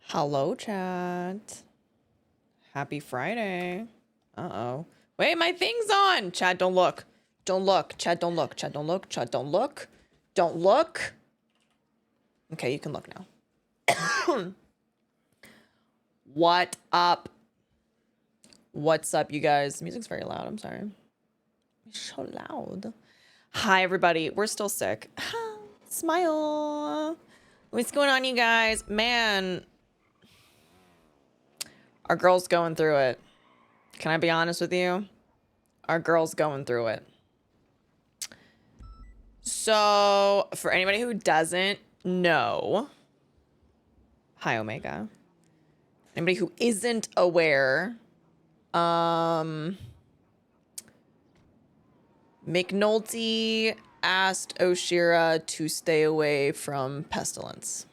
Hello, chat. Happy Friday. Uh-oh. Wait, my thing's on! Chat, don't look. Don't look. Chat, don't look. Chat, don't look. Chat, don't look. Don't look. Okay, you can look now. What up? What's up, you guys? Music's very loud. I'm sorry. It's so loud. Hi, everybody. We're still sick. Smile. What's going on, you guys? Man, our girl's going through it. Can I be honest with you? Our girl's going through it. So, for anybody who doesn't know, hi, Omega. Anybody who isn't aware, McNulty asked Oshiera to stay away from Pestilence.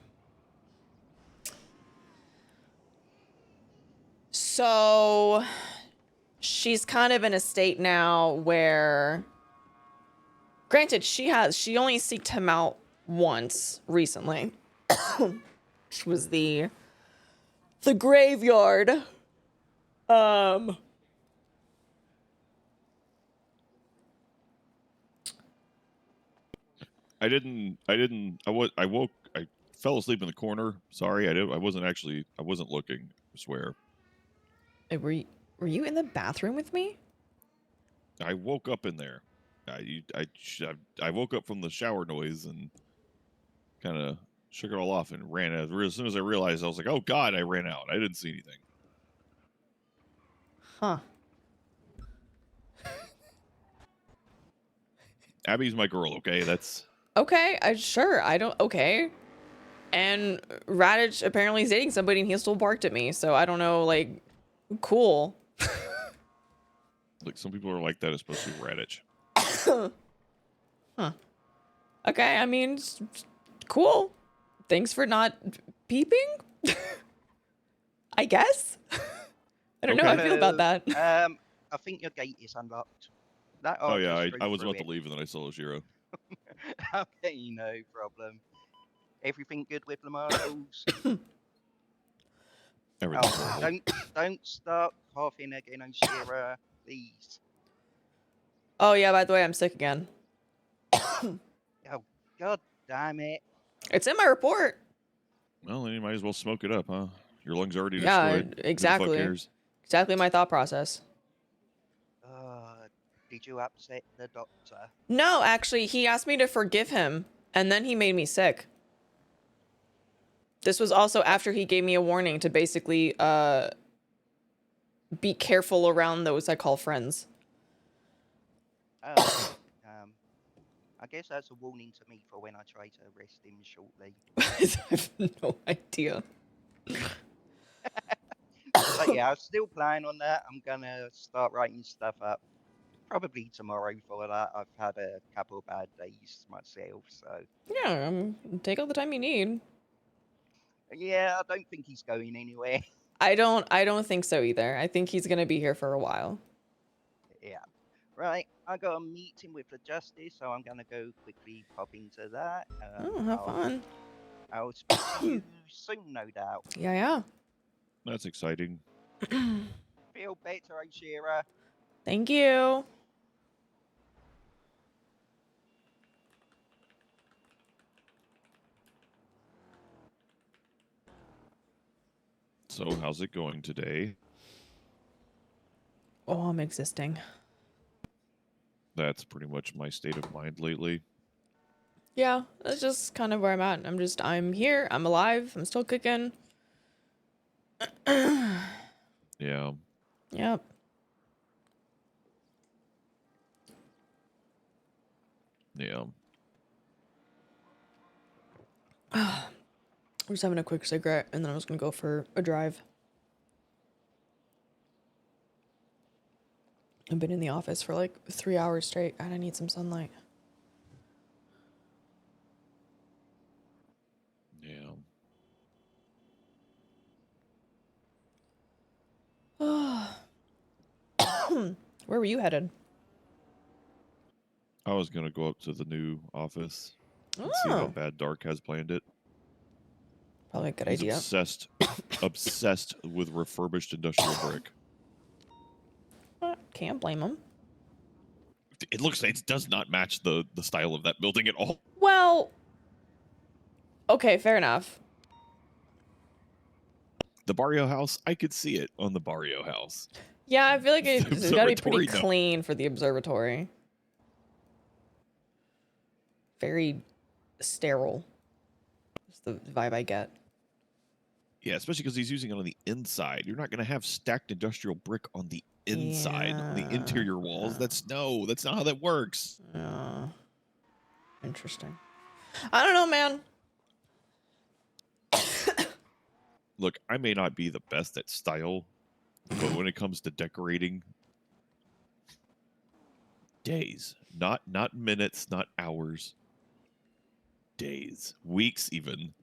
So, she's kind of in a state now where, granted, she only seeked him out once recently. Which was the graveyard. I fell asleep in the corner. Sorry, I wasn't looking, I swear. Were you in the bathroom with me? I woke up in there. I woke up from the shower noise and kind of shook it all off and ran out. As soon as I realized, I was like, oh God, I ran out. I didn't see anything. Huh. Abby's my girl, okay? That's... Okay, sure, okay. And Radich apparently is dating somebody and he still barked at me, so I don't know, like, cool. Like, some people are like that, especially Radich. Huh. Okay, I mean, cool. Thanks for not peeping? I guess? I don't know how I feel about that. I think your gate is unlocked. That oh yeah, I was about to leave and then I saw Oshiera. Okay, no problem. Everything good with the marbles? Don't start coughing again, Oshiera, please. Oh yeah, by the way, I'm sick again. Oh, God damn it. It's in my report. Well, then you might as well smoke it up, huh? Your lungs are already destroyed. Yeah, exactly. Exactly my thought process. Did you upset the doctor? No, actually, he asked me to forgive him, and then he made me sick. This was also after he gave me a warning to basically be careful around those I call friends. Oh, I guess that's a warning to me for when I try to arrest him shortly. I have no idea. But yeah, I'm still planning on that. I'm gonna start writing stuff up. Probably tomorrow for that. I've had a couple of bad days myself, so... Yeah, take all the time you need. Yeah, I don't think he's going anywhere. I don't think so either. I think he's gonna be here for a while. Yeah. Right, I got a meeting with the justice, so I'm gonna go quickly pop into that. Have fun. I'll speak to you soon, no doubt. Yeah. That's exciting. Feel better, Oshiera. Thank you. So, how's it going today? Oh, I'm existing. That's pretty much my state of mind lately. Yeah, that's just kind of where I'm at. I'm here. I'm alive. I'm still kicking. Yeah. Yep. Yeah. I'm just having a quick cigarette, and then I was gonna go for a drive. I've been in the office for like 3 hours straight, and I need some sunlight. Yeah. Where were you headed? I was gonna go up to the new office and see how bad Dark has planned it. Probably a good He's idea. obsessed with refurbished industrial brick. Can't blame him. It does not match the style of that building at all. Well, okay, fair enough. The Barrio house, I could see it on the Barrio house. Yeah, I feel like The it's got to be pretty observatory, no. clean for the observatory. Very sterile. That's the vibe I get. Yeah, especially because he's using it on the inside. You're not going to have stacked industrial brick on the inside, on the Yeah. interior walls. That's not how that works. Interesting. I don't know, man. Look, I may not be the best at style, but when it comes to decorating, days, not minutes, not hours, days, weeks even,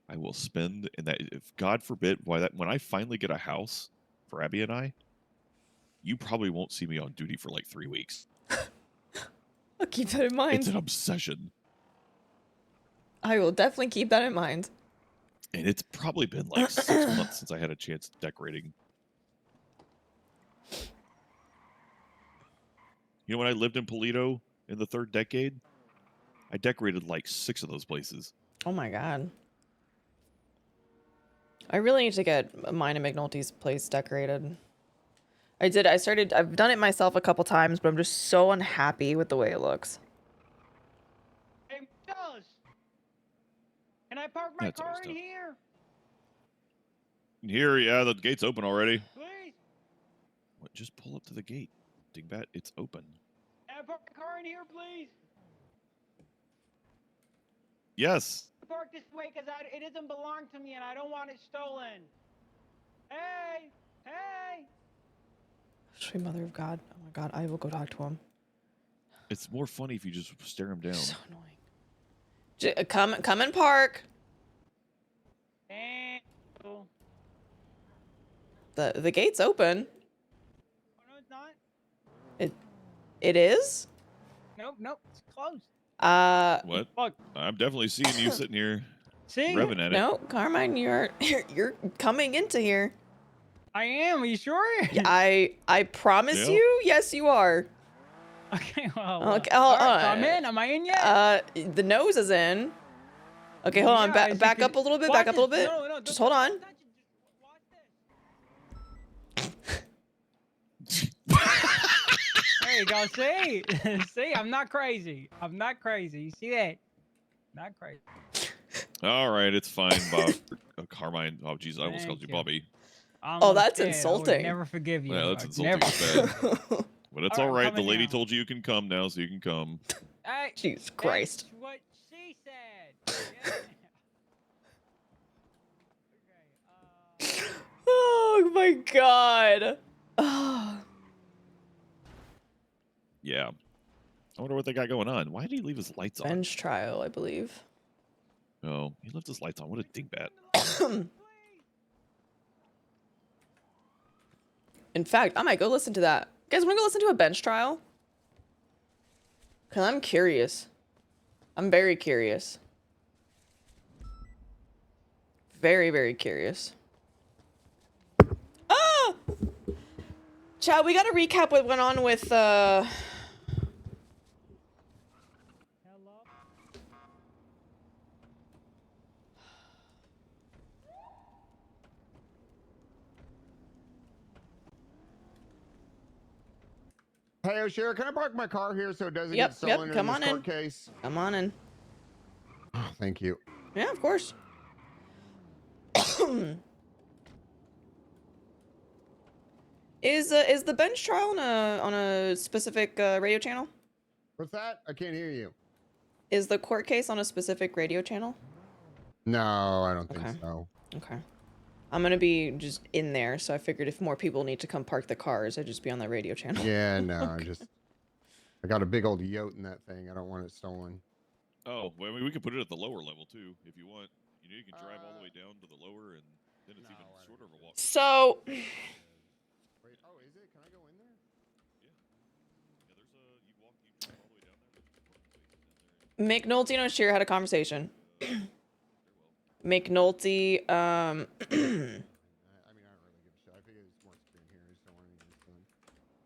I will spend in that. If God forbid, when I finally get a house for Abby and I, you probably won't see me on duty for like 3 weeks. I'll keep that in mind. It's an obsession. I will definitely keep that in mind. And it's probably been like 6 months since I had a chance decorating. You know, when I lived in Polito in the 3rd decade, I decorated like 6 of those places. Oh my god. I really need to get mine and McNulty's place decorated. I've done it myself a couple times, but I'm just so unhappy with the way it looks. Hey, fellas, can I park my That's car always in tough. here, Here, yeah, the gate's open already. please? What, just pull up to the gate, Dingbat. It's open. Can I park my car in here, please? Yes. Park this way, cause it doesn't belong to me, and I don't want it stolen. Hey, hey. Sweet mother of God. Oh my god, I will go talk to him. It's more funny if you just stare him down. So annoying. Come and park. Thank you. The gate's open. Oh, no, it's not. It is? Nope, it's closed. What? Look, I'm definitely seeing you sitting here see? revving at it. No, Carmine, you're coming into here. I am. Are you sure? Yeah, I promise Yeah. you. Yes, you are. Okay, well. Okay, all hold right, on. so I'm in. Am I in yet? The nose is in. Okay, hold on. Yeah, as you Back can- up a little bit. watch Back up a little this. bit. No, Just don't hold on. touch it. Just watch this. There you go. See? See, I'm not crazy. I'm not crazy. You see that? Not crazy. All right, it's fine, Bob. Carmine. Oh, jeez, I almost Thank called you you. Bobby. Almost that's did. I would insulting. never forgive you. Yeah, that's I'd insulting never- as bad. But it's All all right, I'm right. The coming lady now. told you can come now, so you can come. Hey, Jesus that's Christ. what she said. Yeah. Okay, Oh my god. Oh. Yeah. I wonder what they got going on. Why did he leave his lights on? Bench trial, I believe. Oh, he left his lights on. What a dingbat. In fact, I might go listen to that. Guys, wanna go listen to a bench trial? Cause I'm curious. I'm very curious. Very, very curious. Ah! Chad, we gotta recap what went on with Hello? Hey, Oshiera, can I park my car here so it doesn't Yep, get stolen come in on this in. court case? Come on in. Oh, thank you. Yeah, of course. Is the bench trial on a specific radio channel? What's that? I can't hear you. Is the court case on a specific radio channel? No, I don't think Okay. so. Okay. I'm gonna be just in there, so I figured if more people need to come park the cars, I'd just be on that radio channel. Yeah, no, I got a big old yote in that thing. I don't want it stolen. Oh, well, I mean, we could put it at the lower level, too, if you want. You know, you can drive all the way down to the lower, and then it's No, even I don't shorter of a walk. So, Wait, oh, is it? Can I go in there? Yeah, there's a... You drive all the way down there. There's a parking space down there. McNulty and Oshiera had a conversation. Very well. McNulty, I mean, I don't really give a shit. I figured it's more screen here. I just don't want anything done.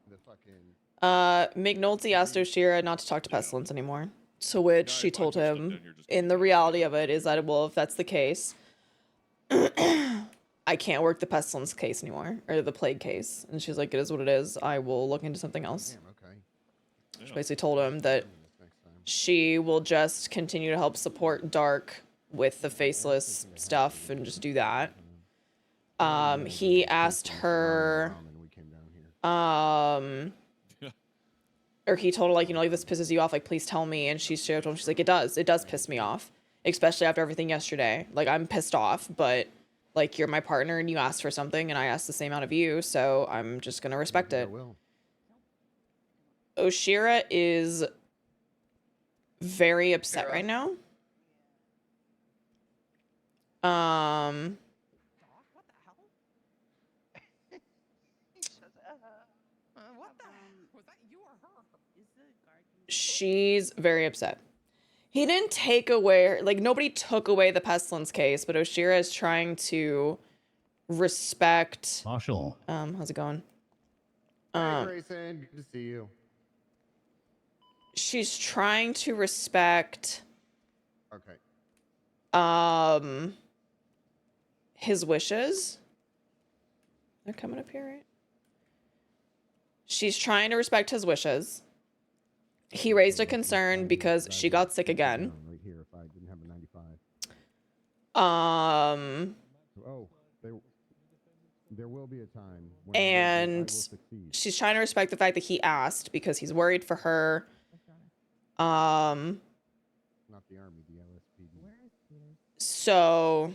The fucking. McNulty asked Oshiera not to talk to Pestilence ananymore. To which Yeah, she I told pushed him him, down here just in the reality of it is that, well, if that's the case, I can't work the Pestilence case anymore, or the Plague case. And she's like, it is what it is. I will look into something else. Damn, okay. She Yeah. basically told him that Next time. she will just continue to help support Dark with the faceless stuff and just do that. He asked her, or he told her, like, you know, like, this pisses you off, like, please tell me. And she told him, she's like, it does piss me off, especially after everything yesterday. Like, I'm pissed off, but like, you're my partner and you asked for something and I asked the same out of you, so I'm just gonna respect it. Oshiera is very upset right now. What the hell? What the hell? Was that you or her? She's very upset. He didn't take away, like, nobody took away the Pestilence case, but Oshiera is trying to respect. Marshall. How's it going? Hey, Grayson, good to see you. She's trying to respect Okay. his wishes. They're coming up here, right? She's trying to respect his wishes. He raised a concern because she got sick again. Right here, if I didn't have a 95. Oh, there will be a time when I will succeed. She's trying to respect the fact that he asked because he's worried for her. Not the army, the LSPD. So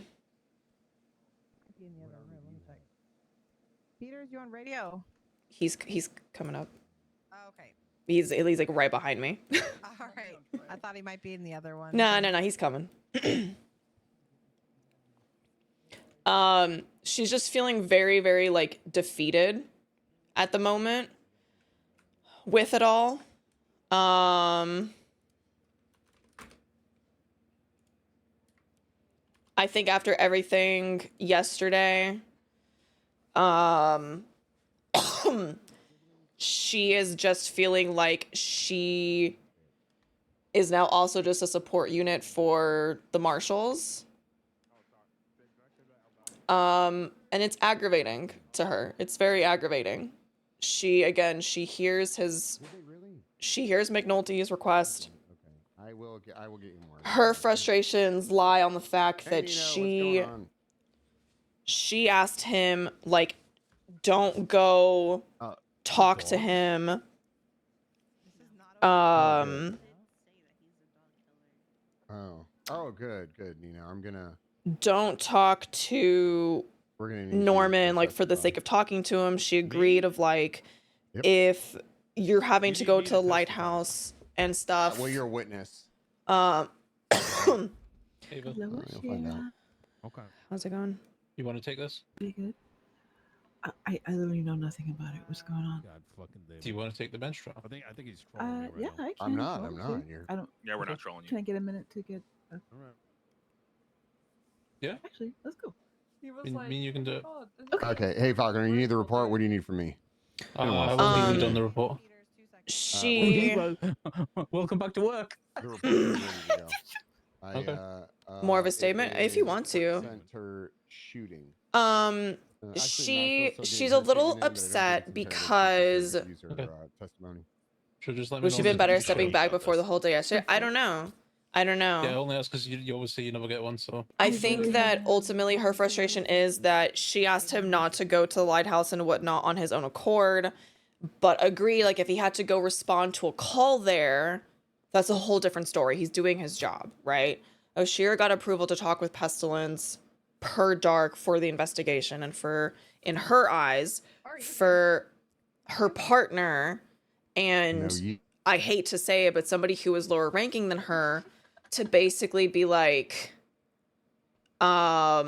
Peters, you on radio? he's coming up. Oh, okay. He's like right behind me. All right. I thought he might be in the other one. No, he's coming. She's just feeling very, very, like, defeated at the moment with it all. I think after everything yesterday, she is just feeling like she is now also just a support unit for the marshals. And it's aggravating to her. It's very aggravating. She hears McNulty's request. Okay. I will get you more. Her frustrations lie on the fact that Hey, Nina, what's going on? she asked him, like, don't go talk to him. Oh, good, Nina. I'm gonna. Don't talk to We're gonna need Norman, like, for the sake of talking to him. She agreed of, like, if you're having to go to the lighthouse and stuff. Well, you're a witness. Ava. You'll find out. Okay. How's it going? You want to take this? Pretty good. I literally know nothing about it. What's going on? God fucking damn. Do you want to take the bench trial? I think he's trolling me right Yeah, now. I can. I'm not. if I'm you not. want to. You're. I don't. Yeah, we're not trolling Can I you. get a minute to get? All right. Yeah. Actually, let's go. Mean you can do it. Okay. Hey, Falconer, you need the report. What do you need from me? I will need you done the report. She Welcome back to work. The report is ready to go. Okay. More of a statement, if you want to. Center shooting. She's a little upset because Testimony. Should just let me would know she if been better you stepping show back about before the this. whole day yesterday? I don't know. Yeah, I only ask because you always say you never get one, so. I think that ultimately her frustration is that she asked him not to go to the lighthouse and whatnot on his own accord, but agree, like, if he had to go respond to a call there, that's a whole different story. He's doing his job, right? Oshiera got approval to talk with Pestilence per Dark for the investigation, and for, in her eyes, for her partner, and I hate to say it, but somebody who is lower ranking than her, to basically be like, I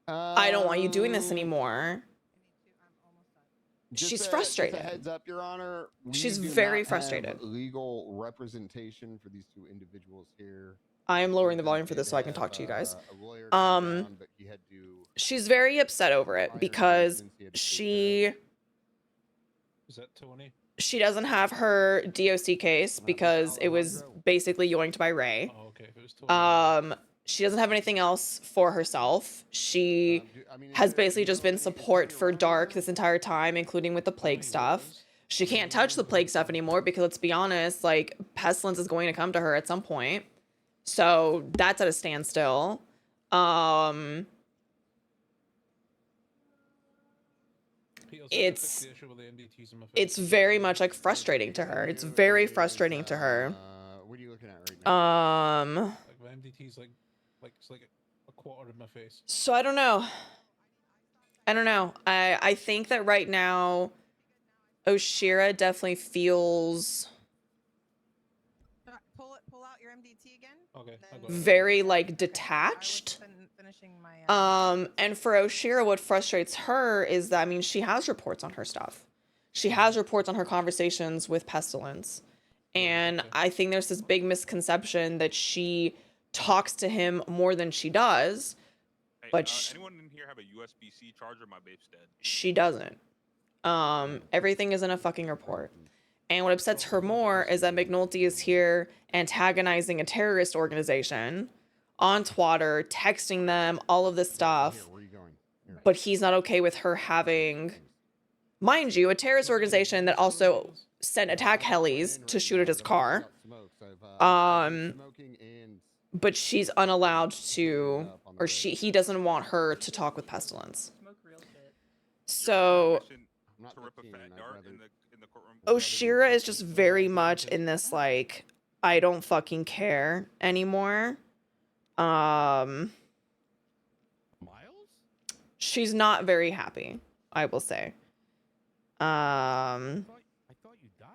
don't want you doing this anymore. She's frustrated. Just a heads up, Your Honor. She's do very not have frustrated. legal representation for these two individuals here. I am lowering the volume for this so I can talk to you guys. A lawyer come Um, down, but he had to she's very upset over it hire because assistants, he had to take care of. Is that Tony? she doesn't have her DOC case because it was basically yoinked by Ray. Oh, okay. If it was Tony. She doesn't have anything else for herself. She has basically just been support for Dark this entire time, including with the plague stuff. She can't touch the plague stuff anymore because, let's be honest, like, Pestilence is going to come to her at some point. So that's at a standstill. It's very much like frustrating to her. It's very frustrating to her. What are you looking at right now? Like my MDT's like it's like a quarter of my face. So I don't know. I think that right now Oshiera definitely feels Pull out your MDT again. Okay. I got it. very like detached. Finishing my. And for Oshiera, what frustrates her is that, I mean, she has reports on her stuff. She has reports on her conversations with Pestilence. And I think there's this big misconception that she talks to him more than she does, but anyone in here have a USB-C charger? My vape's dead. she doesn't. Everything is in a fucking report. And what upsets her more is that McNulty is here antagonizing a terrorist organization on Twitter, texting them, all of this stuff. Here, where are you going? Here. But he's not okay with her having, mind you, a terrorist organization that also sent attack helis to shoot at his car. But she's unallowed to, or he doesn't want her to talk with Pestilence. So To rip a fat dart in the courtroom. Oshiera is just very much in this, like, I don't fucking care anymore. Miles? She's not very happy, I will say. I thought you died.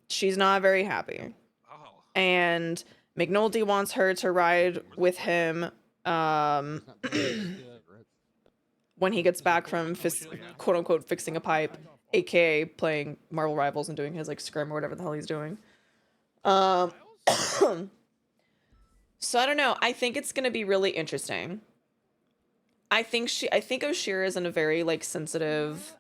She's not very happy. Oh. And McNulty wants her to ride with him when he gets back from quote unquote fixing a pipe, aka playing Marvel Rivals and doing his like scrim or whatever the hell he's doing. So I don't know. I think it's gonna be really interesting. I think Oshiera is in a very like sensitive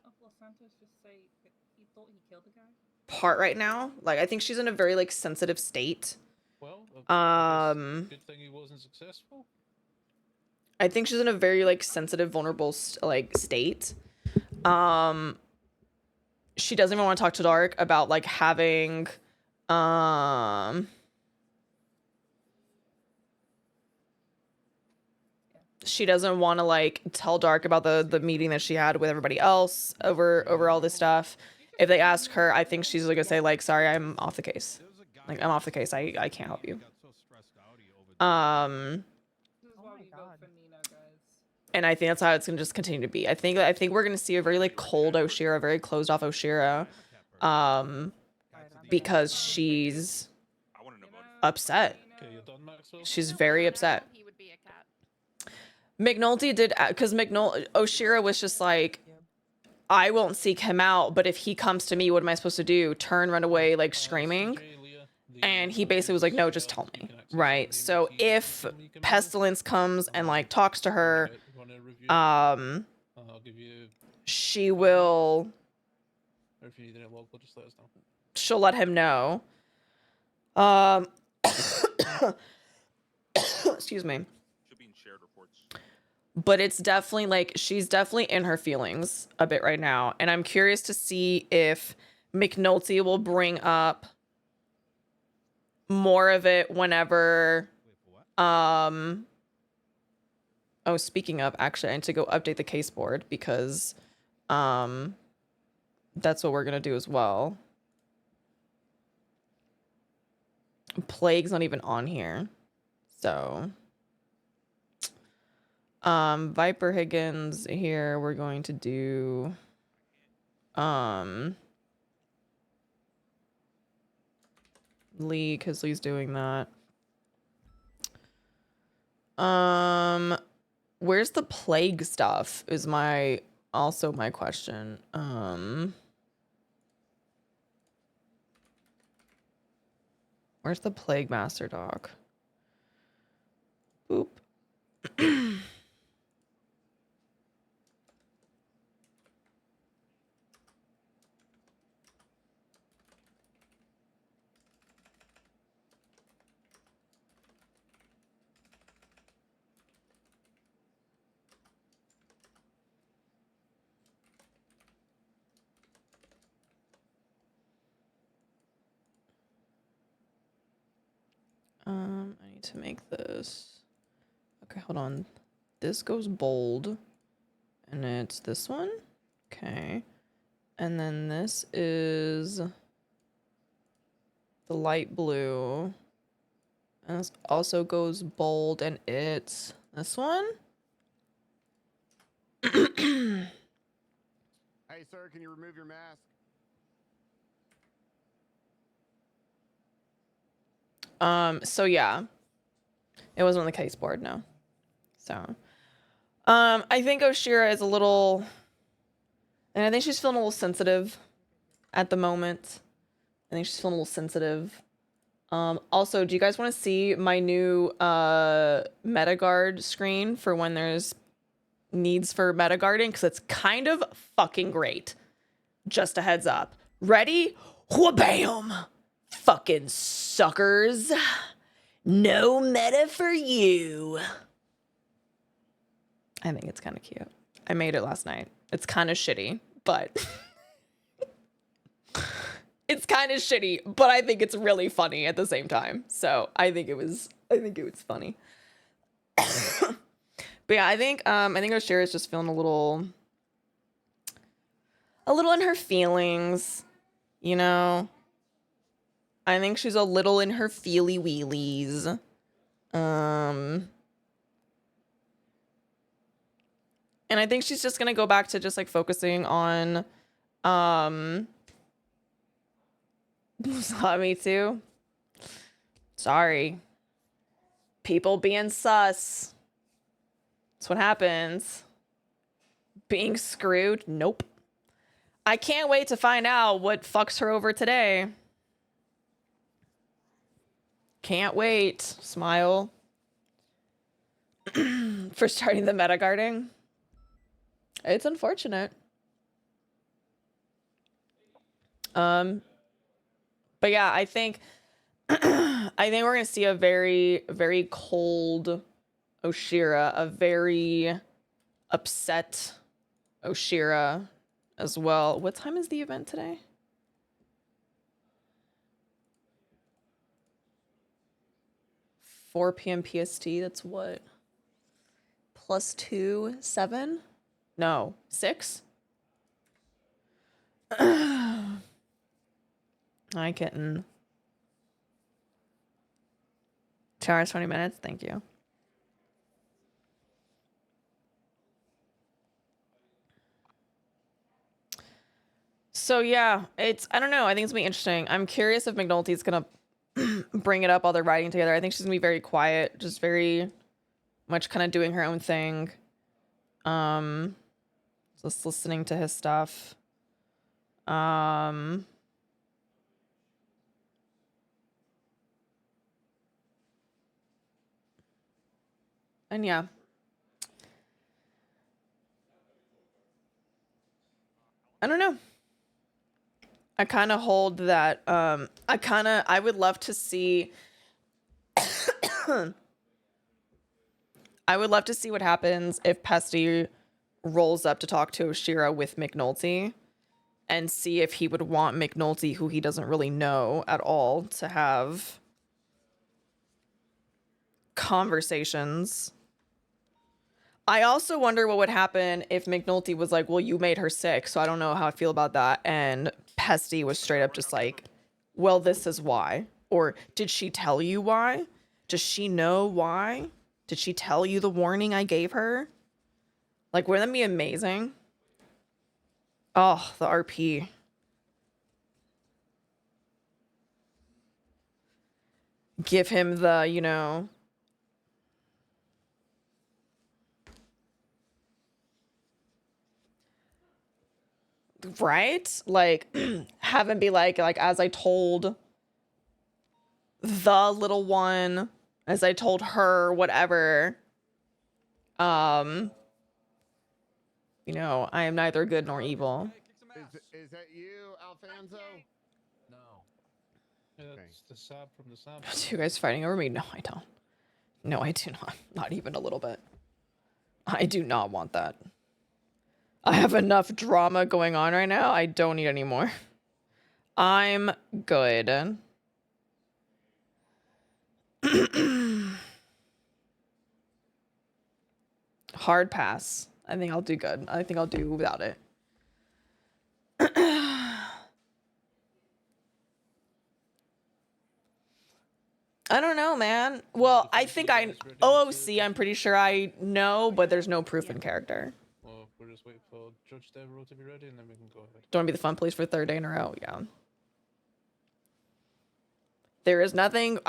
part right now. Like, I think she's in a very like sensitive state. Well, good thing he wasn't successful. I think she's in a very like sensitive, vulnerable state. She doesn't even want to talk to Dark about like having she doesn't want to like tell Dark about the meeting that she had with everybody else over all this stuff. If they ask her, I think she's gonna say like, sorry, I'm off the case. Like, I'm off the case. I can't help you. And I think that's how it's gonna just continue to be. I think we're gonna see a very like cold Oshiera, very closed off Oshiera, because she's upset. Okay, you're done, Maxwell? She's very upset. McNulty did, because Oshiera was just like, I won't seek him out, but if he comes to me, what am I supposed to do? Turn, run away, like screaming? And he basically was like, no, just tell me, right? So if Pestilence comes and like talks to her, she will, Or if you need any local, just let us know. she'll let him know. Excuse me. Should be in shared reports. But it's definitely like, she's definitely in her feelings a bit right now. And I'm curious to see if McNulty will bring up more of it whenever, oh, speaking of, actually, I need to go update the case board because, that's what we're going to do as well. Plague's not even on here. So, Viper Higgins here, we're going to do, Lee, because Lee's doing that. Where's the plague stuff is also my question. Where's the plague master doc? Boop. I need to make this. Okay, hold on. This goes bold. And it's this one. Okay. And then this is the light blue. And this also goes bold, and it's this one. Hey, sir, can you remove your mask? So yeah. It wasn't on the case board, no. So I think Oshiera is a little, and I think she's feeling a little sensitive at the moment. I think she's feeling a little sensitive. Also, do you guys want to see my new MetaGuard screen for when there's needs for MetaGuarding? Because it's kind of fucking great. Just a heads up. Ready? Wha-bam! Fucking suckers. No meta for you. I think it's kind of cute. I made it last night. It's kind of shitty, but it's kind of shitty, but I think it's really funny at the same time. So I think it was funny. But yeah, I think Oshiera is just feeling a little in her feelings, you know. I think she's a little in her feely wheelies. And I think she's just gonna go back to just like focusing on me too. Sorry. People being sus. That's what happens. Being screwed? Nope. I can't wait to find out what fucks her over today. Can't wait. Smile. For starting the metaguarding. It's unfortunate. But yeah, I think we're gonna see a very, very cold Oshiera, a very upset Oshiera as well. What time is the event today? $4 p.m. PST. That's what? +2, 7? No, 6? Hi, kitten. 2 hours, 20 minutes. Thank you. So yeah, I don't know. I think it's gonna be interesting. I'm curious if McNulty's gonna bring it up while they're riding together. I think she's gonna be very quiet, just very much kind of doing her own thing. Just listening to his stuff. And yeah. I don't know. I kind of hold that, I would love to see, I would love to see what happens if Pesty rolls up to talk to Oshiera with McNulty and see if he would want McNulty, who he doesn't really know at all, to have conversations. I also wonder what would happen if McNulty was like, well, you made her sick, so I don't know how I feel about that. And Pesty was straight up just like, well, this is why. Or did she tell you why? Does she know why? Did she tell you the warning I gave her? Like, wouldn't that be amazing? Oh, the RP. Give him the, you know... Right? Like, have him be like, as I told the little one As I told her, whatever. You know, I am neither good nor evil. Is that you, Alfonso? No. Yeah, that's the sab from the sab. Are you guys fighting over me? No, I don't. No, I do not. Not even a little bit. I do not want that. I have enough drama going on right now. I don't need any more. I'm good. Hard pass. I think I'll do good. I think I'll do without it. I don't know, man. Well, I think OOC, I'm pretty sure I know, but there's no proof in character. Well, we're just waiting for Judge Devereaux to be ready, and then we can go ahead. Don't want to be the fun police for the third day in a row. Yeah. There is nothing.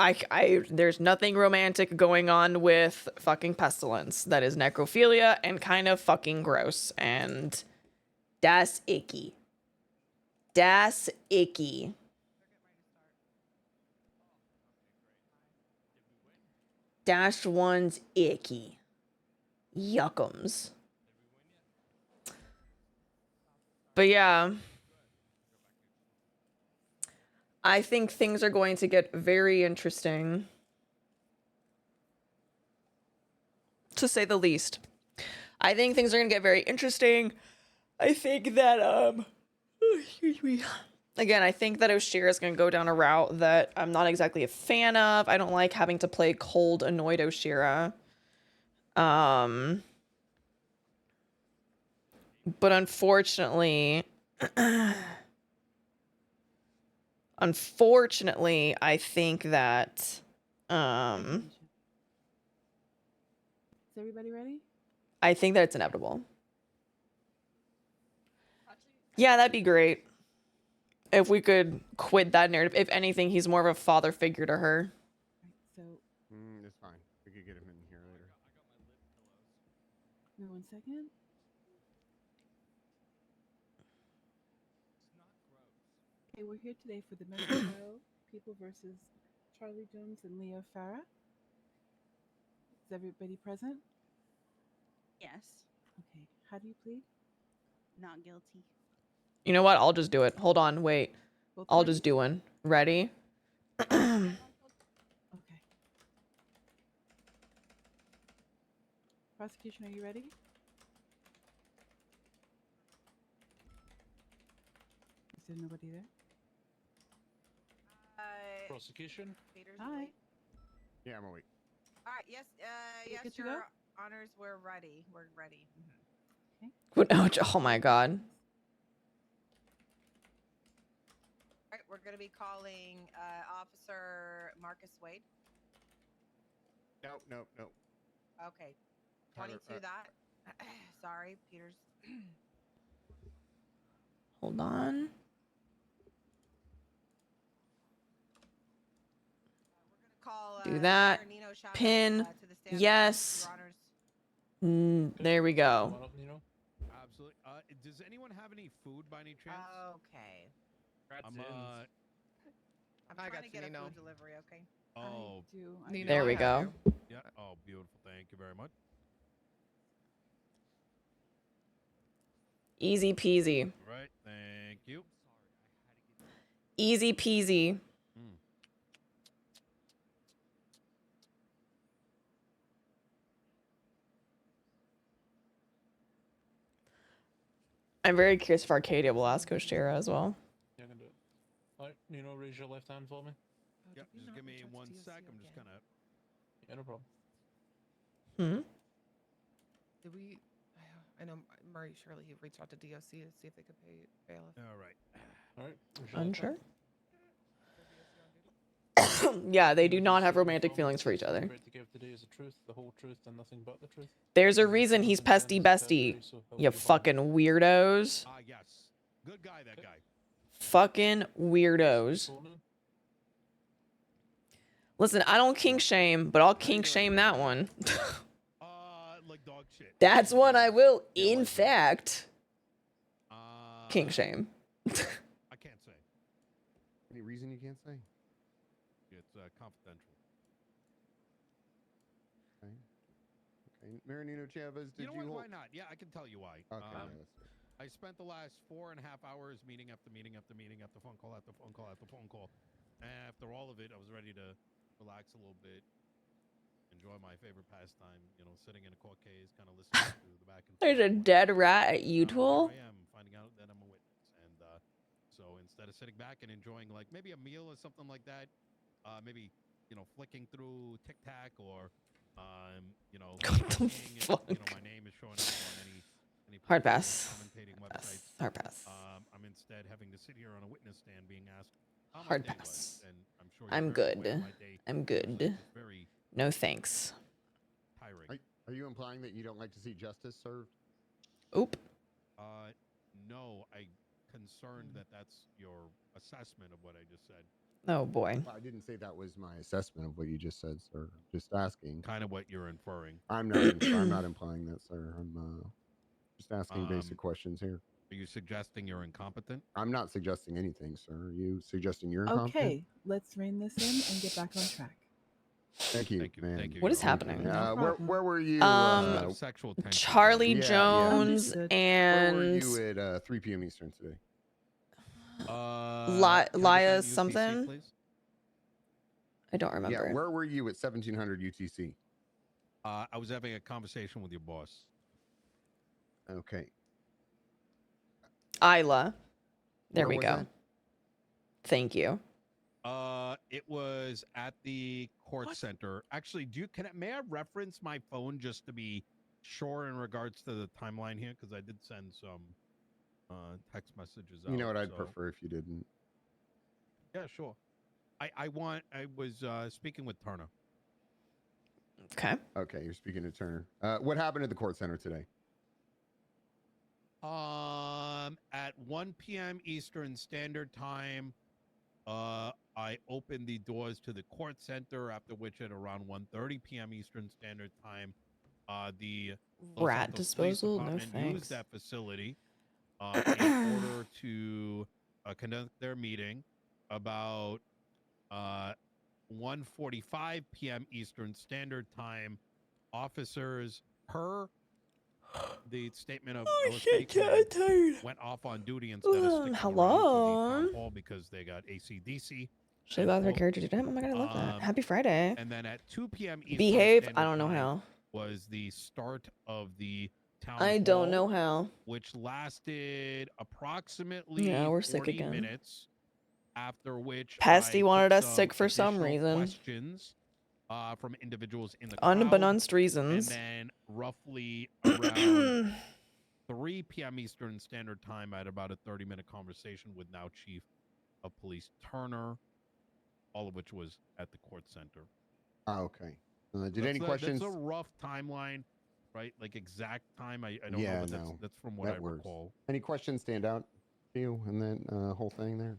There's nothing romantic going on with fucking pestilence. That is necrophilia and kind of fucking gross. And that's icky. That's icky. Dash one's icky. Yuckums. But yeah. I think things are going to get very interesting. To say the least. I think things are going to get very interesting. I think that, excuse me. Again, I think that Oshiera is going to go down a route that I'm not exactly a fan of. I don't like having to play cold, annoyed Oshiera. But unfortunately, I think that, Is everybody ready? I think that it's inevitable. Yeah, that'd be great. If we could quit that narrative. If anything, he's more of a father figure to her. So, It's fine. We could get him in here later. wait 1 second. Okay, we're here today for the medical trial, People versus Charlie Jones and Leo Farah. Is everybody present? Yes. Okay. How do you plead? Not guilty. You know what? I'll just do it. Hold on, wait. Both I'll parties? just do one. Ready? Okay. Prosecution, are you ready? Is there nobody there? Prosecution? Peters, Hi. wait. Yeah, I'm awake. All right. Yes. Yes, good to go? Your Honors, we're ready. We're ready. What? Oh my god. All right. We're gonna be calling Officer Marcus Wade. Nope. Okay. 22. That. Sorry, Peters. Hold on. Call, Do that. Mr. Nino Chavez, Pin. to the stand. Yes. Your Honors. There we go. Come on up, Nino. Absolutely. Does anyone have any food by any chance? Okay. I'm I'm trying to get a food delivery. Okay. Oh, I do. There we go. yeah. Oh, beautiful. Thank you very much. Easy peasy. Right. Thank you. Easy peasy. I'm very curious if Arcadia will ask Oshiera as well. Yeah, I can do it. Alright, Nino, raise your left hand for me. Yep. Just give me 1 sec. I'm just kind of. Yeah, no problem. Did we? I know Murray Shirley reached out to DOC to see if they could pay bailiff. All right. Alright. Unsure? Yeah, they do not have romantic feelings for each other. To give today is the truth, the whole truth, and nothing but the truth. There's a reason he's pesty bestie. You fucking weirdos. Yes. Good guy, that guy. Fucking weirdos. Listen, I don't kink shame, but I'll kink shame that one. Like dog shit. That's one I will, in fact, kink shame. I can't say. Any reason you can't say? It's confidential. Marinino Chavez, did You know what? Why not? Yeah, I can tell you why. Okay, yeah, that's good. I spent the last 4.5 hours meeting after meeting after meeting after phone call after phone call after phone call. And after all of it, I was ready to relax a little bit, enjoy my favorite pastime, you know, sitting in a court case, kind of listening to the back and forth. There's a dead rat at you, Tool. Here I am finding out that I'm a witness. And so instead of sitting back and enjoying like maybe a meal or something like that, maybe, you know, flicking through Tic Tac or, you know, What the fuck? you know, my name is showing up on any Hard pass. commentating websites. Hard pass. I'm instead having to sit here on a witness stand being asked how my Hard day pass. was. And I'm sure I'm you're very aware good. my day I'm was good. very No thanks. tiring. Are you implying that you don't like to see justice served? Oop. No, I'm concerned that that's your assessment of what I just said. Oh boy. Well, I didn't say that was my assessment of what you just said, sir. Just asking. Kind of what you're inferring. I'm not implying that, sir. I'm just asking basic questions here. Are you suggesting you're incompetent? I'm not suggesting anything, sir. Are you suggesting you're incompetent? Okay, let's rein this in and get back on track. Thank you, man. Thank you. What is happening? Where were you? Sexual tension. Charlie Yeah, Jones Understood. Where were and you at 3 p.m. Eastern today? Laya UTC, something. please? I don't remember. Yeah, where were you at 1700 UTC? I was having a conversation with your boss. Okay. Isla. There Where we was go. that? Thank you. It was at the court center. Actually, may I reference my phone just to be sure in regards to the timeline here? Because I did send some text messages out. You know what I'd so- prefer if you didn't. Yeah, sure. I was speaking with Turner. Okay. Okay, you're speaking to Turner. What happened at the court center today? At 1 p.m. Eastern Standard Time, I opened the doors to the court center, after which at around 1:30 p.m. Eastern Standard Time, the Los Rat Santos Police disposal? No Department thanks. used that facility in order to conduct their meeting. About 1:45 p.m. Eastern Standard Time, officers, per the statement of Ellis Baker, went off on duty instead of sticking around for the town hall because they got ACDC. Should I go out with her character today? Oh my god, I love that. Happy Friday. And then at 2 p.m. Eastern Behave. Standard I don't know Time how. was the start of the town I don't know hall, how. which lasted approximately Yeah, we're sick 40 again. minutes. After which Pesty I wanted took us sick for some additional reason. Questions from individuals in the crowd. Unbeknownst reasons. And then roughly around 3 p.m. Eastern Standard Time, I had about a 30-minute conversation with now Chief of Police Turner, all of which was at the court center. Oh, okay. Did any That's questions? That's a rough timeline, right? Like exact time, I don't Yeah, know, but no, that's from what that I works. recall. Any questions stand out to you in that whole thing there?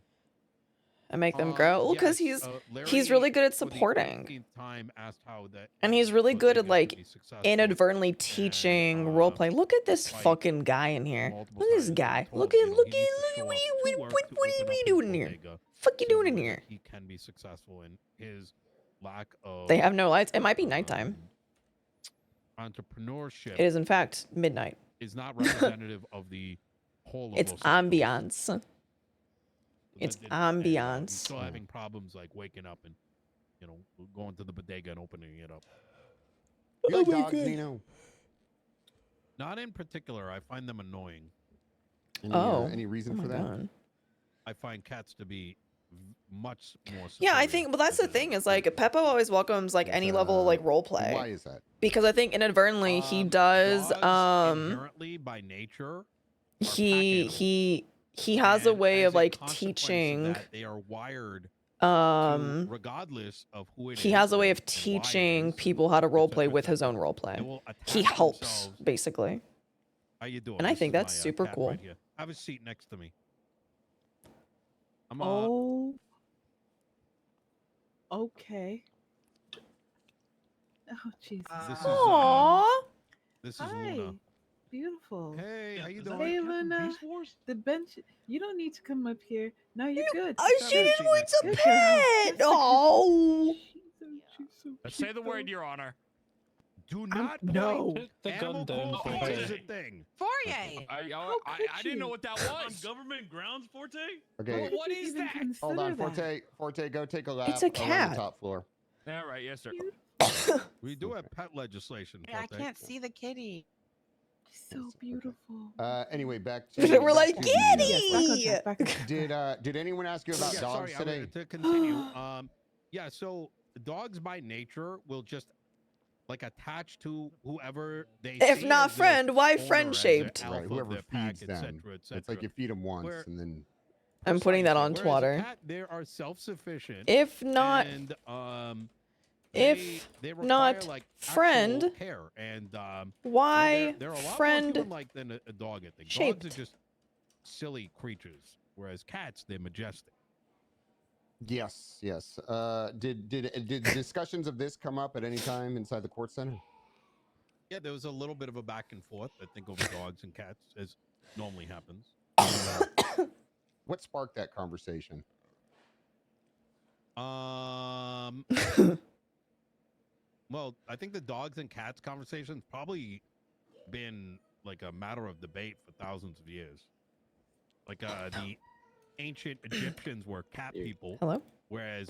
I make them grow. Well, because yes, he's really good at for the supporting. 15th time asked how that And he's really was good at able to like be successful. inadvertently teaching roleplay. Look at this fucking guy in here. multiple Look at this times guy. been Look told, at you know, look he at needs to look show at up what to are work what to are open up you his doing here? bodega Fuck you so doing in that here? He can be successful in his lack of. They have no lights. It might be nighttime. Entrepreneurship. It is in fact midnight. Is not representative of the whole. Of It's Los Santos. ambiance. It's He's ambiance. still having problems like waking up and, you know, going to the bodega and opening it up. You like dogs, Nino? Not in particular. I find them annoying. Any reason for that? God. I find cats to be much more. Yeah, I superior think. Well, that's to the thing is like Peppo always welcomes like any level of like role play. Why is that? Because I think inadvertently he does. Dogs inherently by nature. He has a way of like teaching. That they are wired. Regardless of who it is. He has a way of teaching people how to role play with his own role play. He helps basically. How you doing? And I This think is that's my, super cat cool. Right here. Have a seat next to me. I'm Oh. Okay. Oh Jesus. This is Hi. Luna. Beautiful. Hey, how you doing? Hey, Luna. The bench. You don't need to come up here. No, you're good. Oh, she just wants a Good pet. girl. Oh. Say the word, Your Honor. Do not no. point. The Animal gun down, cruelty Forte. is a thing. Fourier. I didn't know you? what that was. On government grounds, Forte? Okay. How What could you is even that? Hold on, consider that? Forte, go take a lap It's a around the cat. top floor. All right, yes, sir. We do have pet legislation. I Forte. can't see the kitty. So beautiful. Anyway, back to. We're back like, to kitty! Back on track. Did anyone ask you about Yeah, dogs sorry, today? to continue. Yeah, so dogs by nature will just like attach to whoever they If see not as their friend, why owner, friend as their shaped? alpha Right, of whoever their pack, feeds them. et It's like you feed them once Where- and then. I'm putting that on Precisely. Whereas a Twitter. cat, they are self-sufficient. If not, and, if they require, not like, actual friend, care. And why they're a lot more friend human-like than a dog, I think. shaped? Dogs are just silly creatures, whereas cats, they're majestic. Yes, yes. Did discussions of this come up at any time inside the court center? Yeah, there was a little bit of a back and forth, I think, over dogs and cats, as normally happens. What sparked that conversation? Well, I think the dogs and cats conversation's probably been like a matter of debate for thousands of years. Like the ancient Egyptians were cat people. Hello? Whereas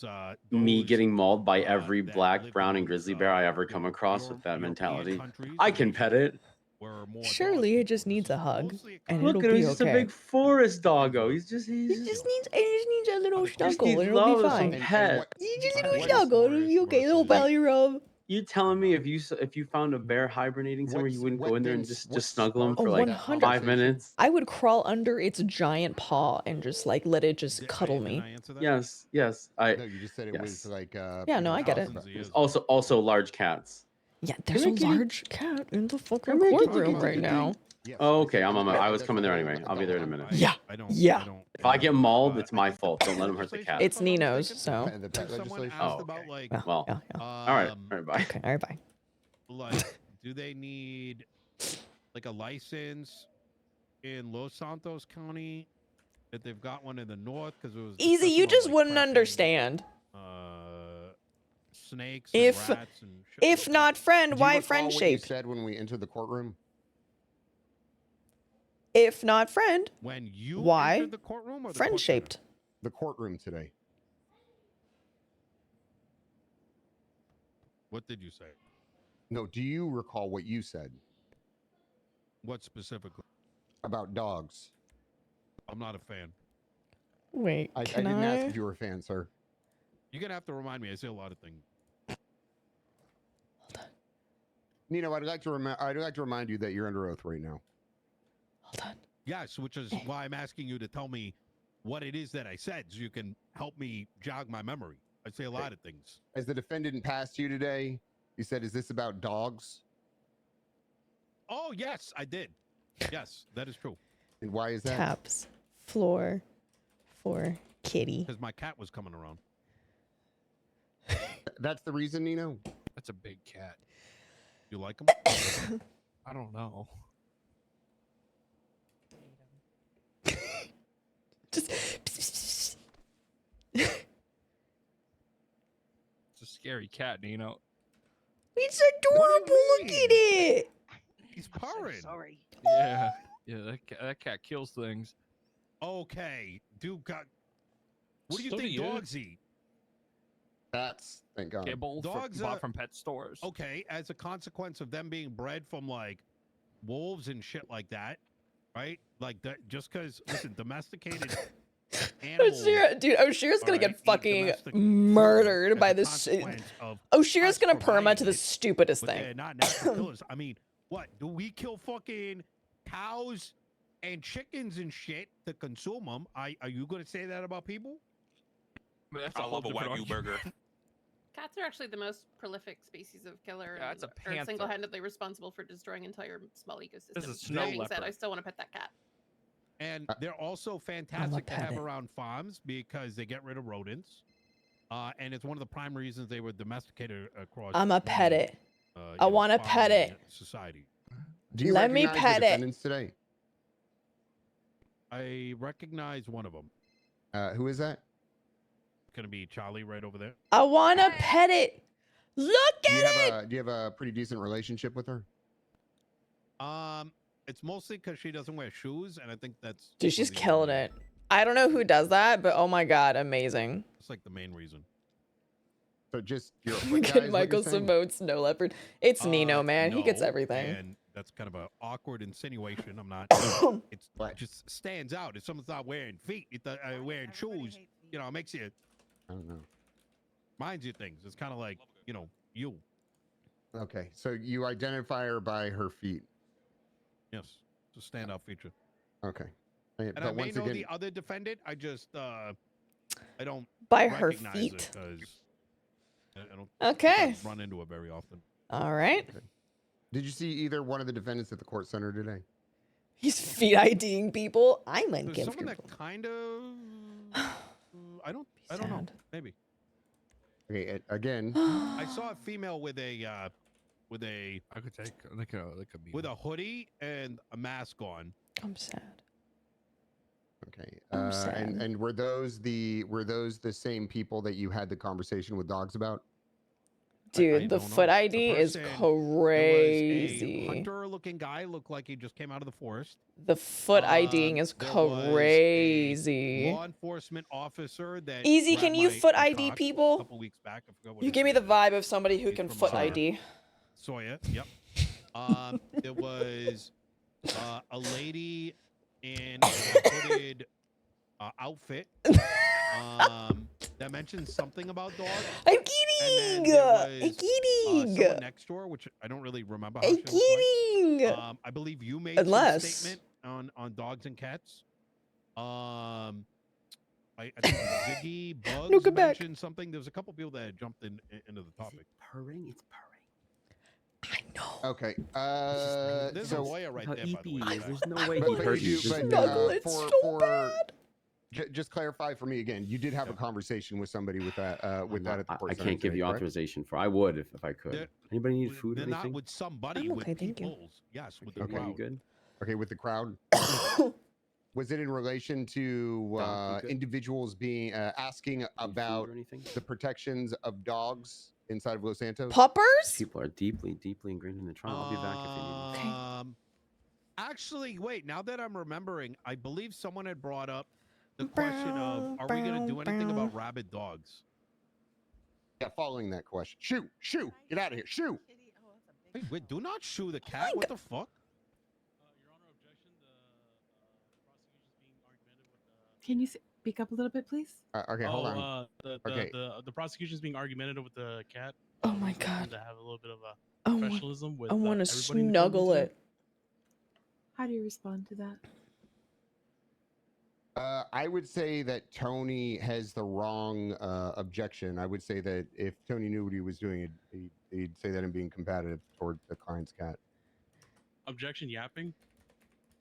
Me those, getting mauled by every that black, lived brown, in and grizzly bear I ever come across with that European mentality. countries I and can pet it. were more Surely dog it just people. needs This a is hug, mostly and Look it'll at him, be he's just okay. a big forest doggo. He just It just needs a little Just snuggle, needs and it'll be love and fine. some pet. You just What- little what- snuggle, it'll be okay. Little versus- belly rub. You telling me if you found a bear hibernating somewhere, you wouldn't go in there and just snuggle him Oh, for like 100. 5 minutes? I would crawl under its giant paw and just like let it just cuddle me. Yes. No, you just said it was like. Yeah, no, I get it. thousands of years. Also large cats. Yeah, there's a Come here, kitty. large cat in the fucking Come here, kitty, courtroom kitty, right kitty. now. Oh, okay. I was coming there anyway. I'll be there in a minute. Yeah. Yeah. If I get mauled, it's my fault. Don't let him hurt the cat. It's Nino's, so. The pet legislation. Oh, about like Yeah, well, yeah, yeah. all right, bye. Okay, all right, bye. like do they need like a license in Los Santos County if they've got one in the north because it was Easy, discussing you about, just like, wouldn't trapping, understand. Snakes If- and rats and shit If like not friend, Do you why recall friend what you shaped? said when we entered the courtroom? If not friend, that. When you why entered the courtroom or the friend court center? shaped? The courtroom today. What did you say? No, do you recall what you said What specifically? about dogs? I'm not a fan. Wait, I can didn't I? ask if you were a fan, sir. You're gonna have to remind me. I say a lot of things. Nino, I'd like to remind you that you're under oath right now. Hold on. Yes, which is why I'm asking you to tell me what it is that I said, so you can help me jog my memory. I say a lot of things. As the defendant passed you today, you said, "Is this about dogs?" Oh yes, I did. Yes, that is true. And why is that? Taps. Floor. For kitty. Because my cat was coming around. That's the reason, Nino. That's a big cat. You like him? I don't know. Just. It's a scary cat, Nino. It's adorable. Look at it. He's purring. Sorry. Yeah, that cat kills things. Okay, dude. God, what do you So think do you. dogs eat? That's thank God. Kibble Dogs bought are- from pet stores. Okay, as a consequence of them being bred from like wolves and shit like that, right? Like that, just because listen, domesticated animals. Oshira, dude, Oshira's gonna alright, get eat fucking domestic murdered food by as a this shit. consequence of Oshira's us gonna perma providing to the it, stupidest but thing. they're not natural killers. I mean, what do we kill fucking cows and chickens and shit to consume them? Are you gonna say that about people? But that's I a whole love a different Wagyu argument. burger. Cats are actually the most prolific species of killer Yeah, and it's a are panther. single-handedly responsible for destroying entire small ecosystems. This is That snow being said, leopard. I still want to pet that cat. And they're also fantastic to pet have it. around farms because they get rid of rodents. And it's one of the prime reasons they were domesticated across. I'ma pet many, it. you I know, wanna pet farming it. Society. Do you Let me recognize pet the it. defendants today? I recognize one of them. Who is that? Gonna be Charlie right over there. I wanna pet it. Look Do you at have a Do you have a pretty decent relationship with her? It's mostly because she doesn't wear shoes, and I think that's. Dude, she's killing it. I don't know who does that, but oh my god, amazing. It's like the main reason. So just you're a We foot guy, get is what Michael you're saying? Simone, Snow Leopard. It's Nino, man. He gets No, everything. And that's kind of an awkward insinuation. I'm not. It just stands out. If someone's not wearing feet, wearing shoes, you know, it makes you. I don't know. Minds you things. It's kind of like, you know, you. Okay, so you identify her by her feet. Yes, it's a standout feature. Okay. And I may know the other defendant. I just I don't By her recognize feet. it 'cause I don't Okay. run into it very often. All right. Okay. Did you see either one of the defendants at the court center today? He's feet IDing people. I'm There's uncomfortable. someone that kind of I don't know. Maybe. Okay, again. I saw a female with a I could take like a with a hoodie and a mask on. I'm sad. Okay. I'm sad. And were those the same people that you had the conversation with dogs about? Dude, the foot ID is crazy. Hunter-looking guy looked like he just came out of the forest. The foot IDing is there was a crazy. Law enforcement officer that Easy, grabbed can you my foot cock ID a people? couple weeks back. I forgot what You his give me name the vibe of somebody who can from foot Sawyer. ID. Sawyer, yep. There was a lady in a hooded outfit that mentioned something about dogs. I'm And kidding! then there I'm was, kidding! someone next door, which I don't really remember. How I'm she looked like. kidding! I believe you made Unless- some statement on dogs and cats. I think Ziggy Bugs No, come back. mentioned something. There was a couple people that had jumped into the topic. Purring? It's purring. Okay. There's so a lawyer right How there. By the EP way. is. There's no way but, he but hurt you you. do, but Snuggle it so just clarify for me again. You did have a conversation with somebody with that at the court I center can't give today, you correct? authorization for. I would if I could. They're- Anybody need food or They're not anything? with somebody. I'm with okay, thank you. peoples. Yes, with the Okay. Okay, you crowd. good? Okay, with the crowd. Was it in relation to Dog, you good? individuals being asking Need food about or anything? the protections of dogs inside of Los Santos? Puppers? People are deeply, deeply ingrained in the trauma. I'll be back if you need me. Actually, wait. Now that I'm remembering, I believe someone had brought up the question of, are we going to do anything about rabid dogs? Yeah, following that question. Shoo! Get out of here! Shoo! Hey, wait, do not shoo the cat. What the fuck? Can you speak up a little bit, please? Okay, hold on. Okay. The prosecution is being argumentative with the cat. Oh my god. To have a little bit of a I want- professionalism with I want to everybody in the snuggle courtroom. it. How do you respond to that? I would say that Tony has the wrong objection. I would say that if Tony knew what he was doing, he'd say that in being competitive toward the client's cat. Objection yapping.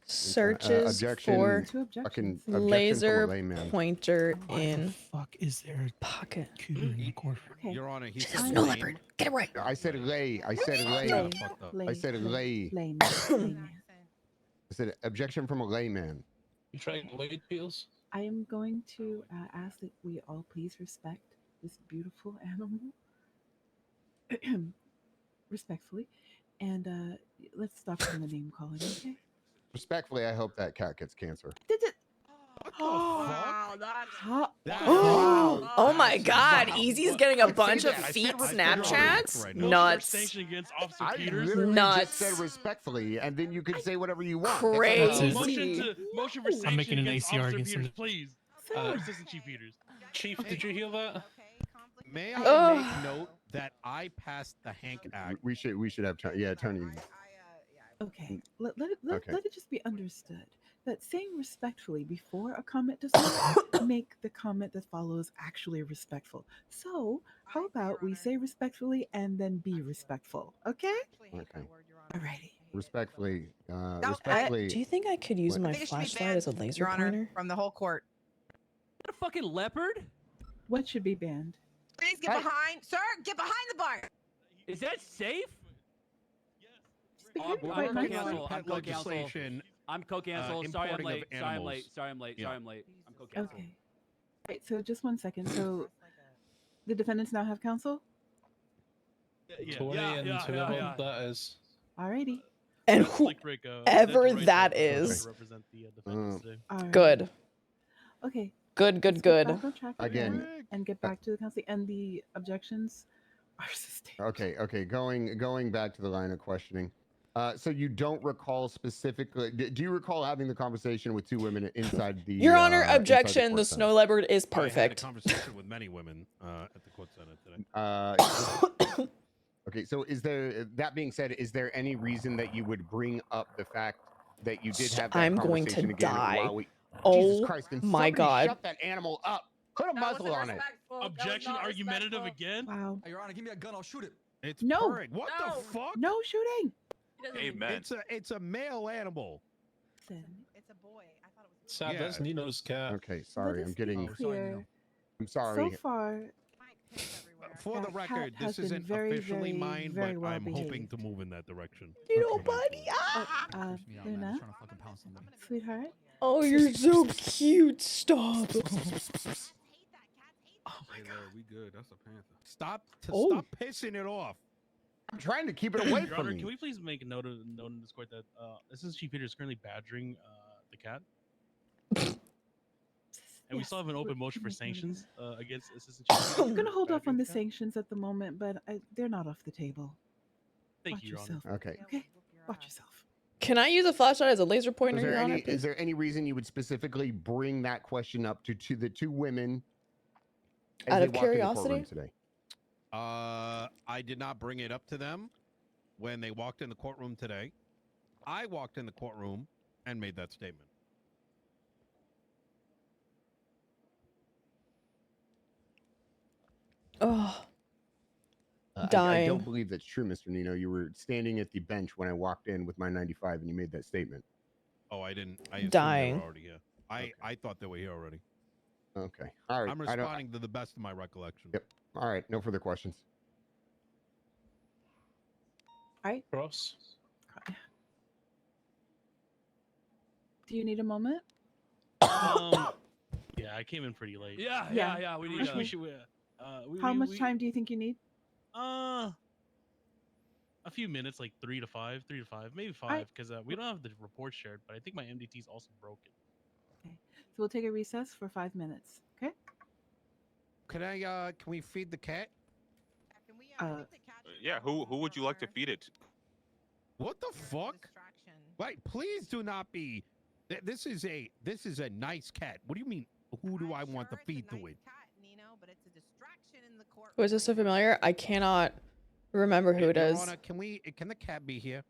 Searches objection, for Two objections. Fucking objection from a laser layman. pointer Why in the fuck is there pocket. cooter in the courtroom? Okay. Your Honor, he said Snow lame. leopard. Get it right. I said lay. I said lay. Yeah, fucked up. I said lay. Lane. I said objection from a layman. You trying blade peels? I am going to ask that we all please respect this beautiful animal respectfully, and let's stop from the name calling. Okay. Respectfully, I hope that cat gets cancer. What the Wow, that's How? That's Oh, oh my god. Wow. Easy's getting a I bunch said of that. I feet said Snapchats. right No now. Nuts. sanction against Officer I Peters. literally Nuts. just said respectfully, and then you can say whatever you want. Crazy. Motion for sanction I'm making an against ACR Officer against Peters, him. please. Sir. Assistant Chief Peters. Chief, did you hear that? May I Ugh. make note that I passed the Hank Act? We should have Tony. Yeah, Tony. Okay. Let it Okay. let it just be understood that saying respectfully before a comment does not make the comment that follows actually respectful. So how about we say respectfully and then be respectful? Okay. Okay. Alrighty. Respectfully. I- Respectfully. Do you think I could use What? my I think it should be flashlight banned, as a laser Your Honor, pointer? from the whole court. What a fucking leopard? What should be banned? Please get behind, sir. Get behind the bar. Is that safe? Speak I'm quite co-counsel. nicely. I'm co-counsel. legislation. I'm co-counsel. Sorry, I'm importing of late. Sorry, I'm animals. late. Sorry, I'm late. Yeah. Sorry, I'm late. I'm co-counsel. Okay. Right. So just one second. So the defendants now have counsel. 20 and two of them, that is. Alrighty. And Slick Rick, whoever Rick, that to is. represent the defendants today. Alright. Good. Okay. Good, good, let's get good. back on track Again. and get back to the counseling and the objections are sustained. Okay. Going back to the line of questioning. So you don't recall specifically? Do you recall having the conversation with two women inside the? Your Honor, inside objection. The court center? snow leopard is I had a perfect. conversation with many women at the court center today. Okay, so that being said, is there any reason that you would bring up the fact that you did have that I'm going to conversation again die. while we... Oh Jesus Christ, can my somebody God. shut that animal up. Put a muzzle on it. Objection argumentative again? Wow. Your Honor, give me a gun. I'll shoot it. It's No. purring. What the fuck? No shooting. Amen. It's a male animal. Listen, It's a boy. I thought it was. Sad, Yeah. that's Nino's cat. Okay, sorry, let I'm us be getting... clear. I'm sorry. So far, For the That record, cat has this isn't been very, officially very, mine, very but well I'm hoping behaved. to move in that direction. Little buddy. Luna, sweetheart. Oh, you're so cute. Stop. Hey, Larry, we good. That's a panther. Stop Oh. stop pissing it off. I'm trying to keep it away Your from Honor, me. can we please make a note in this court that Assistant Chief Peters is currently badgering the cat? And we still have an open motion for sanctions against Assistant Chief Peters. I'm gonna hold off on the cat? sanctions at the moment, but they're not off the table. Thank Watch you, Your Honor. yourself. Okay. Okay. Watch yourself. Can I use a flashlight as a laser pointer, Your Honor? Is there any reason you would specifically bring that question up to the two women as Out they of walked in the courtroom curiosity? today? I did not bring it up to them when they walked in the courtroom today. I walked in the courtroom and made that statement. Oh, I dying. don't believe that's true, Mr. Nino. You were standing at the bench when I walked in with my 95 and you made that statement. Oh, I didn't. I assumed Dying. They were already here. I thought they were here already. Okay. All right. I'm responding to the best of my recollection. Yep. All right. No further questions. All right. Cross. Do you need a moment? Yeah, I came in pretty late. Yeah. We need. We should. How much time do you think you need? A few minutes, like 3 to 5, maybe 5, because we don't have the report shared. But I think my MDT is also broken. Okay. So we'll take a recess for 5 minutes. Okay. Can we feed the cat? Yeah, who would you like to feed it? What the fuck? Wait, please do not be. This is a nice cat. What do you mean? Who do I want to feed to it? Was this so familiar? I cannot remember who it Your is. Honor, can the cat be here?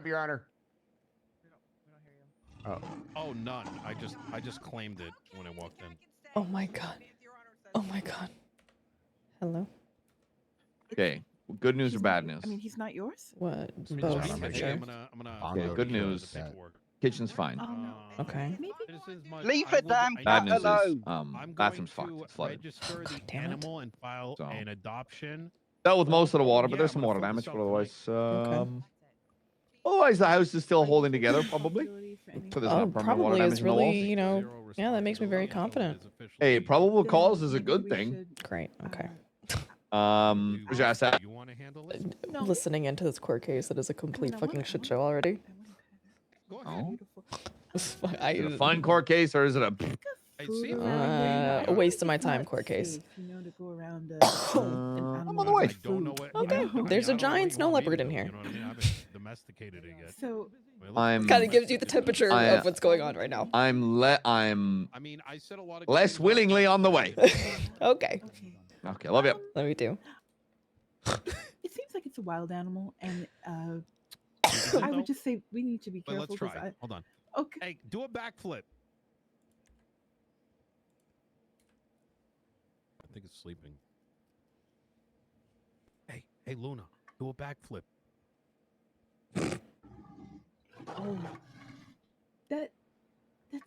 Your Honor. Oh, none. I just claimed it when I walked in. Oh my God. Oh my God. Hello. Okay. Good news or He's bad not- news? I mean, he's not yours. What? Okay, Both. I'm Sure. gonna Okay, good news. Kitchen's fine. Oh no. Okay. Leave the damn Bad cat news is alone. I'm bathroom's going fucked. to It's flooded. register the damn it. animal and file So. an adoption. Dealt with most of the water, but Yeah, there's some I'm water gonna damage. focus But on otherwise, otherwise the house is still holding together, probably. So there's Oh, not permanent water probably damage is in the walls. really, you know, yeah, that makes me very confident. Hey, probable Then cause is a maybe good we thing. should, Great. Okay. What you ask that? You want to handle it? No. Listening into this court case, it is a complete I fucking want shit it. show already. Go ahead. Oh. Beautiful. Is it a fun court case or is it a? It Food seems around a waste of my it's time not court case. safe, you know, to go around, I'm on the way. I don't know what. Okay, I mean, there's a I don't know what giant you snow want me leopard to in do, here. You know what I mean? I haven't domesticated it yet. So I'm. Kind of gives you the temperature of what's going on right now. I'm I mean, I said a lot of good less things about willingly cats on the today. way. Okay. Okay, love you. Let me do. it seems like it's a wild animal, and think I so? would just say we need to be But careful. let's 'cause try. Hold on. Okay. Hey, do a backflip. I think it's sleeping. Hey, Luna, do a backflip. Oh, that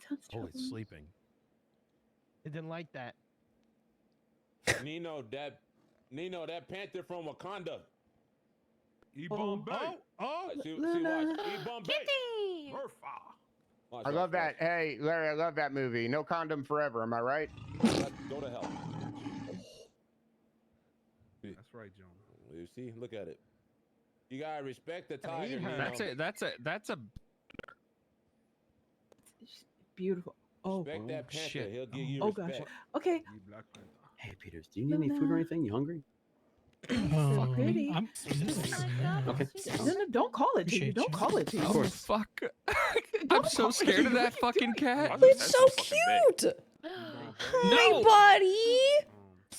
sounds Oh, troubling. it's sleeping. It didn't like that. Nino, that panther from Wakanda. Oh, Bombay. oh, See Luna. watch. Bombay. Murpha. I love that. Hey, Larry, I love that movie. No condom forever. Am I right? Go to hell. That's right, John. You see, look at it. You gotta respect the tiger. That's Nino. it. That's a. It's beautiful. Oh, Respect that panther. shit. He'll give you oh gosh. respect. Okay. You Black Panther. Hey, Peters, do you need any food or anything? You hungry? So pretty. Okay. No, don't call it to you. Don't call it to you. Oh fuck! I'm so scared of that fucking cat. It's so cute. Hi, buddy.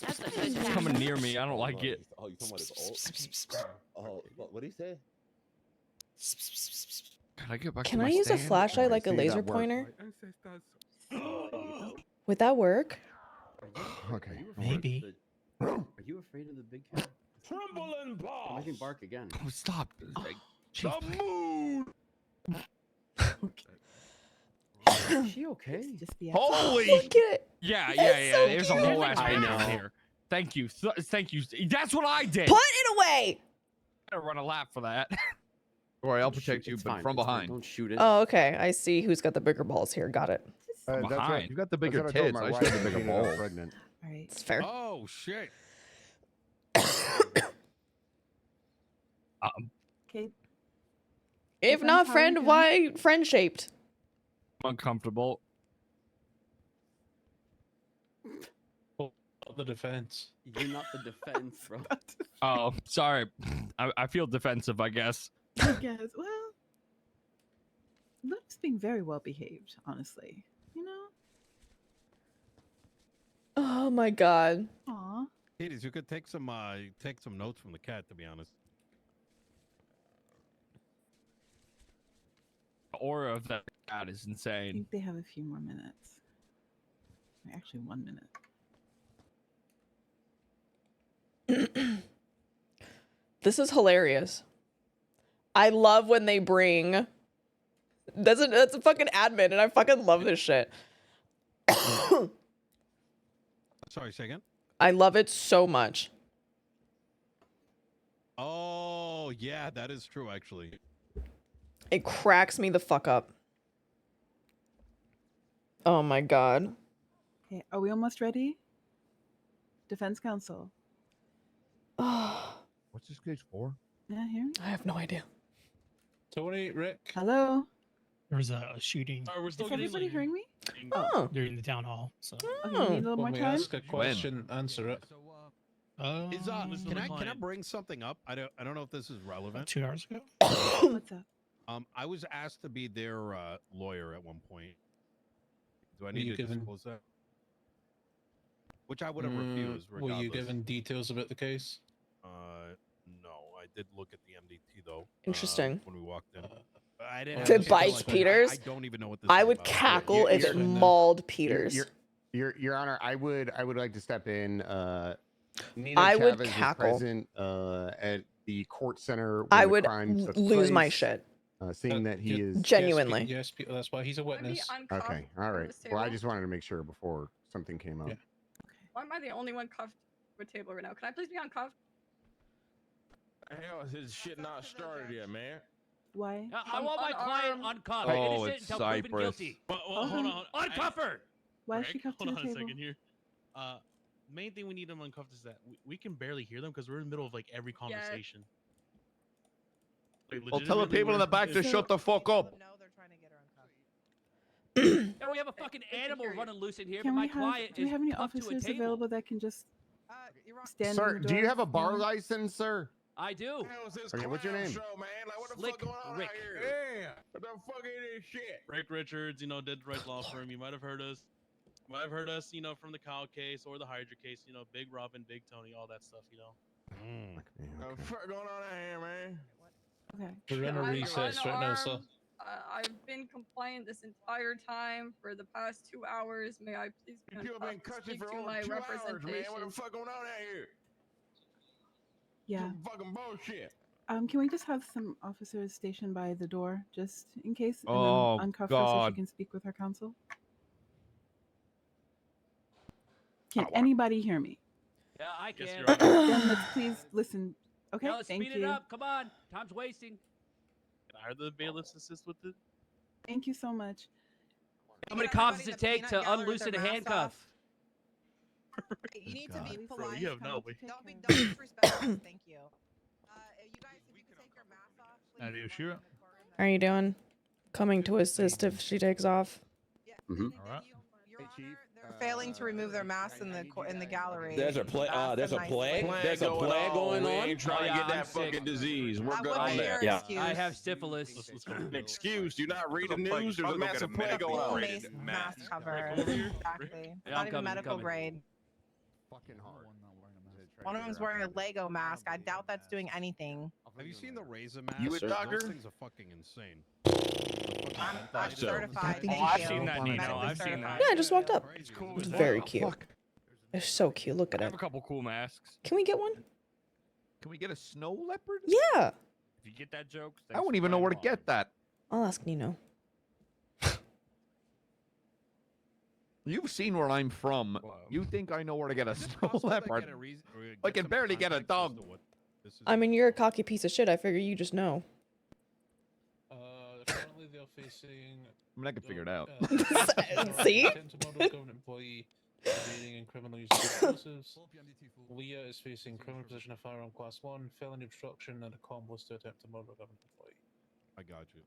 It's coming near me. I don't like it. Oh, you talking about his old? Oh, what did he say? Can I get back Can to I my use a stand? flashlight like a See, laser that works. pointer? My Would that work? Okay. Maybe. Are you afraid of the big cat? Tremble and I can bark again. Oh, stop! The moon. Is she okay? Just the Holy! Look at it. Yeah. so There's a cute. whole ass I picture know. in here. Thank you. Thank you. That's what I did. Put it away. I gotta run a lap for that. Don't worry, I'll Don't protect shoot- you, it's but fine, from it's fine, behind. Don't shoot it. Oh, okay. I see who's got the bigger balls here. Got it. That's what, behind. You got the that's bigger what I told tits. my I wife should have the when bigger she got balls. pregnant. All right. It's fair. Oh shit. Okay. If I'm not sorry, friend, Jen. why friend shaped? Uncomfortable. The defense. You're not the defense, bro. Oh, sorry. I feel defensive, I guess. I guess. Well, Luke's being very well behaved, honestly. You know? Oh my god. Aw. Hades, you could take some notes from the cat, to be honest. The aura of that cat is I insane. think they have a few more minutes. Actually, 1 minute. This is hilarious. I love when they bring. That's a fucking admin, and I fucking love this shit. Sorry, say again? I love it so much. Oh, yeah, that is true, actually. It cracks me the fuck up. Oh my god. Okay, are we almost ready? Defense counsel. What's this case for? Yeah, hear me? I have no idea. Tony, Rick. Hello? There was a shooting Oh, we're Is everybody hearing me? Oh. during the town hall. So Okay, we need a little more When we time. ask a question, answer it. Is Mr. can I McClellan. bring something up? I don't know if this is relevant. 2 hours ago. What's up? I was asked to be their lawyer at one point. Do I Were need you to given- disclose that? Which I would have refused. Were you regardless. given details about the case? No, I did look at the MDT though. Interesting. When we walked in, I didn't. If it have- bites like, Peters, I don't even know what this. I is would about. cackle if it you're- mauled Peters. Your Honor, I would like to step in. Nino I would Chavez was cackle. present at the court center. When I the would crime took lose my place, shit. Seeing that he is Genuinely. Yes, that's why he's a witness. Okay, all right. Well, I just wanted to make sure before something came up. Why am I the only one cuffed to a table right now? Can I please be uncuffed? Hell, his shit not started yet, man. Why? I want my client uncuffed. Oh, innocent it's until proven Cypress. guilty. Well, hold on. Uncuff her! Why is Greg, she cuffed to hold the on a table? second here. Main thing we need them uncuffed is that we can barely hear them because we're in the middle of like every conversation. Like, Well, tell the people in the back to shut the fuck up. Yeah, we have a fucking animal running loose in here, Can but we my client have? Do we is have any cuffed to a officers table. available that can just stand? Sir, in the do you door? have a bar Yeah. license, sir? I do. Okay, what's your name? Slick Rick. Yeah. What the fuck is this shit? Rick Richards, Dead Right Law Firm. You might have heard us. You might have heard us, from the Kyle case or the Hydra case. Big Robin, Big Tony, all that stuff. What the fuck going on out here, man? Okay. We're in a I'm recess right now, sir. unarmed. I've been compliant this entire time for the past 2 hours. May I please be You've been uncuffed to custody speak for to over my 2 hours, man. representation? What the fuck going on out here? Yeah. Some fucking bullshit. Can we just have some officers stationed by the door, just in case, and Oh, then uncuff her so God. she can speak with her counsel? Can anybody hear me? Yeah, I Yes, can. Your Honor. Then let's please listen. Okay, Now let's thank speed you. it up. Come on. Time's wasting. Are the bailiffs assist with it? Thank you so much. How many cops does it take to unloosen a handcuff? You need to be Bro, polite. you have no way. Don't disrespectful. Thank you. You guys, if you could take your mask off, please. Are you sure? How are you doing? Coming to assist if she takes off. All right. They're failing to remove their masks in the gallery. There's a plague. There's a plague. There's a plague going on. We ain't trying to get that fucking disease. We're good on there. Yeah. I have syphilis. Excuse? Do you not read the news? There's a massive plague going on. Mask cover. Exactly. Not even medical grade. Fucking hard. One of them's wearing a Lego mask. I doubt that's doing anything. Have you seen the Razor mask? You a doctor? Those things are fucking insane. I'm certified. Oh, I've seen that, Nino. I've seen that. Yeah, I just walked up. It's cool. It's very cute. It's so cute. Look at I it. have a couple cool masks. Can we get one? Can we get a snow leopard? Yeah. If you get that joke, I wouldn't even know where to get that. I'll ask Nino. You've seen where I'm from. You think I know where to get a snow leopard? I can barely get a dog. I mean, you're a cocky piece of shit. I figure you just know. Currently, they're facing. I mean, I can figure it out. See? Government employee evading and criminal use of explosives. Leah is facing criminal possession of firearm class 1, felony obstruction, and accomplice to attempt to murder a government employee. I got you.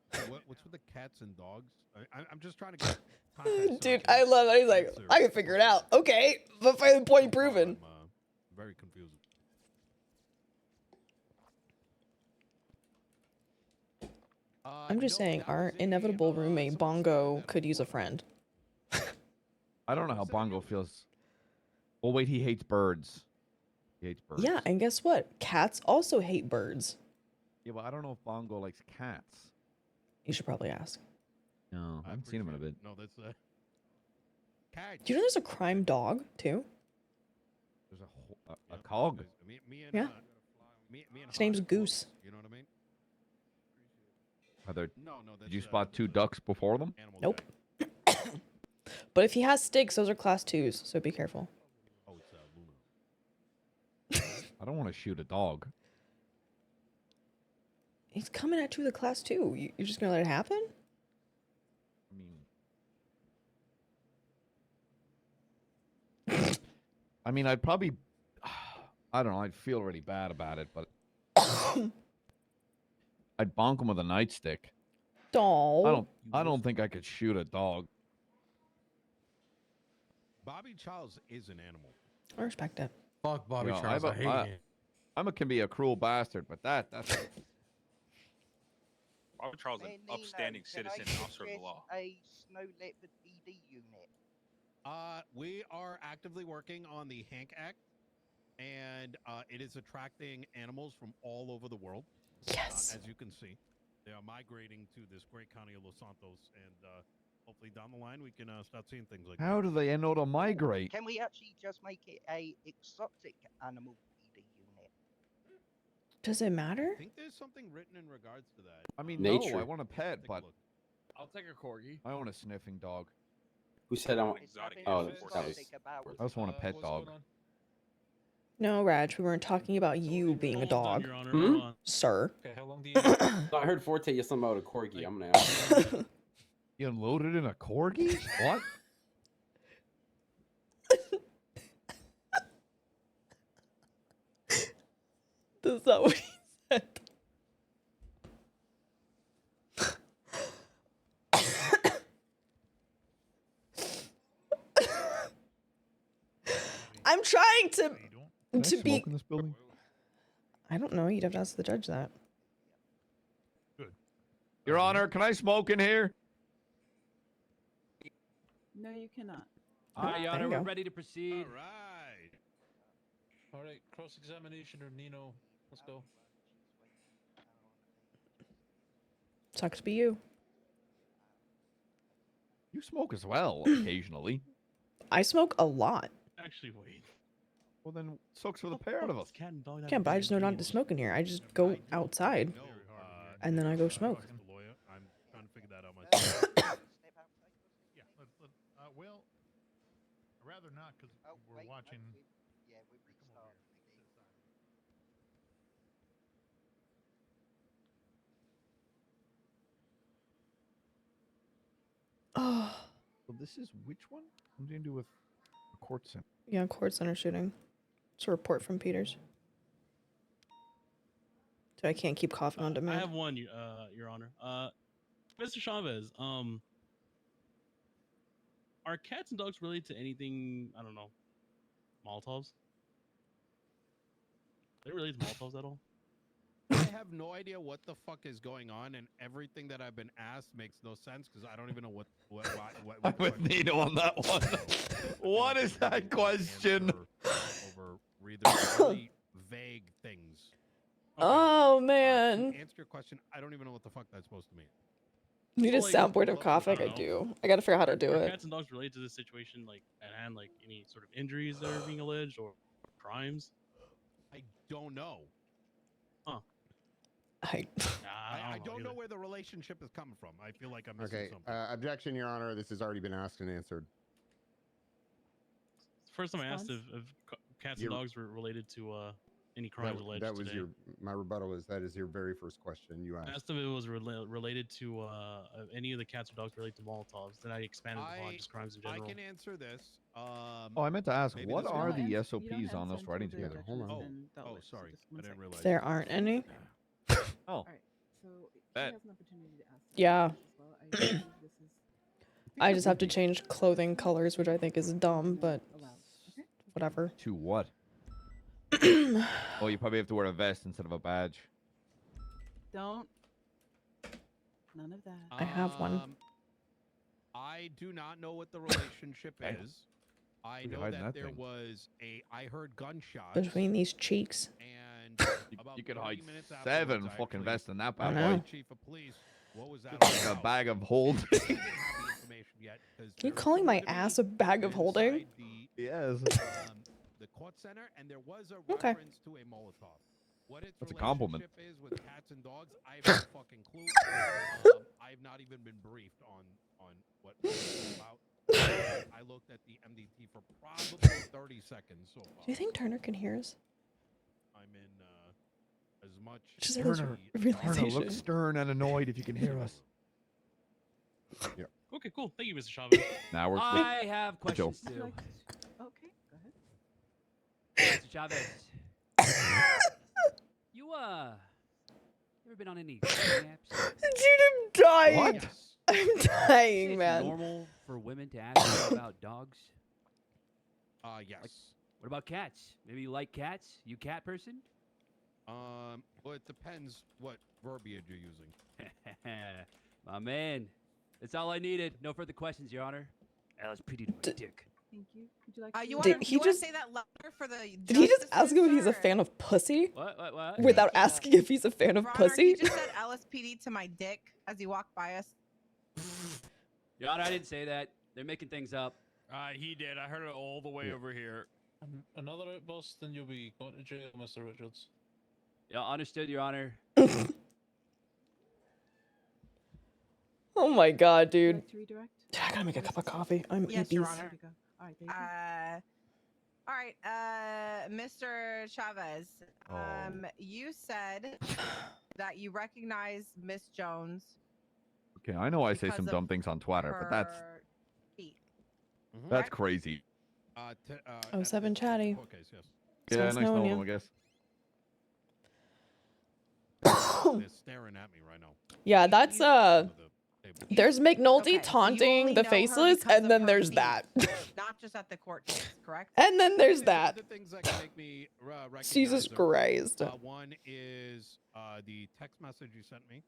What's with the cats and dogs? I'm just trying to get context. Dude, I love it. He's like, I can figure it out. Okay, but by the point proven. Very confused. I'm just saying, our inevitable roommate Bongo could use a friend. I don't know how Bongo feels. Oh wait, he hates birds. He hates birds. Yeah, and guess what? Cats also hate birds. Yeah, well, I don't know if Bongo likes cats. You should probably ask. No, I haven't seen him in a bit. No, that's cat. Do you know there's a crime dog too? There's a cog. Yeah. His name's Goose. You know what I mean? Are there, No, did you spot 2 ducks before them? Nope. But if he has sticks, those are class 2s, so be careful. Oh, it's Luna. I don't want to shoot a dog. He's coming at you with a class 2. You're just gonna let it happen? I mean, I'd probably, I don't know, I'd feel really bad about it, but I'd bonk him with a nightstick. I don't think I could shoot a dog. Bobby Charles is an animal. I respect it. Fuck Bobby You know, Charles. I hate him. can be a cruel bastard, but that's Bobby Charles is an upstanding citizen and officer of the law. A snow leopard PD unit. We are actively working on the Hank Act, and it is attracting animals from all over the world. Yes. As you can see, they are migrating to this great county of Los Santos, and hopefully down the line we can start seeing things like How do they know to migrate? Can we actually just make it a exotic animal PD unit? Does it matter? I think there's something written in regards to that. I mean, Nature. no, I want a pet, but I'll take a corgi. I want a sniffing dog. Who said I want? Exotic Oh, animal that was. I just want a pet dog. No, Raj, we weren't talking about you being a dog. Your Honor. Hmm? Hold on. Sir. Okay, how long do you? No, I heard Forte you something about a corgi. I'm gonna ask. You unloaded in a corgi? What? That's not what he said. I'm trying to be. In this building? I don't know. You'd have to ask the judge that. Your Honor, can I smoke in here? No, you cannot. All right, Your there Honor, you we're go. ready to proceed. All right. All right, cross-examination or Nino. Let's go. Sucks to be you. You smoke as well, occasionally. I smoke a lot. Actually, wait. Well, then sucks for the pair of us. Yeah, but I just know not to smoke in here. I just go outside, and then I go smoke. The lawyer, I'm trying to figure that out myself. Yeah, well, I'd rather not because we're watching. Yeah, we restart. Oh, So this is which one? Something to do with the court center. Yeah, court center shooting. It's a report from Peters. So I can't keep coughing on I demand. have one, Your Honor. Mr. Chavez, are cats and dogs related to anything? I don't know. Molotovs? Are they related to Molotovs at all? I have no idea what the fuck is going on, and everything that I've been asked makes no sense because I don't even know what I'm with Nino on that one. What is that question? over really vague things. Oh To man. answer your question, I don't even know what the fuck that's supposed to mean. Need a Well, like, soundboard of coughing? I know. do. I gotta figure out how to do Are it. cats and dogs related to this situation, like at hand, like any sort of injuries that are being alleged or crimes? I don't know. Huh. I don't know where the relationship is coming from. I feel like I'm missing Okay. something. Objection, Your Honor. This has already been asked and answered. First time I asked if cats and dogs were related to any crimes alleged That was today. my rebuttal. That is your very first question you I asked. asked if it was related to any of the cats or dogs related to Molotovs. Then I expanded upon just crimes in general. I can answer this. Oh, I meant to ask, maybe what this are one- the SOPs on us writing together? Hold on. Oh, sorry. I didn't realize. There aren't any. Oh. So Bet. has an opportunity to ask Yeah. as well. I believe this is I just have to change clothing colors, which I think is dumb, but whatever. To what? Oh, you probably have to wear a vest instead of a badge. Don't. None of that. I have one. I do not know what the relationship is. I Who's know hiding that that there thing? was I heard gunshots. Between these cheeks. And about You could 30 hide minutes 7 afterwards, I fucking actually vests in that I bad know. boy. Chief of Police, what was that Like all a about? bag of holding. I didn't have the information yet, 'cause You there was calling my supposed to be ass a bag of holding? inside the, Yes. the court center, and there was a Okay. reference to a Molotov. What its That's a compliment. relationship is with cats and dogs, I have no fucking clue. I've not even been briefed on what it's about. I looked at the MDT for probably 30 seconds so far. Do you think Turner can hear us? I'm in as much. Just had this Turner, realization. look stern and annoyed if you can hear us. Yeah. Okay, cool. Thank you, Mr. Chavez. Now we're. I have questions Would you too. like to- Okay, go ahead. Mr. Chavez. You ever been on any dating apps? Dude, I'm dying. What? I'm Is dying, it man. normal for women to ask you about dogs? Yes. What about cats? Maybe you like cats? You cat person? Well, it depends what verbiage you're using. My man. That's all I needed. No further questions, Your Honor. LSPD to my dick. Thank you. Would you like You to- want Did to he just- say that louder for the? Did he just justices, ask him if he's a sir? fan of pussy? What? Without asking if he's a fan of Your Honor, pussy? he just said LSPD to my dick as he walked by us. Your Honor, I didn't say that. They're making things up. He did. I heard it all the way over here. Another outburst, then you'll be going to jail, Mr. Richards. Yeah, understood, Your Honor. Oh my god, Would you dude. like to redirect? I gotta make a cup of coffee. I'm Yes, Your EPs. Honor. There we go. All right, thank you. All right, Mr. Chavez. You said that you recognize Miss Jones. Okay, I know I say Because some of dumb things on Twitter, but that's her feet. that's crazy. 07 chatty. Okay, yes. Yeah, Nice nice knowing knowing you. them, I guess. They're staring at me right now. Yeah, that's there's McNulty Okay, taunting only the know her faceless, because and of then her there's feet, that. Not just at the court case, correct? And then there's that. The things that can make me recognize Jesus her. Christ. One is the text message you sent me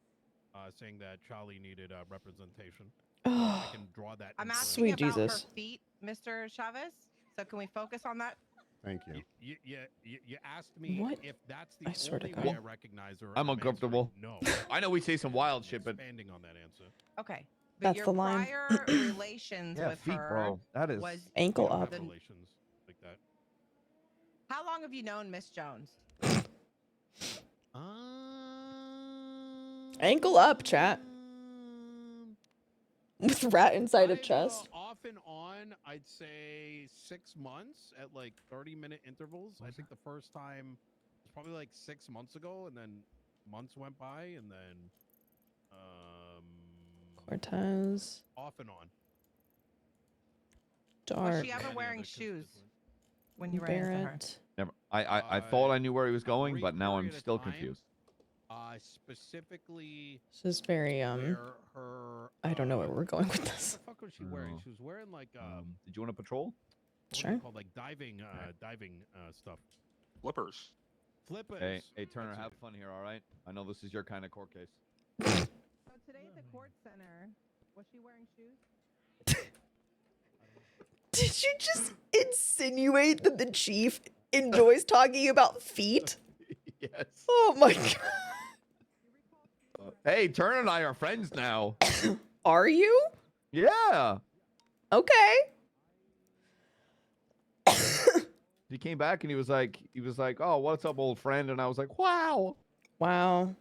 saying that Charlie needed representation. I can draw that. I'm inference. asking Sweet about Jesus. her feet, Mr. Chavez. So can we focus on that? Thank you. You asked me What? if that's the I swear to only God. way I recognize her. I'm answering uncomfortable. No. I know we say some wild shit, but Expanding on that answer. Okay. But That's your the line. prior relations yeah, with feet, her bro. That is was Ankle We don't up. have relations like that. how long have you known Miss Jones? Ankle up, chat. With rat inside a I've, chest. off and on, I'd say 6 months at like 30-minute intervals. I think the first time was probably like 6 months ago, and then months went by, and then Cortez. off and on. Was she ever wearing shoes when you ran into her? Never. I thought I knew where he was going, but now I'm still confused. Specifically, This is very where her. I don't know where we're going with this. What the fuck was she wearing? She was wearing like Did you want to patrol? Sure. Called like diving stuff. Flippers. Flippers. Hey Turner, have fun here, all right? I know this is your kind of court case. So today at the court center, was she wearing shoes? Did you just insinuate that the chief enjoys talking about feet? Yes. Oh my god. Hey, Turner and I are friends now. Are you? Yeah. Okay. He came back and he was like, "Oh, what's up, old friend?" And I was like, "Wow." Wow.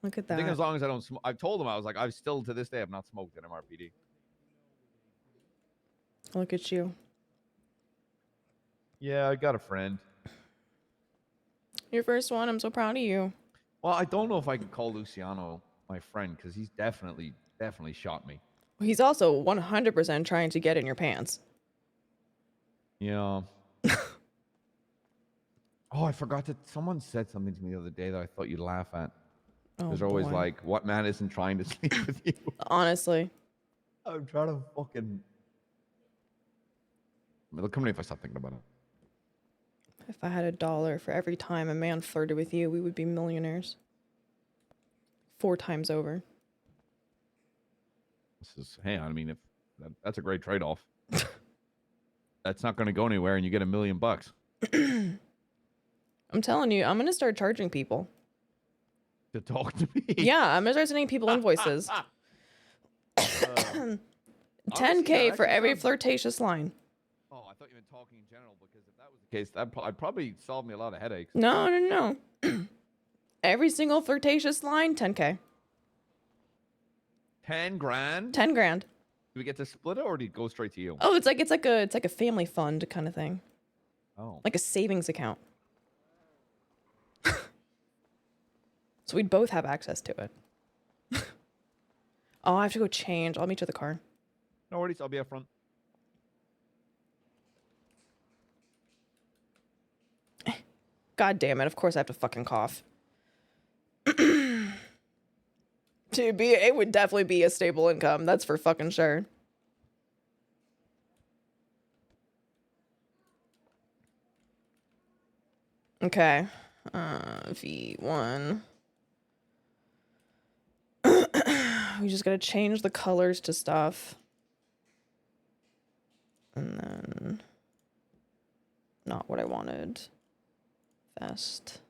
Look at I think that. as long as I don't smoke, I've told him I was like, I've still to this day have not smoked at MRPD. Look at you. Yeah, I got a friend. Your first one. I'm so proud of you. Well, I don't know if I could call Luciano my friend because he's definitely shot me. He's also 100% trying to get in your pants. Yeah. Oh, I forgot that someone said something to me the other day that I thought you'd laugh at. Oh, There's always boy. like, what man isn't trying to sleep with you? Honestly. I'm trying to fucking. It'll come to me if I stop thinking about it. If I had $1 for every time a man flirted with you, we would be millionaires. 4 times over. This is, hey, I mean, if that's a great trade-off. That's not going to go anywhere, and you get $1 million. I'm telling you, I'm gonna start charging people to talk to me. Yeah, I'm gonna start sending people invoices. 10K for every flirtatious line. Oh, I thought you meant talking in general, because if that was the case, I'd probably solve me a lot of headaches. No. Every single flirtatious line, 10K. 10 grand? 10 grand. Do we get to split it, or do it go straight to you? Oh, it's like a family fund kind of thing. Oh. Like a savings account. So we'd both have access to it. Oh, I have to go change. I'll meet you at the car. No worries, I'll be up front. God damn it. Of course I have to fucking cough. It would definitely be a stable income. That's for fucking sure. Okay. V1. We just gotta change the colors to stuff. And then... not what I wanted. Vest.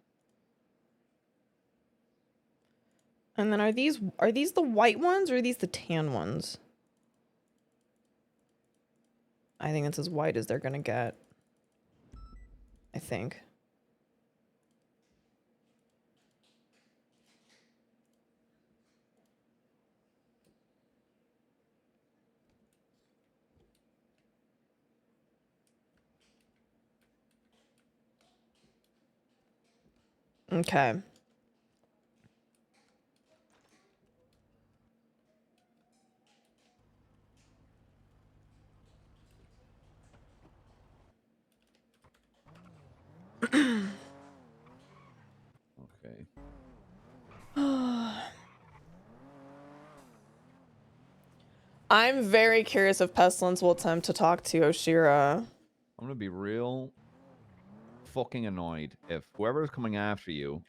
And then are these the white ones or are these the tan ones? I think it's as white as they're gonna get. I think. Okay. Okay. I'm very curious if Pestilence will attempt to talk to Oshiera. I'm gonna be real fucking annoyed if whoever's coming after you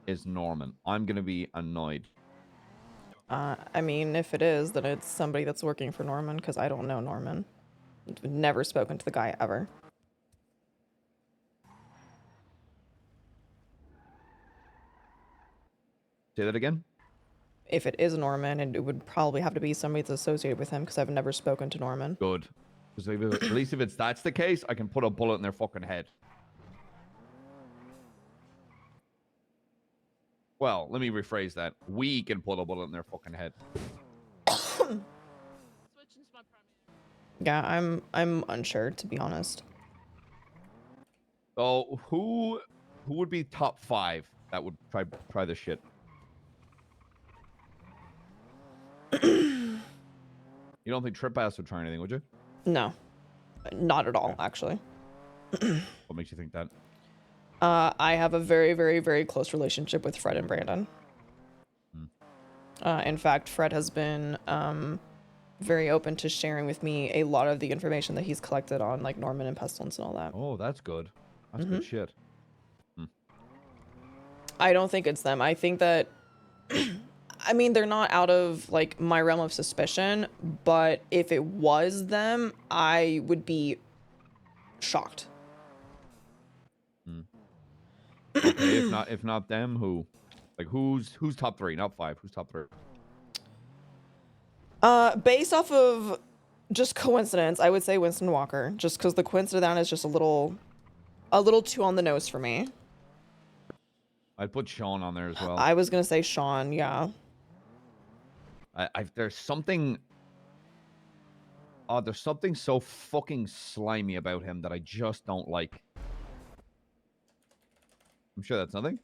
is Norman. I'm gonna be annoyed. I mean, if it is, then it's somebody that's working for Norman, because I don't know Norman. I've never spoken to the guy ever. Say that again? If it is Norman, it would probably have to be somebody that's associated with him, because I've never spoken to Norman. Good. Because at least if that's the case, I can put a bullet in their fucking head. Well, let me rephrase that. We can put a bullet in their fucking head. Yeah, I'm unsure, to be honest. So who would be top 5 that would try this shit? You don't think Trip Ass would try anything, would you? No, not at all, actually. What makes you think that? I have a very, very, very close relationship with Fred and Brandon. In fact, Fred has been very open to sharing with me a lot of the information that he's collected on like Norman and Pestilence and all that. Oh, that's good. That's good shit. I don't think it's them. I think that, I mean, they're not out of like my realm of suspicion, but if it was them, I would be shocked. Okay, if not them, who? Like who's top 3, not 5? Who's top 3? Based off of just coincidence, I would say Winston Walker, just because the coincidence is just a little too on the nose for me. I'd put Sean on there as well. I was gonna say Sean, yeah. There's something. There's something so fucking slimy about him that I just don't like. I'm sure that's nothing.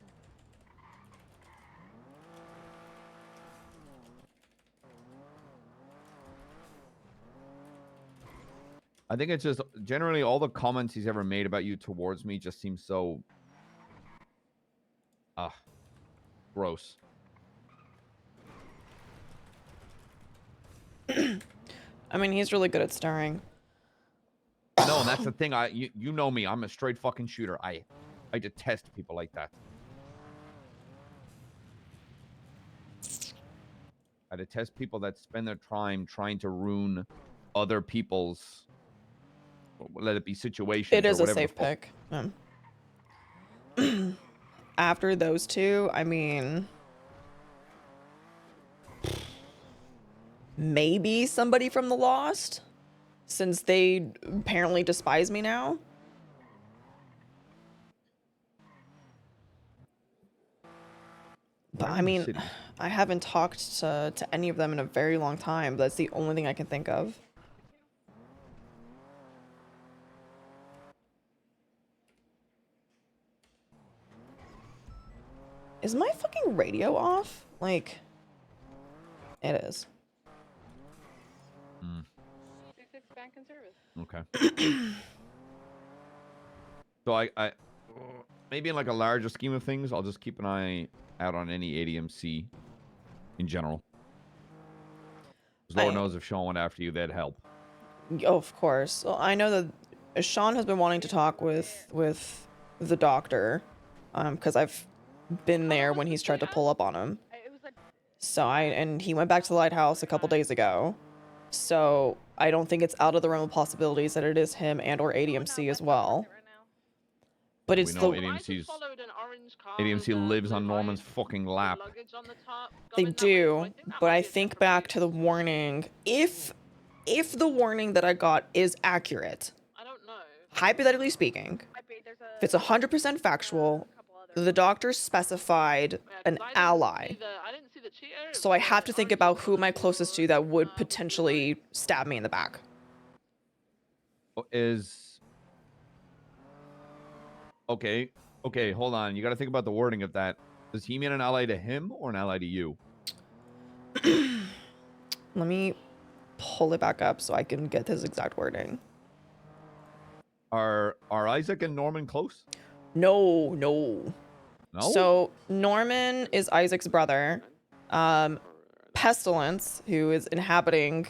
I think it's just generally all the comments he's ever made about you towards me just seem so gross. I mean, he's really good at starring. No, and that's the thing. You know me. I'm a straight fucking shooter. I detest people like that. I detest people that spend their time trying to ruin other people's, let it be situations. It is or a whatever safe pick. After those two, I mean, maybe somebody from The Lost, since they apparently despise me now. But I mean, I haven't talked to any of them in a very long time. That's the only thing I can think of. Is my fucking radio off? Like, it is. Okay. So I maybe in like a larger scheme of things, I'll just keep an eye out on any ADMC in general. Lord knows if Sean went after you, that'd help. Oh, of course. Well, I know that Sean has been wanting to talk with the doctor, because I've been there when he's tried to pull up on him. So and he went back to the lighthouse a couple days ago. So I don't think it's out of the realm of possibilities that it is him and or ADMC as well. But it's we know ADMC lives on Norman's fucking lap. They do, but I think back to the warning. If the warning that I got is accurate, hypothetically speaking, if it's 100% factual, the doctor specified an ally. So I have to think about who am I closest to that would potentially stab me in the back. Okay, hold on. You got to think about the wording of that. Does he mean an ally to him or an ally to you? Let me pull it back up so I can get his exact wording. Are Isaac and Norman close? No. No? So Norman is Isaac's brother. Pestilence, who is inhabiting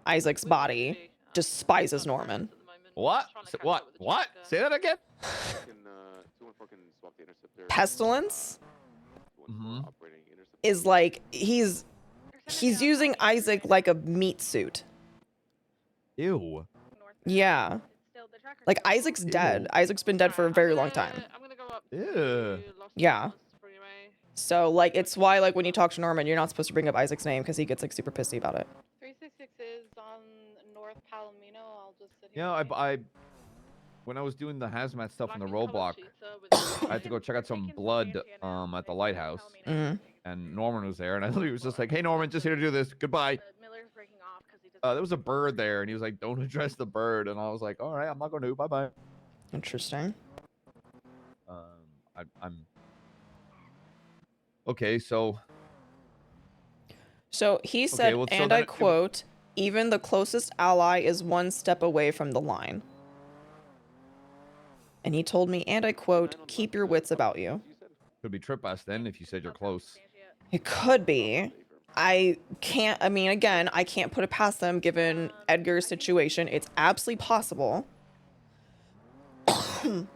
Isaac's body, despises Norman. What? Say that again? Pestilence is like he's using Isaac like a meat suit. Ew. Yeah. Like Isaac's dead. Isaac's been dead for a very long time. Ew. Yeah. So like it's why like when you talk to Norman, you're not supposed to bring up Isaac's name because he gets like super pissy about it. 366 is on North Palomino. I'll just sit here. Yeah, I when I was doing the hazmat stuff in the roadblock, I had to go check out some blood at the lighthouse, and Norman was there, and I literally was just like, "Hey, Norman, just here to do this. Goodbye." There was a bird there, and he was like, "Don't address the bird," and I was like, "All right, I'm not going to. Bye bye." Interesting. I'm okay. So he said, well, and I quote, Even the closest ally is one step away from the line. And he told me, and I quote, keep your wits about you. Could be trip us then if you said you're close. It could be. I can't, I mean, again, I can't put it past them given Edgar's situation. It's absolutely possible. You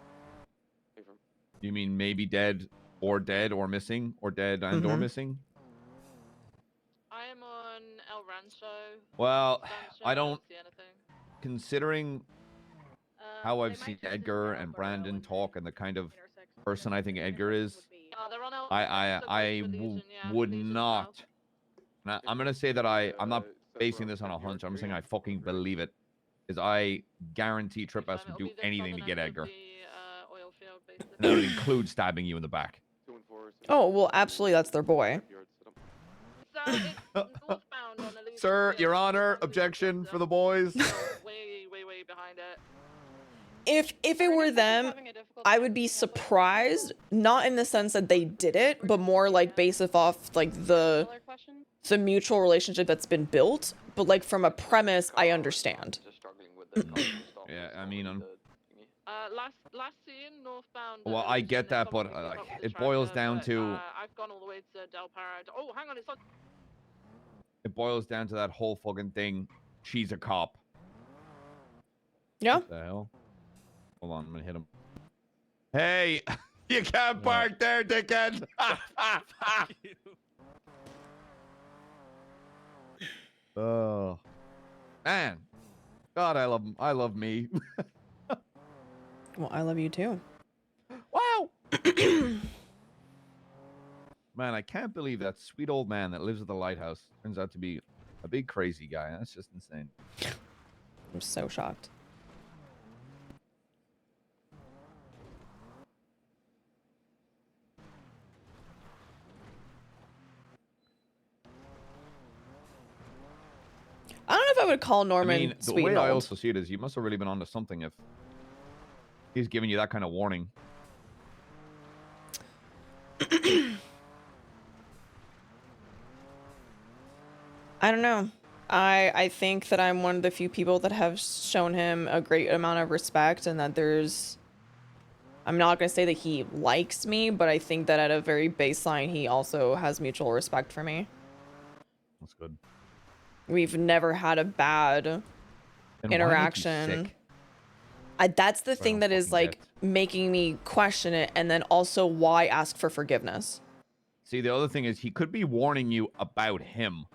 mean maybe dead or missing or dead and or missing? I am on El Rancho. Well, Sunshine, I don't. see anything. Considering how I've seen Edgar and Brandon talk and the kind of person I think Edgar is, I would not. Now, I'm gonna say that I'm not basing this on a hunch. I'm saying I fucking believe it, is I guarantee Trip S would do anything to get Edgar. And that would include stabbing you in the back. Oh, well, absolutely, that's their boy. Sir, Your Honor, objection for the boys. Way behind it. If it were them, I would be surprised, not in the sense that they did it, but more like based off like the mutual relationship that's been built. But like from a premise, I understand. Yeah, I mean, Last seen northbound. well, I get that, but it boils down to. I've gone all the way to Del Parado. Oh, hang on, it's on. It boils down to that whole fucking thing. She's a cop. Yeah. What the hell? Hold on, I'm gonna hit him. Hey, you can't park there, dickhead. Oh, man. God, I love him. I love me. Well, I love you too. Wow. Man, I can't believe that sweet old man that lives at the lighthouse turns out to be a big crazy guy. That's just insane. I'm so shocked. I don't know if I would call Norman I mean, the sweet way and I old. also see it is you must have really been onto something if he's giving you that kind of warning. I don't know. I think that I'm one of the few people that have shown him a great amount of respect, and that I'm not going to say that he likes me, but I think that at a very baseline, he also has mutual respect for me. That's good. We've never had a bad interaction. That's the thing that is like making me question it, and then also why ask for forgiveness. See, the other thing is he could be warning you about him.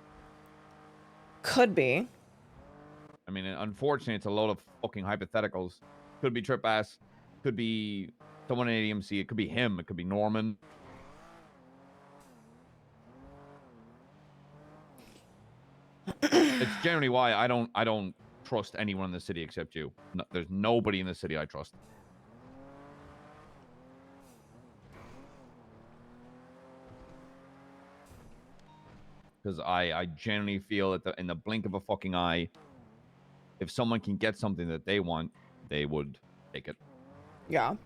Could be. I mean, unfortunately, it's a load of fucking hypotheticals. Could be Trip Ass. Could be someone in ADMC. It could be him. It could be Norman. It's generally why I don't trust anyone in the city except you. No, there's nobody in the city I trust. Because I genuinely feel that in the blink of a fucking eye, if someone can get something that they want, they would take it. Yeah.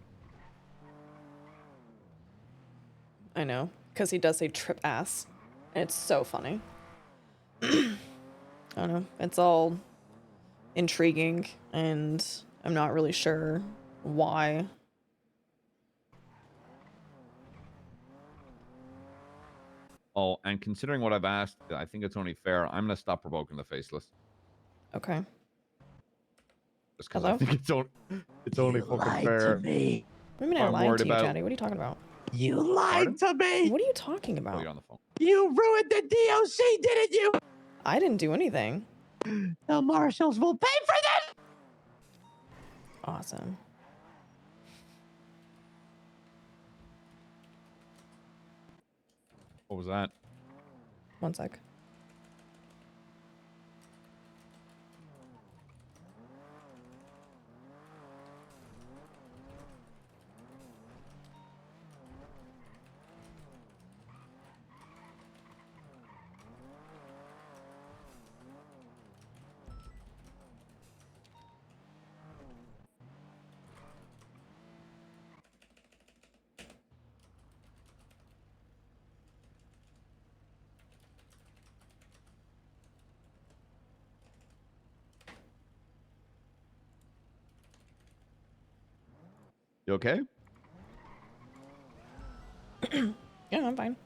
I know. Because he does say trip ass. And it's so funny. I don't know. It's all intriguing, and I'm not really sure why. Oh, and considering what I've asked, I think it's only fair. I'm going to stop provoking the faceless. Okay. Just because I think it's only fucking fair. To me. What do you mean I lied to you, Chatty? What are you talking about? You lied to me. What are you talking about? Oh, you're on the phone. You ruined the DOC, didn't you? I didn't do anything. The marshals will pay for this. Awesome. What was that? One sec. You okay? Yeah, I'm fine.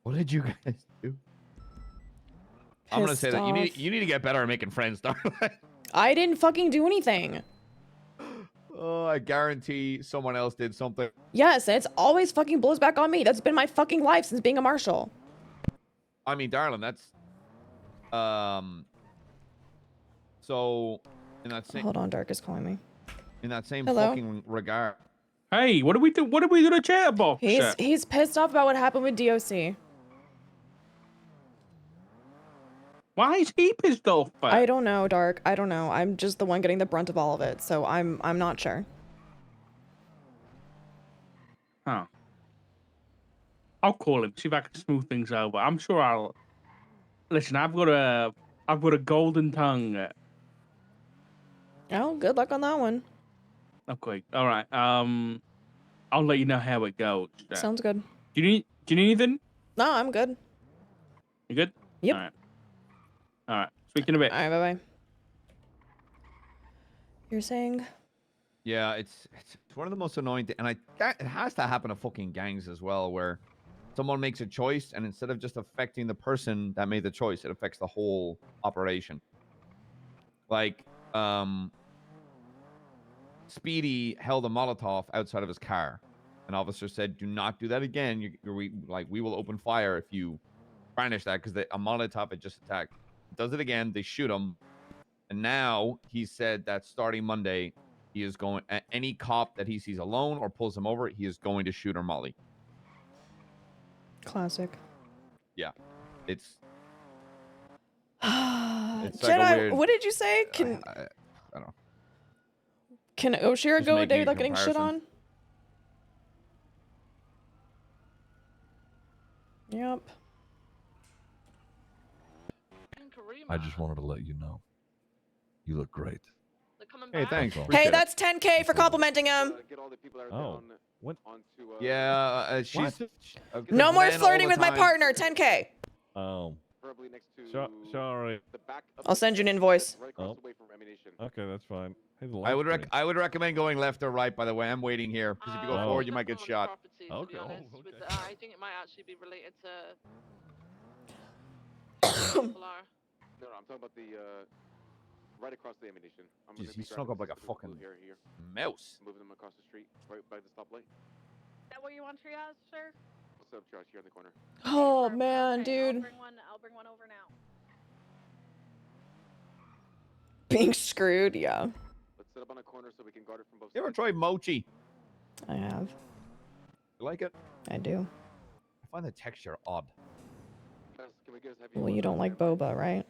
What did you guys do? I'm gonna say that you need to get better at making friends, Starlight. I didn't fucking do anything. Oh, I guarantee someone else did something. Yes, and it's always fucking blows back on me. That's been my fucking life since being a marshal. I mean, darling, that's so in that same Hold on, Dark is calling me. in that same Hello? fucking regard. Hey, what do we do? What do we do to chat box? He's pissed off about what happened with DOC. Why is he pissed off? I don't know, Dark. I don't know. I'm just the one getting the brunt of all of it, so I'm not sure. Huh. I'll call him, see if I can smooth things over. I'm sure I'll listen. I've got a golden tongue. Oh, good luck on that one. Okay. All right. I'll let you know how it goes. Sounds good. Do you need anything? No, I'm good. You good? Yep. All right. All right. Speak in a bit. All right, bye-bye. You're saying? Yeah, it's one of the most annoying things, and it has to happen to fucking gangs as well, where someone makes a choice, and instead of just affecting the person that made the choice, it affects the whole operation. Like, Speedy held a Molotov outside of his car. An officer said, "Do not do that again. We will open fire if you brandish that," because a Molotov had just attacked. Does it again, they shoot him, and now he said that starting Monday, he is going at any cop that he sees alone or pulls him over, he is going to shoot or molly. Classic. Yeah, it's Jedi, weird, what did you say? Can I don't know. Can Oshiera Just go a making day a without getting shit on? comparison. Yep. I just wanted to let you know. You look great. Hey, thanks. Hey, Appreciate it. that's 10K for complimenting him. Oh, what? Yeah, she's No more men all flirting the with my time- partner. 10K. Oh. Sorry. I'll send you an invoice. Oh. Okay, that's fine. Hey, the I would lights I would recommend going left or right. By the way, I'm waiting here because if you go Oh. forward, you might get shot. Okay. To be honest, with I think it might actually be related to. No, I'm talking about the right across the ammunition. I'm Jeez, gonna he be snuck grabbing up like a this blue fucking here. mouse. Moving them across the street, right by the stoplight. Is that where you want triage, sir? What's up, Josh? Here in the corner. Oh man, Okay, dude. I'll bring one over now. Being screwed, yeah. Let's set up on a corner so we can guard it from both You ever sides. tried mochi? I have. You like it? I do. I find the texture odd. Guys, can we guys have you Well, you don't like boba, right?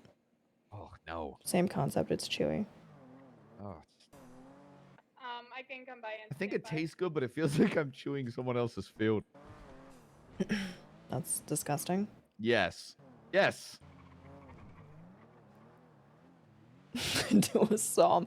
Oh no. Same concept. It's chewy. Oh, I can come by and. I think it tastes good, but it feels like I'm chewing someone else's food. That's disgusting. Yes. Yes. Do a psalm.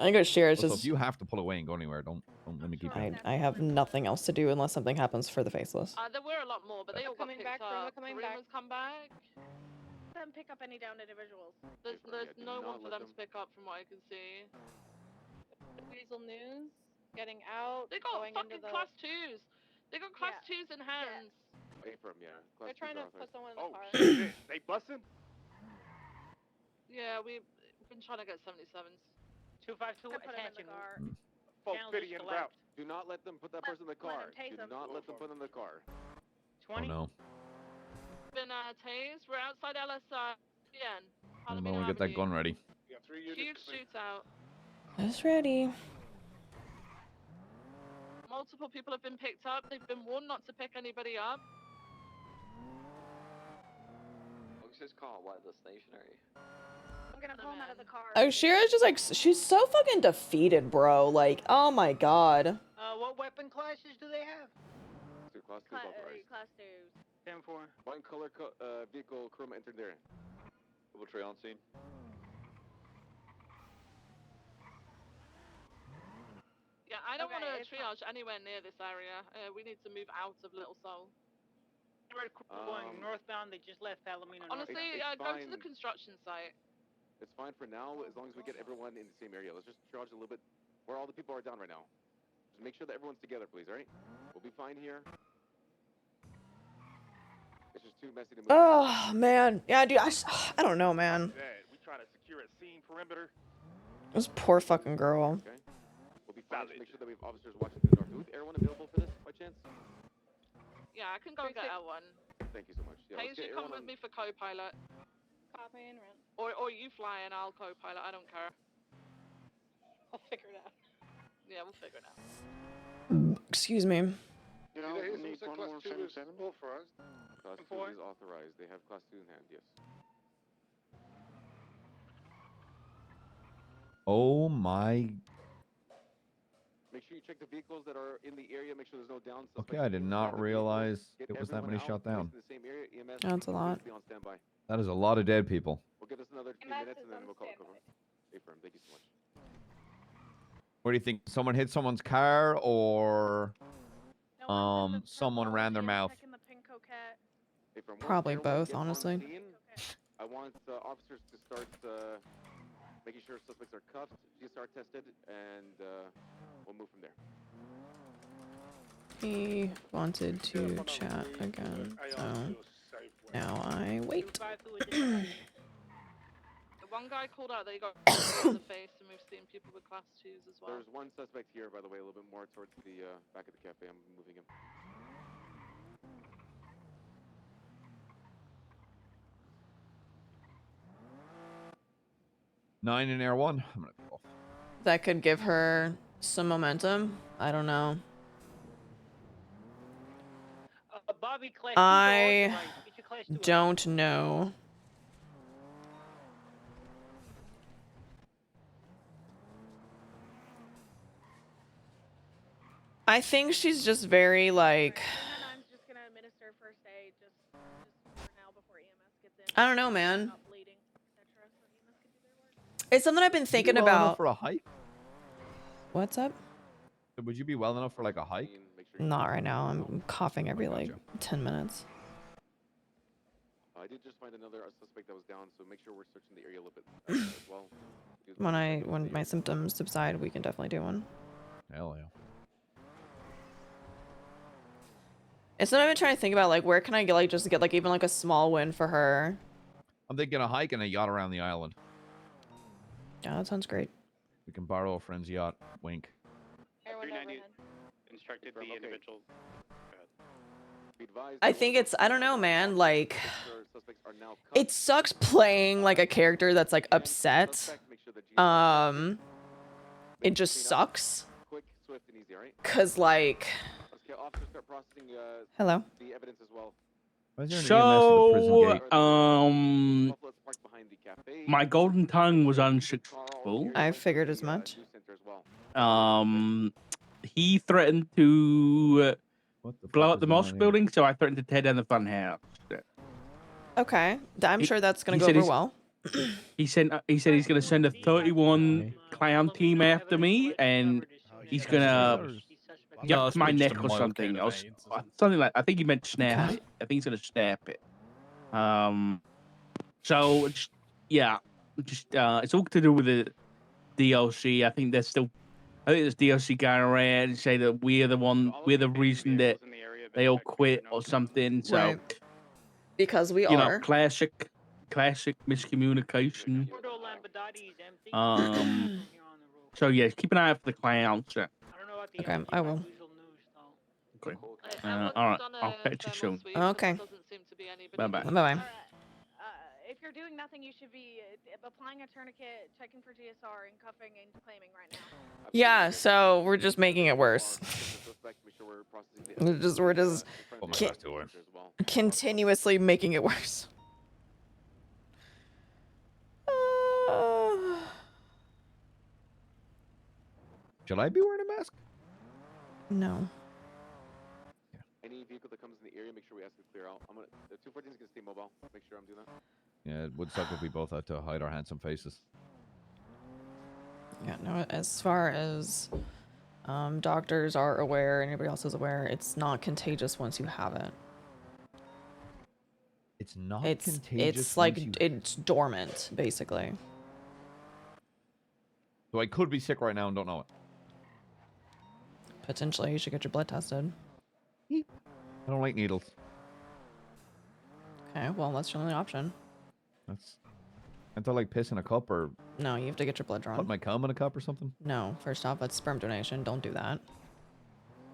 I think Oshiera's Also, just. if you have to pull away and go anywhere, don't let me keep you. I have nothing else to do unless something happens for the faceless. There were a lot more, but they all got picked up. Coming back. Come back. Let them pick up any downed individuals. There's no one for them to pick up from what I can see. Weasel News getting out. They got going fucking into the... class 2s. They got class 2s in hands. From, yeah. They're trying to put someone in the car. Shit, they busting? Yeah, we've been trying to get 77s. 252, attention. Folks, Channel Fitty just en to route. Do not let them put that person in the car. tase Do them. not let them put in the car. 20. Oh no. Been tased. We're outside LSI. I'm gonna get that gun ready. Huge shootout. That's ready. Multiple people have been picked up. They've been warned not to pick anybody up. What's his call? What, the stationary? I'm gonna pull him out of the car. Oshiera's just like, she's so fucking defeated, bro. Like, oh my god. What weapon classes do they have? Class 2 authorized. Class 2s. 10-4. One color vehicle crewman entered there. Double tray on scene. Yeah, I don't want to triage anywhere near this area. We need to move out of Little Seoul. Red crew going northbound. They just left Palomino. Honestly, Go to the construction site. It's fine for now, as long as we get everyone in the same area. Let's just charge a little bit where all the people are down right now. Just make sure that everyone's together, please, all right? We'll be fine here. It's just too messy to move. Oh man, yeah, dude. I don't know, man. We try to secure a scene perimeter. This poor fucking girl. Okay. We'll be fine. Just make sure that we have officers watching to the north. Is everyone available for this, by chance? Yeah, I can go get L1. Thank you so much. Yeah, Hayes, you come with me for co-pilot. Copy and run. Or you fly and I'll co-pilot. I don't care. I'll figure it out. Yeah, we'll figure it out. Excuse me. You know, class 2 is authorized. Class 2 is authorized. They have class 2 in hand, yes. Oh my. Make sure you check the vehicles that are in the area. Make sure there's no down. Okay, I did not realize it was that many shot down. That's a lot. That is a lot of dead people. We'll give us another few minutes and then we'll call it cover. Affirm. Thank you so much. What do you think? Someone hit someone's car or someone ran their mouth? Probably both, honestly. I want officers to start making sure suspects are cuffed, GSR tested, and we'll move from there. He wanted to chat again, so now I wait. The one guy called out that he got in the face, and we've seen people with class 2s as well. There's one suspect here, by the way, a little bit more towards the back of the cafe. I'm moving him. Nine in air one. I'm gonna go. That could give her some momentum. I don't know. Bobby, class I don't know. I think she's just very like. I'm just gonna administer first aid just for now before EMS gets in. I don't know, man. It's something I've been thinking Would you be well enough about. for a hike? What's up? Would you be well enough for like a hike? Not right now. I'm coughing every like 10 minutes. I did just find another suspect that was down, so make sure we're searching the area a little bit as well. When my symptoms subside, we can definitely do one. Hell yeah. It's not even trying to think about like where can I get like just get like even like a small win for her. I'm thinking a hike and a yacht around the island. Yeah, that sounds great. We can borrow a friend's yacht. Wink. 390 instructed the individual. I think it's, I don't know, man, like it sucks playing like a character that's like upset. It just sucks. Cause like hello. So, my golden tongue was unsuccessful. I figured as much. He threatened to blow up the mosque building, so I threatened to tear down the fun house. Okay, I'm sure that's gonna go over well. He said he's gonna send a 31 clown team after me, and he's gonna yuck my neck or something. Something like, I think he meant snap it. I think he's gonna snap it. So yeah, just it's all to do with the DLC. I think there's DLC going around and say that we're the reason that they all quit or something. So Right. Because we you are. know, classic miscommunication. So yeah, keep an eye out for the clowns. Okay, I will. Okay. All right, I'll catch you soon. Okay. Bye bye. Bye bye. If you're doing nothing, you should be applying a tourniquet, checking for GSR, and cuffing and claiming right now. Yeah, so we're just making it worse. We're just continuously making it worse. Should I be wearing a mask? No. Any vehicle that comes in the area, make sure we ask it to clear out. The 214 is gonna stay mobile. Make sure I'm doing that. Yeah, it would suck if we both had to hide our handsome faces. Yeah, no, as far as doctors are aware, anybody else is aware, it's not contagious once you have it. It's not It's contagious. like once you- it's dormant, basically. So I could be sick right now and don't know it. Potentially, you should get your blood tested. I don't like needles. Okay, well, that's your only option. That's. Can't I like piss in a cup or No, you have to get your blood put drawn. my cum in a cup or something? No, first off, that's sperm donation. Don't do that.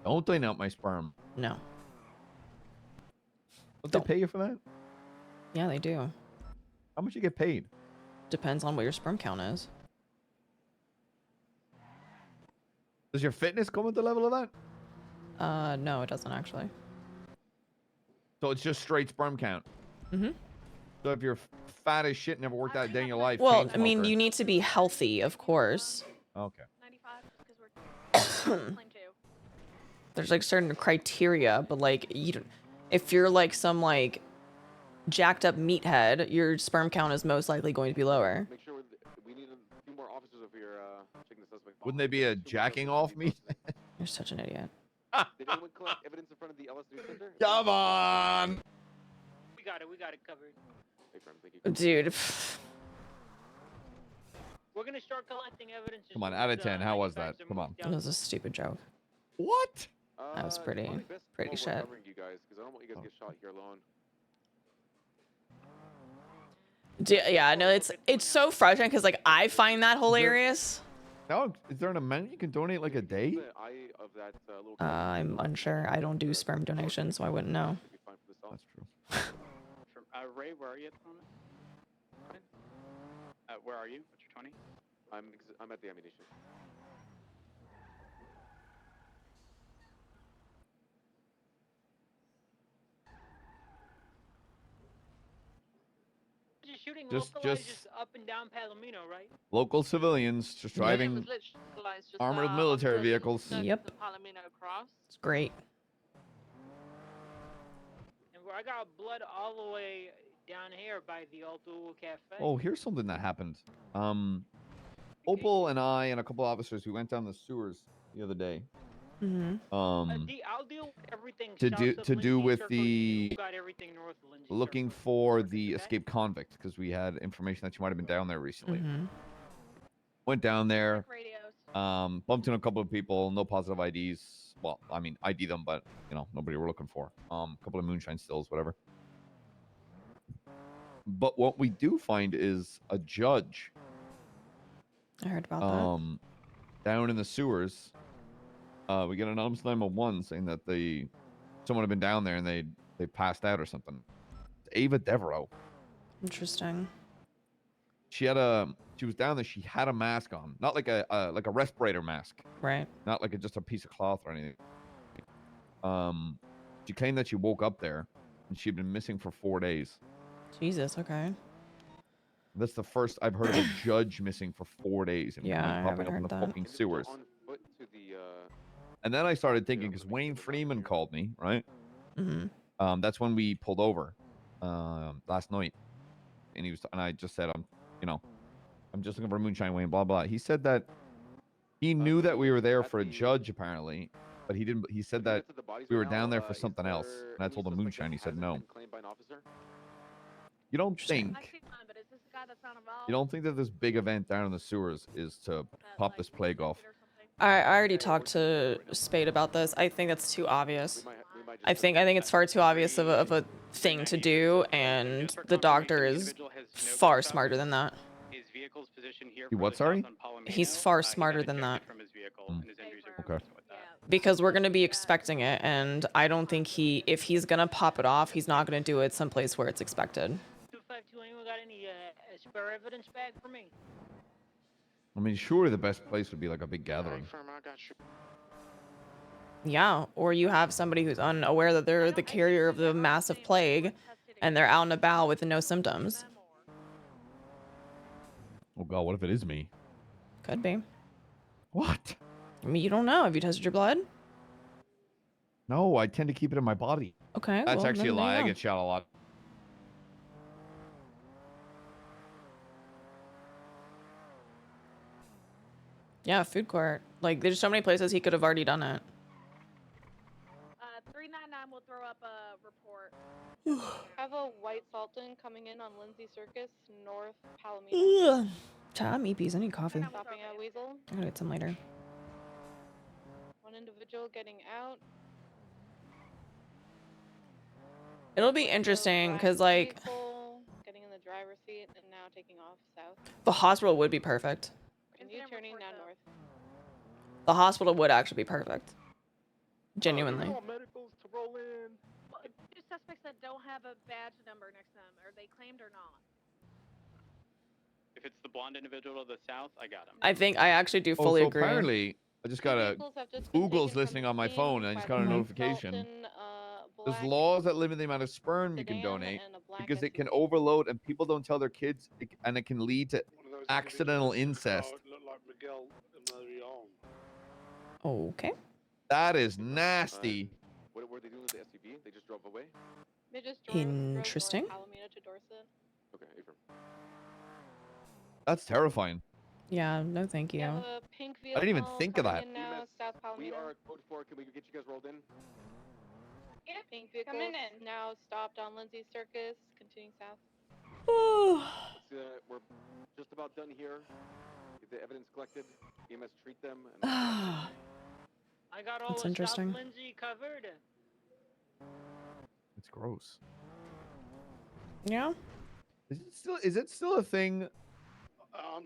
Don't donate my sperm. No. Don't they pay you for that? Yeah, they do. How much you get paid? Depends on what your sperm count is. Does your fitness come at the level of that? No, it doesn't actually. So it's just straight sperm count. Mm-hmm. So if you're fat as shit, never worked out a day in your life. Well, chain I mean, smoker. you need to be healthy, of course. Okay. There's like certain criteria, but like you don't, if you're like some like jacked up meathead, your sperm count is most likely going to be lower. Make sure we need a few more officers over here checking the suspect. Wouldn't they be a jacking off me? You're such an idiot. Did anyone collect evidence in front of the LS3 center? Come on. We got it covered. Hey, friend, thank you. Dude. We're gonna start collecting evidence. Come on, out of 10, how was that? Come on. That was a stupid joke. What? That was pretty shit. You guys, because I don't want you guys to get shot here alone. Yeah, no, it's so frustrating because like I find that hilarious. No, is there an amount you can donate like a day? I'm unsure. I don't do sperm donations, so I wouldn't know. That's true. Ray, where are you at the moment? Where are you? What's your 20? I'm at the ammunition. Just shooting Just- localized just- just up and down Palomino, right? Local civilians just driving armored military vehicles. Yep. It's great. And I got blood all the way down here by the Alto Cafe. Oh, here's something that happened. Opal and I and a couple officers who went down the sewers the other day. Mm-hmm. I'll deal with everything To south of do Lindsay with Circle. the You got everything north of Lindsay looking for the escaped convict because we had information that she might have been down there recently. Mm-hmm. Went down there. Bumped into a couple of people. No positive IDs. Well, I mean, ID them, but you know, nobody we're looking for. A couple of moonshine stills, whatever. But what we do find is a judge. I heard about that. Down in the sewers. We get an anonymous 911 saying that someone had been down there and they passed out or something. It's Ava Devereaux. Interesting. She was down there. She had a mask on, not like a respirator mask. Right. Not like just a piece of cloth or anything. She claimed that she woke up there and she'd been missing for 4 days. Jesus. Okay. That's the first I've heard of a judge missing for 4 days and Yeah, I popping haven't up in heard the that. fucking sewers. And then I started thinking because Wayne Freeman called me, right? Mm-hmm. That's when we pulled over last night, and I just said, I'm just looking for moonshine, Wayne, blah blah. He said that he knew that we were there for a judge apparently, but he didn't. He said that we were down there for something else, and I told him moonshine. He said no. You don't think? You don't think that this big event down in the sewers is to pop this plague off? I already talked to Spade about this. I think that's too obvious. I think it's far too obvious of a thing to do, and the doctor is far smarter than that. What? Sorry. He's far smarter than that. Okay. Because we're gonna be expecting it, and I don't think if he's gonna pop it off, he's not gonna do it someplace where it's expected. 252, anyone got any spare evidence back for me? I mean, surely the best place would be like a big gathering. Yeah, or you have somebody who's unaware that they're the carrier of the massive plague, and they're out and about with no symptoms. Oh God, what if it is me? Could be. What? I mean, you don't know. Have you tested your blood? No, I tend to keep it in my body. Okay. That's well, actually a then there lie. you I go. get shot a lot. Yeah, food court. Like, there's so many places he could have already done it. 399 will throw up a report. Have a white White Sultan coming in on Lindsay Circus, North Palomino. Ugh. Chat, I'm EPs. I need coffee. Stopping at Weasel. I'm gonna get some later. One individual getting out. It'll be interesting because, like, Vehicle, getting in the driver's seat and now taking off south. the hospital would be perfect. And you turning now north. The hospital would actually be perfect. Genuinely. Medicals to roll in. Two suspects that don't have a badge number next to them. Are they claimed or not? If it's the blonde individual to the south, I got him. I think I actually do fully so agree. apparently, I just got a Google's listening on my phone, and I just got a notification. There's laws that limit the amount of sperm you can donate because it can overload, and people don't tell their kids, and it can lead to accidental incest. Okay. That is nasty. What were they doing with the SUV? They just drove away? They just drove Interesting. North Palomino to Dorset. Okay, Abram. That's terrifying. Yeah, no thank you. We have a pink I didn't even vehicle think of coming that. in now, South We Palomino. are code 4. Can we get you guys rolled in? Yeah, pink vehicle now stopped on Lindsay Circus, continuing south. We're just about done here. Get the evidence collected. EMS treat them. I got all That's of interesting. South Lindsay covered. It's gross. Yeah. Is it still a thing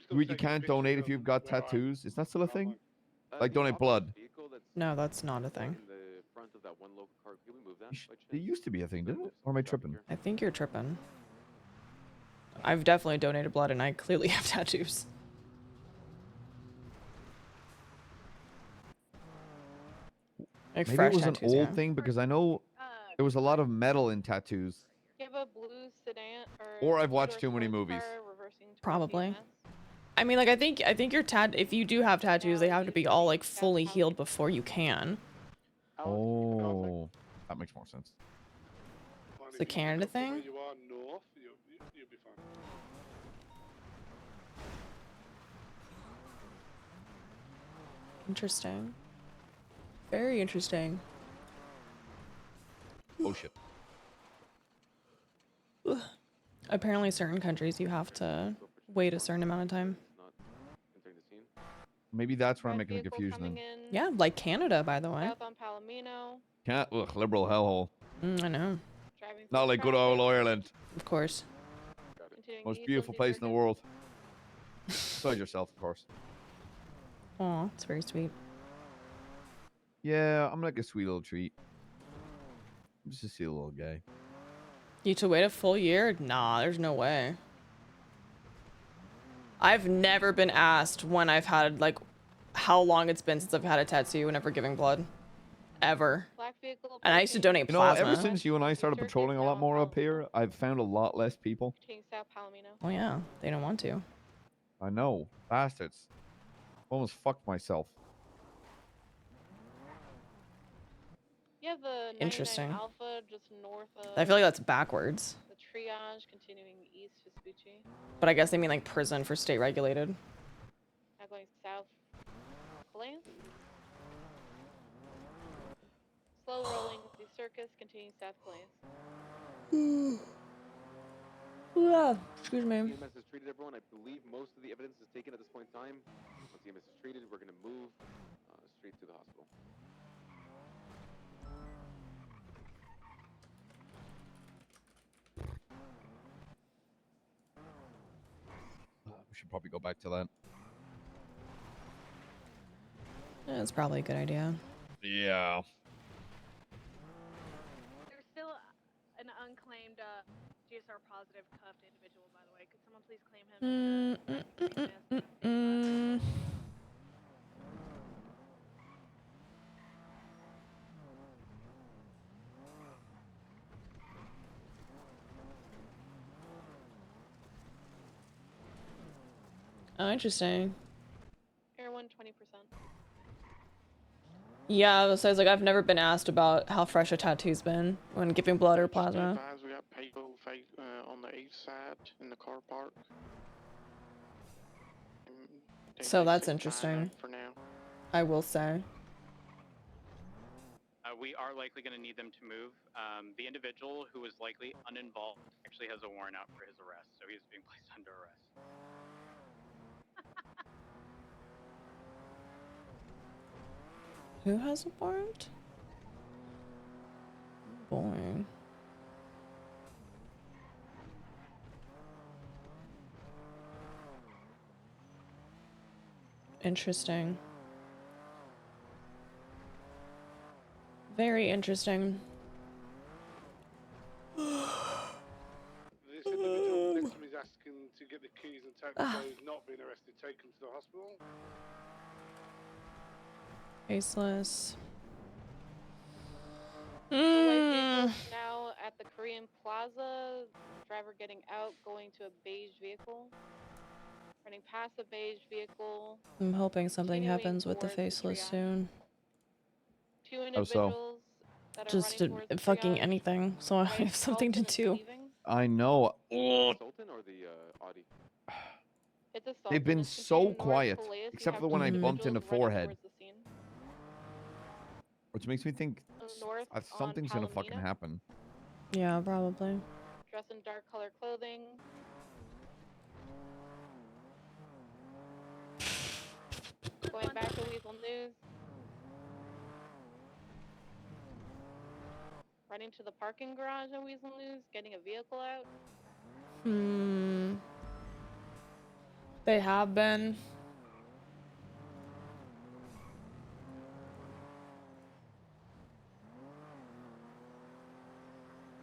where you can't donate if you've got tattoos? Is that still a thing? Like donate blood? No, that's not a thing. The front of that one local car. Can we move that? It used to be a thing, didn't it? Or am I tripping? I think you're tripping. I've definitely donated blood, and I clearly have tattoos. Like Maybe fresh it was an tattoos, old yeah. thing because I know there was a lot of metal in tattoos. You have a blue sedan Or I've watched too many movies. Probably. I mean, like, I think your if you do have tattoos, they have to be all like fully healed before you can. Oh, that makes more sense. It's a Canada thing. Interesting. Very interesting. Oh shit. Apparently, certain countries you have to wait a certain amount of time. Maybe that's where I'm making the confusion. Then. Yeah, like Canada, by the way. South on Palomino. Can't liberal hellhole. I know. Not like good old Ireland. Of course. Most beautiful place in the world. Besides yourself, of course. Aw, it's very sweet. Yeah, I'm like a sweet little treat. I'm just a sweet little guy. You to wait a full year? Nah, there's no way. I've never been asked when I've had, like, how long it's been since I've had a tattoo whenever giving blood. Ever. And I used to donate plasma. Ever since you and I started patrolling a lot more up here, I've found a lot less people. South Palomino. Oh yeah, they don't want to. I know. Bastards. Almost fucked myself. You have the 99 Interesting. Alpha just north of I feel like that's backwards. the triage, continuing east Vespucci. But I guess they mean like prison for state regulated. Now going south. Lane. Slow rolling the circus, continuing south Glaze. Yeah, excuse me. EMS has treated everyone. I believe most of the evidence is taken at this point in time. Once EMS is treated, we're going to move straight to the hospital. We should probably go back to that. Yeah, it's probably a good idea. Yeah. There's still an unclaimed GSR positive cuffed individual, by the way. Could someone please claim him? Oh, interesting. Air 1, 20%. Yeah, so it's like I've never been asked about how fresh a tattoo's been when giving blood or plasma. We got people on the east side in the car park. So that's seem fine interesting. for now. I will say. We are likely going to need them to move. The individual who is likely uninvolved actually has a warrant out for his arrest, so he's being placed under arrest. Who has a warrant? Boy. Interesting. Very interesting. This individual next to me is asking to get the keys and tape so he's not being arrested. Take him to the hospital. Faceless. The white vehicle now at the Korean Plaza. Driver getting out, going to a beige vehicle. Running past a beige vehicle. I'm hoping something continuing happens with the towards faceless triage. soon. Two How individuals that are Just running towards fucking triage. anything, so I have something to do. I know. Sultan or the Audi? It's a They've been so quiet, except for when I Mhm. bumped into forehead, which makes me think North something's gonna fucking happen. Yeah, probably. Dressed in dark color clothing. Going back to Weasel News. Running to the parking garage at Weasel News, getting a vehicle out. They have been.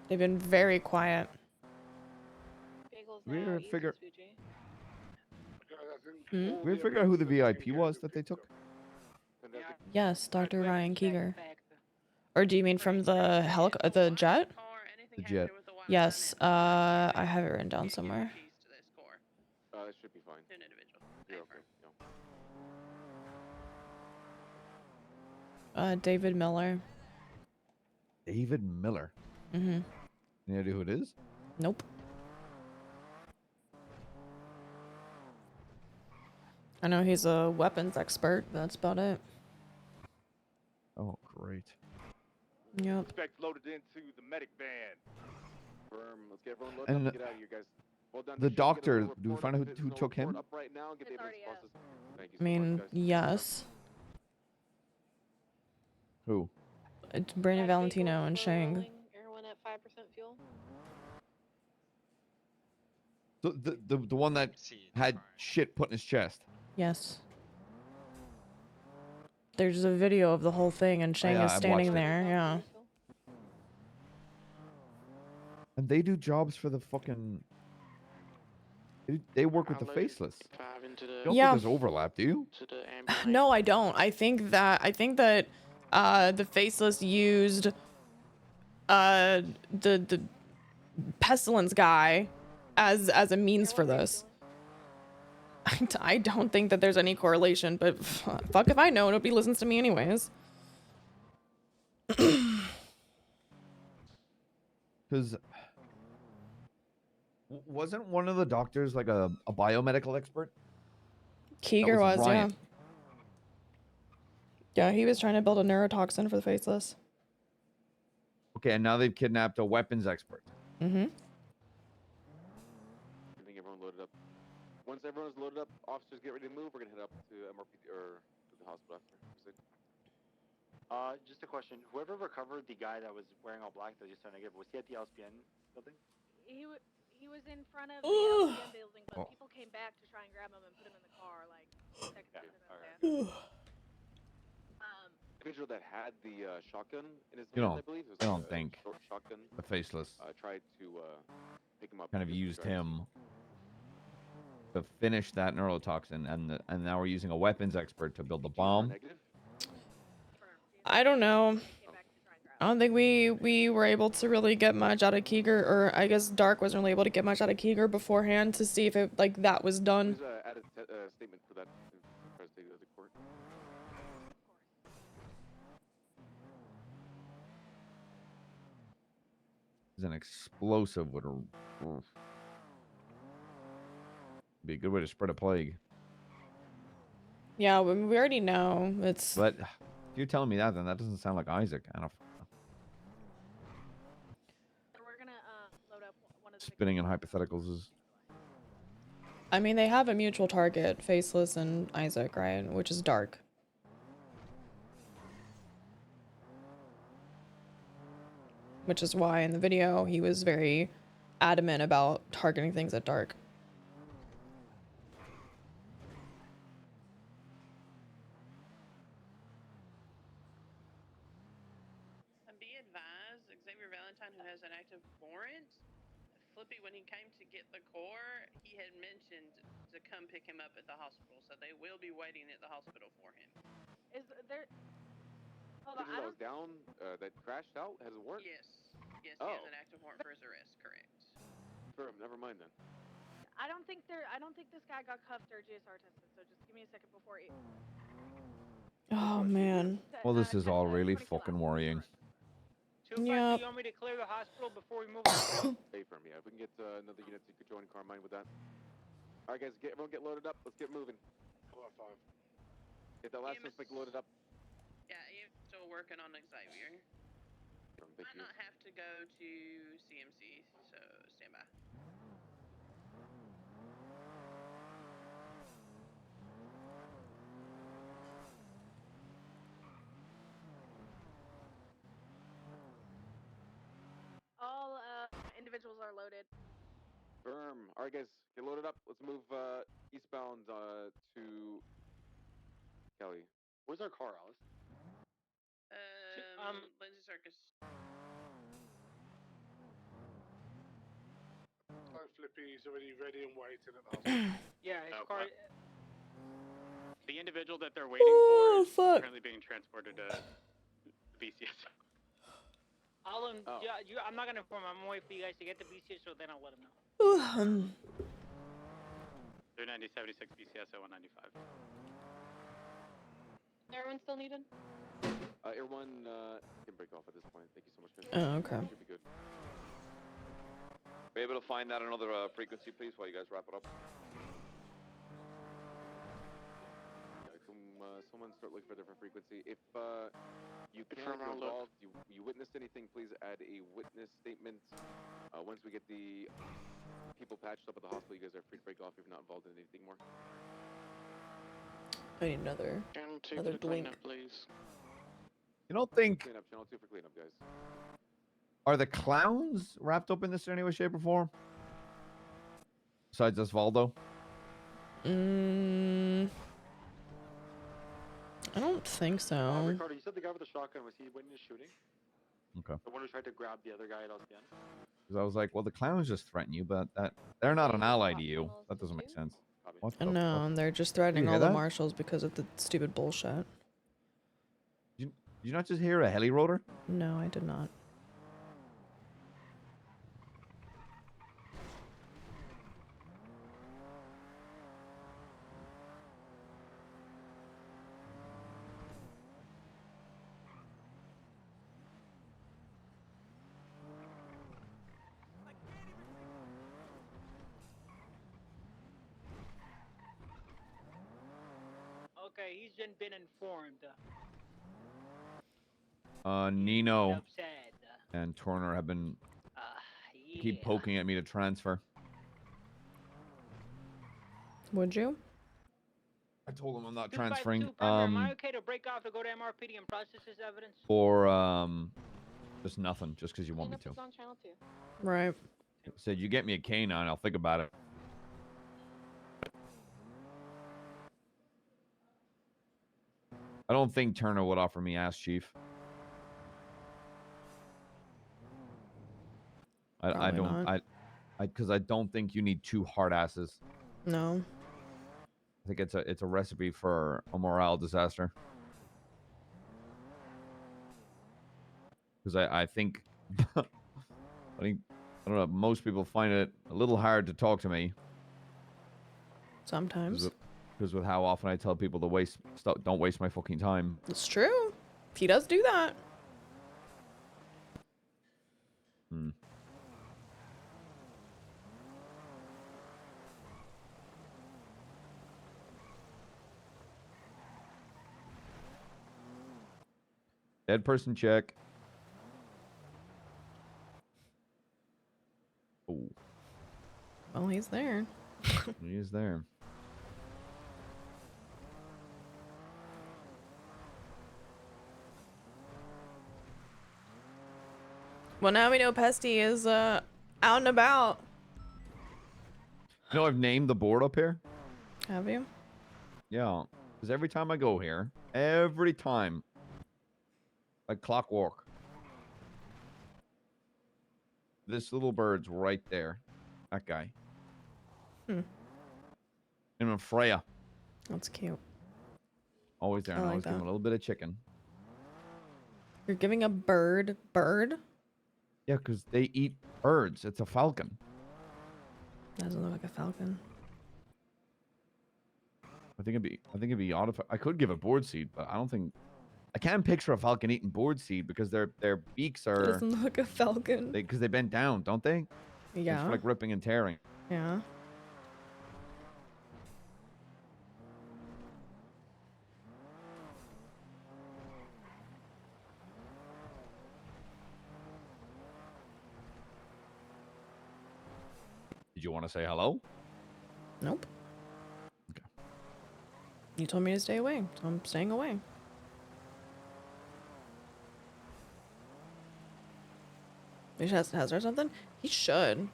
They've been very quiet. Bagels We now, ever East figure? Fuji. Hmm? We ever figure out who the VIP was that they took? Yes, Dr. Ryan Keeger. Or do you mean from the the jet? The jet. Yes, I have it written down somewhere. It should be fine. You're okay. No. David Miller. David Miller. Mm-hmm. Any idea who it is? Nope. I know he's a weapons expert. That's about it. Oh, great. Yep. Suspect loaded into the medic van. Let's get everyone loaded And up and get out of here, guys. Well done. the Be sure to get a doctor, little do we report find up out if who there's took no report him? up right now and get the evidence processed. Thank you I so mean, much, guys. yes. Who? It's Brandon Valentino and Shang. Everyone at 5% fuel. The one that had shit put in his chest. Yes. There's a video of the whole thing, and Shang yeah, is I've standing watched it. there. Yeah. And they do jobs for the fucking. They work with the faceless. You don't Yeah. think there's overlap, do you? No, I don't. I think that the faceless used the pestilence guy as a means for this. I don't think that there's any correlation, but fuck if I know. Nobody listens to me anyways. Because wasn't one of the doctors like a biomedical expert? Keeger was, yeah. Ryan. Yeah, he was trying to build a neurotoxin for the faceless. Okay, and now they've kidnapped a weapons expert. Mm-hmm. I think everyone loaded up. Once everyone's loaded up, officers get ready to move. We're gonna head up to MRPD or to the hospital after. Just a question. Whoever recovered the guy that was wearing all black that just turned negative, was he at the LSPN building? He was in front of the LPN building, but people came back to try and grab him and put him in the car, like, seconds into the Individual that had the shotgun in his You hand, don't. I believe. It was I like don't a think short shotgun. the faceless Tried to pick him up. kind of used him to finish that neurotoxin, and now we're using a weapons expert to build the bomb. I don't know. I don't think we were able to really get much out of Keeger, or I guess Dark wasn't really able to get much out of Keeger beforehand to see if it that was done. Please add a statement for that. To take it to the court. Is an explosive would be a good way to spread a plague. Yeah, we already know it's. But if you're telling me that, then that doesn't sound like Isaac. I don't. Spinning in hypotheticals is. I mean, they have a mutual target, Faceless and Isaac, right? Which is dark. Which is why in the video he was very adamant about targeting things at dark. And be advised, Xavier Valentine, who has an active warrant, Flippy, when he came to get the core, he had mentioned to come pick him up at the hospital, so they will be waiting at the hospital for him. Is there? Hold on, That was down, that crashed out, has a warrant? Yes. Yes, he has an active warrant for his arrest, correct. Firm, never mind then. I don't think this guy got cuffed or GSR tested. So just give me a second before he. Oh man. Well, this is all really fucking worrying. Yeah. You want me to clear the hospital before we move on? Stay firm, yeah. If we can get another unit, so you could join Carmine with that. All right, guys, everyone get loaded up. Let's get moving. 5. Get that last suspect loaded up. Yeah, Ian's still working on Xavier. Might not have to go to CMC, so stand by. All individuals are loaded. Firm. All right, guys, get loaded up. Let's move eastbound to Kelly. Where's our car, Alice? Lindsay Circus. So Flippy's already ready and waiting at the hospital. Yeah, his car. The individual that they're waiting for is currently being transported to BCS. I'm not gonna inform him. I'm gonna wait for you guys to get the BCS, so then I'll let him know. 39076 BCS 0195. Everyone still needed? Air 1 can break off at this point. Thank you so much, guys. Oh, okay. Should be good. Be able to find that another frequency, please, while you guys wrap it up. Someone start looking for a different frequency. If you can't get involved, you witnessed anything, please add a witness statement. Once we get the people patched up at the hospital, you guys are free to break off if you're not involved in anything more. I need another blink. Please. You don't think... Cleanup, channel 2 for cleanup, guys. Are the clowns wrapped up in this in any way, shape, or form? Besides Osvaldo? I don't think so. Ricardo, you said the guy with the shotgun, was he witness shooting? Okay. The one who tried to grab the other guy at LCN? Because I was like, well, the clowns just threaten you, but they're not an ally to you. That doesn't make sense. What the No, fuck? they're just Did threatening you all hear the that? marshals because of the stupid bullshit. Did you not just hear a heli rotor? No, I did not. Okay, he's been informed. Nino Upset. and Turner have been keep poking at me to transfer. Would you? I told him I'm not 252 transferring. Private, am I okay to break off to go to MRPD and process this evidence? For just nothing, just because you want me to. On channel 2. Right. Said you get me a K9, I'll think about it. I don't think Turner would offer me ass chief. I don't not. because I don't think you need two hard asses. No. I think it's a recipe for a morale disaster. Because I think I don't know, most people find it a little hard to talk to me. Sometimes. Because with how often I tell people to don't waste my fucking time. It's true. He does do that. Dead person check. Oh. He's there. He is there. Well, now we know Pesty is out and about. You know, I've named the board up here. Have you? Yeah, because every time I go here, every time, like clockwork, this little bird's right there. That guy. Hmm. And Freya. That's cute. Always there. I And like always give him a that. little bit of chicken. You're giving a bird. Yeah, because they eat birds. It's a falcon. Doesn't look like a falcon. I think it'd be odd if I could give a board seed, but I don't think I can picture a falcon eating board seed because their beaks are Doesn't look like a falcon. because they bend down, don't they? Yeah. It's for like ripping and tearing. Yeah. Did you want to say hello? Nope. Okay. You told me to stay away, so I'm staying away. He has or something? He should.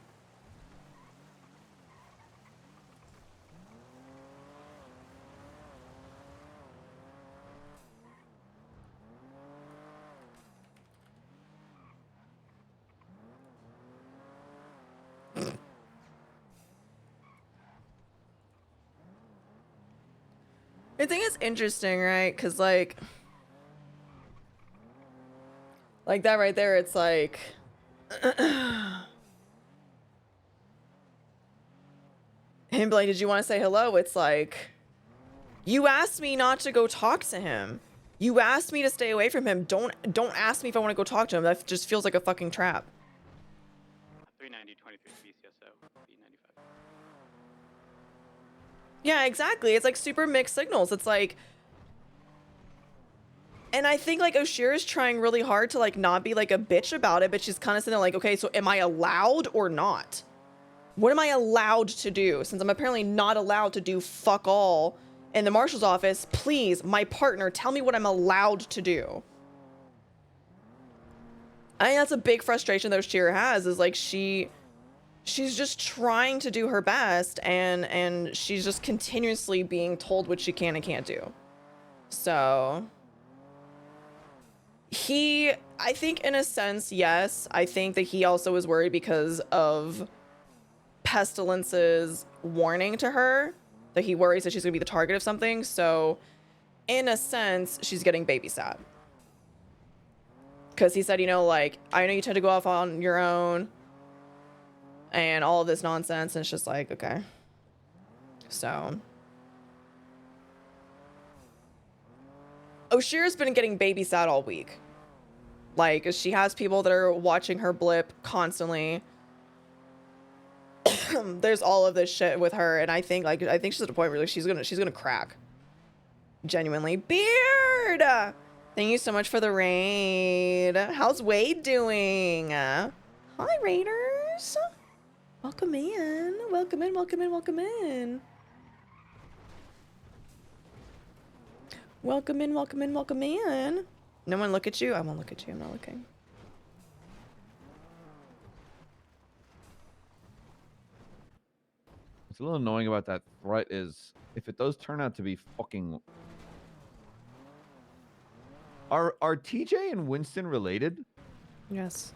I think it's interesting, right? Because, like that right there, it's like... him be like, did you want to say hello? It's like... You asked me not to go talk to him. You asked me to stay away from him. Don't ask me if I want to go talk to him. That just feels like a fucking trap. 390, 23 BCSO, B95. Yeah, exactly. It's like super mixed signals. It's like... And I think like Oshiera's trying really hard to like not be like a bitch about it, but she's kind of sitting there like, okay, so am I allowed or not? What am I allowed to do? Since I'm apparently not allowed to do fuck all in the marshal's office, please, my partner, tell me what I'm allowed to do. I think that's a big frustration that Oshiera has, is like she's just trying to do her best and she's just continuously being told what she can and can't do. So I think in a sense, yes, I think that he also was worried because of Pestilence's warning to her, that he worries that she's gonna be the target of something. So in a sense, she's getting babysat. Because he said, you know, like, I know you tend to go off on your own and all of this nonsense, and it's just like, okay. So Oshiera's been getting babysat all week. Like, she has people that are watching her blip constantly. There's all of this shit with her, and I think she's at a point where like, she's gonna crack. Genuinely. Beard! Thank you so much for the raid. How's Wade doing? Hi, raiders. Welcome in. Welcome in, welcome in, welcome in. Welcome in, welcome in, welcome in. No one look at you? I won't look at you. I'm not looking. What's a little annoying about that threat is if it does turn out to be fucking... Are TJ and Winston related? Yes.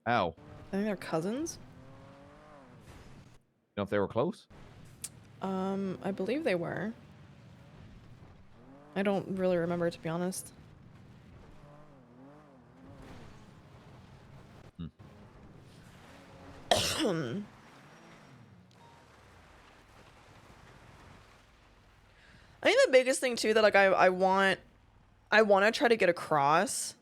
How? I think they're cousins. You know if they were close? I believe they were. I don't really remember, to be honest. I think the biggest thing too that like I want to try to get across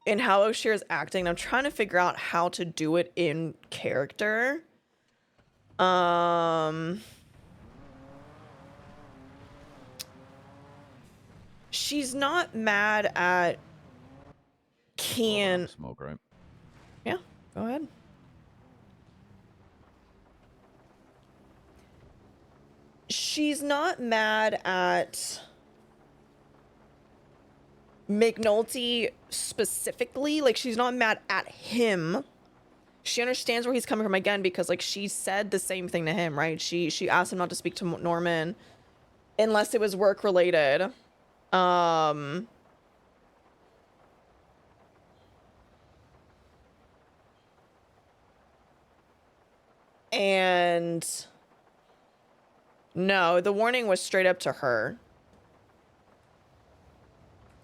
in how Oshiera's acting. I'm trying to figure out how to do it in character. She's not mad at Kian. Smoke, right? Yeah, go ahead. she's not mad at McNulty specifically. Like, she's not mad at him. She understands where he's coming from, again, because, like, she said the same thing to him, right? She asked him not to speak to Norman unless it was work related. And no, the warning was straight up to her.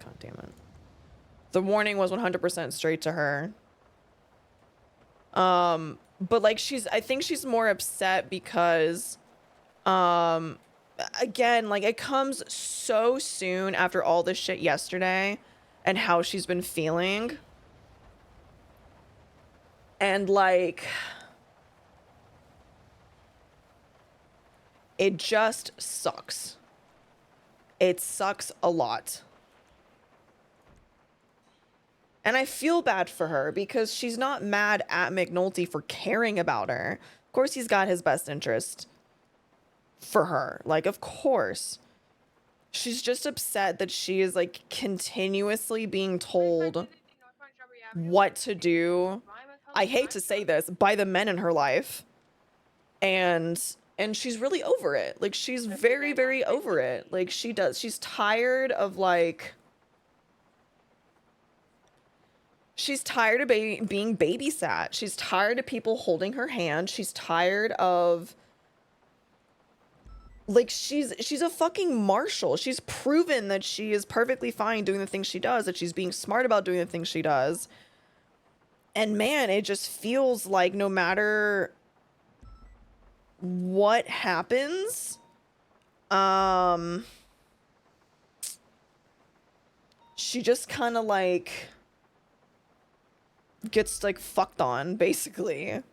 God damn it. The warning was 100% straight to her. But like I think she's more upset because, again, like it comes so soon after all this shit yesterday and how she's been feeling. And like, it just sucks. It sucks a lot. And I feel bad for her because she's not mad at McNulty for caring about her. Of course, he's got his best interest for her. Like, of course. She's just upset that she is, like, continuously being told what to do. I hate to say this, by the men in her life. And she's really over it. Like, she's very, very over it. Like, she's tired of, like... She's tired of being babysat. She's tired of people holding her hand. She's tired of... Like, she's a fucking marshal. She's proven that she is perfectly fine doing the things she does, that she's being smart about doing the things she does. And man, it just feels like no matter what happens, she just kind of like... gets like fucked on, basically.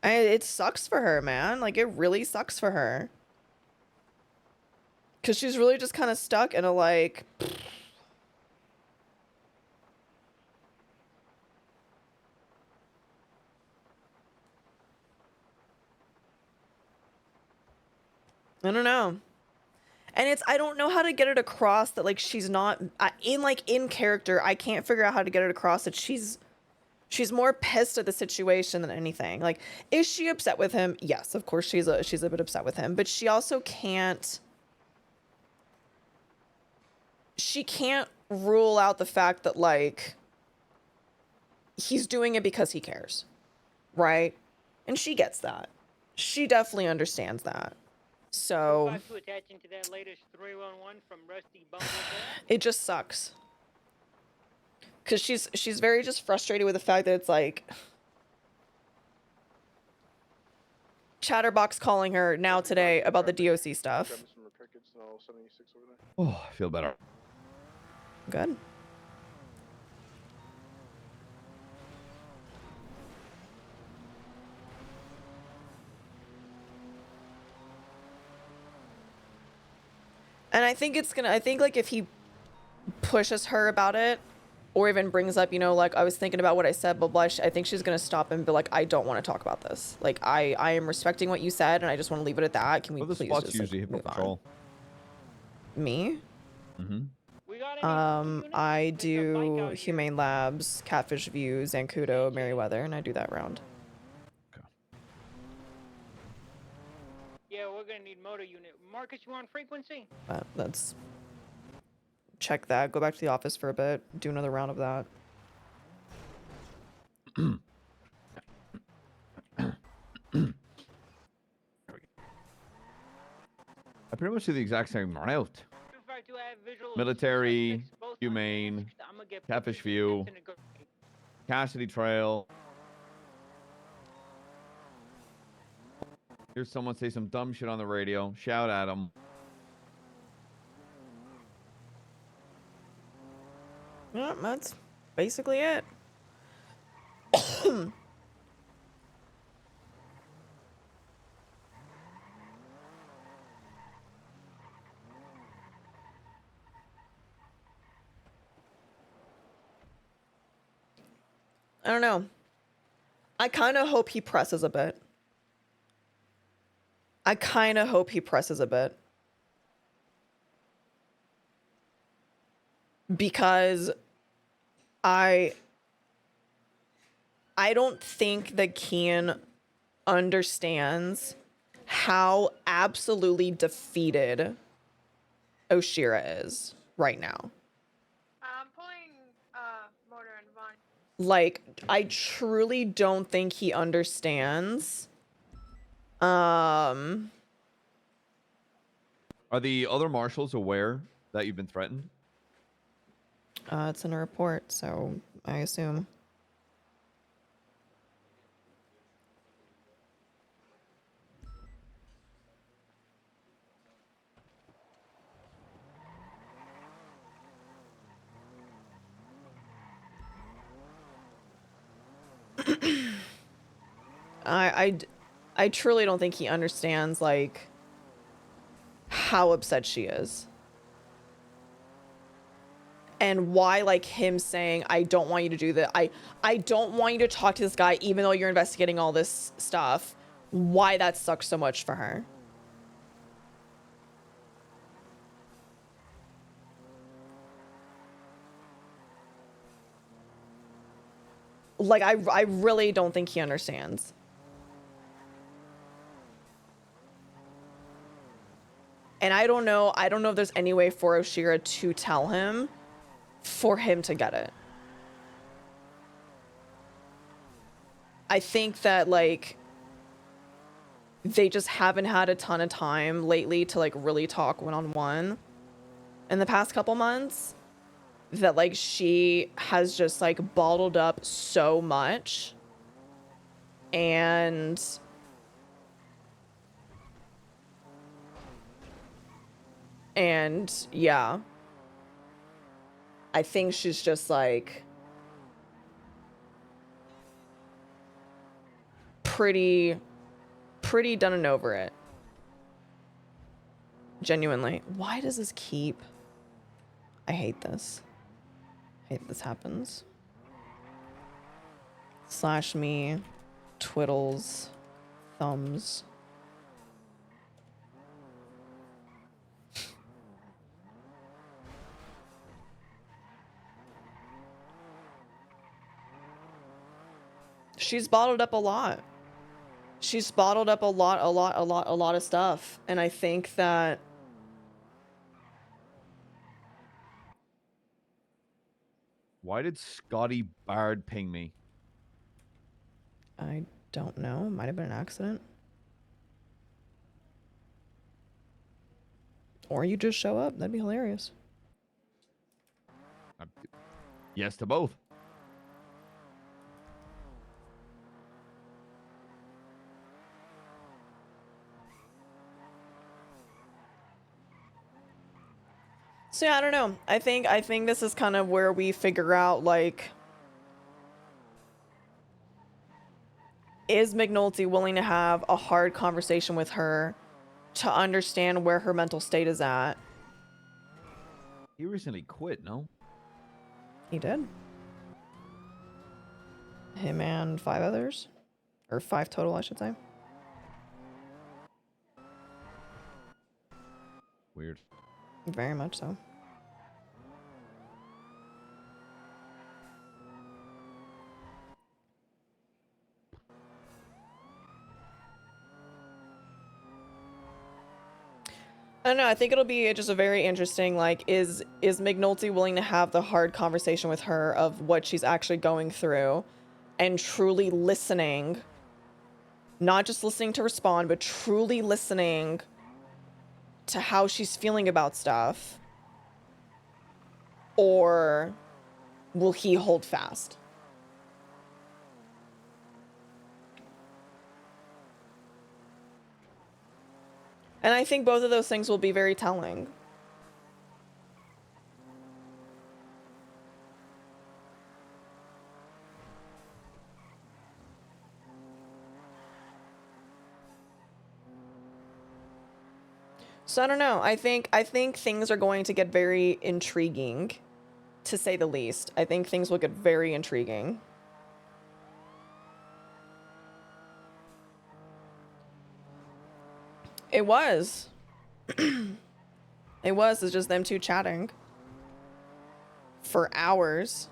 It sucks for her, man. Like, it really sucks for her, because she's really just kind of stuck in a like, I don't know. And I don't know how to get it across that, like, she's not in character. I can't figure out how to get it across that she's more pissed at the situation than anything. Like, is she upset with him? Yes, of course she's a bit upset with him, but she also can't rule out the fact that, like, he's doing it because he cares, right? And she gets that. She definitely understands that. So it just sucks. Because she's very just frustrated with the fact that it's like Chatterbox calling her now today about the DOC stuff. Oh, I feel better. Good. And I think like if he pushes her about it, or even brings up, you know, like, I was thinking about what I said, blah, blah, I think she's going to stop and be like, I don't want to talk about this. Like, I am respecting what you said, and I just want to leave it at that. Can we please just, usually like, move patrol? On? Me? Mm-hmm. I do Humane Labs, Catfish View, Zancudo, Merryweather, and I do that round. Okay. Yeah, we're gonna need motor unit. Marcus, you on frequency? That's... Check that, go back to the office for a bit, do another round of that. I pretty much do the exact same route. Military, Humane, Catfish View, Cassidy Trail. Here's someone say some dumb shit on the radio. Shout at them. Yeah, that's basically it. I don't know. I kind of hope he presses a bit. I kind of hope he presses a bit. Because I don't think that Kian understands how absolutely defeated Oshiera is right now. I'm pulling Mortar and Vaughn. Like, I truly don't think he understands. Are the other marshals aware that you've been threatened? It's in a report, so I assume. I truly don't think he understands, like, how upset she is. And why, like, him saying, I don't want you to do that. I don't want you to talk to this guy, even though you're investigating all this stuff. Why that sucks so much for her. Like, I really don't think he understands. And I don't know if there's any way for Oshiera to tell him for him to get it. I think that, like, they just haven't had a ton of time lately to, like, really talk one-on-one in the past couple months. That, like, she has just, like, bottled up so much. And yeah. I think she's just, like, pretty done and over it. Genuinely. Why does this keep... I hate this. I hate this happens. Slash me, twiddles, thumbs. She's bottled up a lot. She's bottled up a lot of stuff. And I think that Why did Scotty Bard ping me? I don't know. Might have been an accident. Or you just show up. That'd be hilarious. Yes to both. So yeah, I don't know. I think this is kind of where we figure out, like, is McNulty willing to have a hard conversation with her to understand where her mental state is at? He recently quit, no? He did. Him and 5 others. Or 5 total, I should say. Weird. Very much so. I don't know. I think it'll be just a very interesting, like, is McNulty willing to have the hard conversation with her of what she's actually going through and truly listening, not just listening to respond, but truly listening to how she's feeling about stuff? Or will he hold fast? And I think both of those things will be very telling. So I don't know. I think things are going to get very intriguing, to say the least. I think things will get very intriguing. It was. It was. It's just them two chatting. For hours.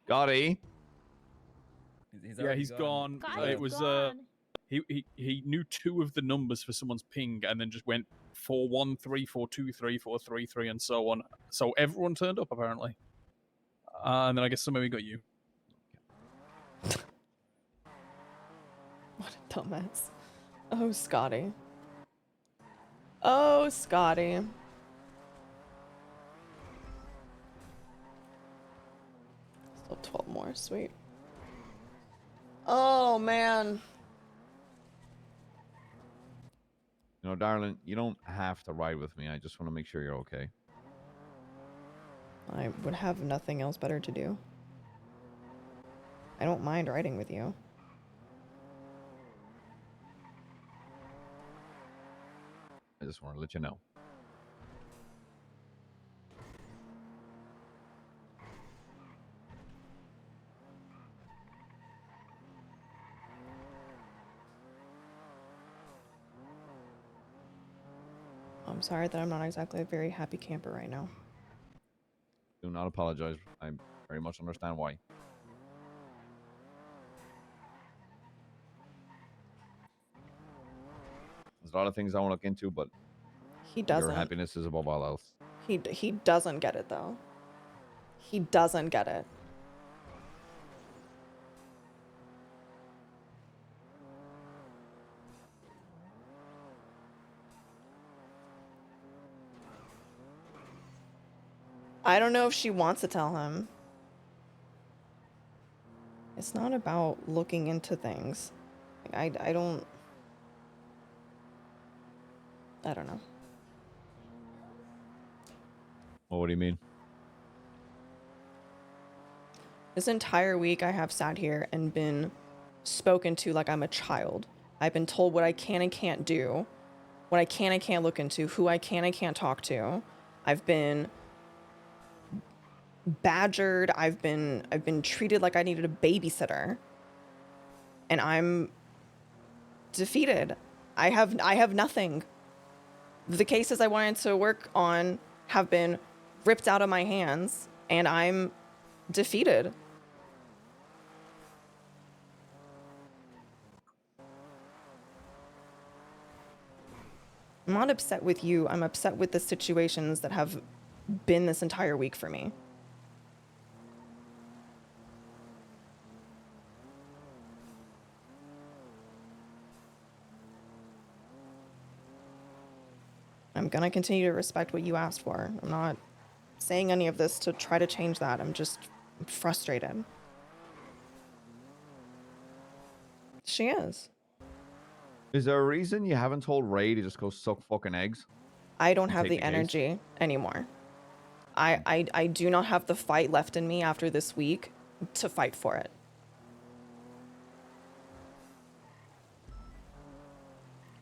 Gotti. Yeah, he's gone. It was he knew 2 of the numbers for someone's ping and then just went 413, 423, 433, and so on. So everyone turned up apparently. And then I guess somebody got you. What a dumbass. Oh, Scotty. Oh, Scotty. Still 12 more. Sweet. Oh, man. You know, darling, you don't have to ride with me. I just want to make sure you're okay. I would have nothing else better to do. I don't mind riding with you. I just want to let you know. I'm sorry that I'm not exactly a very happy camper right now. Do not apologize. I very much understand why. There's a lot of things I want to look into, but He doesn't. your happiness is above all else. He doesn't get it though. He doesn't get it. I don't know if she wants to tell him. It's not about looking into things. I don't know. Well, what do you mean? This entire week I have sat here and been spoken to like I'm a child. I've been told what I can and can't do, what I can and can't look into, who I can and can't talk to. I've been badgered. I've been treated like I needed a babysitter. And I'm defeated. I have nothing. The cases I wanted to work on have been ripped out of my hands and I'm defeated. I'm not upset with you. I'm upset with the situations that have been this entire week for me. I'm gonna continue to respect what you asked for. I'm not saying any of this to try to change that. I'm frustrated. She is. Is there a reason you haven't told Ray to just go suck fucking eggs? I don't have the energy anymore. I do not have the fight left in me after this week to fight for it.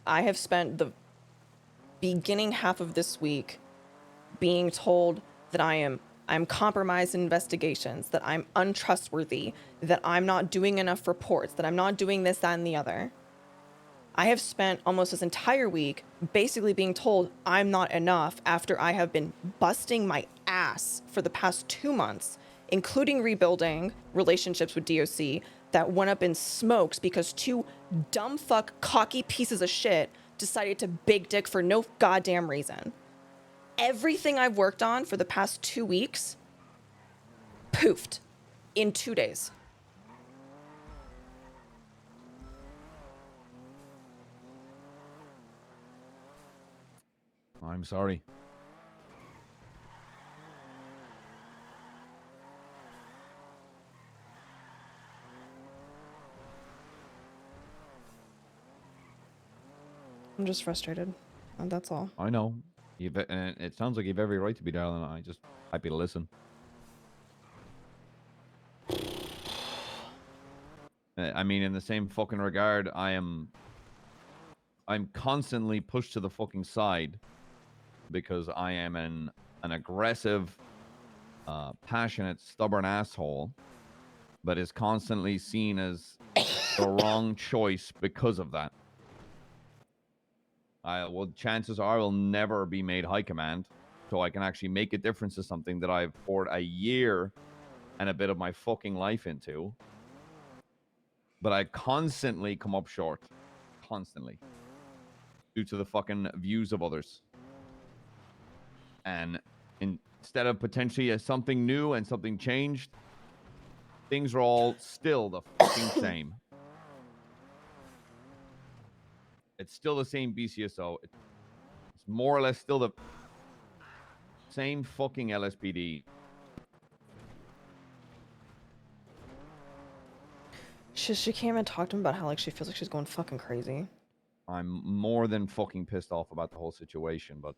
I have spent the beginning half of this week being told that I'm compromised in investigations, that I'm untrustworthy, that I'm not doing enough reports, that I'm not doing this, that, and the other. I have spent almost this entire week basically being told I'm not enough after I have been busting my ass for the past 2 months, including rebuilding relationships with DOC that went up in smokes because 2 dumb fuck cocky pieces of shit decided to big dick for no goddamn reason. Everything I've worked on for the past 2 weeks, poofed in 2 days. I'm sorry. I'm just frustrated. And that's all. I know. And it sounds like you've every right to be, darling. I just happy to listen. I mean, in the same fucking regard, I'm constantly pushed to the fucking side because I am an aggressive, passionate, stubborn asshole, but is constantly seen as the wrong choice because of that. Well, chances are I will never be made high command, so I can actually make a difference to something that I've poured a year and a bit of my fucking life into. But I constantly come up short. Constantly. Due to the fucking views of others. And instead of potentially something new and something changed, things are all still the fucking same. It's still the same BCSO. It's more or less still the same fucking LSPD. She came and talked to him about how like she feels like she's going fucking crazy. I'm more than fucking pissed off about the whole situation, but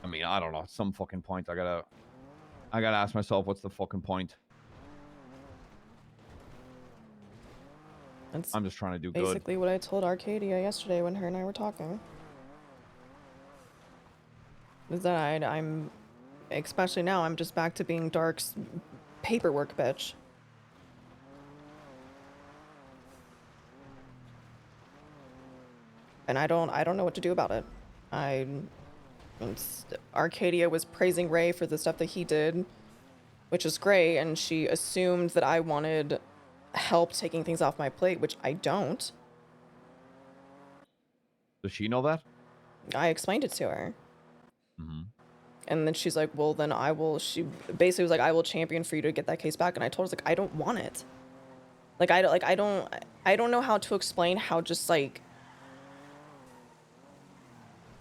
I mean, I don't know. At some fucking point, I gotta ask myself, what's the fucking point? I'm just trying to do good. Basically what I told Arcadia yesterday when her and I were talking. Is that I'm, especially now, I'm just back to being Dark's paperwork bitch. And I don't know what to do about it. Arcadia was praising Ray for the stuff that he did, which is great, and she assumed that I wanted help taking things off my plate, which I don't. Does she know that? I explained it to her. Mm-hmm. And then she's like, well, then she basically was like, I will champion for you to get that case back. And I told her, like, I don't want it. Like, I don't know how to explain how just like,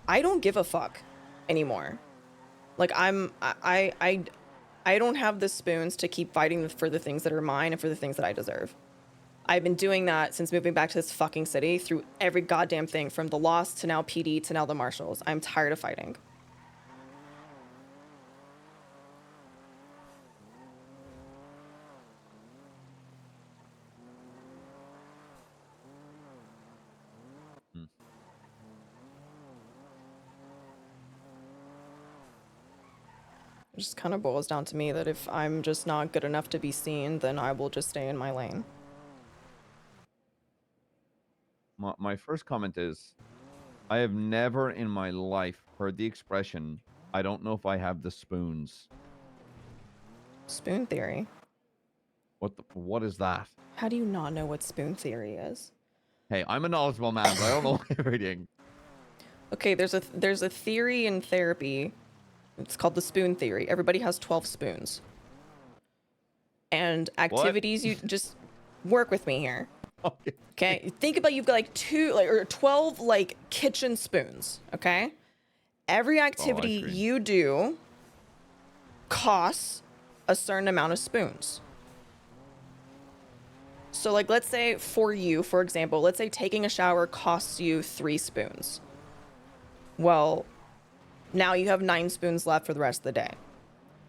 I don't give a fuck anymore. Like I don't have the spoons to keep fighting for the things that are mine and for the things that I deserve. I've been doing that since moving back to this fucking city through every goddamn thing, from the Lost to now PD to now the Marshals. I'm tired of fighting. It just kind of boils down to me that if I'm just not good enough to be seen, then I will just stay in my lane. My first comment is, I have never in my life heard the expression, I don't know if I have the spoons. Spoon theory? What is that? How do you not know what spoon theory is? Hey, I'm a knowledgeable man, but I don't know everything. Okay, there's a theory in therapy. It's called the spoon theory. Everybody has 12 spoons. And activities, you just work with me here. Okay. Think about, you've got like 12 like kitchen spoons. Okay. Every activity you do costs a certain amount of spoons. So like, let's say for you, for example, let's say taking a shower costs you 3 spoons. Well, now you have 9 spoons left for the rest of the day.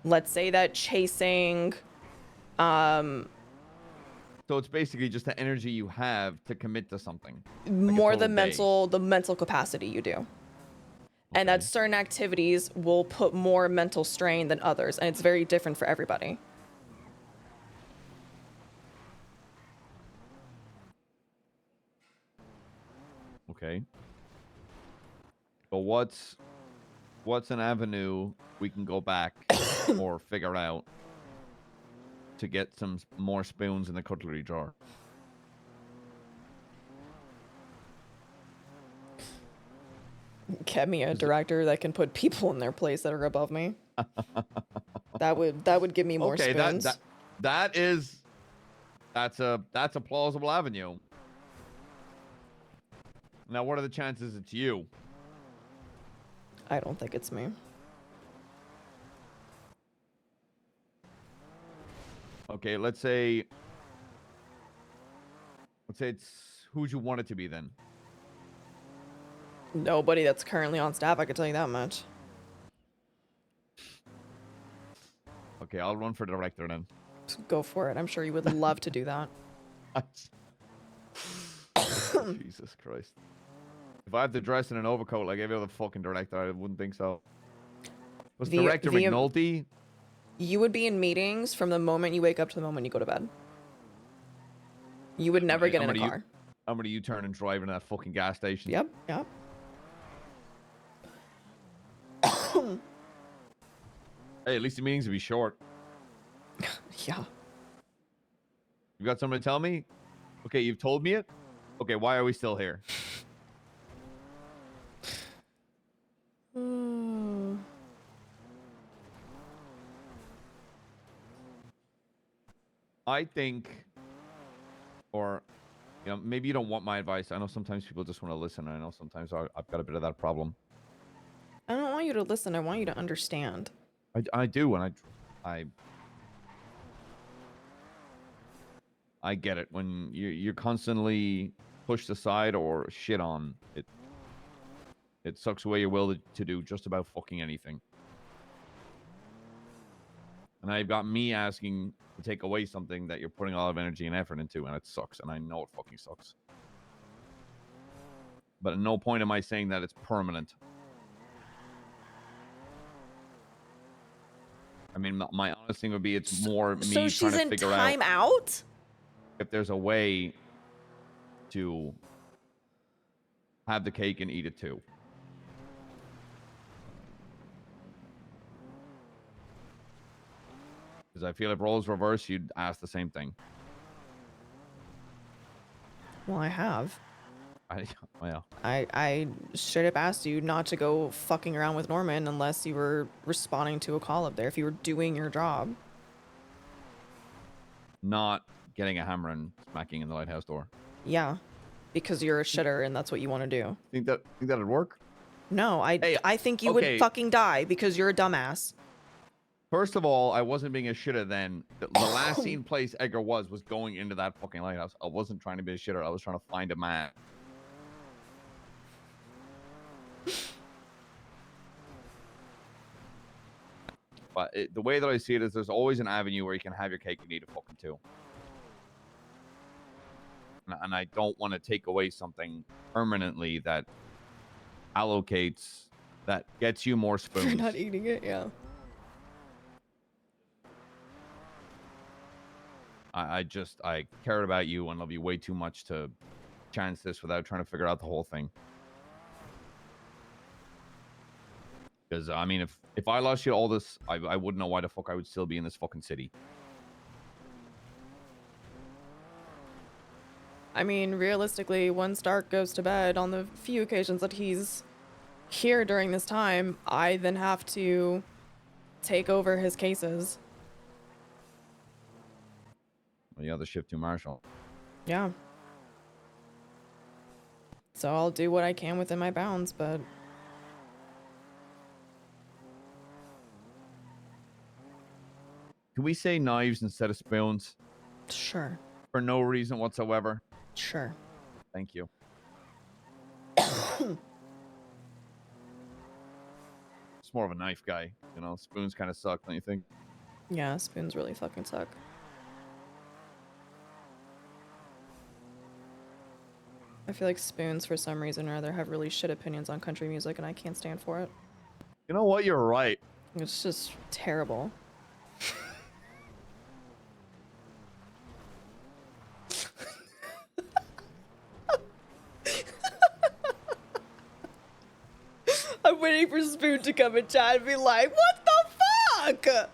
Let's say that chasing, So it's basically just the energy you have to commit to something. More the mental capacity you do. And that certain activities will put more mental strain than others, and it's very different for everybody. Okay. But what's an avenue we can go back or figure out to get some more spoons in the cutlery drawer? Get me a director that can put people in their place that are above me. That would give me more spoons. That's a plausible avenue. Now, what are the chances it's you? I don't think it's me. Okay, let's say it's who'd you want it to be then? Nobody that's currently on staff, I can tell you that much. Okay, I'll run for director then. Go for it. I'm sure you would love to do that. Jesus Christ. If I have to dress in an overcoat like every other fucking director, I wouldn't think so. Was Director McNulty? You would be in meetings from the moment you wake up to the moment you go to bed. You would never get in a car. I'm gonna U-turn and drive into that fucking gas station. Yep, yep. Hey, at least the meetings will be short. Yeah. You got something to tell me? Okay, you've told me it. Okay, why are we still here? I think, or, you know, maybe you don't want my advice. I know sometimes people just want to listen. And I know sometimes I've got a bit of that problem. I don't want you to listen. I want you to understand. I do, and I get it. When you're constantly pushed aside or shit on, it sucks away your will to do just about fucking anything. And I've got me asking to take away something that you're putting a lot of energy and effort into, and it sucks, and I know it fucking sucks. But at no point am I saying that it's permanent. I mean, my honest thing would be it's more me trying to figure out... So she's in timeout? If there's a way to have the cake and eat it too. Because I feel if roles reverse, you'd ask the same thing. Well, I have. Well. I straight up asked you not to go fucking around with Norman unless you were responding to a call up there, if you were doing your job. Not getting a hammer and smacking in the lighthouse door. Yeah, because you're a shitter and that's what you want to do. Think that'd work? No, I think you would fucking die because you're a dumbass. First of all, I wasn't being a shitter then. The last seen place Edgar was going into that fucking lighthouse. I wasn't trying to be a shitter. I was trying to find a man. But the way that I see it is there's always an avenue where you can have your cake and eat it fucking too. And I don't want to take away something permanently that allocates, that gets you more spoons. You're not eating it, yeah. I cared about you and love you way too much to chance this without trying to figure out the whole thing. Because, I mean, if I lost you all this, I wouldn't know why the fuck I would still be in this fucking city. I mean, realistically, when Stark goes to bed, on the few occasions that he's here during this time, I then have to take over his cases. Well, you have to shift to Marshall. Yeah. So I'll do what I can within my bounds, but... Can we say knives instead of spoons? Sure. For no reason whatsoever? Sure. Thank you. It's more of a knife guy, you know? Spoons kind of suck, don't you think? Yeah, spoons really fucking suck. I feel like spoons, for some reason or other, have really shit opinions on country music, and I can't stand for it. You know what? You're right. It's just terrible. I'm waiting for Spoon to come in chat and be like, what the fuck?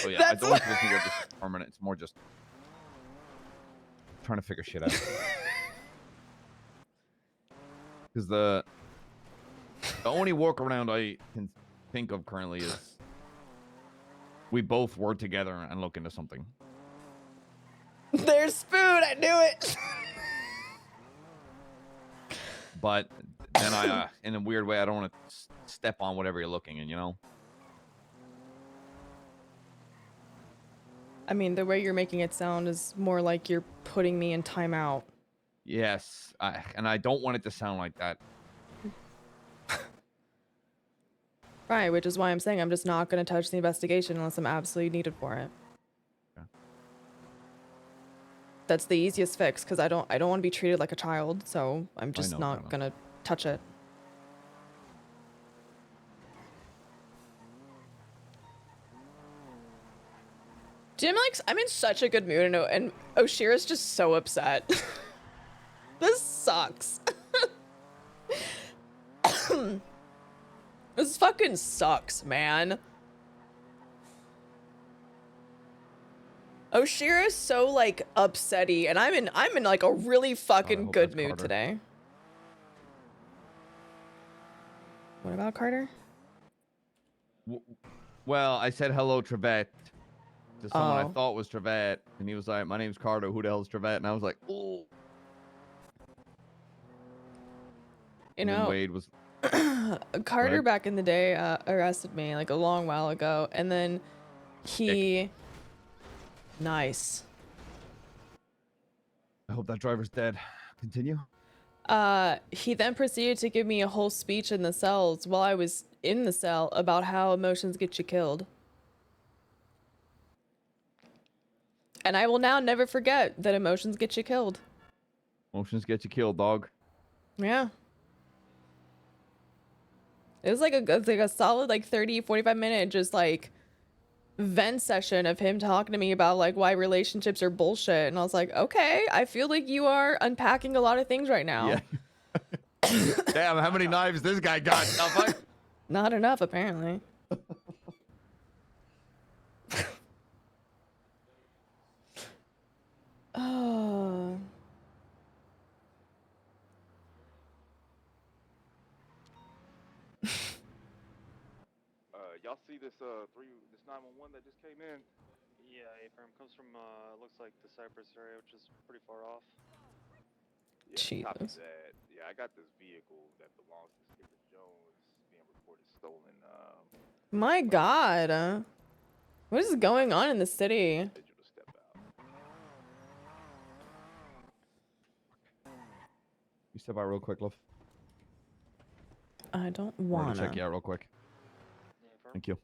Oh yeah, I don't want you to think of this as permanent. It's more just trying to figure shit out. Because the only workaround I can think of currently is we both work together and look into something. There's Spoon, I knew it. But then I, in a weird way, I don't want to step on whatever you're looking in, you know? I mean, the way you're making it sound is more like you're putting me in timeout. Yes, and I don't want it to sound like that. Right, which is why I'm saying I'm just not going to touch the investigation unless I'm absolutely needed for it. Yeah. That's the easiest fix, because I don't want to be treated like a child, so I'm just not going to touch it. Dude, I'm in such a good mood, and Oshiera's just so upset. This sucks. This fucking sucks, man. Oshiera's so like upsetty, and I'm in like a really fucking good mood Carter. today. What about Carter? Well, I said hello, Trevette, to someone Oh. I thought was Trevette, and he was like, "My name's Carter. Who the hell's Trevette?" And I was like, "Ooh." You And then know, Wade was. Carter ahead. back in the day arrested me like a long while ago, and then he. Nice. I hope that driver's dead. Continue. He then proceeded to give me a whole speech in the cells while I was in the cell about how emotions get you killed. And I will now never forget that emotions get you killed. Emotions get you killed, dog. Yeah. It was like a solid like 30, 45 minute just like vent session of him talking to me about like why relationships are bullshit. And I was like, okay, I feel like you are unpacking a lot of things right now. Yeah. Damn, how many knives this guy got? Not enough, apparently. Oh. Y'all see this 911 that just came in? Yeah, A-firm comes from looks like the Cypress area, which is pretty far off. Yeah, copy Jesus. that. Yeah, I got this vehicle that belongs to Skipper Jones being reported stolen. My God. What is going on in the city? Digital step out. You step out real quick, love. I don't Wanna wanna. check you out real quick. Thank you.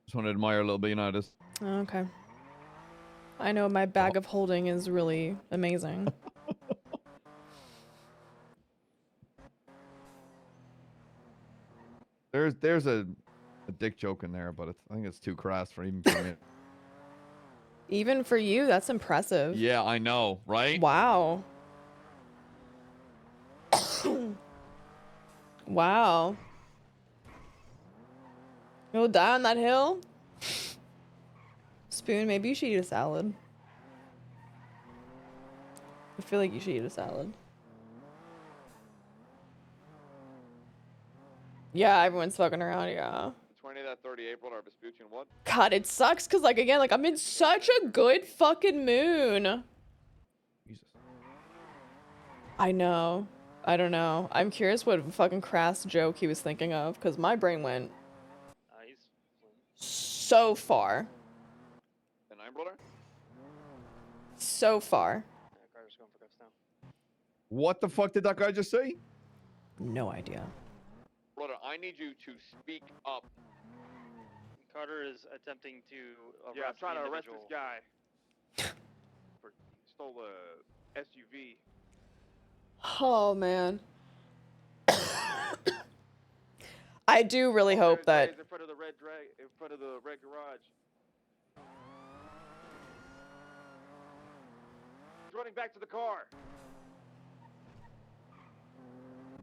Just want to admire a little bit, you know, just. Okay. I know my bag of holding is really amazing. There's a dick joke in there, but I think it's too crass for even for me. Even for you, that's impressive. Yeah, I know, right? Wow. Wow. You'll die on that hill? Spoon, maybe you should eat a salad. I feel like you should eat a salad. Yeah, everyone's fucking around, yeah. 20 that 30 April, our Vespuccian what? God, it sucks because, like, again, like, I'm in such a good fucking mood. Jesus. I know. I don't know. I'm curious what fucking crass joke he was thinking of because my brain went so far. The 9 brother? So far. Carter's going for cuffs now. What the fuck did that guy just say? No idea. Brother, I need you to speak up. Carter is attempting to arrest Yeah, I'm trying the to arrest individual. this guy. For stole a SUV. Oh, man. I do really hope that... In front of the in front of the red garage. He's running back to the car.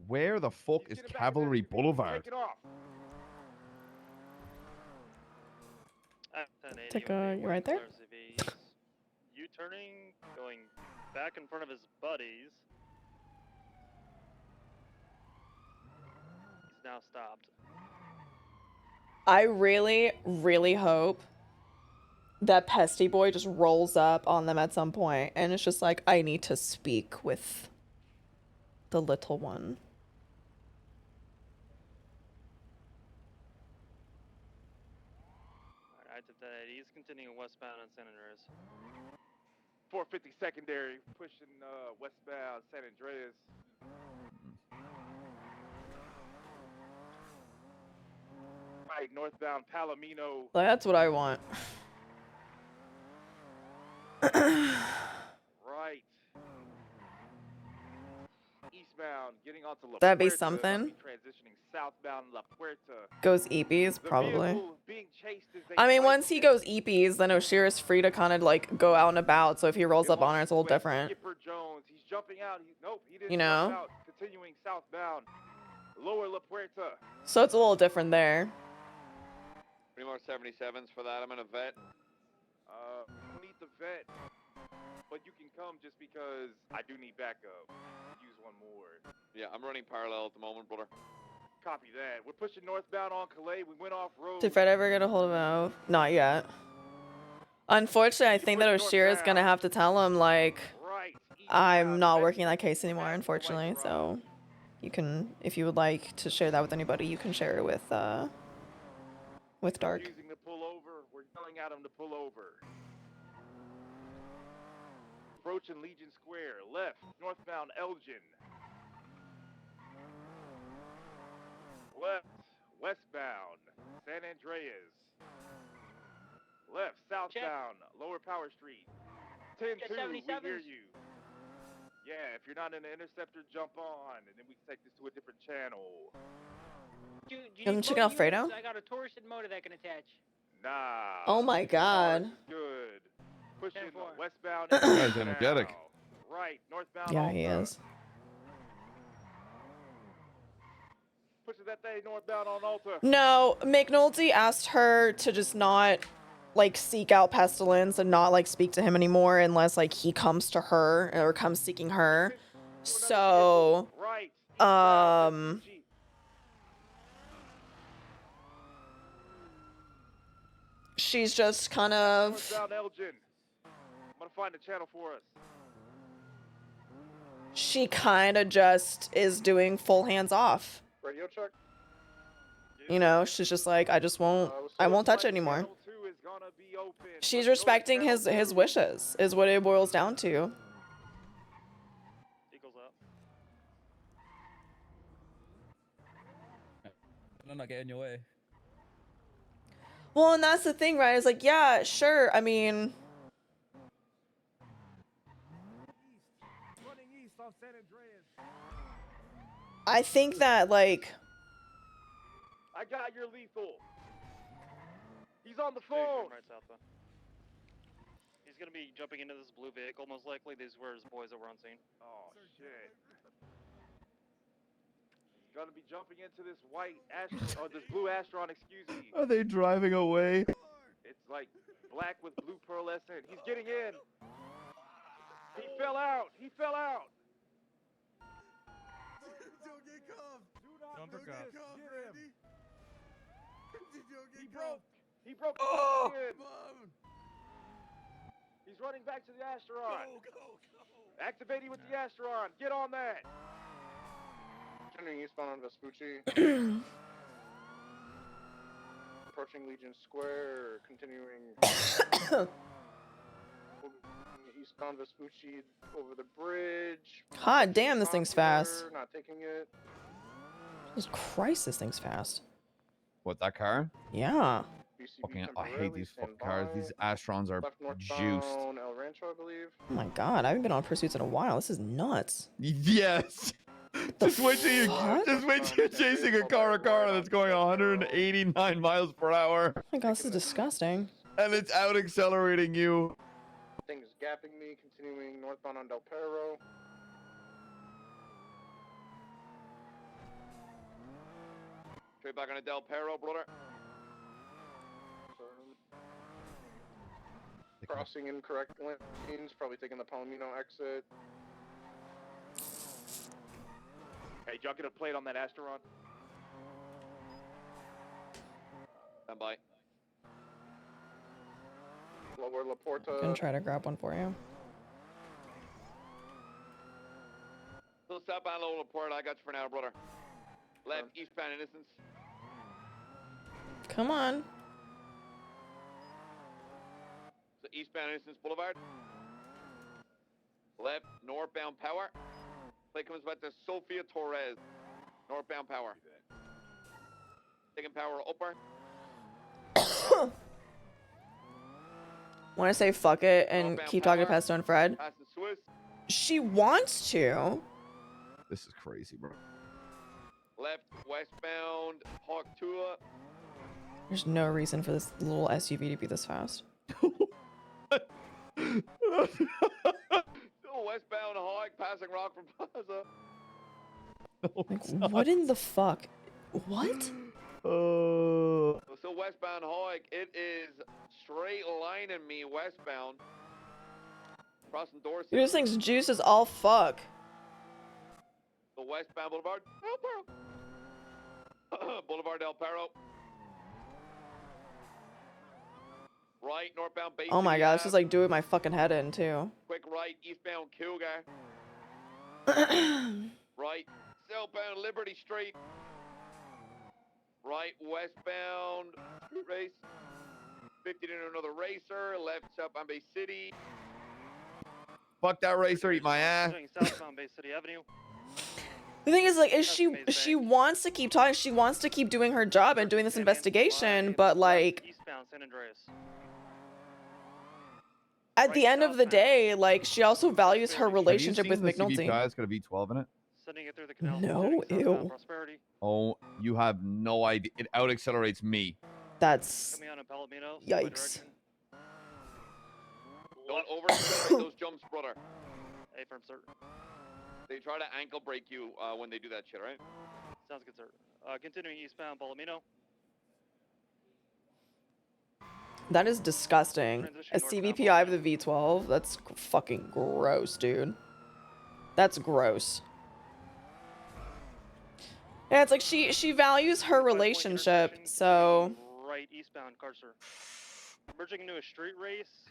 Where the fuck is Cavalry Boulevard? Take it off. Tika, you right there? U-turning, going back in front of his buddies. He's now stopped. I really, really hope that Pesty Boy just rolls up on them at some point and it's just like, I need to speak with the little one. he's continuing westbound on San Andreas. 450 secondary, pushing westbound San Andreas. Right, northbound Palomino. That's what I want. Right. Eastbound, getting onto La That'd be Puerta, gonna something. be transitioning southbound La Puerta. Goes EPs, The probably. vehicle being chased as they I mean, fight once he goes EPs, then Oshiera's free to kind of like go out and about. So if he rolls up on her, it's a little different. Skipper Jones, he's jumping out. Nope, he didn't You jump know? out. Continuing southbound, lower La Puerta. So it's a little different there. Any more 77s for that? I'm in a vet. Don't need the vet, but you can come just because I do need backup. Use one more. Yeah, I'm running parallel at the moment, brother. Copy that. We're pushing northbound on Calais. We went off road. Did Fred ever get a hold of him? Not yet. Unfortunately, I think that Oshiera's gonna have to tell him, like, I'm not working that case anymore, unfortunately. So you can, if you would like to share that with anybody, you can share it with Dark. Using to pull over. We're yelling at him to pull over. Approaching Legion Square. Left, northbound Elgin. Left, westbound San Andreas. Left, southbound Lower Power Street. 10-2, we hear you. Yeah, if you're not in the interceptor, jump on, and then we can take this to a different channel. Do you I'm need checking both Alfredo. units? I got a Taurus and motor that can attach. Nah. Oh my God. Good. Pushing 10-4. westbound. Guy's energetic. Right, northbound. Yeah, he Alta. is. Pushing that thing northbound on Alta. No, McNulty asked her to just not like seek out Pestilence and not like speak to him anymore unless like he comes to her or comes seeking her. So she's just kind of Northbound Elgin. I'm gonna find a channel for us. she kind of just is doing full hands off. Radio check. You know, she's just like, I won't touch it anymore. She's respecting his wishes, is what it boils down to. Eagles up. I'm not getting in your way. Well, and that's the thing, right? It's like, yeah, sure. I mean, Running east on San Andreas. I think that like, I got your lethal. He's on the phone. Right south, though. He's gonna be jumping into this blue vehicle, most likely. These were his boys that were on scene. Oh shit. He's gonna be jumping into this white this blue Astron, excuse me. Are they driving away? It's like black with blue pearlescent. He's getting in. He fell out. He fell out. Don't get cuffed. Do not Jumper get cuffs. cuffed, Randy. He broke. He broke. Oh! In. He's running back to the Astron. Go. Activating with the Astron. Get on that. Continuing eastbound on Vespucci. Approaching Legion Square. Continuing eastbound Vespucci over the bridge. God damn, this thing's fast. Not taking it. Jesus Christ, this thing's fast. What, that car? Yeah. Fucking, I hate these fucking cars. These Astrons are juiced. El Rancho, I believe. Oh my God, I haven't been on pursuits in a while. This is nuts. Yes. Just wait till you're chasing a car that's going 189 miles per hour. Oh my God, this is disgusting. And it's out accelerating you. Things gapping me, continuing northbound on Del Perro. Straight back on a Del Perro, brother. Crossing incorrect lanes, probably taking the Palomino exit. Hey, did y'all get a plate on that Astron? Stand by. Lower La Porta. I'm gonna try to grab one for you. Still southbound Lower Port. I got you for now, brother. Left, eastbound Innocence. Come on. eastbound Innocence Boulevard. Left, northbound Power. Play comes back to Sofia Torres. Northbound Power. Taking Power upper. Want to say fuck it and Northbound keep talking to Power. Pesto and Fred? Past the Swiss. She wants to. This is crazy, bro. Left, westbound Hawk Tula. There's no reason for this little SUV to be this fast. Westbound Hawk passing Rockford Plaza. Like, what in the fuck? What? So westbound Hawk, it is straight lining me westbound. Crossing Dorsey. This thing's juice is all fuck. The westbound Boulevard. El Perro. Boulevard El Perro. Right, northbound Bay Oh my City god, this Ave. is like doing my fucking head in too. Quick right, eastbound Cougar. Right, southbound Liberty Street. Right, westbound Street Race. 50 into another racer. Left, southbound Bay City. Fuck that racer, eat my ass. Southbound Bay City Avenue. The thing is, like, is she wants to keep talking, she wants to keep doing her job and doing this investigation, but like, Eastbound San Andreas. at the end of the day, like, she also values her relationship with Have you seen the McNulty. CVPI? It's got a V12 in it. Sending it through the canal. No, ew. Prosperity. Oh, you have no idea. It out accelerates me. That's Coming out of Palomino. yikes. Don't over-accelerate those jumps, brother. A firm sir. They try to ankle break you when they do that shit, right? Sounds good, sir. Continuing eastbound Palomino. That is disgusting. A CVPI with a V12? That's fucking gross, dude. That's gross. Yeah, it's like she values her relationship, so... Right eastbound Carcer. Merging into a street race.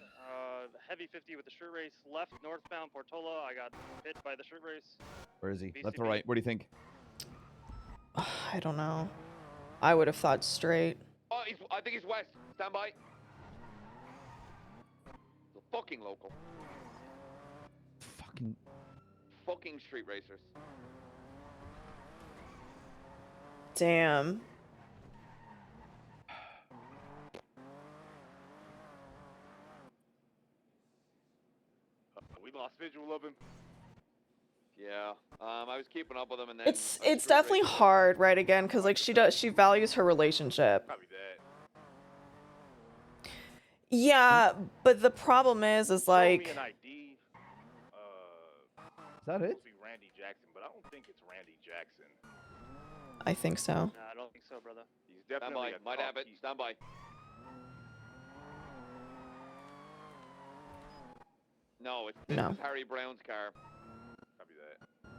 Heavy 50 with the street race. Left northbound Portola. I got hit by the street race. Where is he? Left or right? What do you think? I don't know. I would have thought straight. Oh, I think he's west. Stand by. The fucking local. Fucking street racers. Damn. We lost visual of him. Yeah, I was keeping up with him, and then It's definitely hard, right? Again, because like she values her relationship. Probably that. Yeah, but the problem is like. An ID. Is that it? Be Randy Jackson, but I don't think it's Randy Jackson. I think so. Nah, I don't think so, brother. He's Stand definitely by. Might have it. Stand by. No, this No. is Harry Brown's car. Copy that.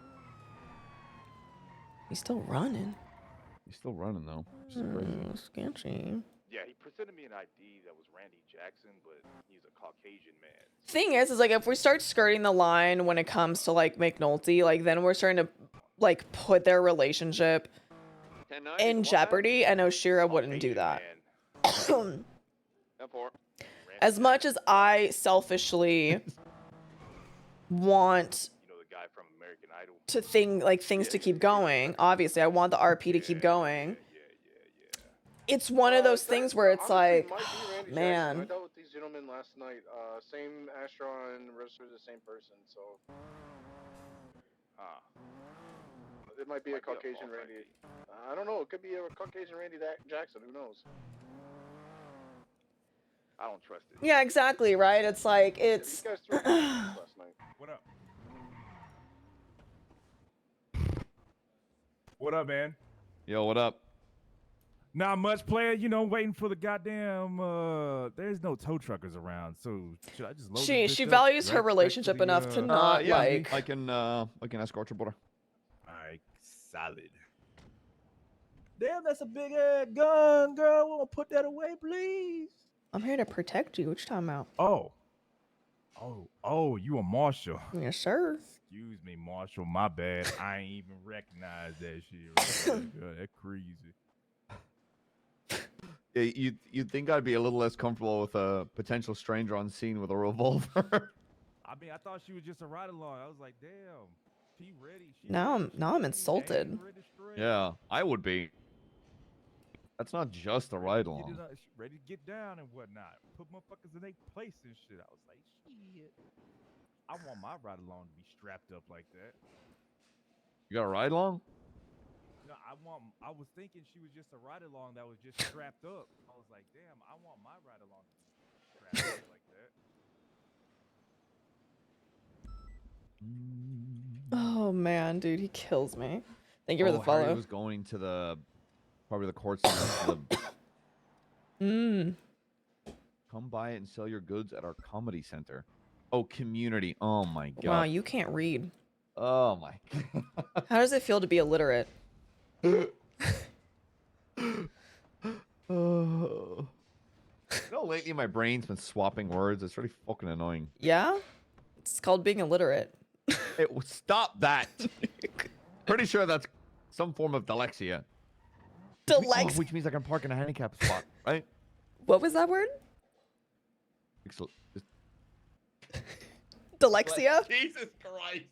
He's still running. He's still running though. Which is crazy. Sketchy. Yeah, he presented me an ID that was Randy Jackson, but he's a Caucasian man. Thing is like if we start skirting the line when it comes to like McNulty, like then we're starting to like put their relationship in jeopardy, and Oshiera wouldn't do that. As much as I selfishly want The guy from American Idol. to things to keep going, obviously I want the RP to keep going. It's one of those things where it's like, I man. dealt with these gentlemen last night. Same Astro and registered the same person, so it might be a Caucasian Randy. I don't know. It could be a Caucasian Randy Jackson. Who knows? I don't trust it. Yeah, exactly, right? It's like it's These guys threw last night. What up? What up, man? Yo, what up? Not much, player. You know, waiting for the goddamn. There's no tow truckers around, so should I just load this she bitch up values her right back relationship the, enough to not yeah, like I can escort your brother. Alright, solid. Damn, that's a big ass gun, girl. Wanna put that away, please? I'm here to protect you. What you talking about? Oh, you a marshal? Yes, sir. Excuse me, marshal. My bad. I ain't even recognize that shit. Right there, girl. That crazy. You'd think I'd be a little less comfortable with a potential stranger on scene with a revolver. I mean, I thought she was just a ride along. I was like, damn, she ready. Now I'm insulted. Yeah, I would be. That's not just a ride along. She ready to get down and whatnot. Put motherfuckers in their place and shit. I was like, shit. I want my ride along to be strapped up like that. You got a ride along? No, I was thinking she was just a ride along that was just strapped up. I was like, damn, I want my ride along to be strapped up like that. Oh man, dude, he kills me. Thank you for the follow. Harry was going to probably the court center. Come buy it and sell your goods at our comedy center. Oh, community. Oh my god. Wow, you can't read. Oh my god. How does it feel to be illiterate? Oh. You know, lately my brain's been swapping words. It's really fucking annoying. Yeah? It's called being illiterate. Stop that. Pretty sure that's some form of dyslexia. Which means I can park in a handicap spot, right? What was that word? Dyslexia? Jesus Christ.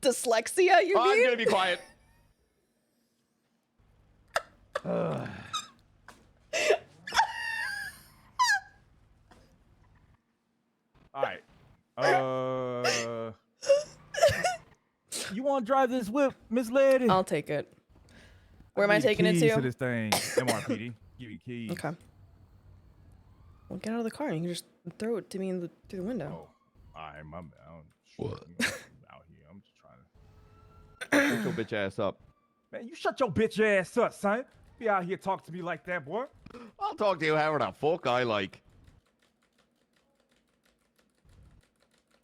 Dyslexia, you mean? I'm gonna be quiet. All right. You want to drive this whip, Miss Lady? I'll take it. Where am I taking it keys to? This thing, MRPD. Give you keys. Okay. Well, get out of the car. You can just throw it to me through the window. Oh, all right, my bad. What? Out here, I'm just trying to. Shut your bitch ass up. Man, you shut your bitch ass up, son. Be out here talking to me like that, boy. I'll talk to you however the fuck I like.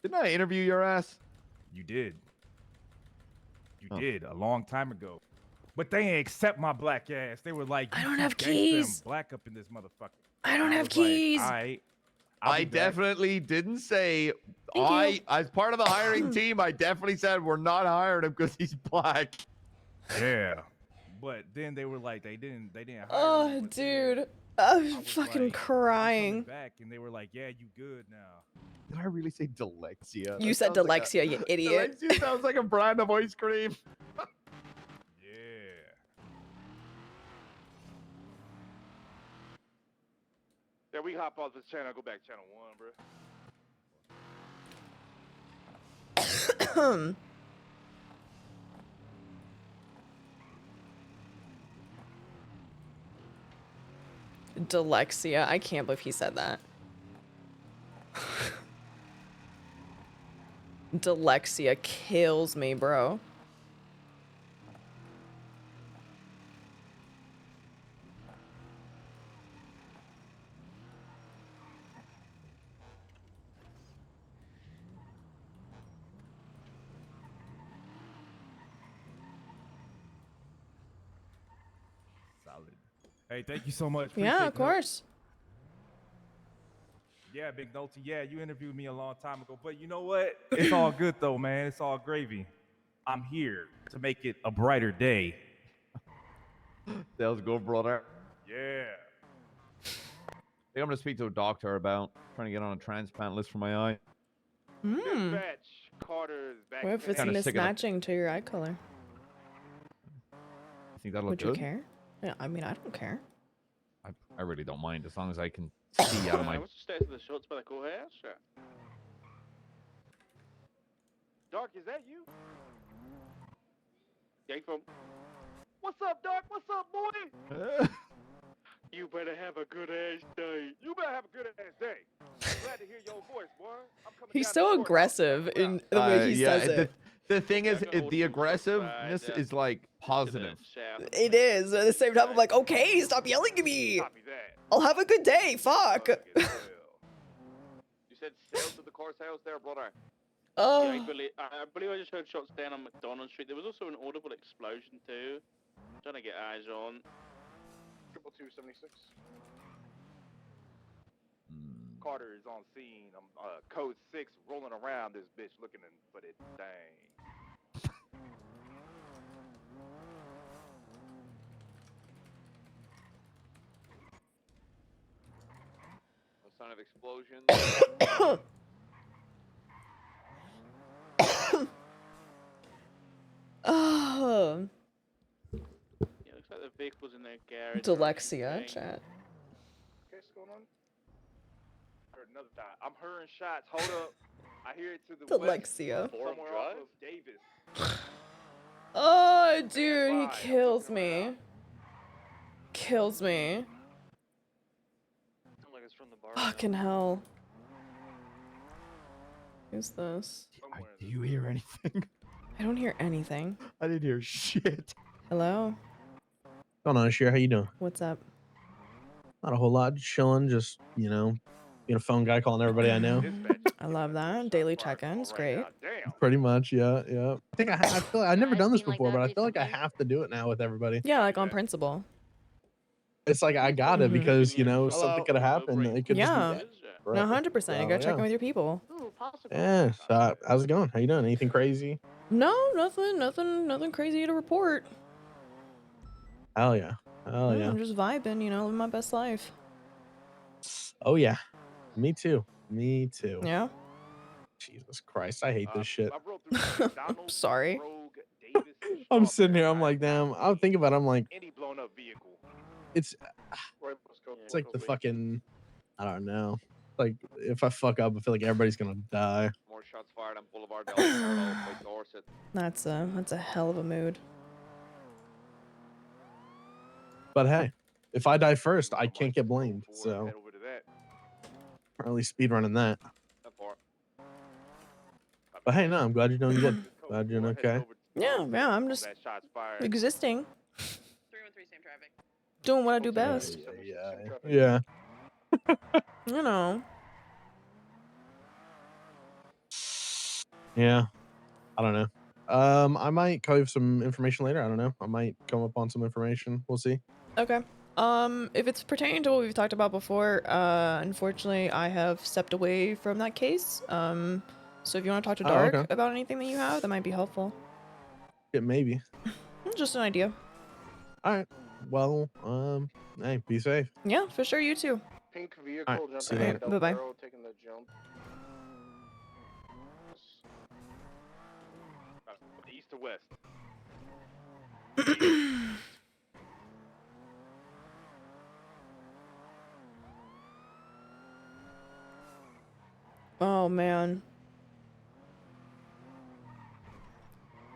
Didn't I interview your ass? You did. You did a long time ago. But they ain't accept my black ass. They were like, I don't have gangsta and keys. Black up in this motherfucker. I don't have was like, keys. all right. I definitely didn't say. As part of the hiring team, I definitely said we're not hiring him because he's black. Yeah, but then they were like, they didn't hire Oh, him. dude. I'm fucking like, crying. Back, and they were like, yeah, you good now. Did I really say dyslexia? You said dyslexia, you idiot. Dyslexia sounds like a brand of ice cream. Yeah, we hop off this channel and go back to channel 1, bro. Dyslexia. I can't believe he said that. Dyslexia kills me, bro. Solid. Hey, thank you so much. Yeah, of course. Yeah, Big Noty. Yeah, you interviewed me a long time ago, but you know what? It's all good though, man. It's all gravy. I'm here to make it a brighter day. Sales go, brother. Yeah. I think I'm gonna speak to a doctor about trying to get on a transplant list for my eye. Dispatch, Carter's back. What if it's Kinda sick of it. mismatching to your eye color? I think that'll look Would you good. care? Yeah, I mean, I don't care. I really don't mind as long as I can see out of my. What's the status of the shots by the courthouse? Sure. Dark, is that you? Yeah, from. What's up, Dark? What's up, boy? You better have a good ass day. You better have a good ass day. Glad to hear your voice, boy. I'm coming He's down so to the aggressive in the way he says it. The thing is, the aggressiveness is like positive. It is. At the same time, I'm like, okay, stop yelling at me. I'll have a good day. Fuck. You said sales at the courthouse there, brother. Oh. Yeah, I believe I just heard shots down on McDonald Street. There was also an audible explosion too. I'm trying to get eyes on. 22276. Carter is on scene. I'm code 6 rolling around this bitch looking for this thing. sound of explosions. Oh, Yeah, looks like the vehicle's in their garage. Dyslexia chat. What's going on? Heard another shot. I'm hearing shots. Hold up. I hear it to the Dyslexia. west. Somewhere off of Davis. Oh, dude, he kills me. Kills me. Sounds like it's from the bar. Fucking hell. Who's this? Do you hear anything? I don't hear anything. I didn't hear shit. Hello? What's going on, Oshiera? How you doing? What's up? Not a whole lot. Just chilling. Just, you know, being a phone guy, calling everybody I know. I love that. Daily check-ins, great. Pretty much, yeah, yeah. I think I feel like I've never done this before, but I feel like I have to do it now with everybody. Yeah, like on principle. It's like I got it because, you know, something could have happened. It could Yeah. just be No, 100%. You gotta check in with your people. Yeah. So, how's it going? How you doing? Anything crazy? No, nothing crazy to report. Hell yeah. Hell yeah. I'm just vibing, you know, living my best life. Oh yeah. Me too. Me too. Yeah. Jesus Christ, I hate this shit. I'm sorry. I'm sitting here, I'm like, damn. I'm thinking about it, I'm like, Any blown up vehicle. it's like the fucking, I don't know. Like if I fuck up, I feel like everybody's gonna die. More shots fired on Boulevard Del Cerro by Dorset. That's a hell of a mood. But hey, if I die first, I can't get blamed. So, or at least speedrunning that. But hey, no, I'm glad you're doing good. Glad you're doing okay. Yeah, I'm just existing. 313 same traffic. Doing what I do best. Yeah. You know. Yeah. I don't know. I might call you some information later. I don't know. I might come up on some information. We'll see. Okay. If it's pertaining to what we've talked about before, unfortunately, I have stepped away from that case. So if you want to talk to Dark about anything that you have, that might be helpful. Yeah, maybe. Just an idea. All right. Well, hey, be safe. Yeah, for sure. You too. Pink vehicle All right, see jumping you out later. of Del Bye-bye. Cerro, taking the jump. East to west. Oh man.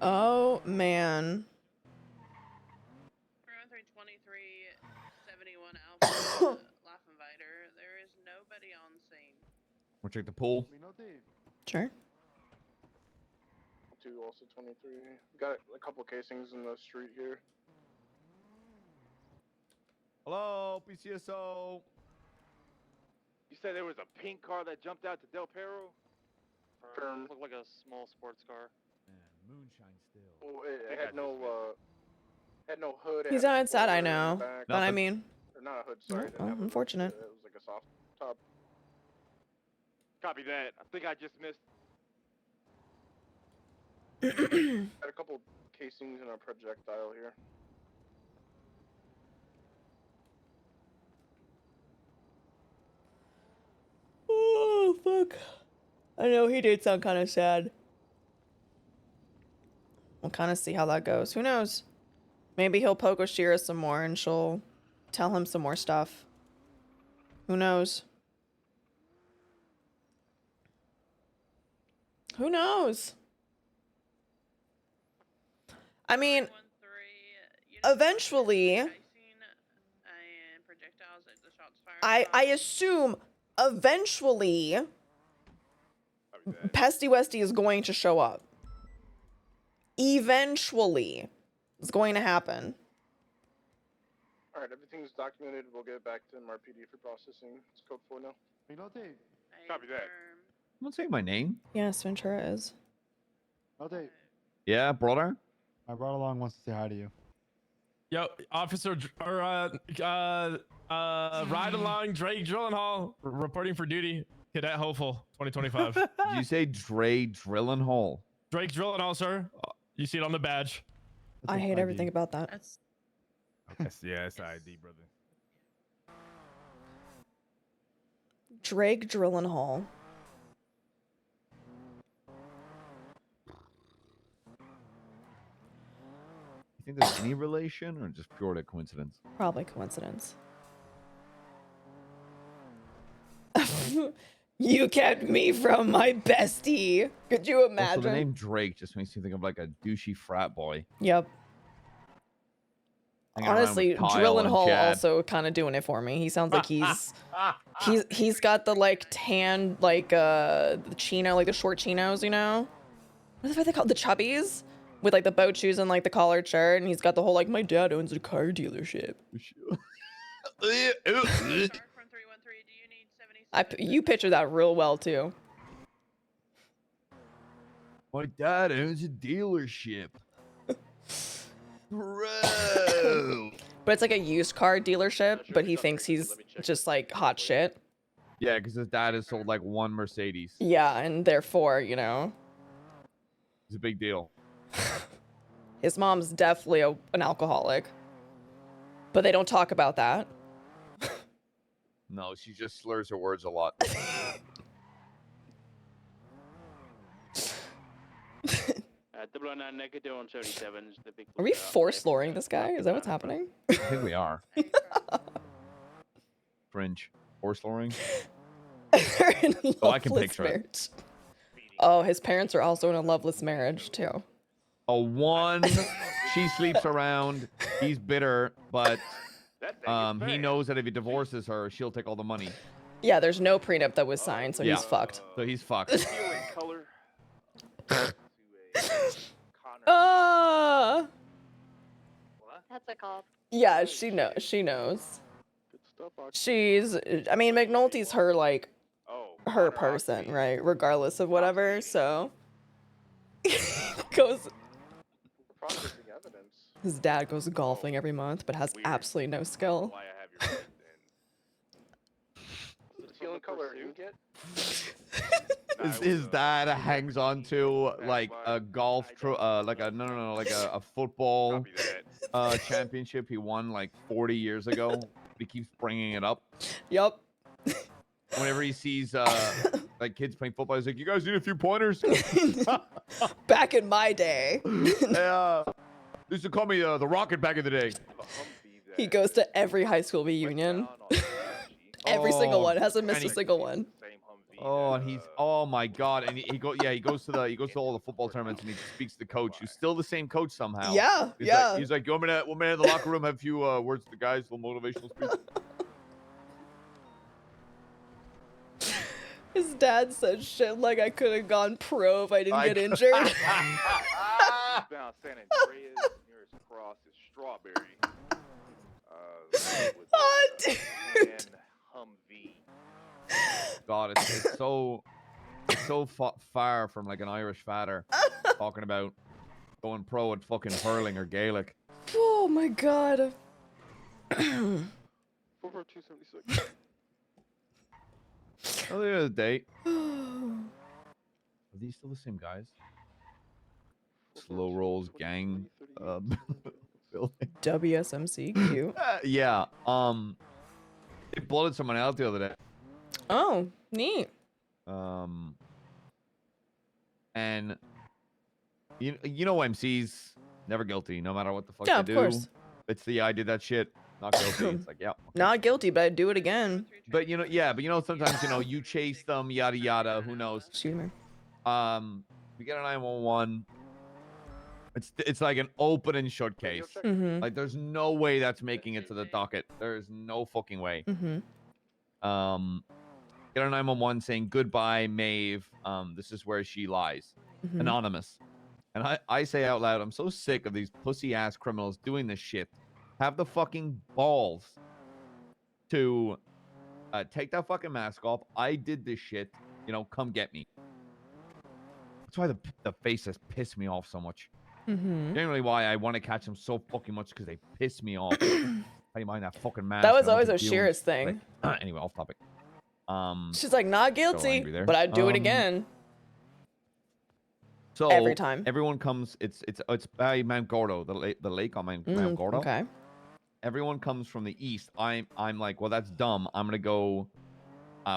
Oh man. 323 71 Alpha Laugh Invider. There is nobody on scene. We'll check the pool. Sure. Two also 23. Got a couple casings in the street here. Hello, PCSO. You said there was a pink car that jumped out to Del Perro? Looked like a small sports car. Moonshine still. Oh, it had no hood. It He's had a on sad, I spoiler in the know. back. But I mean, Or not a hood, sorry. well, unfortunate. It was like a soft top. Copy that. I think I just missed. Got a couple casings in our projectile here. Oh fuck. I know he did sound kind of sad. We'll kind of see how that goes. Who knows? Maybe he'll poke Oshiera some more and she'll tell him some more stuff. Who knows? Who knows? I mean, eventually, I assume eventually Pesty Westy is going to show up. Eventually, it's going to happen. All right, everything's documented. We'll get it back to MRPD for processing. It's code 4 now. Copy that. Don't say my name. Yes, Ventura is. Yeah, brother. I brought along wants to say hi to you. Yo, Officer, ride along Drake Drillenhall, reporting for duty. Cadet Hopeful, 2025. Did you say Dre Drilling Hole? Drake Drillenhall, sir. You see it on the badge. I hate everything about that. Yeah, it's ID, brother. Drake Drillenhall. You think there's any relation or just purely coincidence? Probably coincidence. You kept me from my bestie. Could you imagine? Also, the name Drake just makes me think of like a douchey frat boy. Yep. Hanging around Honestly, with Kyle and Drillenhall Chad. also kind of doing it for me. He sounds like he's got the like tan like the chino, like the short chinos, you know? What are they called? The chubbies with like the boat shoes and like the collared shirt, and he's got the whole like my dad owns a car dealership. You picture that real well too. My dad owns a dealership. Bro. But it's like a used car dealership, but he thinks he's just like hot shit. Yeah, because his dad has sold like one Mercedes. Yeah, and therefore, you know, It's a big deal. his mom's definitely an alcoholic. But they don't talk about that. No, she just slurs her words a lot. Are we force luring this guy? Is that what's happening? I think we are. Fringe. Horse luring? Oh, I can picture it. Oh, his parents are also in a loveless marriage too. She sleeps around. He's bitter, but he knows that if he divorces her, she'll take all the money. Yeah, there's no prenup that was signed, so he's fucked. So he's fucked. That's a cop. Yeah, she knows. She knows. She's. I mean, McNulty's her like her person, right? Regardless of whatever. So goes. His dad goes golfing every month, but has absolutely no skill. His dad hangs on to like a golf, like a football championship he won like 40 years ago. He keeps bringing it up. Yep. Whenever he sees like kids playing football, he's like, "You guys need a few pointers." Back in my day. Yeah. They used to call me the Rocket back in the day. He goes to every high school reunion. Every single one. Hasn't missed a single one. Oh, and oh my god, and he goes to all the football tournaments and he speaks to the coach, who's still the same coach somehow. Yeah, He's like, you want me to in the locker room have a few words to the guys, a little motivational speech. His dad said shit like I could have gone pro if I didn't get injured. Down San Andreas, nearest cross is Strawberry. Oh, dude. Humvee. God, it's so far from like an Irish father talking about going pro at fucking hurling or Gaelic. Oh my god. 44276. Oh, the other day. Are these still the same guys? Slow rolls gang. WSMC, cute. Yeah. They blooded someone out the other day. Oh, neat. And you know MCs never guilty, no matter what the fuck Yeah, they of do. course. It's the I did that shit, not guilty. It's like, yeah. Okay. Not guilty, but I'd do it again. But sometimes you chase them, yada yada. Who knows? Shoot me. We get a 911. It's like an open and shut case. Mhm. Like there's no way that's making it to the docket. There's no fucking way. Mhm. Get a 911 saying goodbye, Maeve. This is where she lies. Mhm. Anonymous. And I say out loud, I'm so sick of these pussy ass criminals doing this shit. Have the fucking balls to take that fucking mask off. I did this shit. Come get me. That's why the faces piss me off so much. Mhm. Generally, why I want to catch them so fucking much because they piss me off. How do you mind that fucking mask? That was I always don't think you- Oshira's thing. Anyway, off topic. She's like, not guilty, angry there. but I'd do it again. So Every time. everyone comes. It's by Mount Gordo, the lake on Mount Gordo. Okay. Everyone comes from the east. I'm like, well, that's dumb. I'm gonna go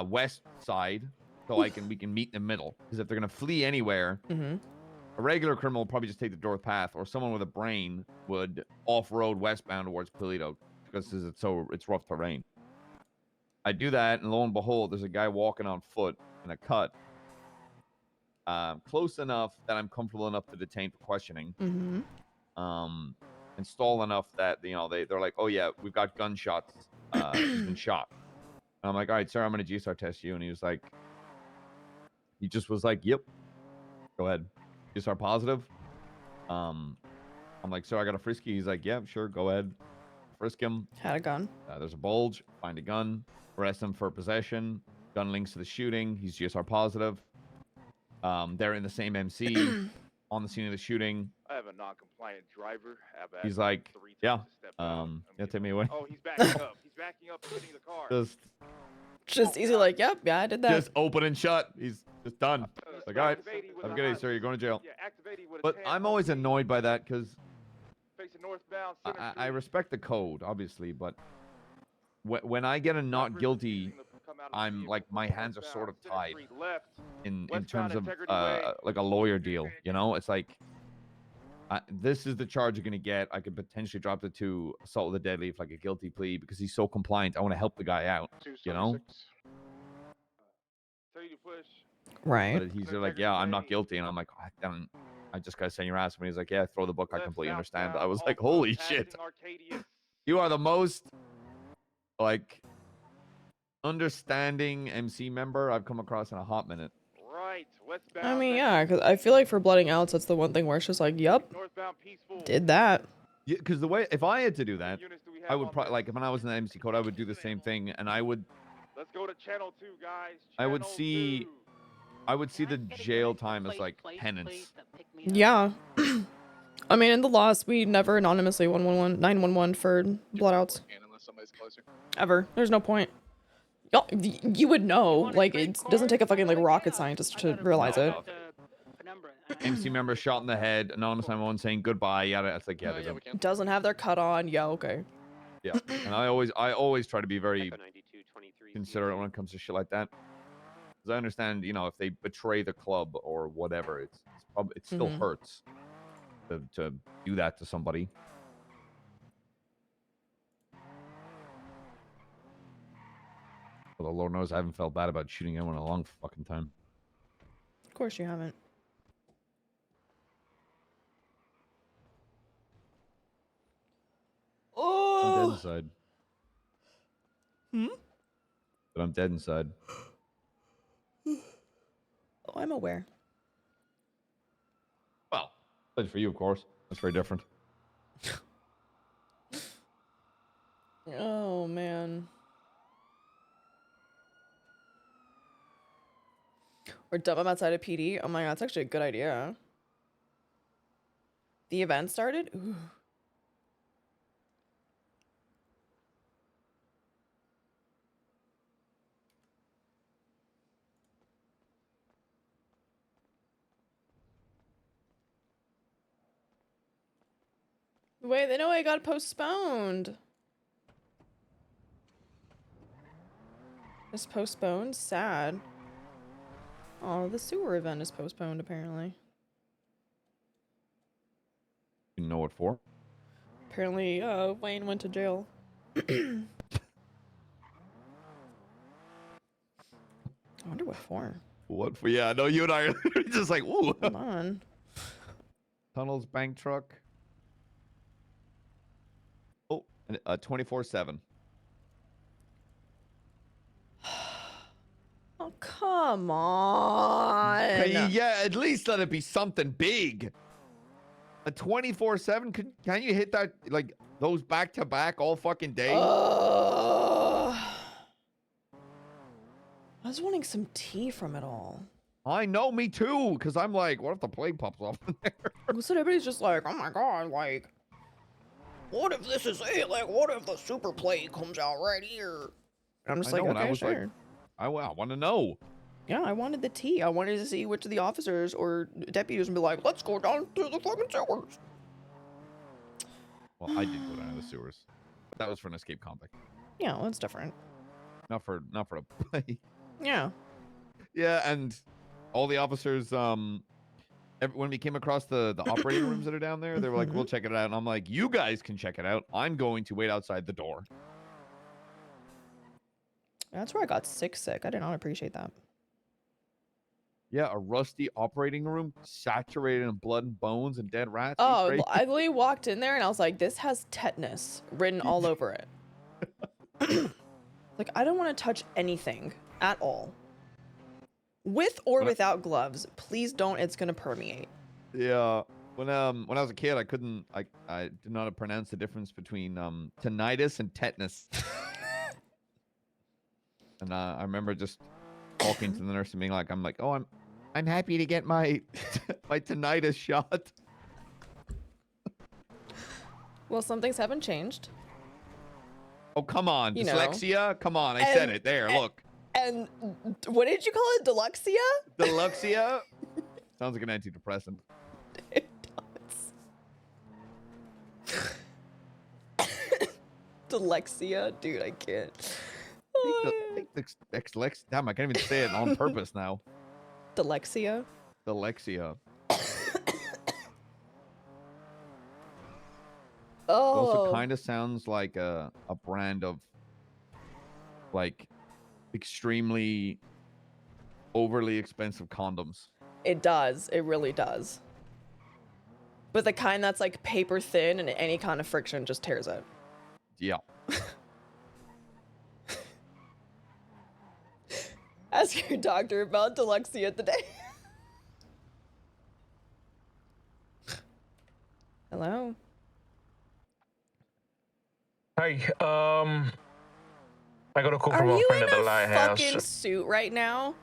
west side, so we can meet in the middle. Because if they're gonna flee anywhere, a regular criminal will probably just take the north path, or someone with a brain would off-road westbound towards Paleto because it's rough terrain. I do that, and lo and behold, there's a guy walking on foot in a cut, close enough that I'm comfortable enough to detain for questioning. And stall enough that they're like, oh yeah, we've got gunshots. He's been shot. And I'm like, all right, sir, I'm gonna GSR test you. And he just was like, yep, go ahead, GSR positive. I'm like, sir, I got a frisky. He's like, yeah, sure, go ahead, frisk him. Had a gun. There's a bulge. Find a gun. Arrest him for possession. Gun links to the shooting. He's GSR positive. They're in the same MC on the scene of the shooting. I have a non-compliant driver. He's like, yeah, take me away. Oh, he's backing up. He's backing up and hitting the car. Just easy, like, yep, yeah, I did that. Just open and shut. He's just done. Like, all right, have a good day, sir. You're going to jail. But I'm always annoyed by that because I respect the code, obviously, but when I get a not guilty, I'm like, my hands are sort of tied in terms of like a lawyer deal. It's like, this is the charge you're going to get. I could potentially drop it to assault with a deadly if like a guilty plea because he's so compliant. I want to help the guy out, Right. But he's like, yeah, I'm not guilty. And I'm like, I just got to send your ass. And he's like, yeah, throw the book. I completely understand. I was like, holy shit. You are the most like understanding MC member I've come across in a hot minute. I mean, yeah, because I feel like for blooding outs, that's the one thing where it's just like, yep, did that. Yeah, because the way, if I had to do that, I would probably, like, when I was in the MC code, I would do the same thing, and I would. Let's go to channel 2, guys. I would see the jail time as like penance. Yeah. I mean, in the loss, we never anonymously 911 for bloodouts. Ever. There's no point. You would know. Like, it doesn't take a fucking like rocket scientist to realize it. MC member shot in the head. Anonymous 911 saying goodbye. Yeah, that's like, yeah, they don't. Doesn't have their cut on. Yeah, okay. Yeah, and I always try to be very considerate when it comes to shit like that. Because I understand, if they betray the club or whatever, it still hurts to do that to somebody. Well, the Lord knows I haven't felt bad about shooting anyone in a long fucking time. Of course you haven't. I'm dead inside. Hmm? But I'm dead inside. Oh, I'm aware. Well, that's for you, of course. That's very different. Oh, man. Or dump them outside of PD? Oh my god, that's actually a good idea. The event started? Ooh. Wait, they know it got postponed. It's postponed? Sad. Oh, the sewer event is postponed, apparently. You know what for? Apparently, Wayne went to jail. I wonder what for. What for? Yeah, no, you and I are just like, ooh. Come on. Tunnels, bank truck. Oh, 24/7. Oh, come on. Yeah, at least let it be something big. A 24/7? Can you hit that, like, those back to back all fucking day? I was wanting some tea from it all. I know, me too, because I'm like, what if the plague pops up in there? So everybody's just like, oh my god, like, what if this is it? Like, what if the super plague comes out right here? And I'm just like, okay, sure. Like, I want to know. Yeah, I wanted the tea. I wanted to see which of the officers or deputies would be like, let's go down to the fucking sewers. Well, I did go down to the sewers. But that was for an escape convict. Yeah, well, it's different. Not for a plague. Yeah. Yeah, and all the officers, when we came across the operating rooms that are down there, they were like, "We'll check it out," and I'm like, "You guys can check it out. I'm going to wait outside the door." That's where I got sick. I did not appreciate that. Yeah, a rusty operating room saturated in blood and bones and dead rats. Oh, I literally walked in there and I was like, this has tetanus written all over it. Like, I don't want to touch anything at all. With or without gloves. Please don't. It's going to permeate. Yeah. When I was a kid, I did not pronounce the difference between tinnitus and tetanus. And I remember just talking to the nurse and being like, "Oh, I'm happy to get my my tinnitus shot." Well, some things haven't changed. Oh, come on. You know. Dyslexia? Come on. I said it. There, look. And what did you call it? Deluxia? Deluxia? Sounds like an antidepressant. It does. Dyslexia? Dude, I can't. Damn, I can't even say it on purpose now. Dyslexia? Dyslexia. Oh. It also kind of sounds like a brand of, like, extremely overly expensive condoms. It does. It really does. But the kind that's like paper thin and any kind of friction just tears it. Yeah. Ask your doctor about dyslexia today. Hello. Hey, I got a call Are from a you friend in at the a lighthouse. fucking suit right now?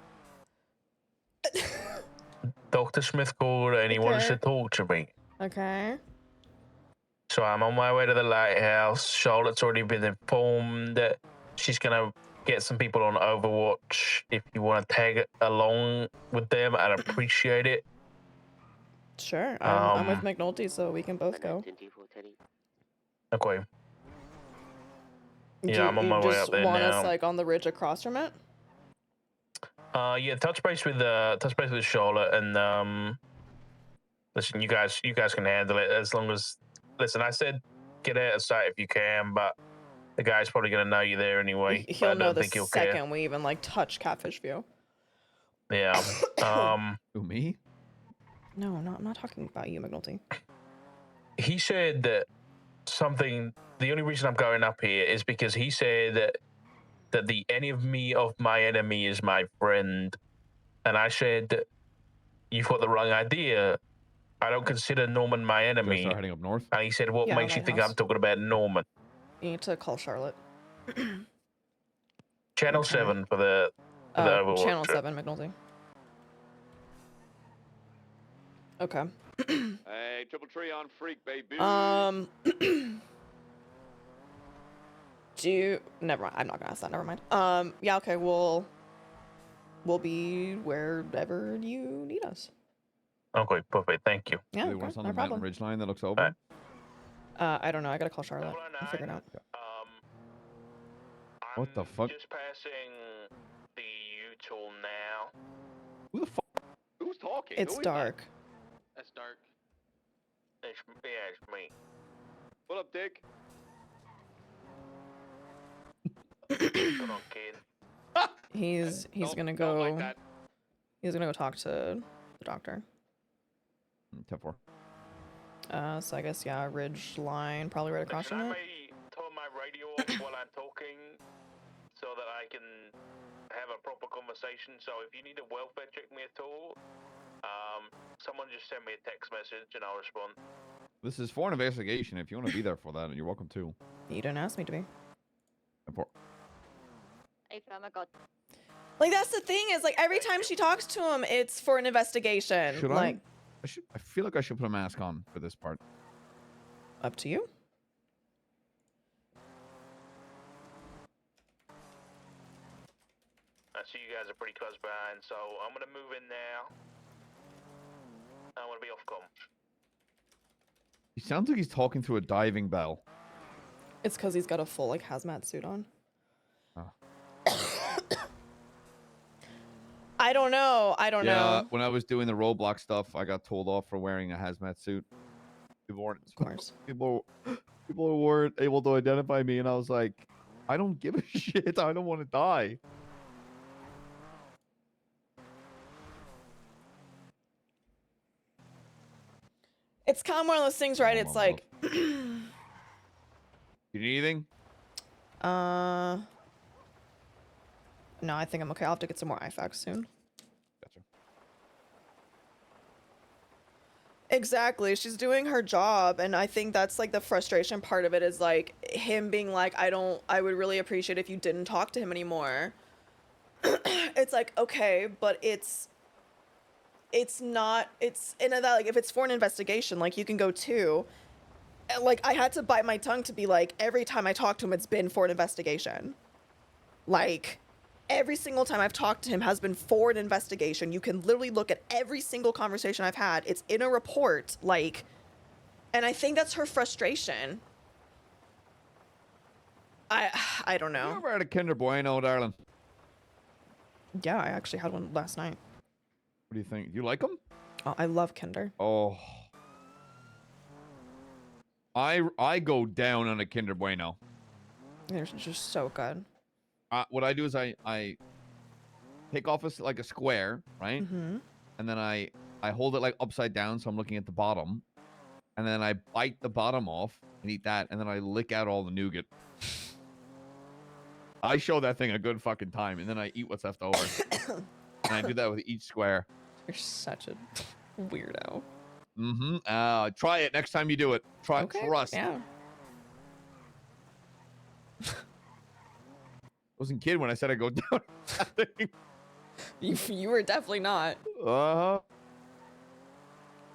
Dr. Smith called and he wants to talk to me. Okay. So I'm on my way to the lighthouse. Charlotte's already been informed that she's gonna get some people on Overwatch. If you want to tag along with them, I'd appreciate it. Sure. I'm with McNulty, so we can both go. Okay. Yeah, I'm on my way up there want now. us like on the ridge across from it? Yeah, touch base with Charlotte and listen, you guys can handle it as long as I said get out of sight if you can, but the guy's probably gonna know you're there anyway. He'll I know don't the think he'll second care. we even like touch Catfish View. Yeah. Who, me? No, I'm not talking about you, McNulty. He said that something. The only reason I'm going up here is because he said that the enemy of my enemy is my friend, and I said you've got the wrong idea. I don't consider Norman my enemy. Start heading up north. And he said, "What Yeah, makes you think lighthouse. I'm talking about Norman?" You need to call Charlotte. Channel 7 for the Overwatch. Channel 7, McNulty. Okay. Hey, triple tree on freak, baby. Never mind. I'm not gonna ask that. Never mind. Yeah. Okay. We'll be wherever you need us. Okay, perfect. Thank you. Yeah. Do what's on no the mountain problem. ridge line that looks over? I don't know. I gotta call Charlotte and figure it out. What the fuck? Just passing the U-tool now. Who the fuck? Who's talking? It's Who is dark. That's dark. It's me. What up, Dick? Hold on, kid. He's gonna don't like go. that. He's gonna go talk to the doctor. 10-4. So I guess yeah, ridge line probably right across Listen, from I it. may turn my radio off while I'm talking so that I can have a proper conversation. So if you need to welfare check me at all, someone just send me a text message and I'll respond. This is for an investigation. If you want to be there for that, you're welcome to. You didn't ask me to be. 10-4. Oh my god. Like that's the thing is like every time she talks to him, it's for an investigation. Should like I feel like I should put a mask on for this part. up to you. I see you guys are pretty close behind, so I'm gonna move in now. I'm gonna be off comm. He sounds like he's talking through a diving bell. It's because he's got a full like hazmat suit on. Oh. I don't know. I don't Yeah, know. when I was doing the roadblock stuff, I got told off for wearing a hazmat suit. People weren't. Of course. People weren't able to identify me, and I was like, I don't give a shit. I don't want to die. It's kind of one of those things, right? It's like, You need anything? no, I think I'm okay. I'll have to get some more IFACs soon. Gotcha. Exactly. She's doing her job, and I think that's like the frustration part of it is like him being like, I would really appreciate if you didn't talk to him anymore. It's like, okay, but it's not, and that, like, if it's for an investigation, like, you can go too. And, like, I had to bite my tongue to be like, every time I talk to him, it's been for an investigation. Like, every single time I've talked to him has been for an investigation. You can literally look at every single conversation I've had. It's in a report, like, and I think that's her frustration. I don't know. You ever had a Kinder Bueno, darling? Yeah, I actually had one last night. What do you think? You like them? Oh, I love Kinder. Oh. I go down on a Kinder Bueno. They're just so good. What I do is I take off like a square, right? Mm-hmm. And then I hold it like upside down, so I'm looking at the bottom. And then I bite the bottom off and eat that, and then I lick out all the nougat. I show that thing a good fucking time, and then I eat what's left over. And I do that with each square. You're such a weirdo. Mm-hmm. Try it next time you do it. Trust. Yeah. Wasn't kidding when I said I go down. You were definitely not. Uh-huh.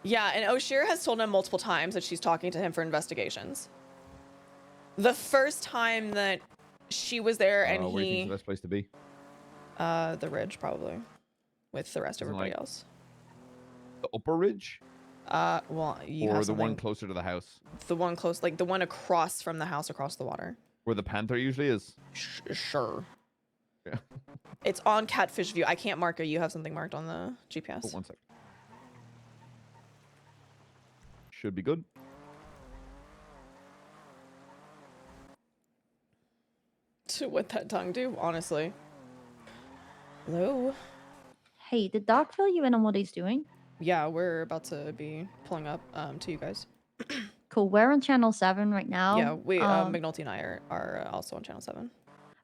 Yeah, and Oshiera has told him multiple times that she's talking to him for investigations. The first time that she was there and where do you think's the best place to be? The Ridge, probably. With the rest of everybody else. The upper ridge? Well, you have Or the one something- closer to the house? The one close, like the one across from the house, across the water. Where the panther usually is? Sure. Yeah. It's on Catfish View. I can't mark it. You have something marked on the GPS. Oh, 1 sec. Should be good. What that tongue do, honestly. Hello? Hey, did Doc fill you in on what he's doing? Yeah, we're about to be pulling up to you guys. Cool. We're on channel 7 right now. Yeah, we McNulty and I are also on channel 7.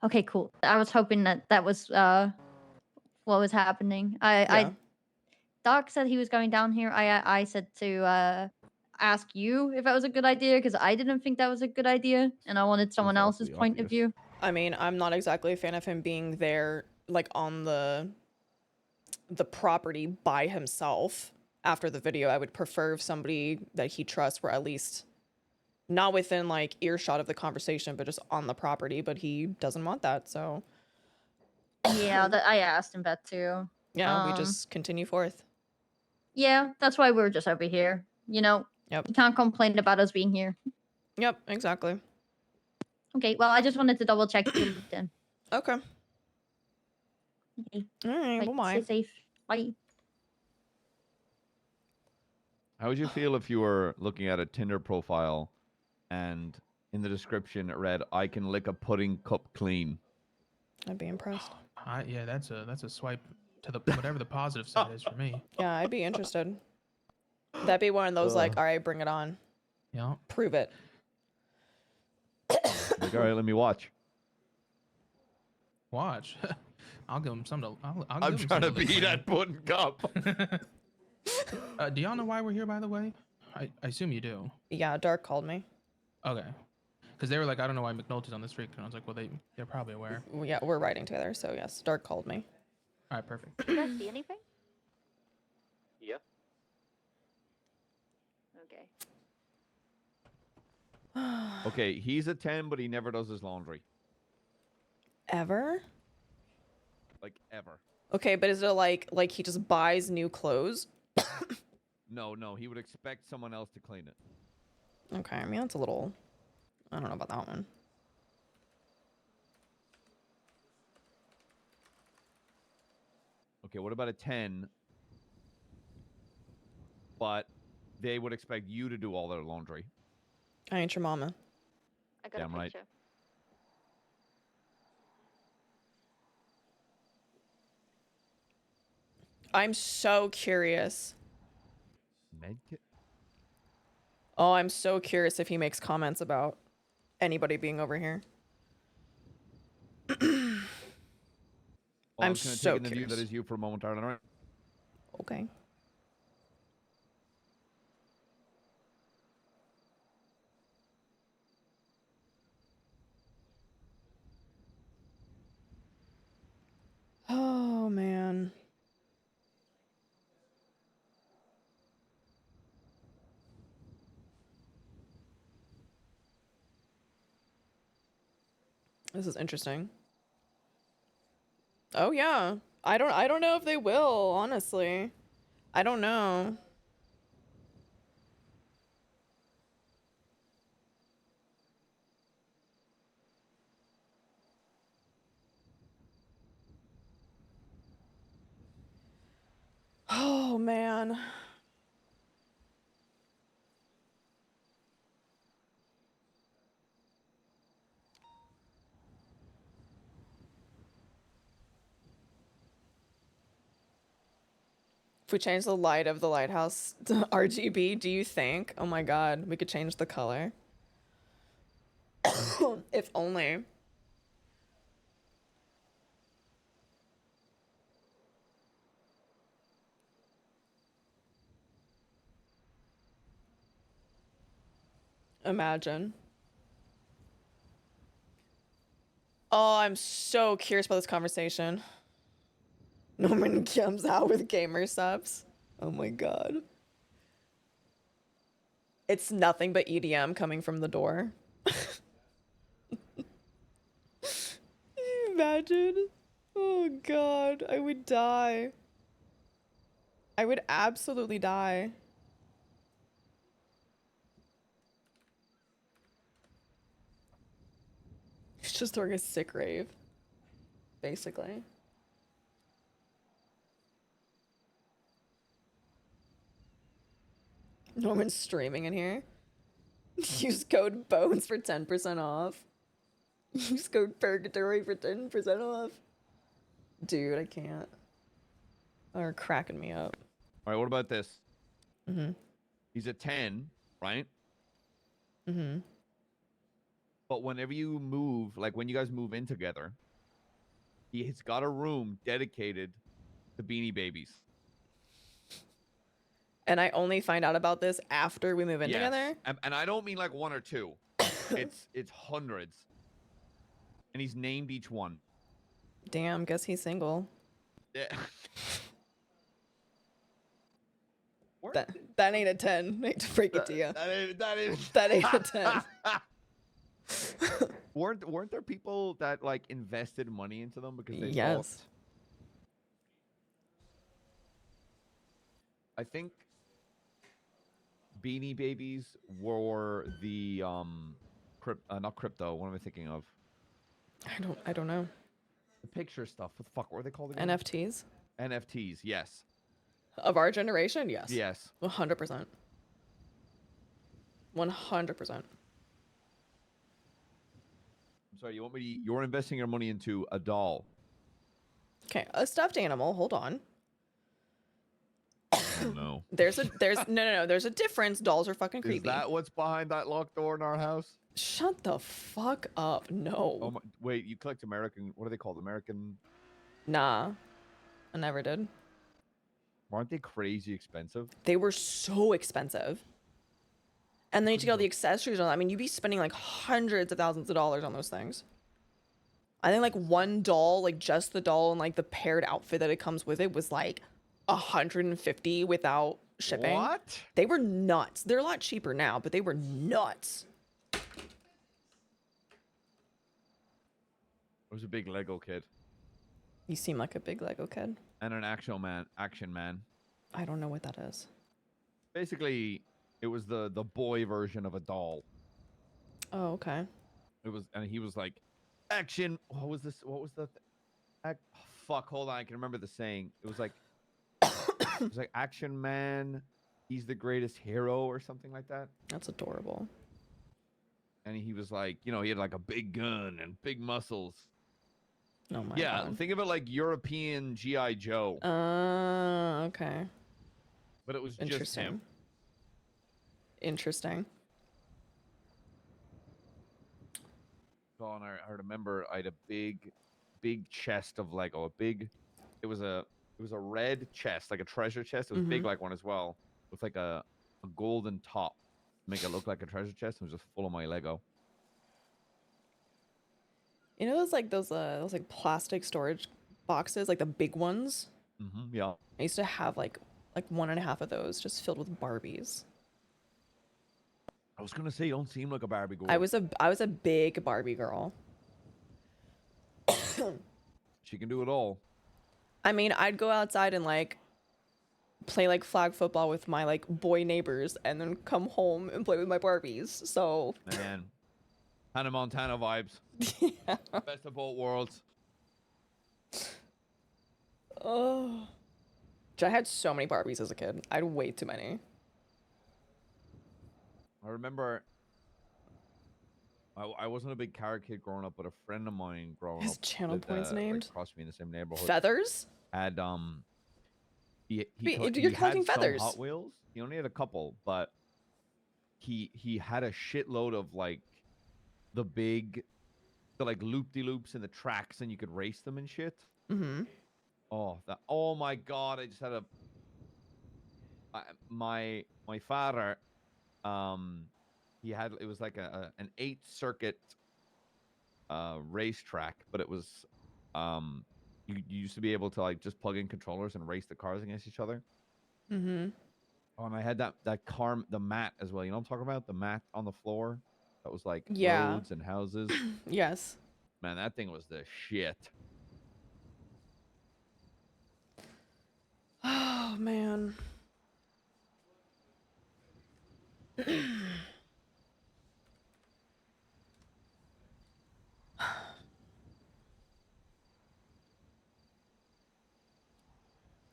Okay, cool. I was hoping that was what was happening. Doc said he was going down here. I said to ask you if that was a good idea because I didn't think that was a good idea, and I wanted someone else's point of view. I mean, I'm not exactly a fan of him being there, like, on the property by himself after the video. I would prefer if somebody that he trusts were at least not within, like, earshot of the conversation, but just on the property, but he doesn't want that, so. Yeah, I asked him that too. Yeah, we just continue forth. Yeah, that's why we're just over here. You know, Yep. You can't complain about us being here. Yep, exactly. Okay, well, I just wanted to double check you then. Okay. Okay. All right, Like, bye. stay safe. Bye. How would you feel if you were looking at a Tinder profile and in the description it read, "I can lick a pudding cup clean"? I'd be impressed. Yeah, that's a swipe to the whatever the positive side is for me. Yeah, I'd be interested. That'd be one of those, like, all right, bring it on. Yeah. Prove it. Like, all right, let me watch. Watch. I'll give him some to. I'll I'm give him trying to some beat that pudding cup. Do y'all know why we're here, by the way? I assume you do. Yeah, Dark called me. Okay. Because they were like, I don't know why McNulty's on the street. And I was like, well, they're probably aware. Yeah, we're riding together, so yes, Dark called me. All right, perfect. Did you guys see anything? Yeah. Okay. Okay, he's a 10, but he never does his laundry. Ever? Like, ever. Okay, but is it like he just buys new clothes? No, he would expect someone else to clean it. Okay, I mean, that's a little... I don't know about that one. Okay, what about a 10? But they would expect you to do all their laundry. I ain't your mama. I got Damn a right. picture. I'm so curious. Medkit? Oh, I'm so curious if he makes comments about anybody being over here. Well, I'm I'm just gonna so take in the view curious. that is you for a moment, all right? Okay. Oh, man. This is interesting. Oh yeah. I don't know if they will, honestly. I don't know. Oh man. If we change the light of the lighthouse to RGB, do you think? Oh my god, we could change the color. If only. Imagine. Oh, I'm so curious about this conversation. Norman comes out with gamer subs. Oh my god. It's nothing but EDM coming from the door. Imagine. Oh god, I would die. I would absolutely die. He's just throwing a sick rave. Basically. Norman's streaming in here. Use code BONES for 10% off. Use code PURGATORY for 10% off. Dude, I can't. They're cracking me up. All right, what about this? Mm-hmm. He's a 10, right? Mm-hmm. But whenever you move, like when you guys move in together, he's got a room dedicated to Beanie Babies. And I only find out about this after we move in together? And I don't mean like one or two. It's hundreds. And he's named each one. Damn, guess he's single. Yeah. That ain't a 10. I hate to break it to you. That ain't a 10. Weren't there people that like invested money into them because they Yes. thought... I think Beanie Babies were the not crypto. What am I thinking of? I don't know. The picture stuff. What the fuck were they called again? NFTs? NFTs, yes. Of our generation? Yes. Yes. 100%. 100%. I'm sorry, you're investing your money into a doll. Okay, a stuffed animal. Hold on. Oh, no. There's no. There's a difference. Dolls are fucking creepy. Is that what's behind that locked door in our house? Shut the fuck up. No. Oh my, wait, you collect American, what are they called? American? Nah. I never did. Aren't they crazy expensive? They were so expensive. And then you get all the accessories on. I mean, you'd be spending like hundreds of thousands of dollars on those things. I think like one doll, like just the doll and like the paired outfit that it comes with it was like $150 without shipping. What? They were nuts. They're a lot cheaper now, but they were nuts. I was a big Lego kid. You seem like a big Lego kid. And an action man. I don't know what that is. Basically, it was the boy version of a doll. Oh, okay. It was, and he was like, action. What was this? What was the? fuck, hold on, I can remember the saying. It was like Action Man, he's the greatest hero or something like that. That's adorable. And he was like, you know, he had like a big gun and big muscles. Oh my yeah, god. think of it like European G.I. Joe. Okay. But it was just Interesting. him. Interesting. Oh, and I remember I had a big chest of Lego. It was a red chest, like a treasure chest. It was big like one as well, with like a golden top, make it look like a treasure chest. It was just full of my Lego. You know those like plastic storage boxes, like the big ones? Yeah. I used to have like 1.5 of those just filled with Barbies. I was gonna say, you don't seem like a Barbie girl. I was a big Barbie girl. She can do it all. I mean, I'd go outside and like play like flag football with my like boy neighbors and then come home and play with my Barbies. So Man, Hannah Montana vibes. Yeah. Best of both worlds. Oh. I had so many Barbies as a kid. I had way too many. I remember I wasn't a big car kid growing up, but a friend of mine growing His up channel lived, points like, named? across me in the same neighborhood. Feathers? Had he Wait, he you're had collecting some feathers? Hot Wheels. He only had a couple, but he had a shitload of like the like loop-de-loops in the tracks, and you could race them and shit. Oh my god, I just had my father, it was like an 8-circuit racetrack, but it was you used to be able to like just plug in controllers and race the cars against each other. Oh, and I had that car, the mat as well. You know what I'm talking about? The mat on the floor that was like roads and houses. Yes. Man, that thing was the shit. Oh man.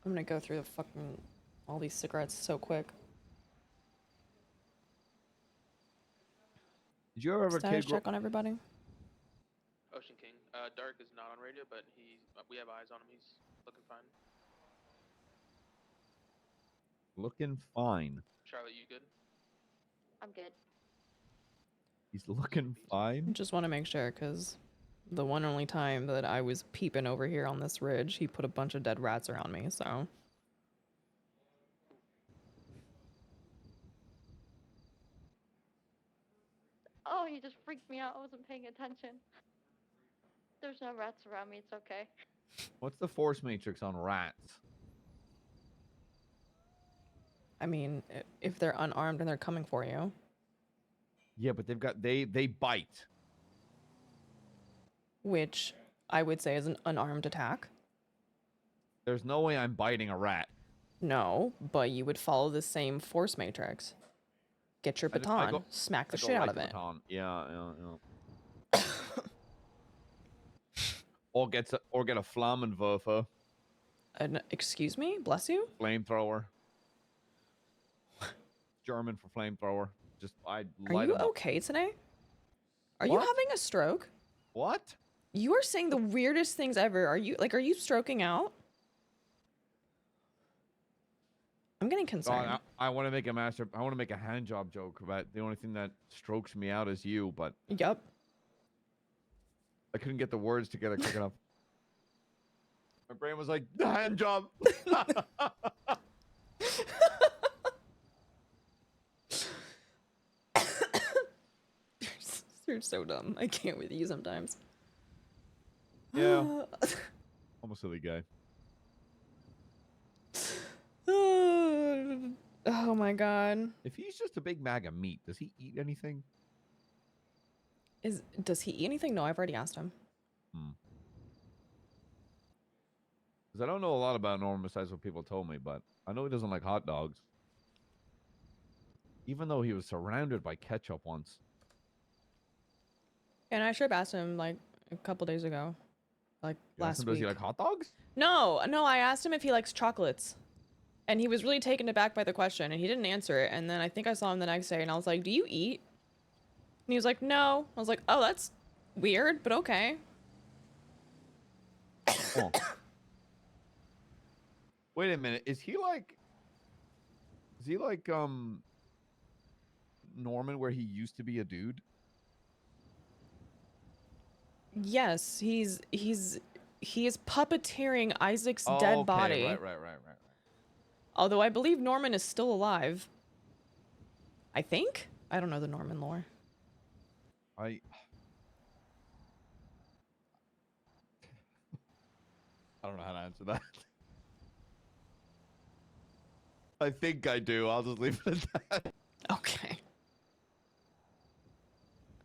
I'm gonna go through the fucking all these cigarettes so quick. Did you ever have a Status kid check on everybody? Ocean King. Dark is not on radio, but we have eyes on him. He's looking fine. Looking fine. Charlotte, you good? I'm good. He's looking fine. Just want to make sure, because the one only time that I was peeping over here on this ridge, he put a bunch of dead rats around me, so. Oh, you just freaked me out. I wasn't paying attention. There's no rats around me. It's okay. What's the force matrix on rats? I mean, if they're unarmed and they're coming for you. Yeah, but they bite. Which I would say is an unarmed attack. There's no way I'm biting a rat. No, but you would follow the same force matrix. Get your baton, smack the shit out of it. Yeah. Or get a Flammenwerfer. Excuse me? Bless you? Flamethrower. German for flamethrower. Just I'd Are light you 'em up. okay today? Are you What? having a stroke? What? You are saying the weirdest things ever. Are you stroking out? I'm getting concerned. God, I want to make a hand job joke, but the only thing that strokes me out is you, but Yep. I couldn't get the words together quick enough. My brain was like, the hand job. You're so dumb. I can't with you sometimes. Yeah. I'm a silly guy. Oh my god. If he's just a big bag of meat, does he eat anything? Does he eat anything? No, I've already asked him. Because I don't know a lot about Norman besides what people told me, but I know he doesn't like hot dogs. Even though he was surrounded by ketchup once. And I should have asked him like a couple days ago. like You asked last him, does week. he like hot dogs? No, I asked him if he likes chocolates. And he was really taken aback by the question, and he didn't answer it. And then I think I saw him the next day, and I was like, do you eat? And he was like, no. I was like, oh, that's weird, but okay. Oh. Wait a minute. Is he like Norman, where he used to be a dude? Yes, he is puppeteering Isaac's Oh, dead okay. body. Right. Although I believe Norman is still alive. I think? I don't know the Norman lore. I don't know how to answer that. I think I do. I'll just leave it at that. Okay.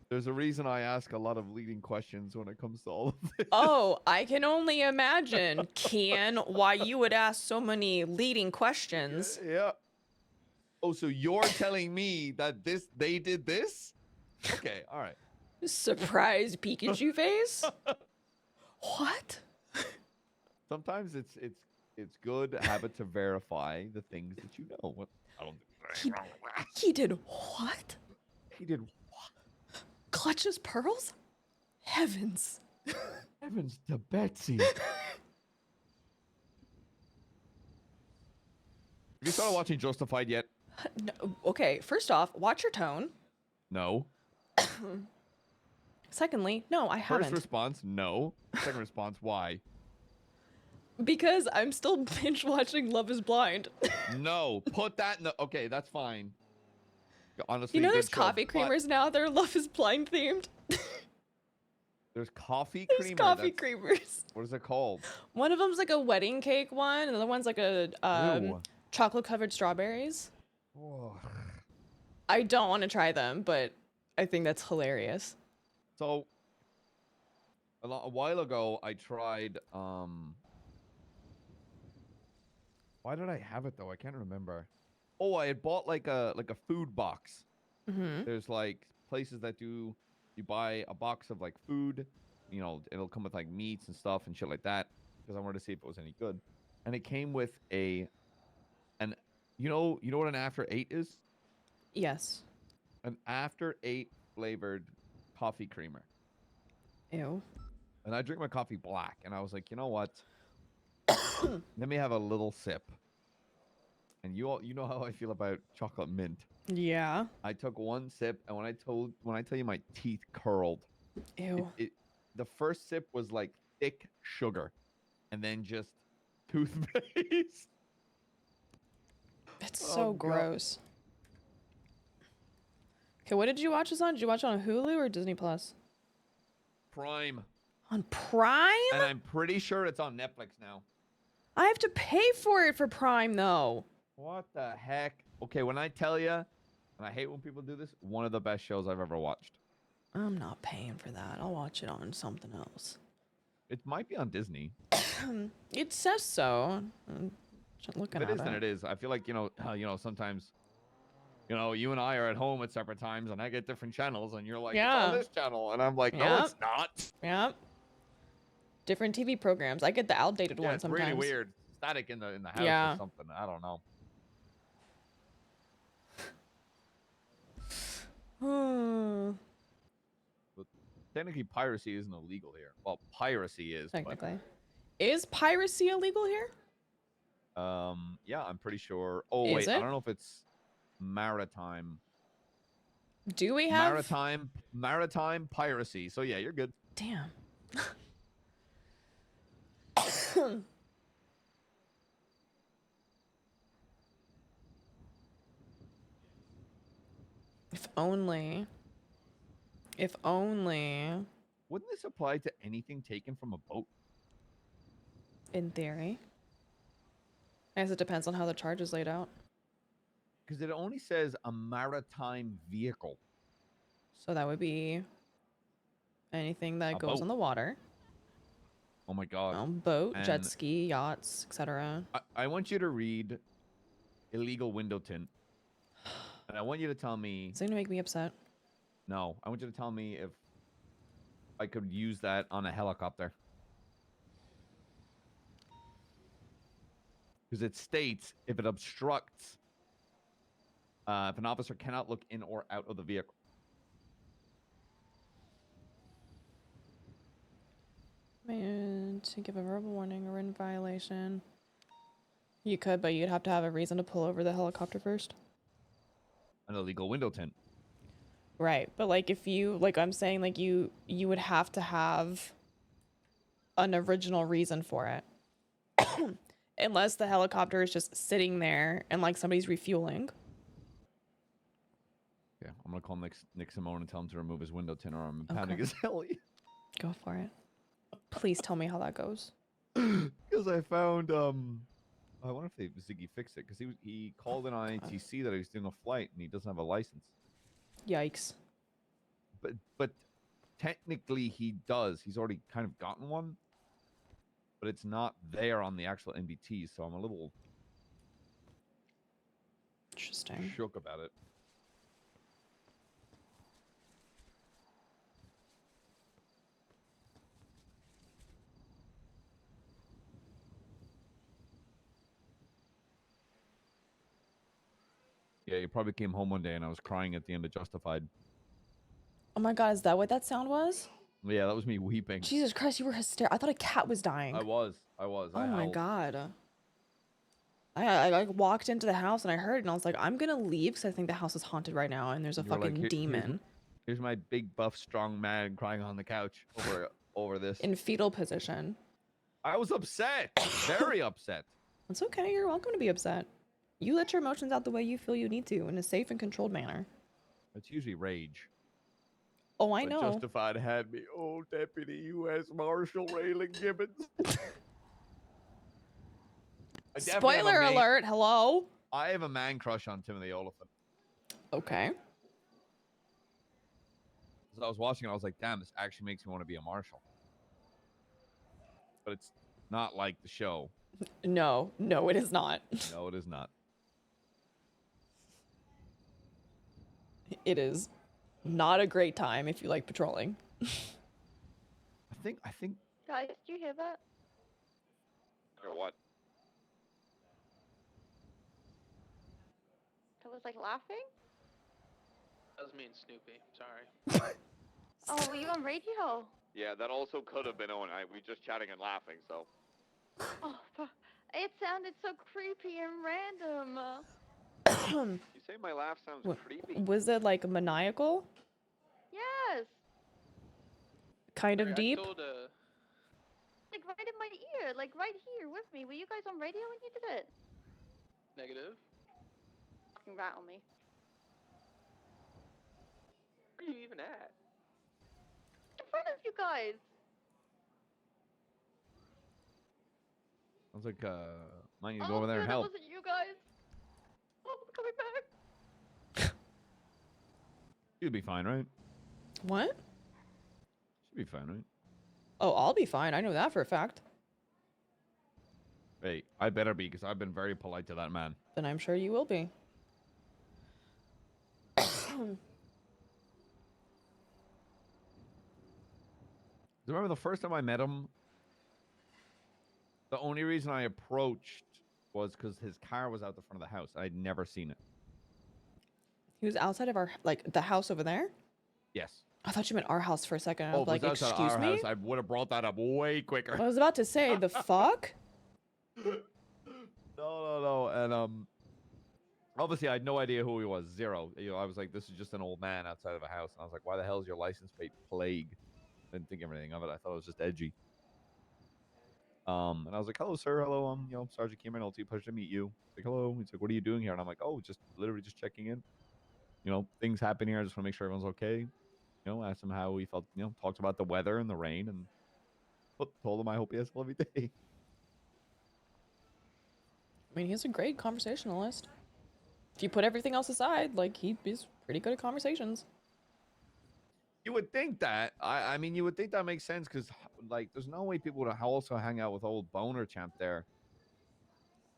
There's a reason I ask a lot of leading questions when it comes to all of this. Oh, I can only imagine, Kian, why you would ask so many leading questions. Yeah. Oh, so you're telling me that they did this? Okay, all right. Surprise Pikachu face? What? Sometimes it's good habit to verify the things that you know. What I don't do. He did what? He did what? Clutches pearls? Heavens. Heavens to Betsy. Have you started watching Justified yet? No, okay, first off, watch your tone. No. Secondly, no, I haven't. First response, no. Second response, why? Because I'm still binge watching Love is Blind. No, put that in the... Okay, that's fine. Honestly, You know good there's show, coffee but creamers now that are Love is Blind themed? There's coffee There's creamer? coffee That's- creamers. What is it called? One of them's like a wedding cake one, and the other one's like a Ew. chocolate covered strawberries. Whoa. I don't want to try them, but I think that's hilarious. So, a while ago, I tried, why did I have it, though? I can't remember. Oh, I had bought, like a food box. Mm-hmm. There's, like, places that do, you buy a box of, like, food. You know, it'll come with, like, meats and stuff and shit like that. Because I wanted to see if it was any good. And it came with you know what an After 8 is? Yes. An After 8 flavored coffee creamer. Ew. And I drink my coffee black, and I was like, you know what? Let me have a little sip. And you know how I feel about chocolate mint. Yeah. I took one sip, and when I tell you my teeth curled. Ew. The first sip was like thick sugar, and then just toothpaste. It's so gross. Okay, what did you watch this on? Did you watch it on Hulu or Disney Plus? Prime. On Prime? And I'm pretty sure it's on Netflix now. I have to pay for it for Prime though. What the heck? Okay, when I tell you, and I hate when people do this, one of the best shows I've ever watched. I'm not paying for that. I'll watch it on something else. It might be on Disney. It says so. I'm just looking If at it is, then it is. I feel like, sometimes, you and I are at home at separate times, and I get different channels, and you're like, Yeah. it's on this channel. And I'm like, no, Yep. it's not. Yep. Different TV programs. I get the outdated Yeah, one it's sometimes. really weird. Static in the house Yeah. or something. I don't know. But technically, piracy isn't illegal here. Well, piracy is. Technically. Is piracy illegal here? But, yeah, I'm pretty sure. Oh, Is wait. it? I don't know if it's maritime. Do we have Maritime piracy. So, yeah, you're good. Damn. If only. If only. Wouldn't this apply to anything taken from a boat? In theory. I guess it depends on how the charge is laid out. Because it only says a maritime vehicle. So that would be anything that A goes boat. on the water. Oh my god. Boat, jet And ski, yachts, etc. I want you to read illegal window tint. And I want you to tell me... It's going to make me upset. No, I want you to tell me if I could use that on a helicopter. Because it states if it obstructs, if an officer cannot look in or out of the vehicle. Man, to give a verbal warning or written violation. You could, but you'd have to have a reason to pull over the helicopter first. An illegal window tint. Right, but like if you, like I'm saying, like you would have to have an original reason for it. Unless the helicopter is just sitting there and like somebody's refueling. Yeah, I'm gonna call Nick Simone and tell him to remove his window tint, or I'm pounding his heli. Go for it. Please tell me how that goes. Because I found I wonder if Ziggy fixed it, because he called in on ATC that he was doing a flight and he doesn't have a license. Yikes. But technically he does. He's already kind of gotten one, but it's not there on the actual NBT, so I'm a little interesting shook about it. Yeah, you probably came home one day and I was crying at the end of Justified. Oh my god, is that what that sound was? Yeah, that was me weeping. Jesus Christ, you were hysterical. I thought a cat was dying. I was. Oh I my howled. god. I like walked into the house and I heard it and I was like, I'm gonna leave because I think the house is haunted right now and there's a You were like, fucking demon. Here's my big buff strong man crying on the couch over this. In fetal position. I was upset. Very upset. It's okay, you're welcome to be upset. You let your emotions out the way you feel you need to in a safe and controlled manner. It's usually rage. Oh, I But know. Justified had me. Oh, Deputy U.S. Marshal Raylan Gibbons. Spoiler alert, hello? I have a man crush on Timothy Oliphant. Okay. So I was watching it, I was like, damn, this actually makes me want to be a marshal. But it's not like the show. No, it is not. No, it is not. It is not a great time if you like patrolling. I think. Guys, do you hear that? Or what? That was like laughing? That was me and Snoopy. Sorry. Oh, were you on radio? Yeah, that also could have been Owen. We just chatting and laughing, so. Oh, it sounded so creepy and random. You say my laugh sounds creepy? Was it like maniacal? Yes. Kind of Sorry, deep? I told, Like right in my ear, like right here with me. Were you guys on radio when you did it? negative. Fucking rattle me. Where are you even at? In front of you guys. I was like, might need to go over there and That help. wasn't you guys. Oh, I'm coming back. You'd be fine, right? What? Should be fine, right? Oh, I'll be fine. I know that for a fact. Hey, I better be, because I've been very polite to that man. Then I'm sure you will be. Remember the first time I met him? The only reason I approached was because his car was out the front of the house. I'd never seen it. He was outside of our, like, the house over there? Yes. I thought you meant our house for a second. I Oh, was like, if it was outside excuse our me? house, I would have brought that up way quicker. I was about to say, the fuck? No. And obviously I had no idea who he was. Zero. You know, I was like, this is just an old man outside of a house. And I was like, why the hell is your license plate Plague? I didn't think anything of it. I thought it was just edgy. And I was like, hello, sir. Hello, you know, Sergeant Cameron, LT, pleasure to meet you. He's like, hello. He's like, what are you doing here? And I'm like, oh, just literally just checking in. You know, things happen here. I just want to make sure everyone's okay. You know, asked him how he felt, you know, talked about the weather and the rain, and told him I hope he has a lovely day. I mean, he's a great conversationalist. If you put everything else aside, like, he's pretty good at conversations. You would think that. I mean, you would think that makes sense, because, like, there's no way people would also hang out with old Boner Champ there.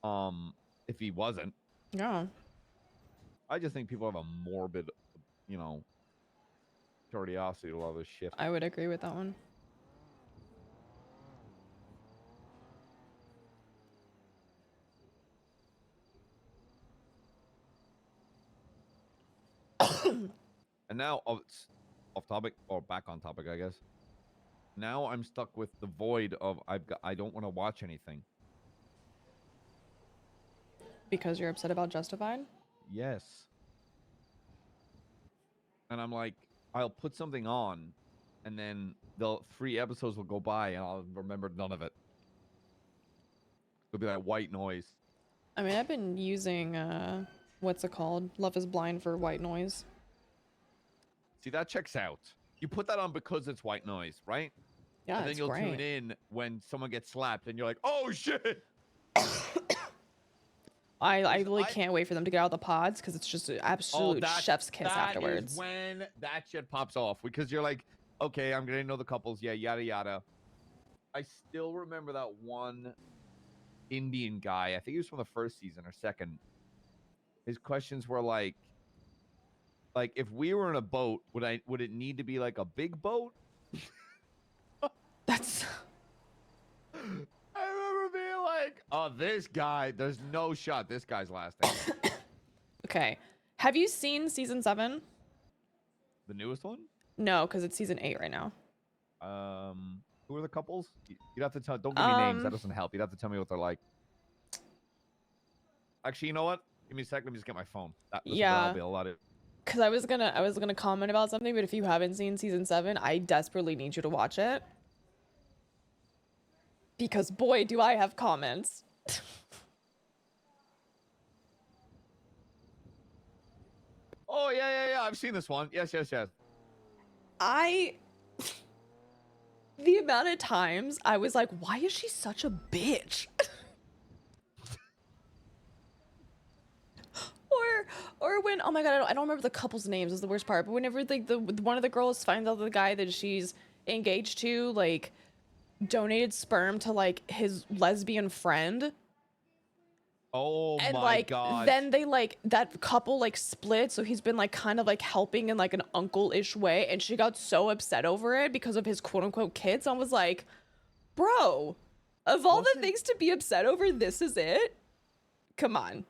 If he wasn't. Yeah. I just think people have a morbid, you know, curiosity to a lot of this shit. I would agree with that one. And now, it's off topic or back on topic, I guess. Now I'm stuck with the void of I don't want to watch anything. Because you're upset about Justified? Yes. And I'm like, I'll put something on, and then the 3 episodes will go by, and I'll remember none of it. It'll be that white noise. I mean, I've been using, what's it called? Love is Blind for white noise. See, that checks out. You put that on because it's white noise, right? Yeah, and then it's you'll great. tune in when someone gets slapped, and you're like, oh, shit! I really can't wait for them to get out of the pods because it's just an absolute chef's kiss afterwards. That is when that shit pops off because you're like, okay, I'm gonna know the couples, yeah, yada yada. I still remember that one Indian guy. I think he was from the first season or second. His questions were like if we were in a boat, would it need to be like a big boat? That's. I remember being like, oh, this guy, there's no shot this guy's lasting. Okay. Have you seen season 7? The newest one? No, because it's season 8 right now. Who are the couples? You'd have to tell. Don't give me names. That doesn't help. You'd have to tell me what they're like. Actually, you know what? Give me a sec. Let me just get my phone. I'll be a lot of. Because I was gonna comment about something, but if you haven't seen season 7, I desperately need you to watch it. Because boy, do I have comments. Oh yeah. I've seen this one. Yes. The amount of times I was like, why is she such a bitch? or when, oh my god, I don't remember the couple's names is the worst part, but whenever one of the girls finds out the guy that she's engaged to, like, donated sperm to, like, his lesbian friend. Oh and my like god. then they like that couple like split, so he's been like kind of like helping in like an uncle-ish way, and she got so upset over it because of his quote-unquote kids. I was like, bro, of all the things to be upset over, this is it? Come on.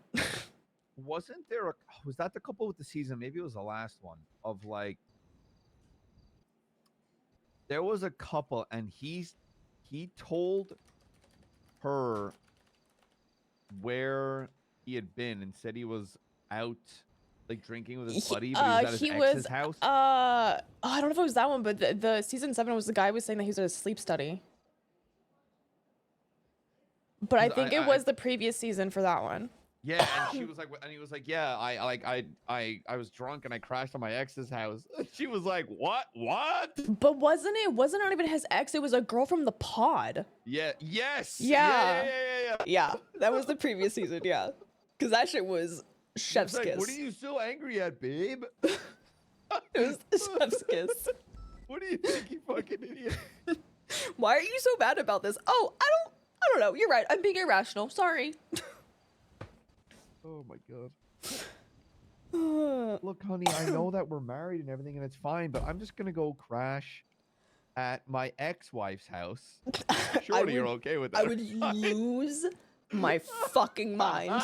Wasn't there was that the couple with the season? Maybe it was the last one of like there was a couple and he told her where he had been and said he was out like drinking with his buddy, but he was at his ex's house. I don't know if it was that one, but the season 7 was the guy was saying that he was at a sleep study. But I think it was the previous season for that one. Yeah, and she was like, and he was like, yeah, I was drunk and I crashed on my ex's house. She was like, what? But wasn't not even his ex, it was a girl from the pod. Yeah, yes. Yeah. Yeah, that was the previous season, yeah. Because that shit was chef's like, kiss. what are you so angry at, babe? It was chef's kiss. What do you think, you fucking idiot? Why are you so mad about this? Oh, I don't know. You're right. I'm being irrational. Sorry. Oh my god. Look, honey, I know that we're married and everything and it's fine, but I'm just gonna go crash at my ex-wife's house. Surely you're okay with that. I would lose my fucking mind.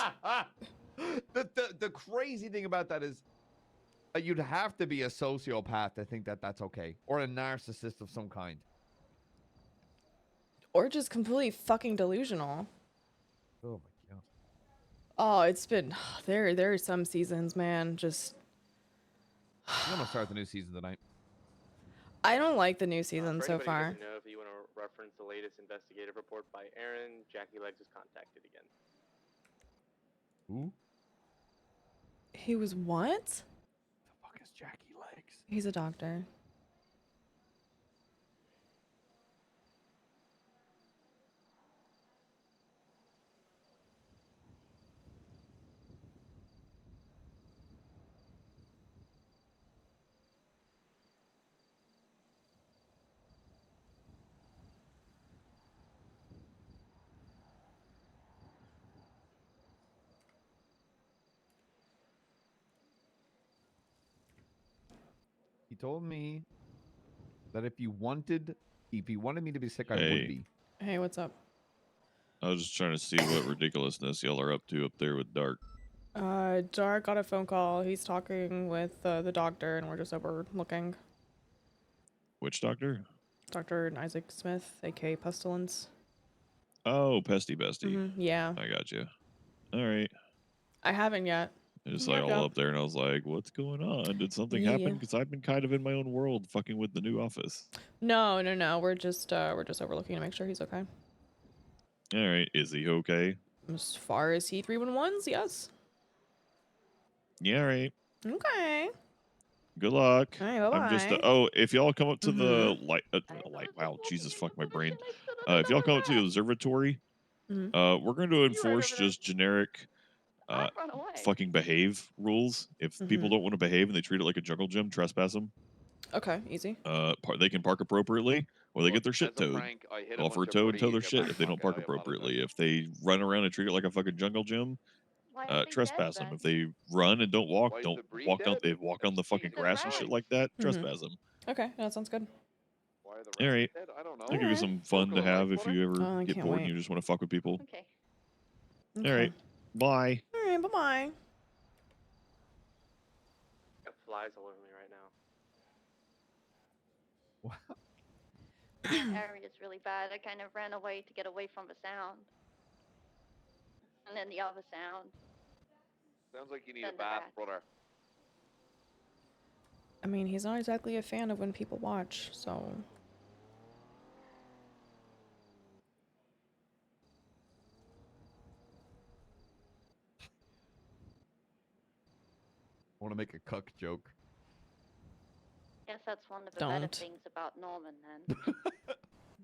The crazy thing about that is you'd have to be a sociopath to think that that's okay, or a narcissist of some kind, or just completely fucking delusional. Oh my god. Oh, it's been there are some seasons, man, just I'm gonna start the new season tonight. I don't like the new season so far. Know if you want to reference the latest investigative report by Aaron, Jackie Legs is contacted again. Who? He was what? The fuck is Jackie Legs? He's a doctor. He told me that if he wanted me to be sick, I would be. Hey, what's up? I was just trying to see what ridiculousness y'all are up to up there with Dark. Dark got a phone call. He's talking with the doctor, and we're just overlooking. Which doctor? Dr. Isaac Smith, aka Pestilence. Oh, Pesty Bestie. Yeah. I got you. All right. I haven't yet. I just Yeah, saw all up there, and I was like, "What's going on? Did something Yeah. happen?" Because I've been kind of in my own world, fucking with the new office. No. We're just overlooking to make sure he's okay. All right. Is he okay? As far as he 311s, yes. Yeah. All right. Okay. Good luck. All right, I'm just. bye-bye. Oh, if y'all come up to the light. Wow, Jesus, fuck my brain. If y'all come up to the observatory, we're going to enforce just generic. Fucking behave rules. If people don't want to behave and they treat it like a jungle gym, trespass them. Okay, easy. They can park appropriately, or they get their shit towed. Offer a tow and tow their shit if they don't park appropriately. If they run around and treat it like a fucking jungle gym, trespass them. If they run and don't walk on. They walk on the fucking grass and shit like that. Trespass them. Okay, that sounds good. All right. I'll give you some fun to have if you ever get can't bored wait. and you just want to fuck with people. Okay. All right. Bye. All right, bye-bye. Got flies all over me right now. That area is really bad. I kind of ran away to get away from the sound. And then the other sound. Sounds like you need Then a the bath, rats. brother. I mean, he's not exactly a fan of when people watch, so... I want to make a cuck joke. Guess that's one of the better Don't. things about Norman then.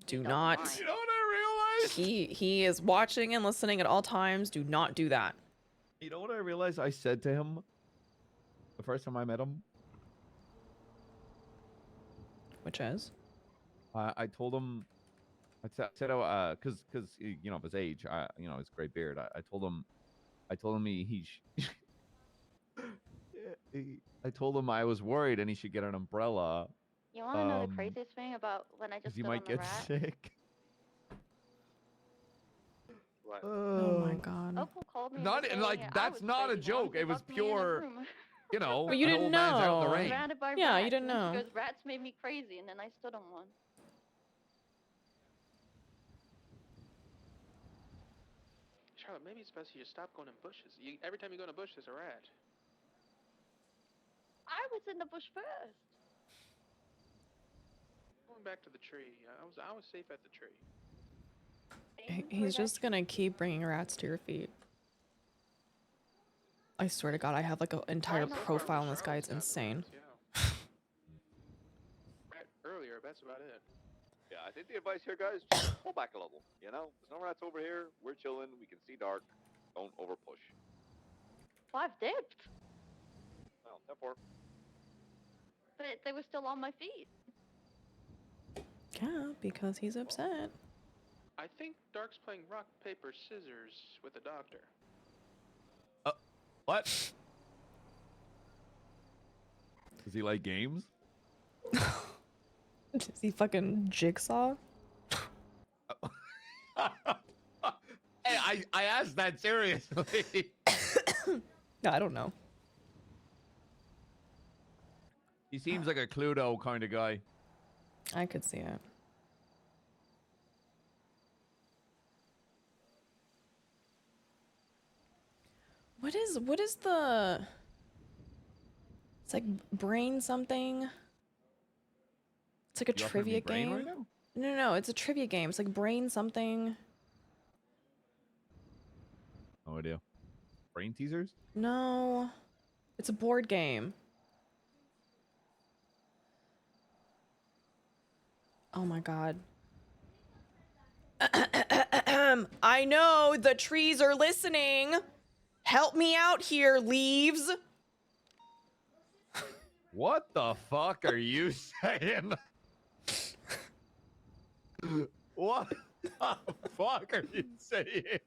Do Don't not. mind. You know what I realized? He is watching and listening at all times. Do not do that. You know what I realized I said to him the first time I met him? Which is? I told him, I said, cause you know, of his age, you know, his gray beard. I told him I told him I was worried and he should get an umbrella. You want to know the craziest thing about when I just He stood might on the get rat? sick. What? Oh my god. Opal called me. Not and like that's not a joke. It was pure, you know. But you an didn't old man's out in the know. rain. Surrounded by Yeah, rats. you didn't and then know. She goes, rats made me crazy, and then I stood on one. Charlotte, maybe it's best you just stop going in bushes. Every time you go in a bush, there's a rat. I was in the bush first. Going back to the tree. I was safe at the tree. He's just gonna keep bringing rats to your feet. I swear to God, I have like an entire profile on this guy. It's insane. Rat earlier, that's about it. Yeah, I think the advice here, guys, just pull back a little. You know, there's no rats over here. We're chilling. We can see dark. Don't over push. Well, I've dipped, Well, therefore. but they were still on my feet. Yeah, because he's upset. I think Dark's playing rock, paper, scissors with the doctor. What? Does he like games? Is he fucking Jigsaw? Hey, I asked that seriously. No, I don't know. He seems like a Cluedo kind of guy. I could see it. What is the... It's like brain something. It's like a You offering me trivia brain game. right now? No, it's a trivia game. It's like brain something. No idea. Brain teasers? No. It's a board game. Oh my god. I know the trees are listening. Help me out here, leaves. What the fuck are you saying? What the fuck are you saying?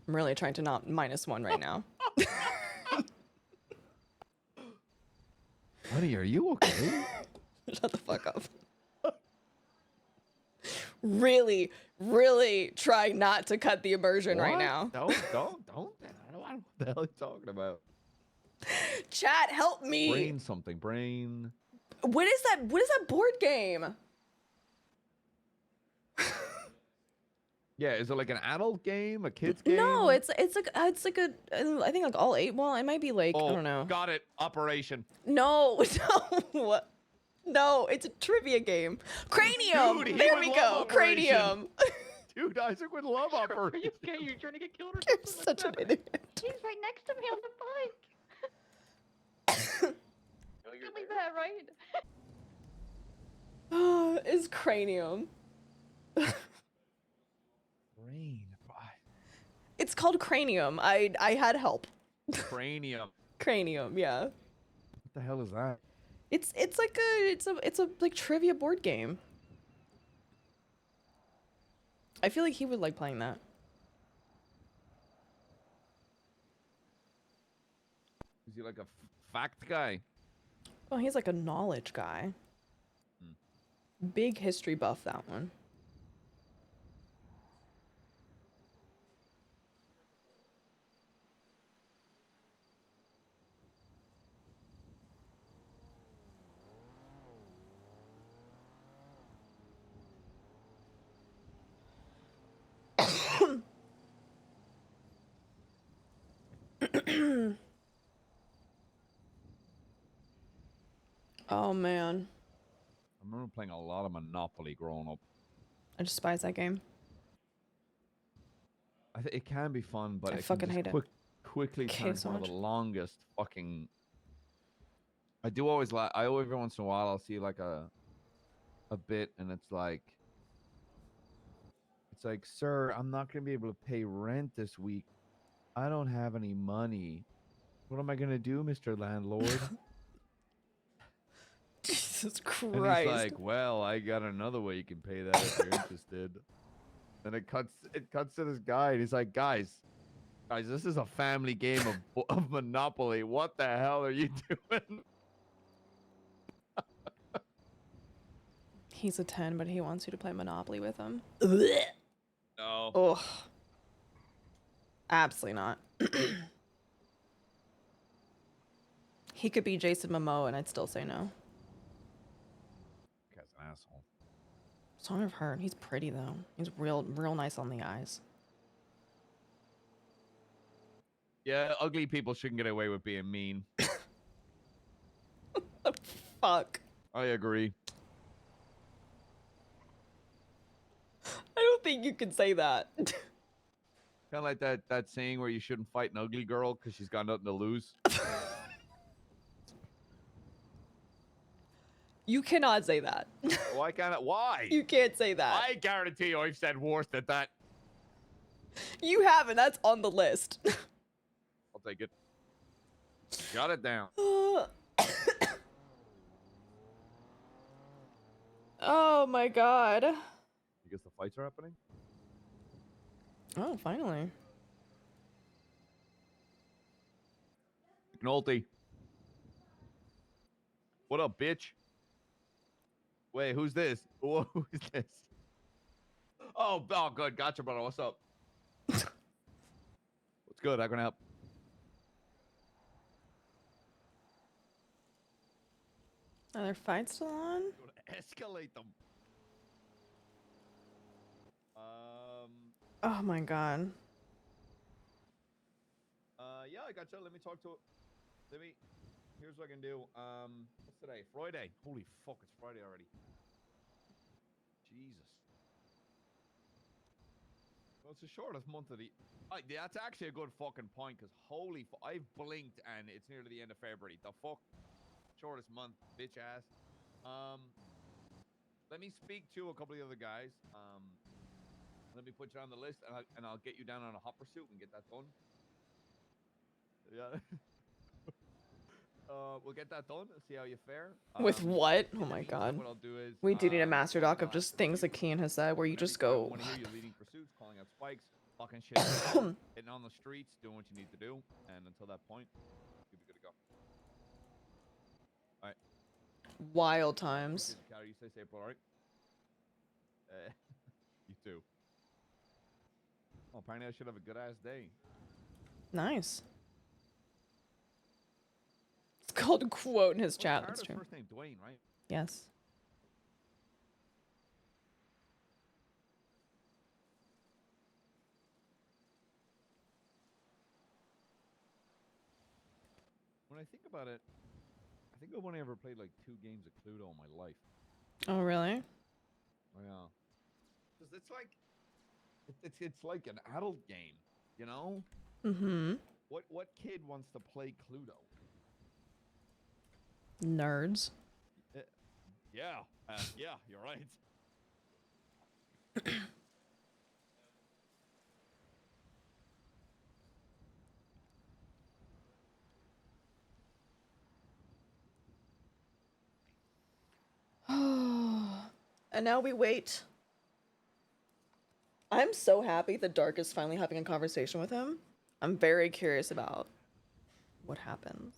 I'm really trying to not -1 right now. Honey, are you okay? Shut the fuck up. Really, really trying not to cut the immersion right What? now. Don't. I don't know what the hell are you talking about. Chat, help me. Brain something. Brain. What is that? What is that board game? Yeah, is it like an adult game, a kid's game? No, it's like a I think like all 8. Well, it might be like I don't know. Got it. Operation. No, no, no. It's a trivia game. Cranium. Dude, there we go. Cranium. Dude, Isaac would love Operation. Are you okay? You're trying to get killed or You're something? such an idiot. He's right next to me on the bike. Give me that right. Is cranium. Brain. It's called cranium. I had help. Cranium. Cranium, yeah. What the hell is that? It's like it's a like trivia board game. I feel like he would like playing that. Is he like a fact guy? Oh, he's like a knowledge guy. Big history buff, that one. Oh man, I remember playing a lot of Monopoly growing up. I despise that game. It can be fun, but I it fucking can hate it. just quickly I hate turn it into so one of much. the longest fucking. I do always like. Every once in a while I'll see like a bit, and it's like, sir, I'm not gonna be able to pay rent this week. I don't have any money. What am I gonna do, Mr. Landlord? Jesus And he's Christ. like, well, I got another way you can pay that if you're interested. And it cuts to this guy, and he's like, guys, this is a family game of Monopoly. What the hell are you doing? He's a 10, but he wants you to play Monopoly with him. No. Ugh. Absolutely not. He could be Jason Momoa, and I'd still say no. Guy's an asshole. Song of Heart. He's pretty though. He's real nice on the eyes. Yeah, ugly people shouldn't get away with being mean. Fuck. I agree. I don't think you can say that. Kind of like that saying where you shouldn't fight an ugly girl because she's got nothing to lose. You cannot say that. Why can't it? Why? You can't say that. I guarantee you I've said worse than that. You haven't. That's on the list. I'll take it. Got it down. Oh my god. You guess the fights are happening? Oh, finally. McNulty. What up, bitch? Wait, who's this? Who is this? Oh, good. Gotcha, brother. What's up? What's good? How can I help? Are there fights still on? Escalate them. Oh my god. Yeah, I gotcha. Let me talk to. Here's what I can do. What's today? Friday. Holy fuck, it's Friday already. Jesus. Well, it's the shortest month of the. That's actually a good fucking point, because holy I've blinked and it's nearly the end of February. The fuck? Shortest month, bitch ass. Let me speak to a couple of the other guys. Let me put you on the list, and I'll get you down on a hot pursuit and get that done. Yeah. We'll get that done and see how you fare. With what? Oh my god. What I'll do is, We do need a master doc of just things that Kian has said where you just go. I want to hear you leading pursuits, calling out spikes, fucking shit, hitting on the streets, doing what you need to do, and until that point, you'll be good to go. All right. wild times. You stay safe, all right? You too. Oh, apparently I should have a good ass day. Nice. It's called a quote in his chat. That's Carter's true. first name Dwayne, right? Yes. When I think about it, I think I've only ever played like 2 games of Cluedo in my life. Oh, really? Oh, yeah. Because it's like, it's like an adult game, you know? Mm-hmm. What kid wants to play Cluedo? Nerds. Yeah, yeah, you're right. And now we wait. I'm so happy that Dark is finally having a conversation with him. I'm very curious about what happens.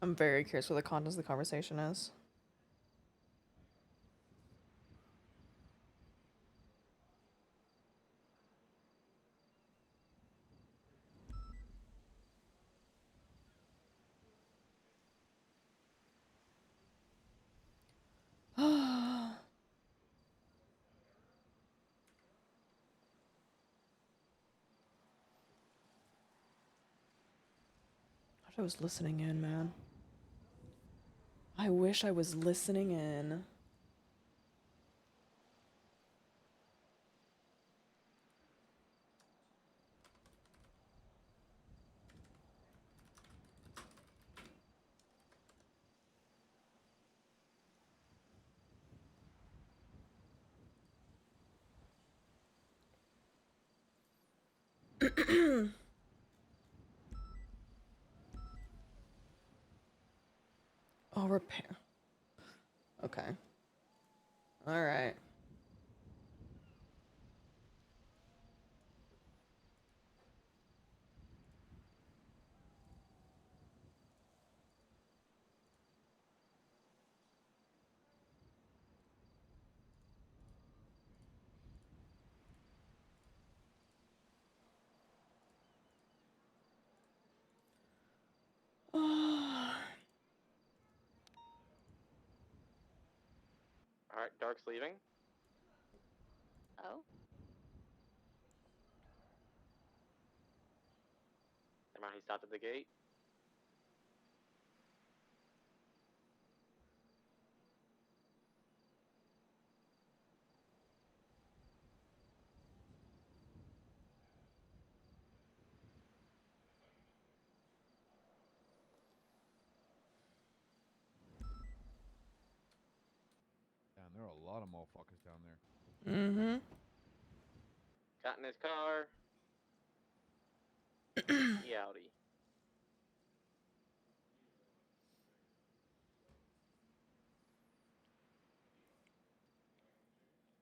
I'm very curious what the content of the conversation is. I was listening in, man. I wish I was listening in. Oh, repair. Okay. All right. Alright, Dark's leaving. Oh. Never mind, he stopped at the gate. Damn, there are a lot of motherfuckers down there. Mm-hmm. Got in his car. Yowdy.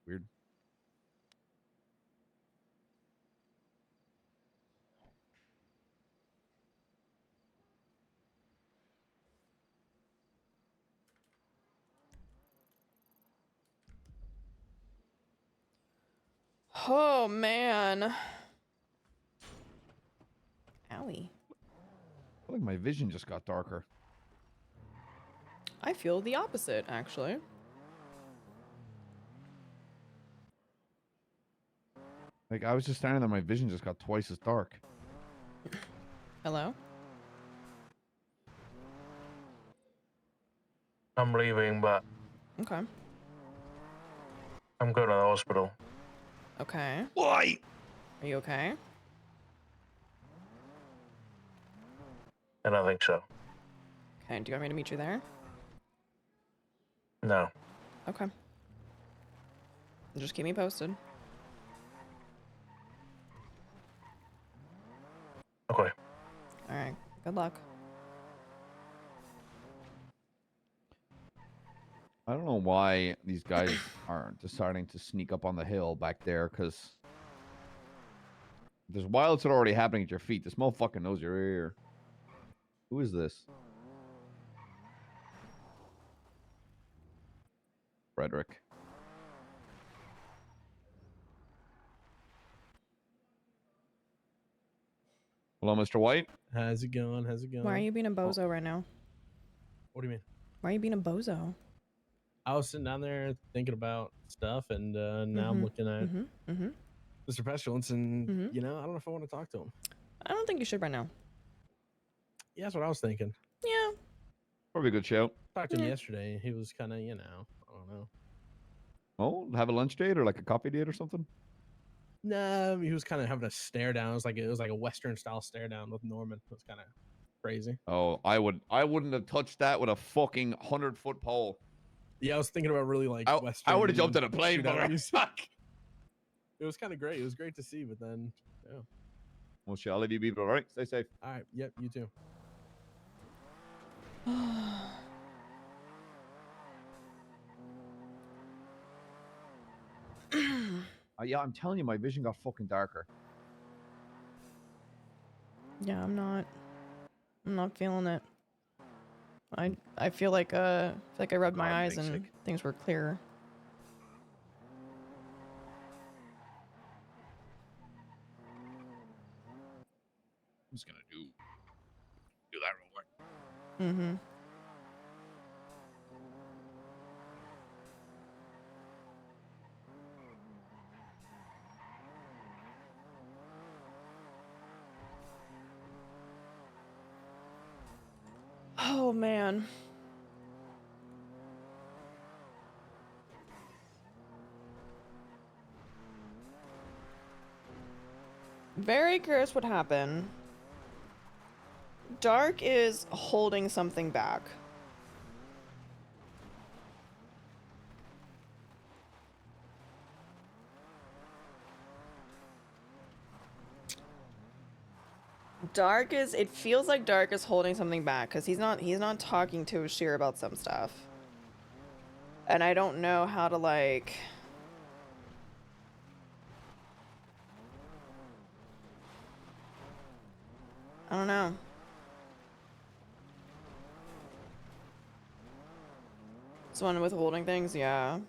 Weird. Oh, man. Owie. I feel like my vision just got darker. I feel the opposite, actually. Like, I was just standing there, my vision just got twice as dark. Hello? I'm leaving, but Okay. I'm going to the hospital. Okay. Why? Are you okay? I don't think so. Okay, do you want me to meet you there? No. Okay. Just keep me posted. Okay. Alright, good luck. I don't know why these guys are deciding to sneak up on the hill back there, because there's wilds that are already happening at your feet. This motherfucker knows you're here. Who is this? Frederick. Hello, Mr. White. How's it going? How's it going? Why are you being a bozo right now? What do you mean? Why are you being a bozo? I was sitting down there thinking about stuff, and now I'm looking at Mr. Pestilence, and you know, I don't know if I want to talk to him. I don't think you should right now. Yeah, that's what I was thinking. Yeah. Probably a good show. Talked to him yesterday. He was kind of, you know, I don't know. Oh, have a lunch date or like a coffee date or something? No, he was kind of having a stare down. It was like a Western style stare down with Norman. It was kind of crazy. Oh, I wouldn't have touched that with a fucking 100-foot pole. Yeah, I was thinking about really like Western. I would have jumped in a plane, shootout but music. It was kind of great. It was great to see, but then, yeah. Well, shit, I'll leave you be, all right? Stay safe. All right. Yep. You too. Yeah, I'm telling you, my vision got fucking darker. Yeah, I'm not feeling it. I feel like I rubbed my eyes and things were clearer. I'm just gonna do that real quick. Mm-hmm. Oh man. Very curious what happened. Dark is holding something back. It feels like Dark is holding something back because he's not talking to Oshiera about some stuff. And I don't know how to like I don't know. This one withholding things, yeah.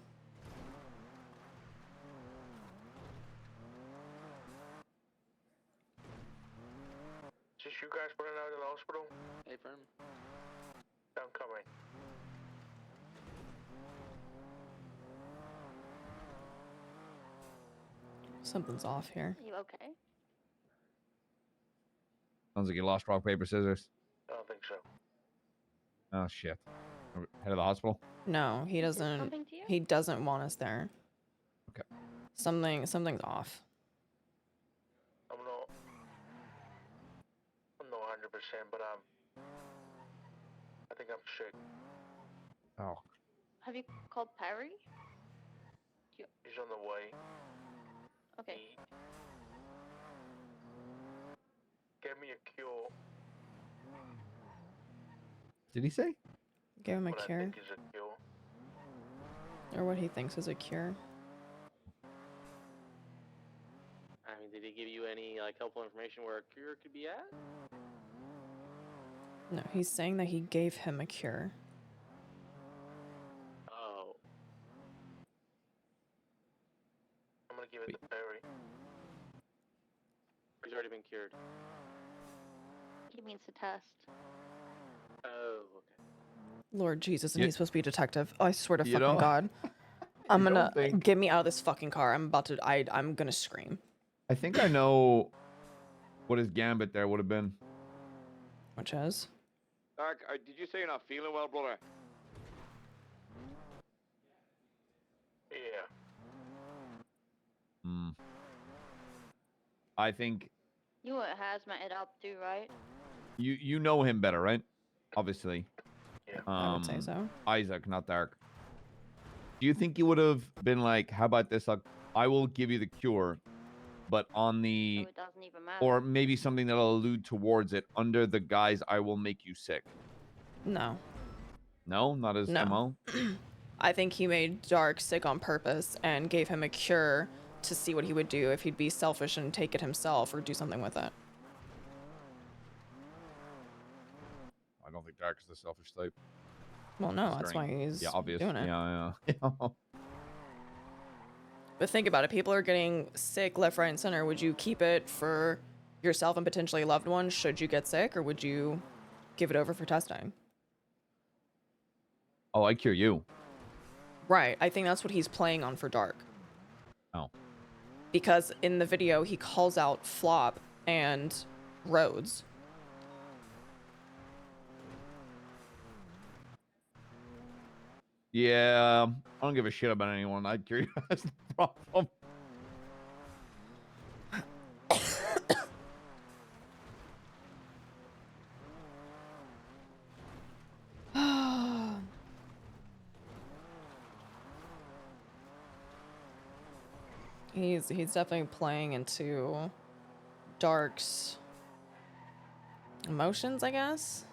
Just you guys running out of the hospital? Hey, firm. I'm coming. Something's off here. Are you okay? Sounds like you lost rock, paper, scissors. I don't think so. Oh, shit. Head of the hospital? No, he doesn't. something to you? He doesn't want us there. Okay. Something's off. I'm not 100%, but I think I'm sick. Oh. Have you called Perry? He's on the way. Okay. Get me a cure. Did he say? Give him a What I cure. think is a cure. Or what he thinks is a cure. I mean, did he give you any like helpful information where a cure could be at? No, he's saying that he gave him a cure. Oh. I'm gonna give it to Perry. He's already been cured. He means to test. Oh, okay. Lord Jesus, and You- he's supposed to be a detective. Oh, I swear to You fucking don't- God. I'm don't gonna think- get me out of this fucking car. I'm gonna scream. I think I know what his gambit there would have been. Which is? Dark, did you say you're not feeling well, brother? Yeah. Hmm. I think You were hazmat it up too, right? you know him better, right? Obviously. Yeah. I would say so. Isaac, not Dark. Do you think you would have been like, how about this? Like, I will give you the cure, but on the So it doesn't even matter. or maybe something that'll allude towards it under the guise I will make you sick. No. No, not as No. MO. I think he made Dark sick on purpose and gave him a cure to see what he would do if he'd be selfish and take it himself or do something with it. I don't think Dark is the selfish type. Well, no, that's why he's doing it. Yeah. But think about it. People are getting sick left, right, and center. Would you keep it for yourself and potentially a loved one should you get sick, or would you give it over for testing? Oh, I cure you. Right. I think that's what he's playing on for Dark. Oh. Because in the video, he calls out Flop and Rhodes. Yeah, I don't give a shit about anyone. I cure you. That's the problem. He's definitely playing into Dark's emotions, I guess.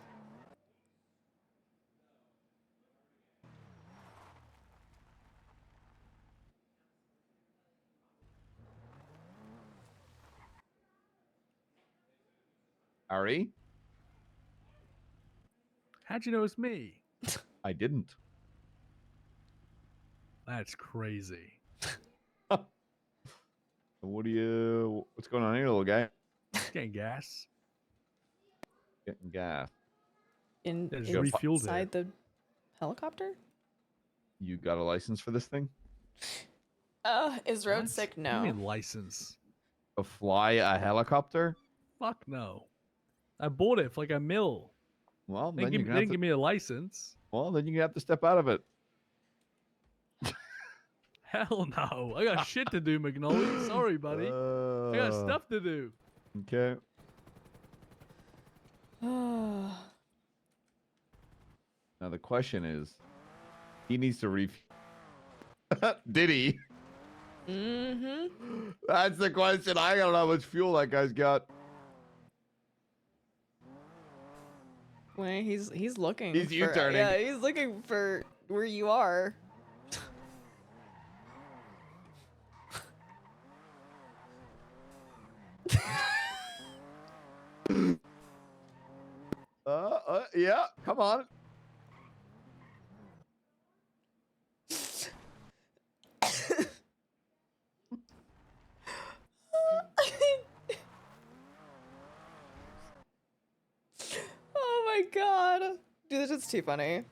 Ari? How'd you know it's me? I didn't. That's crazy. What's going on here, little guy? Getting gas. Getting gas. Inside the helicopter? You got a license for this thing? Is Rhodes sick? What No. do you mean license? To fly a helicopter? Fuck no. I bought it for like $1 million. Well, They then didn't give me a license. Well, then you have to step out of it. Hell no. I got shit to do, McNolly. Sorry, buddy. I got stuff to do. Okay. Oh. Now the question is, he needs to Did he? Mm-hmm. That's the question. I don't know how much fuel that guy's got. Well, he's looking. He's U-turning. Yeah, he's looking for where you are. Yeah, come on. Oh my god. Dude, this is too funny.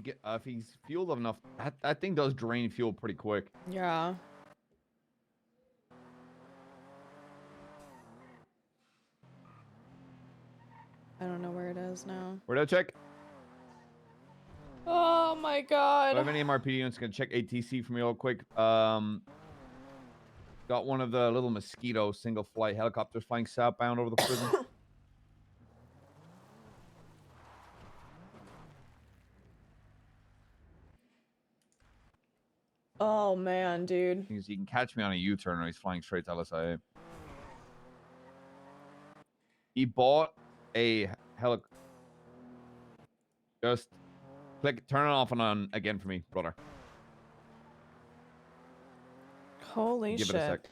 If he's fueled enough, that thing does drain fuel pretty quick. Yeah. I don't know where it is now. Where'd I check? Oh my god. Do I have any MRPD units? Gonna check ATC for me real quick. Got one of the little Mosquito single flight helicopters flying southbound over the prison. Oh man, dude. He can catch me on a U-turn or he's flying straight to LSIA. He bought a helicopter. Just turn it off and on again for me, brother. Holy Give shit. it a sec.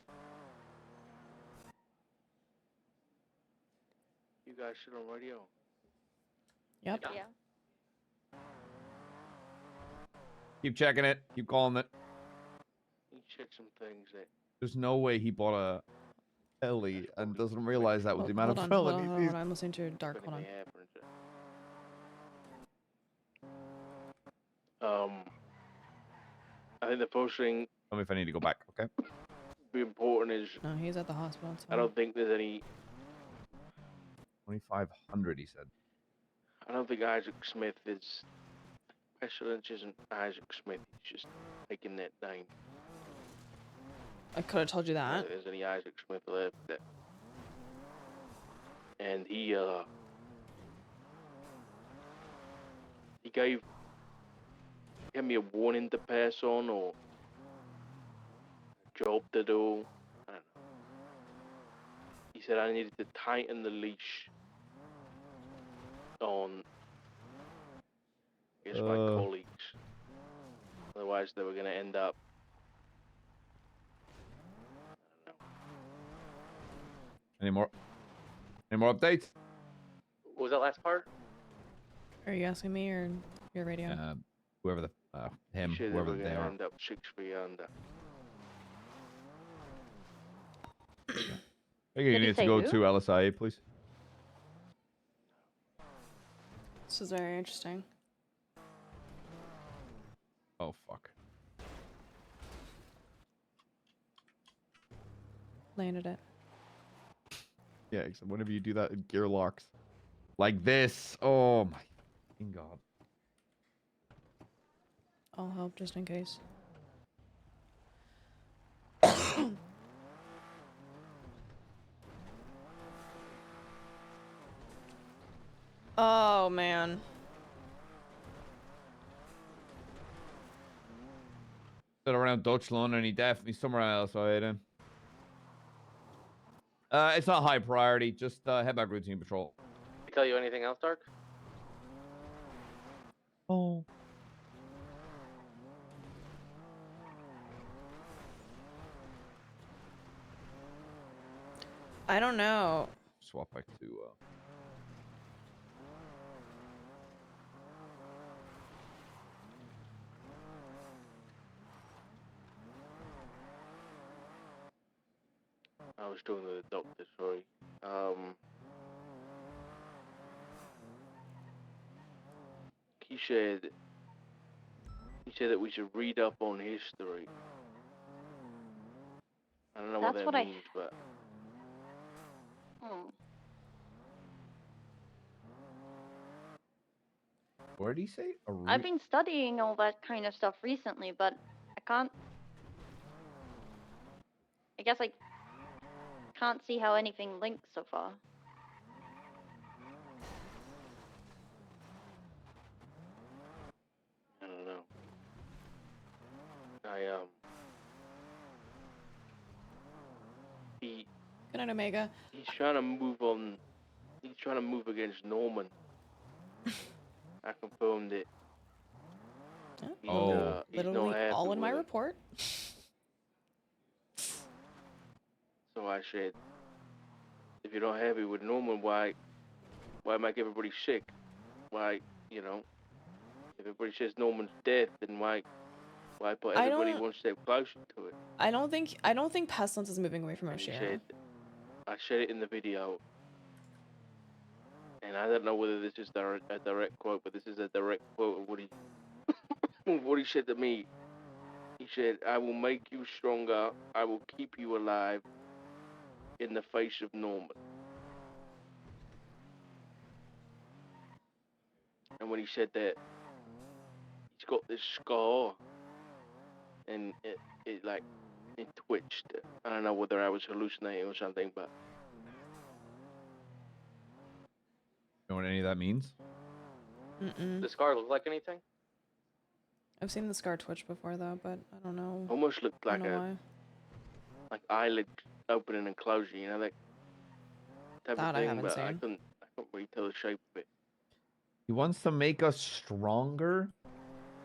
You guys shit on radio. Yep. Yeah. Keep checking it. Keep calling it. You check some things that. There's no way he bought a heli and doesn't realize that was the amount of Hold felonies. on, I'm listening to Dark. Hold on. I think the first thing. Tell me if I need to go back, okay? Be important is. No, he's at the hospital. It's I don't think there's any. 2,500, he said. I don't think Isaac Smith is. Pestilence isn't Isaac Smith. He's just making that name. I could have told you that. There's any Isaac Smith left that. And he gave me a warning to pass on or job to do. I don't know. He said I needed to tighten the leash on my otherwise they were gonna end up. Any more updates? What was that last part? Are you asking me or your radio? Whoever the him, Sure whoever they were they gonna are. end up 6-3 under. I think you need to go to LSIA, please. This is very interesting. Oh fuck. Landed it. Yeah, except whenever you do that in gear locks. Like this. Oh my fucking god. I'll help just in case. Oh man. Sit around Deutschland and he definitely somewhere else, Aiden. It's not high priority. Just head back routine patrol. Did he tell you anything else, Dark? Oh. I don't know. Swap back to I was doing the doctor, sorry. He said that we should read up on history. I don't know That's what what that means, but What did he say? I've been studying all that kind of stuff recently, but I can't. I guess I can't see how anything links so far. I don't know. Good night, Omega. He's trying to move on. He's trying to move against Norman. I confirmed it. He's, he's not Literally happy all in my with it. report. So I said, if you're not happy with Norman, why make everybody sick? Why, you know, if everybody says Norman's dead, then why put everybody one step closer to it? I don't think Pestilence is moving away from Oshiera. I said it in the video, and I don't know whether this is a direct quote, but this is a direct quote of what he said to me. He said, "I will make you stronger. I will keep you alive in the face of Norman." And when he said that, he's got this scar, and it twitched. I don't know whether I was hallucinating or something, but You know what any of that means? Mm-mm. Does scar look like anything? I've seen the scar twitch before though, but I don't know. almost looked I like don't know why. eyelid opening and closing, you know, that type That of I thing. haven't But I seen. couldn't really tell the shape of it. He wants to make us stronger.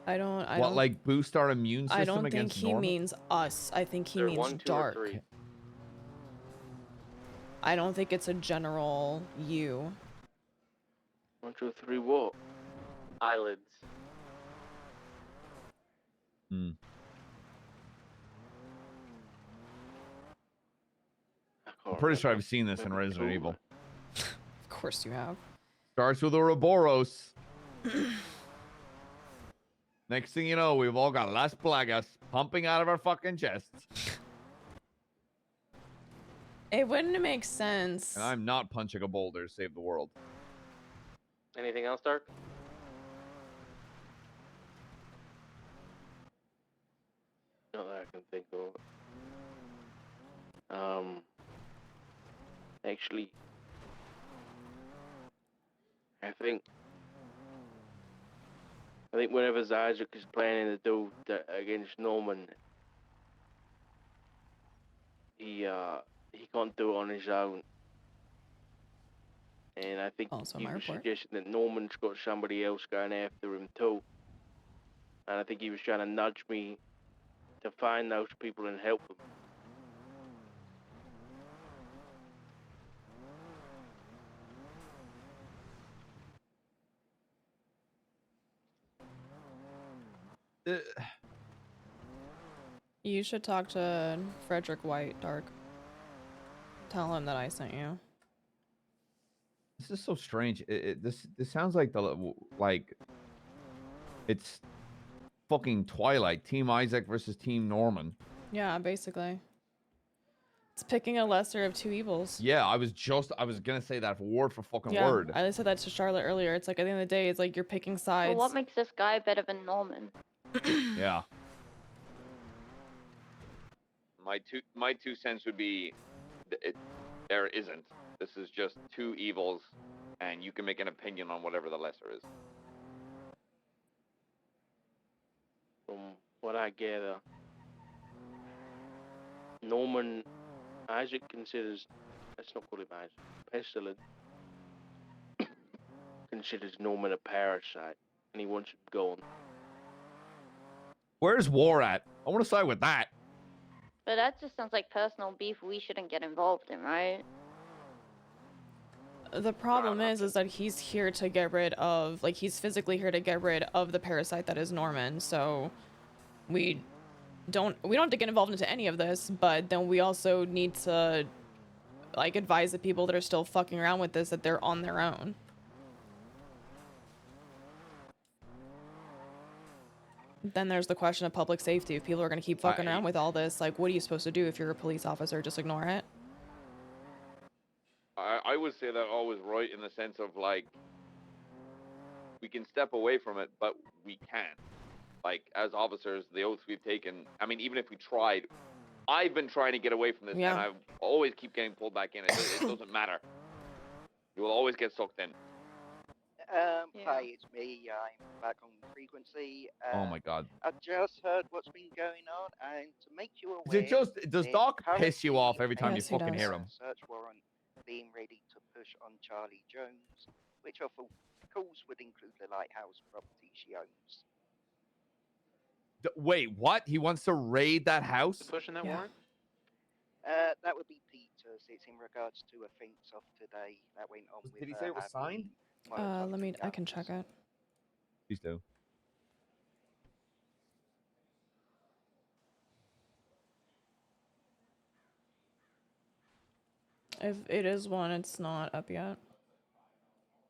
I don't. Like boost our immune system I don't think against he Norman? means us. I think he There, means 1, 2, or dark. 3. I don't think it's a general you. 1, 2, 3, what? Eyelids. I'm pretty sure I've seen this in Resident Evil. Of course you have. Starts with Ouroboros. Next thing you know, we've all got Las Plagas pumping out of our fucking chests. It wouldn't make sense. And I'm not punching a boulder to save the world. Anything else, Dark? Not that I can think of. Actually, I think whatever Isaac is planning to do against Norman, he can't do it on his own. And I think Also you my were report. suggesting that Norman's got somebody else going after him too. And I think he was trying to nudge me to find those people and help them. You should talk to Frederick White, Dark. Tell him that I sent you. This is so strange. This sounds like it's fucking Twilight. Team Isaac versus Team Norman. Yeah, basically. It's picking a lesser of two evils. Yeah, I was gonna say that word for fucking word. I said that to Charlotte earlier. It's like at the end of the day, it's like you're picking sides. Well, what makes this guy better than Norman? Yeah. My 2 cents would be, there isn't. This is just two evils, and you can make an opinion on whatever the lesser is. From what I gather, Norman, Isaac considers, let's not call him Isaac, Pestilent, considers Norman a parasite, and he wants him gone. Where's War at? I want to side with that. But that just sounds like personal beef we shouldn't get involved in, right? The problem is that he's here to get rid of, like, he's physically here to get rid of the parasite that is Norman. So we don't have to get involved into any of this, but then we also need to, like, advise the people that are still fucking around with this that they're on their own. Then there's the question of public safety. If people are going to keep fucking around with all this, like, what are you supposed to do if you're a police officer? Just ignore it? I would say that always right in the sense of, like, we can step away from it, but we can't. Like, as officers, the oaths we've taken, I mean, even if we tried, I've been trying to get away from this, and I always keep getting pulled back in. It doesn't matter. You will always get sucked in. Hi, it's me. I'm back on frequency. Oh my god. I've just heard what's been going on, and to make you aware, Does Doc piss you off every time you fucking currently hear him? Search warrant being ready to push on Charlie Jones, which of course would include the lighthouse property she owns. Wait, what? He wants to raid that house? Pushing that warrant? That would be Peters. It's in regards to offence of today that went on with. Did he say it was signed? I can check it. Please do. If it is one, it's not up yet.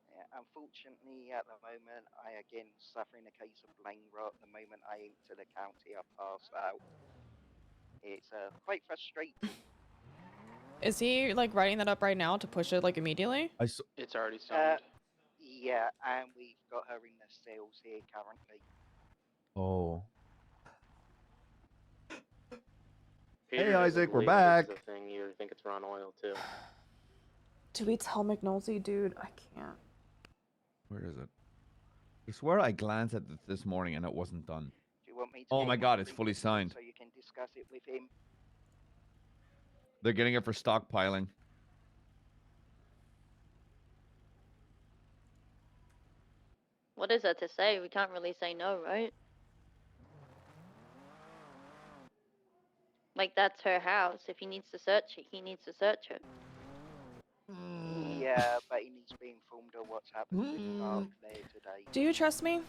Yeah, unfortunately, at the moment, I again suffering a case of brain rot. The moment I enter the county, I pass out. It's quite frustrating. Is he, like, writing that up right now to push it, like, immediately? It's already signed. Yeah, and we've got her in the cells here currently. Oh. Peter Hey, doesn't Isaac, we're believe back. It's a thing. You think it's Ron Oil, too. Do we tell McNulty? Dude, I can't. Where is it? I swear I glanced at it this morning and it wasn't done. Do you want me to Oh get my him god, on it's fully frequency signed. so you can discuss it with him? They're getting it for stockpiling. What is there to say? We can't really say no, right? Like, that's her house. If he needs to search it, he needs to search it. Yeah, but he needs to be informed of what's happened with Mark there today. Do you trust me? Of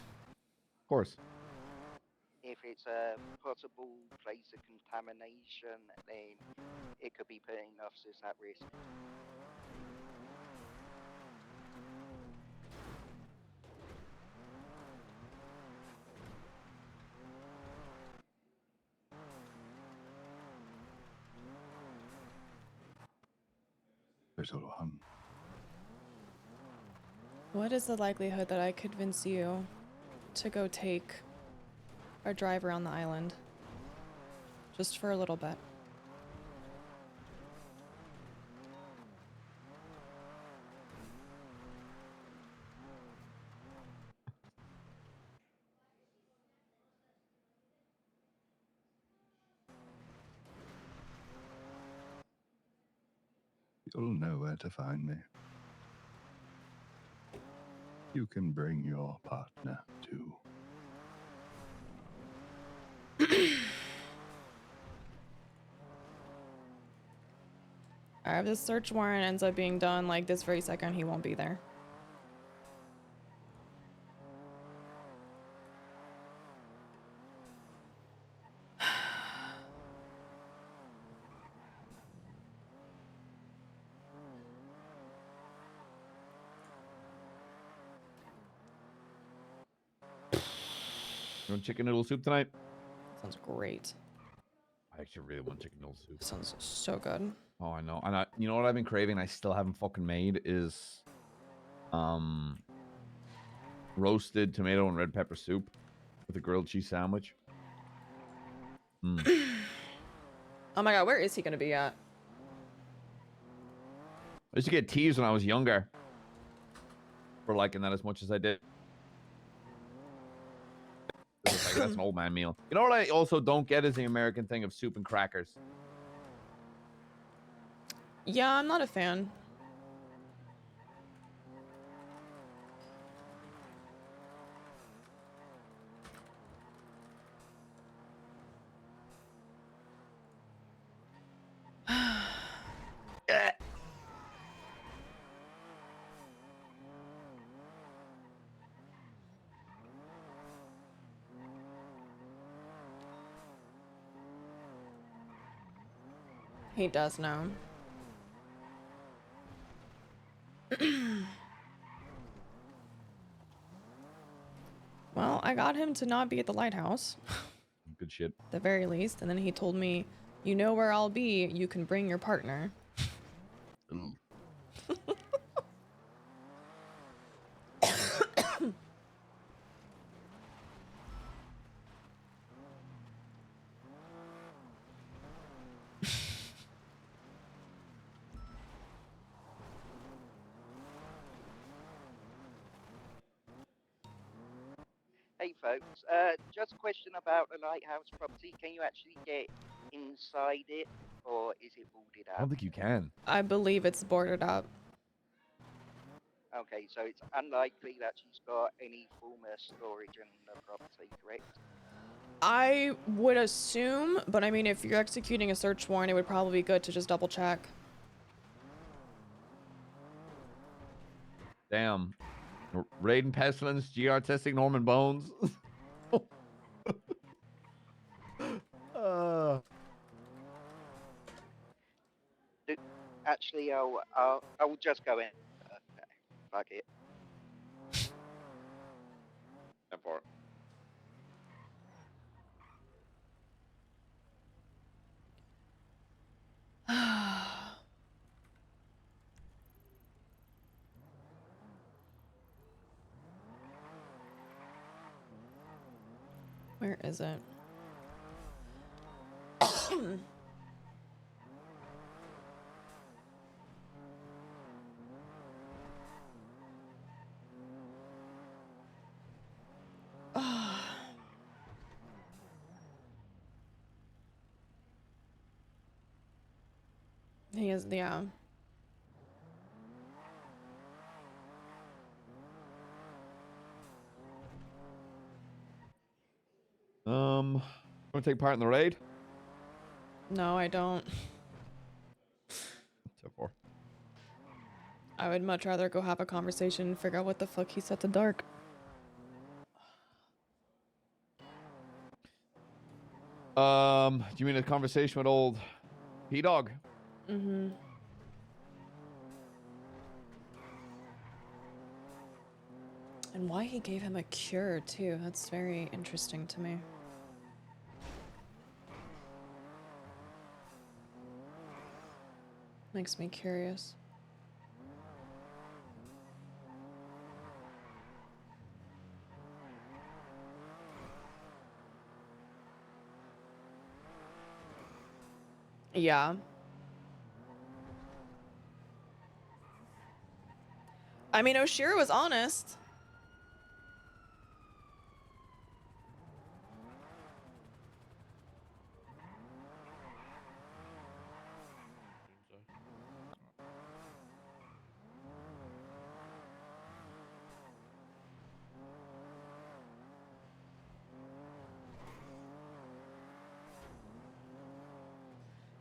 course. If it's a possible place of contamination, then it could be putting officers at risk. What is the likelihood that I convince you to go take our drive around the island? Just for a little bit. You'll know where to find me. You can bring your partner too. If this search warrant ends up being done like this very second, he won't be there. You want chicken noodle soup tonight? Sounds great. I actually really want chicken noodle soup. Sounds so good. Oh, I know. And you know what I've been craving? I still haven't fucking made is, roasted tomato and red pepper soup with a grilled cheese sandwich. Oh my god, where is he gonna be at? I used to get teased when I was younger for liking that as much as I did. Like, that's an old man meal. You know what I also don't get is the American thing of soup and crackers. Yeah, I'm not a fan. He does know. Well, I got him to not be at the lighthouse. Good shit. At the very least. And then he told me, you know where I'll be. You can bring your partner. Hey folks, just a question about the lighthouse property. Can you actually get inside it, or is it boarded I up? don't think you can. I believe it's boarded up. Okay, so it's unlikely that she's got any form of storage in the property, correct? I would assume, but I mean, if you're executing a search warrant, it would probably be good to just double check. Damn. Raiden Pestilence, GR testing Norman Bones. Actually, I'll just go in. Fuck it. And for it. Where is it? He is, yeah. Want to take part in the raid? No, I don't. So far. I would much rather go have a conversation and figure out what the fuck he said to Dark. Do you mean a conversation with old P-Dog? Mm-hmm. And why he gave him a cure, too. That's very interesting to me. Makes me curious. Yeah. I mean, Oshiera was honest.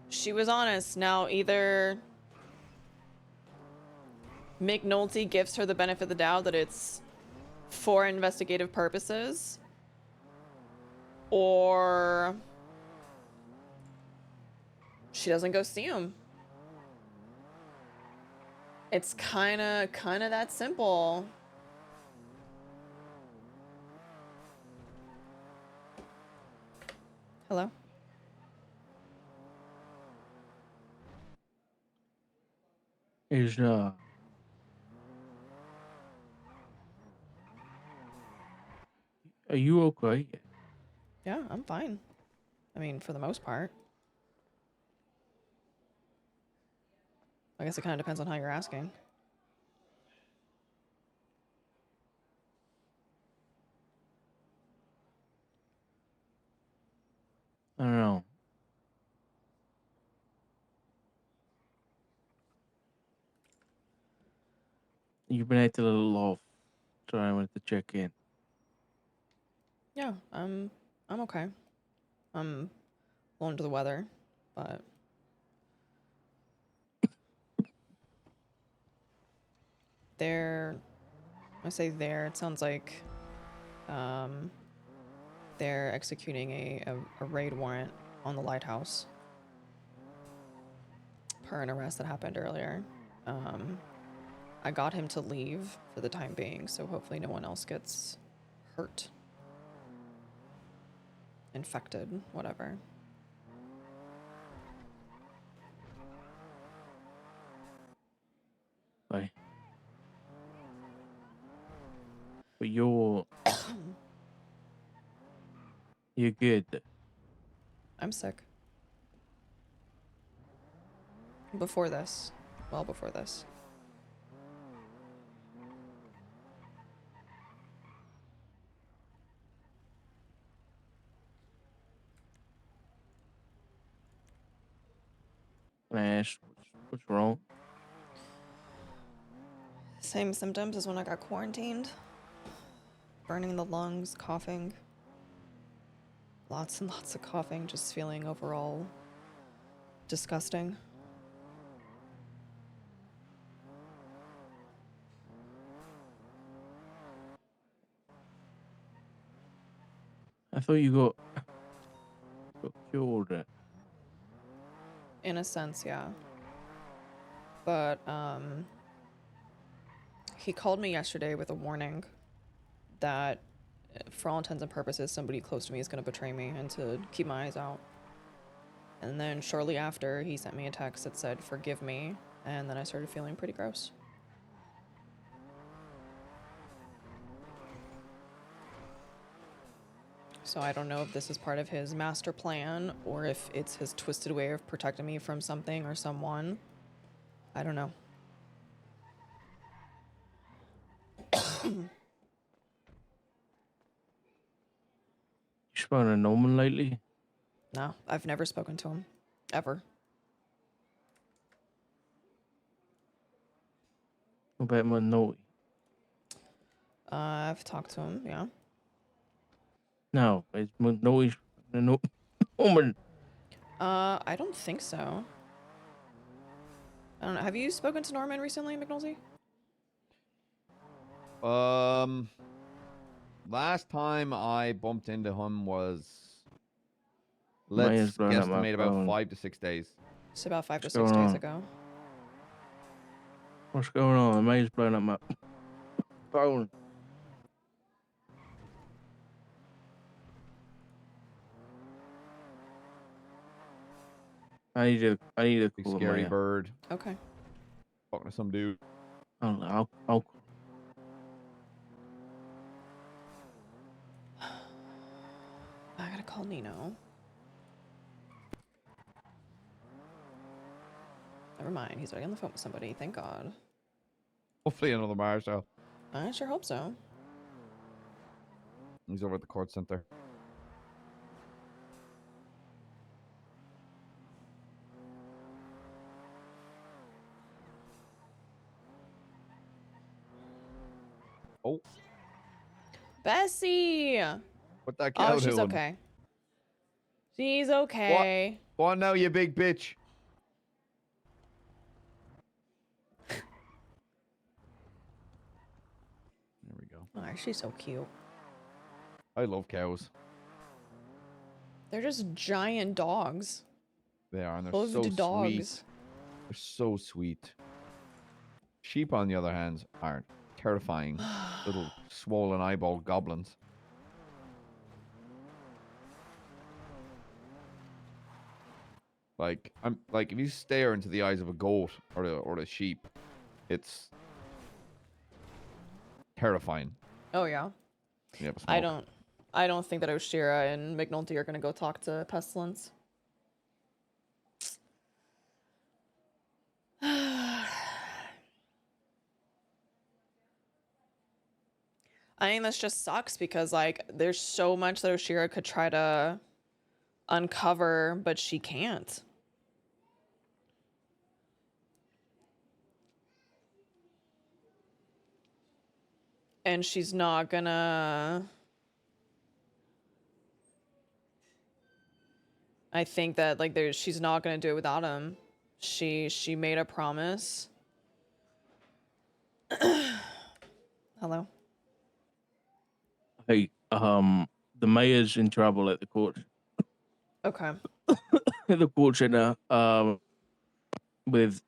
She was honest. Now, either McNulty gives her the benefit of the doubt that it's for investigative purposes, or she doesn't go see him. It's kind of that simple. Hello? Is are you okay? Yeah, I'm fine. I mean, for the most part. I guess it kind of depends on how you're asking. I don't know. You've been acting a little off, so I wanted to check in. Yeah, I'm okay. I'm under the weather, but I say there, it sounds like they're executing a raid warrant on the lighthouse per an arrest that happened earlier. I got him to leave for the time being, so hopefully no one else gets hurt, infected, whatever. Bye. But you're good. I'm sick. Before this. Well, before this. Can I ask what's wrong? Same symptoms as when I got quarantined. Burning in the lungs, coughing. Lots and lots of coughing, just feeling overall disgusting. I thought you got cured. In a sense, yeah. But, he called me yesterday with a warning that, for all intents and purposes, somebody close to me is going to betray me and to keep my eyes out. And then shortly after, he sent me a text that said, "Forgive me," and then I started feeling pretty gross. So I don't know if this is part of his master plan or if it's his twisted way of protecting me from something or someone. I don't know. You spoken to Norman lately? No, I've never spoken to him. Ever. What about McNulty? I've talked to him, yeah. No, it's McNulty's Norman. I don't think so. I don't know. Have you spoken to Norman recently, McNulty? Last time I bumped into him was, Mine's let's blowing up my guesstimate about phone. 5 to 6 days. It's about 5 to What's 6 going days on? ago. What's going on? Mine's blowing up my phone. I need to Big call scary Maya. bird. Okay. Talking to some dude. I'll I gotta call Nino. Never mind. He's already on the phone with somebody. Thank God. Hopefully another Marshall. I sure hope so. He's over at the court center. Oh. Bessie! What that cow Oh, she's doing? okay. She's okay. Go on now, you big bitch. Oh, she's so cute. I love cows. They're just giant dogs. They are, and they're Hooved so dogs. sweet. They're so sweet. Sheep, on the other hand, are terrifying. Little swollen eyeball goblins. Like if you stare into the eyes of a goat or a sheep, it's terrifying. Oh yeah. You have a smoke. I don't think that Oshiera and McNulty are gonna go talk to Pestilence. I mean, this just sucks because, like, there's so much that Oshiera could try to uncover, but she can't. And she's not gonna... I think that, like, she's not gonna do it without him. She made a promise. Hello? Hey, the mayor's in trouble at the court. Okay. At the court center, with,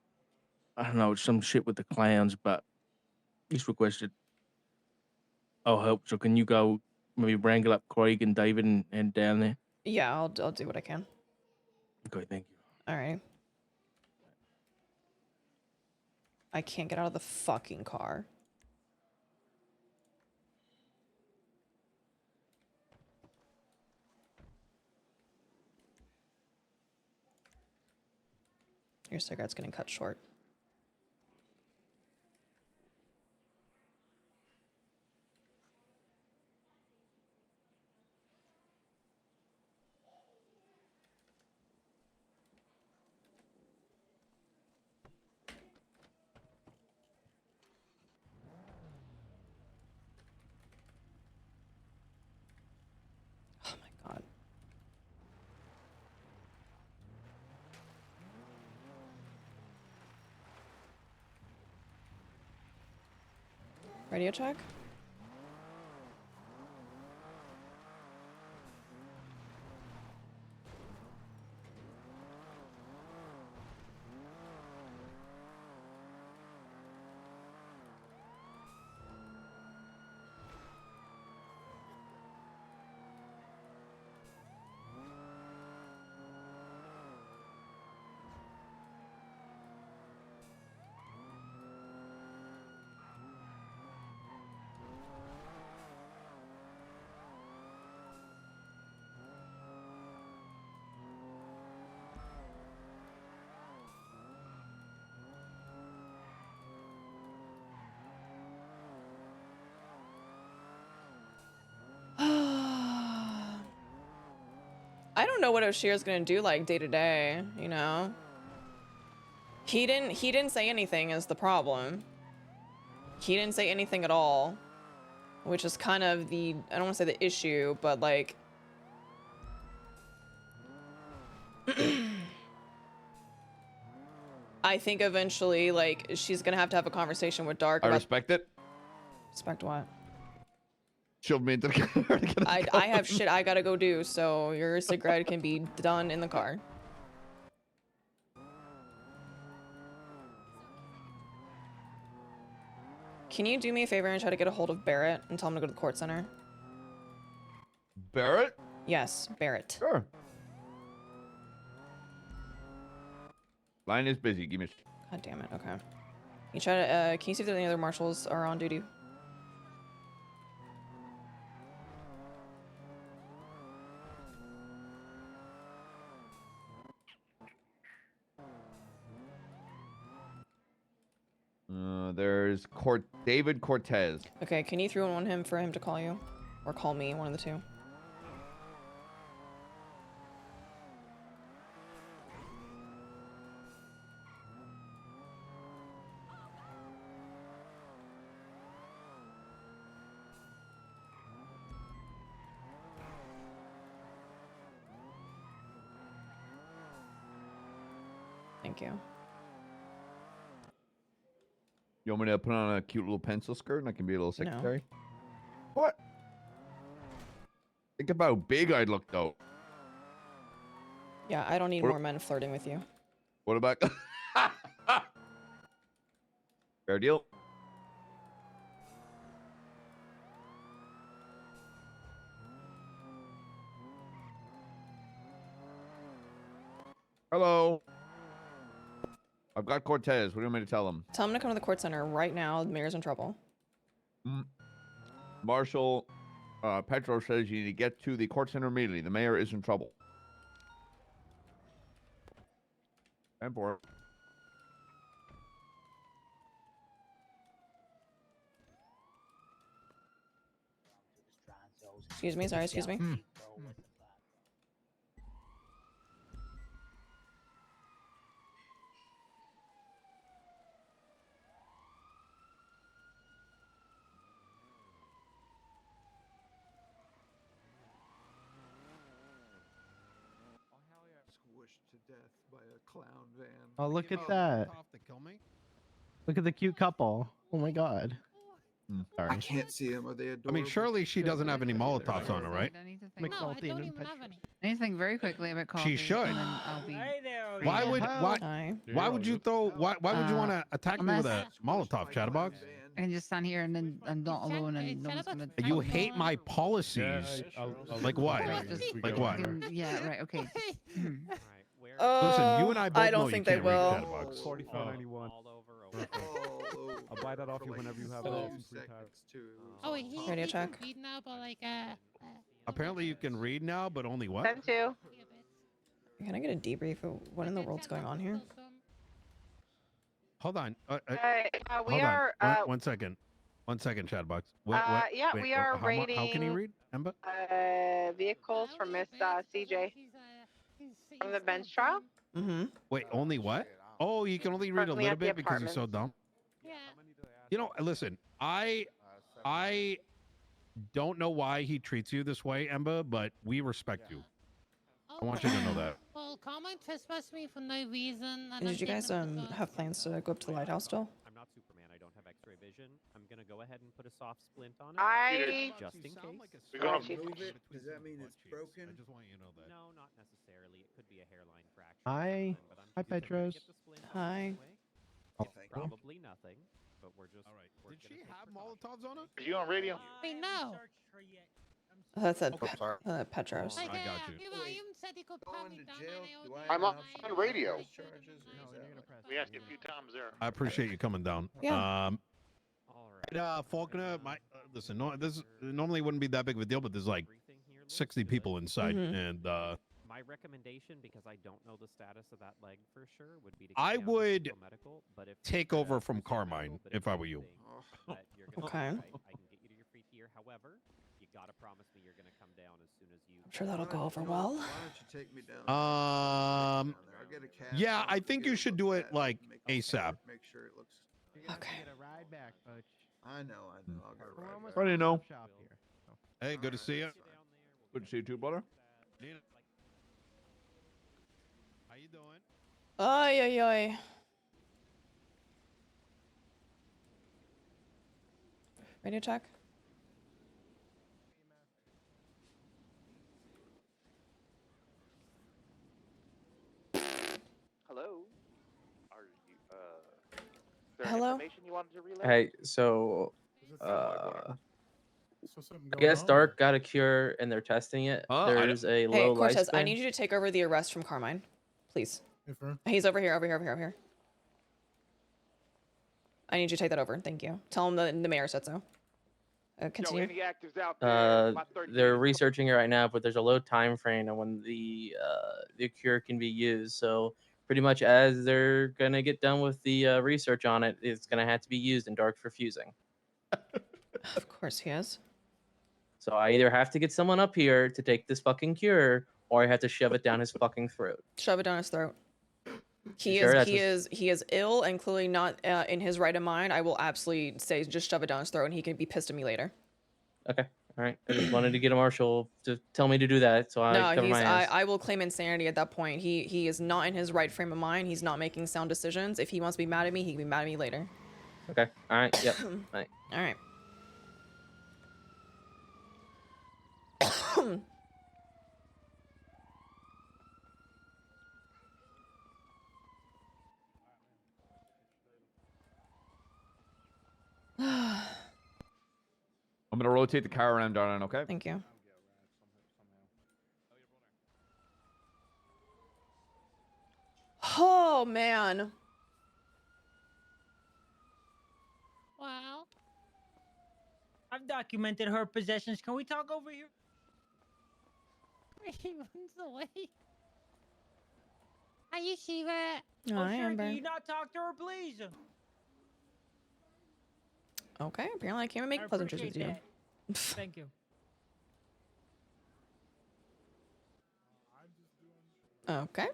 I don't know, some shit with the clowns, but he's requested I'll help. So can you go maybe wrangle up Craig and David and head down there? Yeah, I'll do what I can. Okay, thank you. All right. I can't get out of the fucking car. Your cigarette's getting cut short. Oh my god. Radio check? I don't know what Oshiera's gonna do like day to day, you know? He didn't say anything is the problem. He didn't say anything at all, which is kind of the, I don't want to say the issue, but like I think eventually like she's gonna have to have a conversation with Dark I about respect it. respect what? Shoved me into the car to get a car. I have shit I gotta go do, so your cigarette can be done in the car. Can you do me a favor and try to get a hold of Barrett and tell him to go to the court center? Barrett? Yes, Barrett. Sure. Line is busy. Give me a... God damn it. Okay. You try to, can you see if there any other marshals are on duty? There's David Cortez. Okay, can you throw on him for him to call you? Or call me, one of the two. Thank you. You want me to put on a cute little pencil skirt and I can be a little secretary? What? Think about how big I'd look, though. Yeah, I don't need more men flirting with you. What about... Fair deal. Hello. I've got Cortez. What do you want me to tell him? Tell him to come to the court center right now. The mayor's in trouble. Marshal Petros says you need to get to the court center immediately. The mayor is in trouble. And for Excuse me. Sorry. Excuse me. Squished to death by a clown van. Oh, look at that. Look at the cute couple. Oh my god. Sorry. I can't see them. Are they adorable? I mean, surely she doesn't have any Molotovs on her, right? McNulty and Petros. I need to think very quickly about coffee. She should. And then I'll be Why would why would you throw why would you want to attack me with a unless- Molotov, Chatterbox? I can just stand here and then I'm not alone and no one's gonna. You hate my policies. Like what? Like what? Yeah. Right. Okay. Listen, you and I both I don't know think you they can't read will. Chatterbox. 4491. I'll buy that off you whenever you have some free time. Oh, wait, he Radio can check. read now, but like, Apparently you can read now, but only what? Them too. Can I get a debrief of what in the world's going on here? Hold on. we hold on. are. One second. 1 second, Chatterbox. Yeah, wait, we are how can you rating, read, Emma? Vehicles for Miss CJ from the bench trial. Wait, only what? Oh, you can only read a Currently little at the bit because you're so dumb. You know, listen, I don't know why he treats you this way, Emba, but we respect you. I want you to know that. well, comment trespass me for no reason. And did you guys have plans to go up to the lighthouse still? I'm not Superman. I don't have X-ray vision. I'm gonna go ahead and put a soft splint on it, just in case. We're gonna move it. Does that mean it's broken? I just want you to know that. No, not necessarily. It could be a hairline fracture. Hi. Hi, Petros. Hi. It's probably nothing, but we're just. All right. Did she have Molotovs on her? Are you on radio? Wait, no. That's at Petros. I got you. You said he could pat me down. I'm on radio. We asked you a few times there. I appreciate you coming down. Yeah. Faulkner, listen, this normally wouldn't be that big of a deal, but there's like 60 people inside, and My recommendation, because I don't know the status of that leg for sure, would be to. I would medical, but if take over from Carmine if I were you. Okay. I can get you to your free tier. However, you gotta promise me you're gonna come down as soon as you. I'm sure that'll go over well. Why don't you take me down? I'll get a cab. Yeah, I think you should do it like ASAP. Make sure it looks. Okay. I know. I'll get a ride back. What do you know? Hey, good to see you. Good to see you too, brother. How you doing? Ay, ay, ay. Radio check. Hello. Are you? Is there Hello? information you wanted to relay? Hey, so I guess Dark got a cure and they're testing it. There's a Hey, low Cortez, I lifespan. need you to take over the arrest from Carmine, please. He's over here, over here. I need you to take that over. Thank you. Tell him the mayor said so. Continue. Any actives out there? They're researching it right now, but there's a low time frame on when the cure can be used. So pretty much as they're gonna get done with the research on it, it's gonna have to be used in Dark for fusing. Of course he is. So I either have to get someone up here to take this fucking cure, or I have to shove it down his fucking throat. Shove it down his throat. He Sure, he is ill and clearly not in his right of mind. I will absolutely say just shove it down his throat and he can be pissed at me later. Okay, all right. I just wanted to get a marshal to tell me to do that, so I cover my ass. I will claim insanity at that point. He is not in his right frame of mind. He's not making sound decisions. If he wants to be mad at me, he can be mad at me later. Okay, all right, yep, all right. All right. I'm gonna rotate the car around, darling. Okay. Thank you. Oh man. Well, I've documented her possessions. Can we talk over here? He runs away. Are you Shiva? Hi, sure, Amber. can you not talk to her, please? Okay, apparently I can't I make pleasantries with appreciate you. that. Thank you. Okay.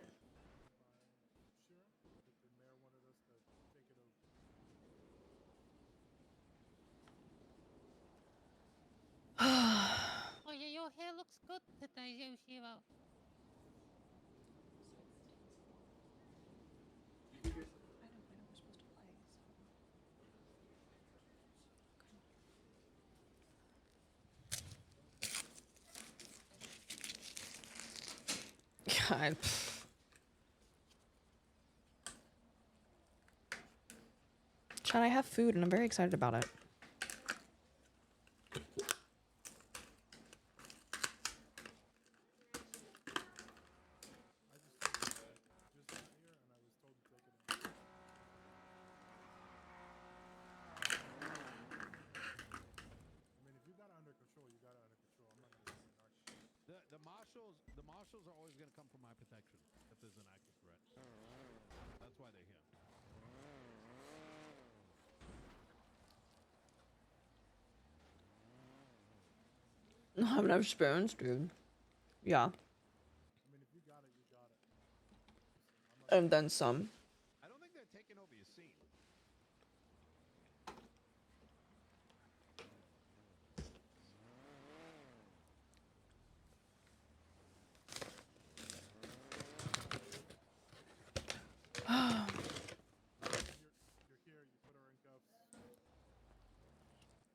Oh yeah, your hair looks good today, Yoshiro. God. Chad, I have food and I'm very excited about it. The marshals are always going to come for my protection if there's an active threat. That's why they're here. I have enough spoons, dude. Yeah. And then some. I don't think they're taking over your scene.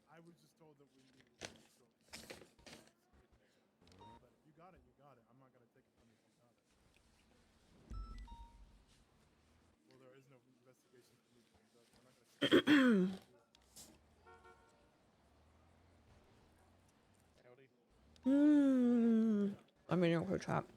I was just told that we needed to but you got it, I'm not gonna take it from you if you got it. Well, there is no investigation for me, so we're not gonna I'm in your chat. I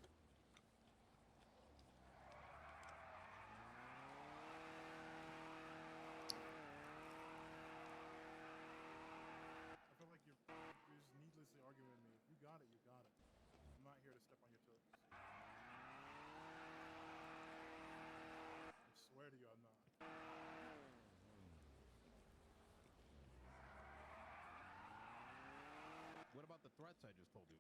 feel like you're just needlessly arguing with me. If you got it, you got it. I'm not here to step on your toes. I swear to you, I'm not. What about the threats I just told you?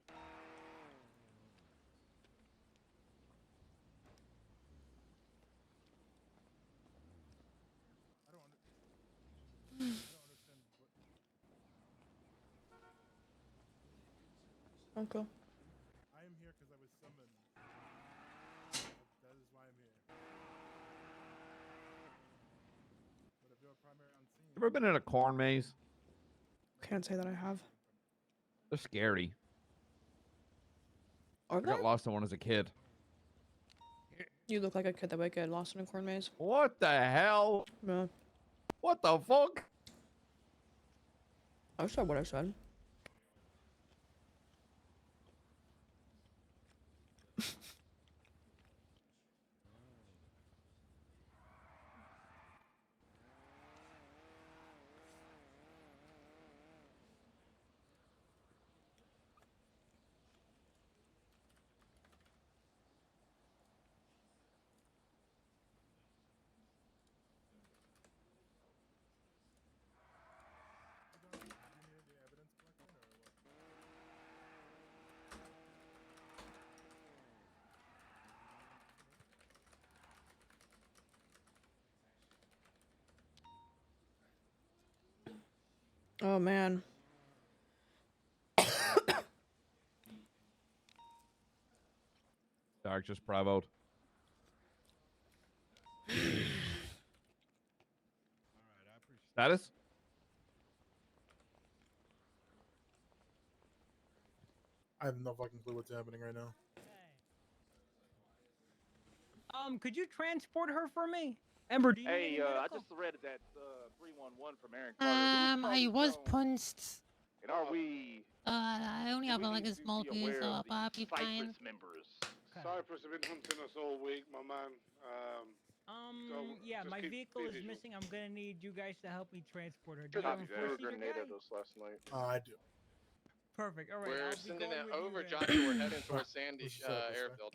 I don't understand what. Okay. I am here because I was summoned. That is why I'm here. But if you're primary on scene. Ever been in a corn maze? Can't say that I have. They're scary. Are I got they? lost in one as a kid. You look like a kid that would get lost in a corn maze. What the hell? Yeah. What the fuck? I said what I said. Oh man. Dark just bravoed. Status? I have no fucking clue what's happening right now. Could you transport her for me? Ember, do you need any Hey, I medical? just read that 311 from Aaron Carter. I was punched. And are we? I only have like a small piece, so I'll be fine. Members. Cypress have been hunting us all week, my man. Yeah, just my keep vehicle is visual. missing. I'm gonna need you guys to help me transport her. Do Good you have idea. a four-seater Grenaded guy? us last night. I do. Perfect. All right. We're I'll be sending going it with you over, then. Joshua. We're heading towards Sandy Let's set up this way. Airfield.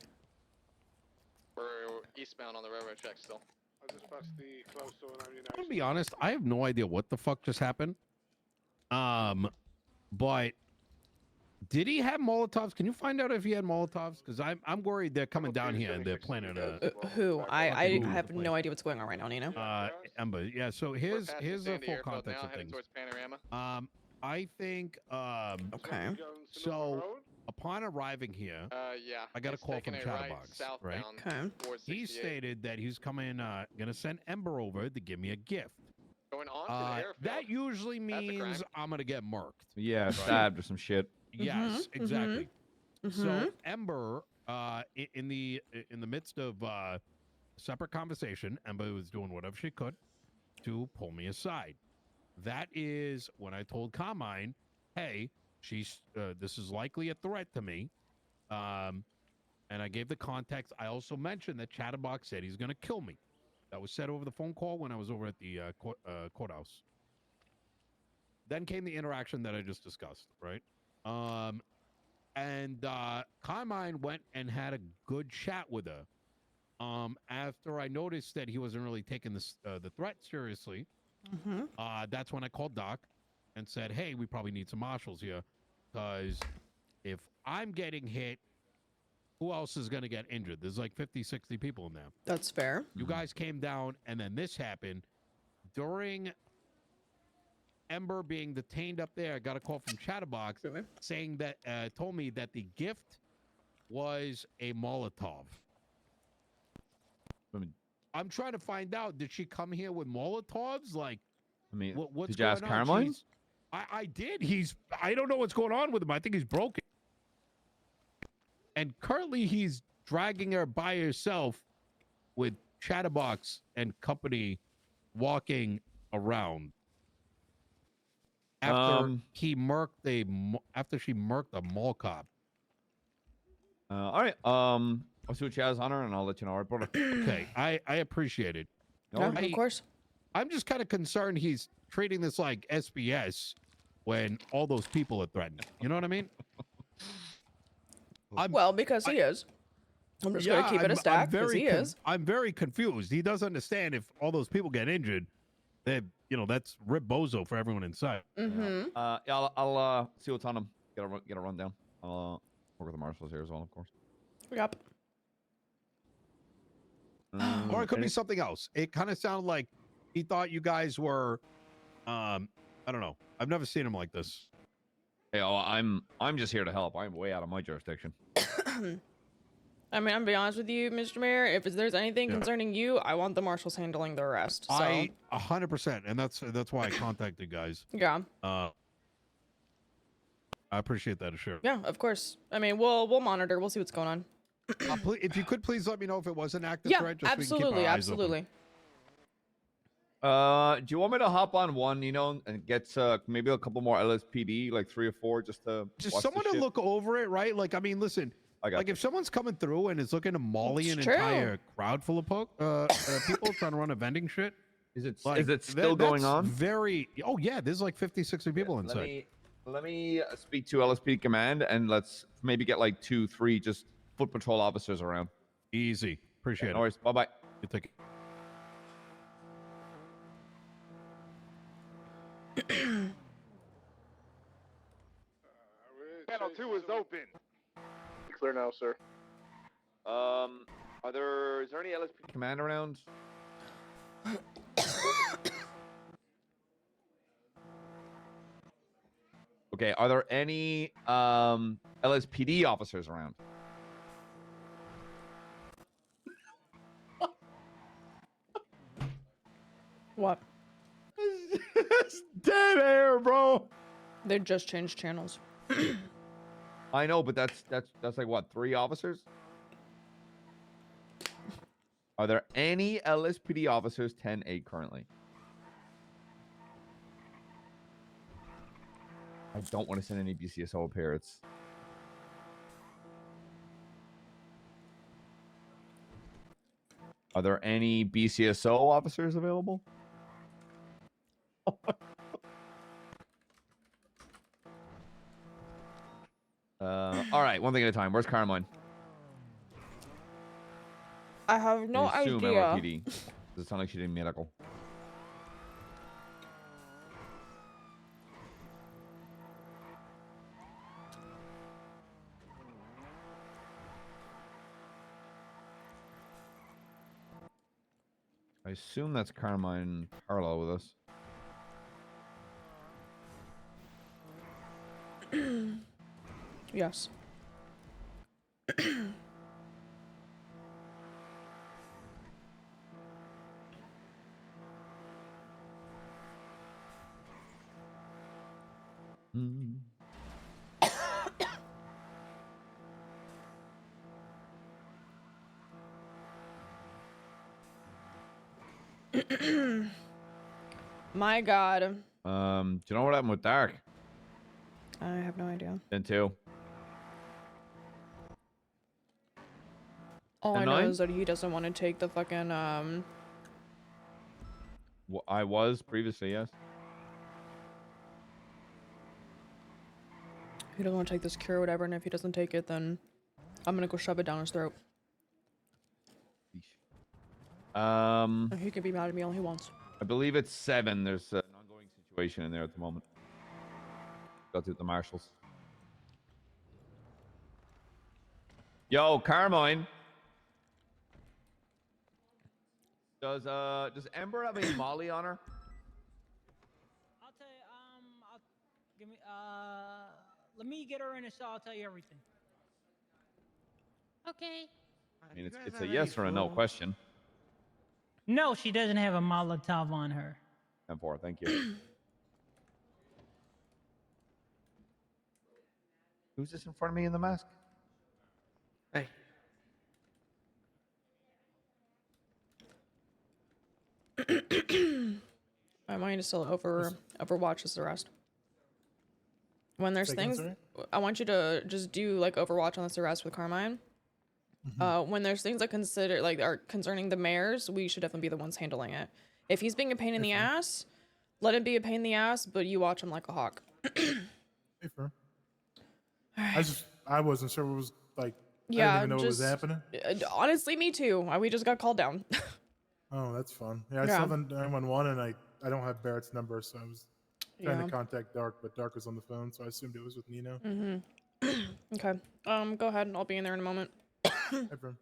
We're eastbound on the railroad track still. I just passed the close to an ammunition. I'm gonna be honest, I have no idea what the fuck just happened. But did he have Molotovs? Can you find out if he had Molotovs? Because I'm worried they're coming down here and they're planning a. Who? I have no idea what's going on right now, Nino. Ember. Yeah. So here's We're a Sandy full Airfield context now, of heading things. towards Panorama. I think. Okay. So upon arriving here, yeah. I got a it's call taking from a right Chatterbox, southbound Okay. towards He 68. stated that he's coming, gonna send Ember over to give me a gift. Going on to the airfield. That usually That's a means crime. I'm gonna get murked. Yeah, stabbed or some shit. Yes, exactly. Mm-hmm. So Ember, in the midst of separate conversation, Ember was doing whatever she could to pull me aside. That is when I told Carmine, "Hey, she's this is likely a threat to me," and I gave the context. I also mentioned that Chatterbox said he's going to kill me. That was said over the phone call when I was over at the courthouse. Then came the interaction that I just discussed, right? And Carmine went and had a good chat with her. After I noticed that he wasn't really taking this the threat seriously, that's when I called Doc and said, "Hey, we probably need some marshals here, because if I'm getting hit, who else is going to get injured? There's like 50, 60 people in there." That's fair. You guys came down, and then this happened. During Ember being detained up there, I got a call from Chatterbox saying that, told me that the gift was a Molotov. I'm trying to find out, did she come here with Molotovs? Like, I mean, what's did you ask going on? Carmine? I did. I don't know what's going on with him. I think he's broken. And currently he's dragging her by herself with Chatterbox and company walking around. After she murked a mall cop. All right. I'll see what she has on her, and I'll let you know. All right, brother. Okay, I appreciate it. Yeah, of course. I'm just kind of concerned he's treating this like SBS when all those people are threatening. You know what I mean? Well, because he is. I'm just going to keep it a stack because he is. I'm very confused. He doesn't understand if all those people get injured, that that's Rip Bozo for everyone inside. Mm-hmm. Yeah, I'll see what's on him. Get a rundown. I'll work with the marshals here as well, of course. Yep. Or it could be something else. It kind of sounded like he thought you guys were, I don't know. I've never seen him like this. Hey, I'm just here to help. I'm way out of my jurisdiction. I mean, I'm gonna be honest with you, Mr. Mayor. If there's anything concerning you, I want the marshals handling the arrest. So. 100%, and that's why I contacted guys. Yeah. I appreciate that, Oshiera. Yeah, of course. I mean, we'll monitor. We'll see what's going on. If you could please let me know if it was an active threat. Just absolutely, so we can keep our eyes absolutely. open. Do you want me to hop on one, and get maybe a couple more LSPD, like 3 or 4, just Just watch someone the to shit? look over it, right? Like, I mean, listen. Like, if someone's coming through and is looking to molly an It's true. entire crowd full of people trying to run a vending shit. Is it like, still going that's on? Oh yeah, there's like 50, 60 people inside. Let me speak to LSPD command, and let's maybe get like 2, 3 just foot patrol officers around. Easy. Appreciate it. No worries. Bye-bye. You take it. Channel 2 is open. Clear now, sir. Is there any LSPD command around? Okay, are there any LSPD officers around? What? It's dead air, bro. They just changed channels. I know, but that's like what, 3 officers? Are there any LSPD officers 10-8 currently? I don't want to send any BCSO up here. It's Are there any BCSO officers available? All right, one thing at a time. Where's Carmine? I have no I assume idea. MRPD. Does it sound like she did medical? I assume that's Carmine parallel with us. Yes. My God. Do you know what happened with Dark? I have no idea. Then 2. All I And know 9? is that he doesn't want to take the fucking Well, I was previously, yes. he doesn't want to take this cure or whatever, and if he doesn't take it, then I'm gonna go shove it down his throat. And he can be mad at me all he wants. I believe it's 7. There's an ongoing situation in there at the moment. Go through the marshals. Yo, Carmine. Does Ember have any Molly on her? I'll tell you. Give me. Let me get her in a cell. I'll tell you everything. Okay. I mean, it's a yes or a no question. No, she doesn't have a Molotov on her. 10-4, thank you. Who's this in front of me in the mask? Hey. My mind is still Overwatch is the rest. When there's Say again, things, sorry? I want you to just do like Overwatch on this arrest with Carmine. When there's things that are concerning the mayors, we should definitely be the ones handling it. If he's being a pain in the ass, let him be a pain in the ass, but you watch him like a hawk. Hey, fair. I wasn't sure what was like. Yeah, I didn't even know what was just- happening. Honestly, me too. We just got called down. Oh, that's fun. Yeah, I Yeah. still have 911 and I don't have Barrett's number, so I was trying Yeah. to contact Dark, but Dark was on the phone, so I assumed it was with Nino. Okay. Go ahead. I'll be in there in a moment. Hey, bro.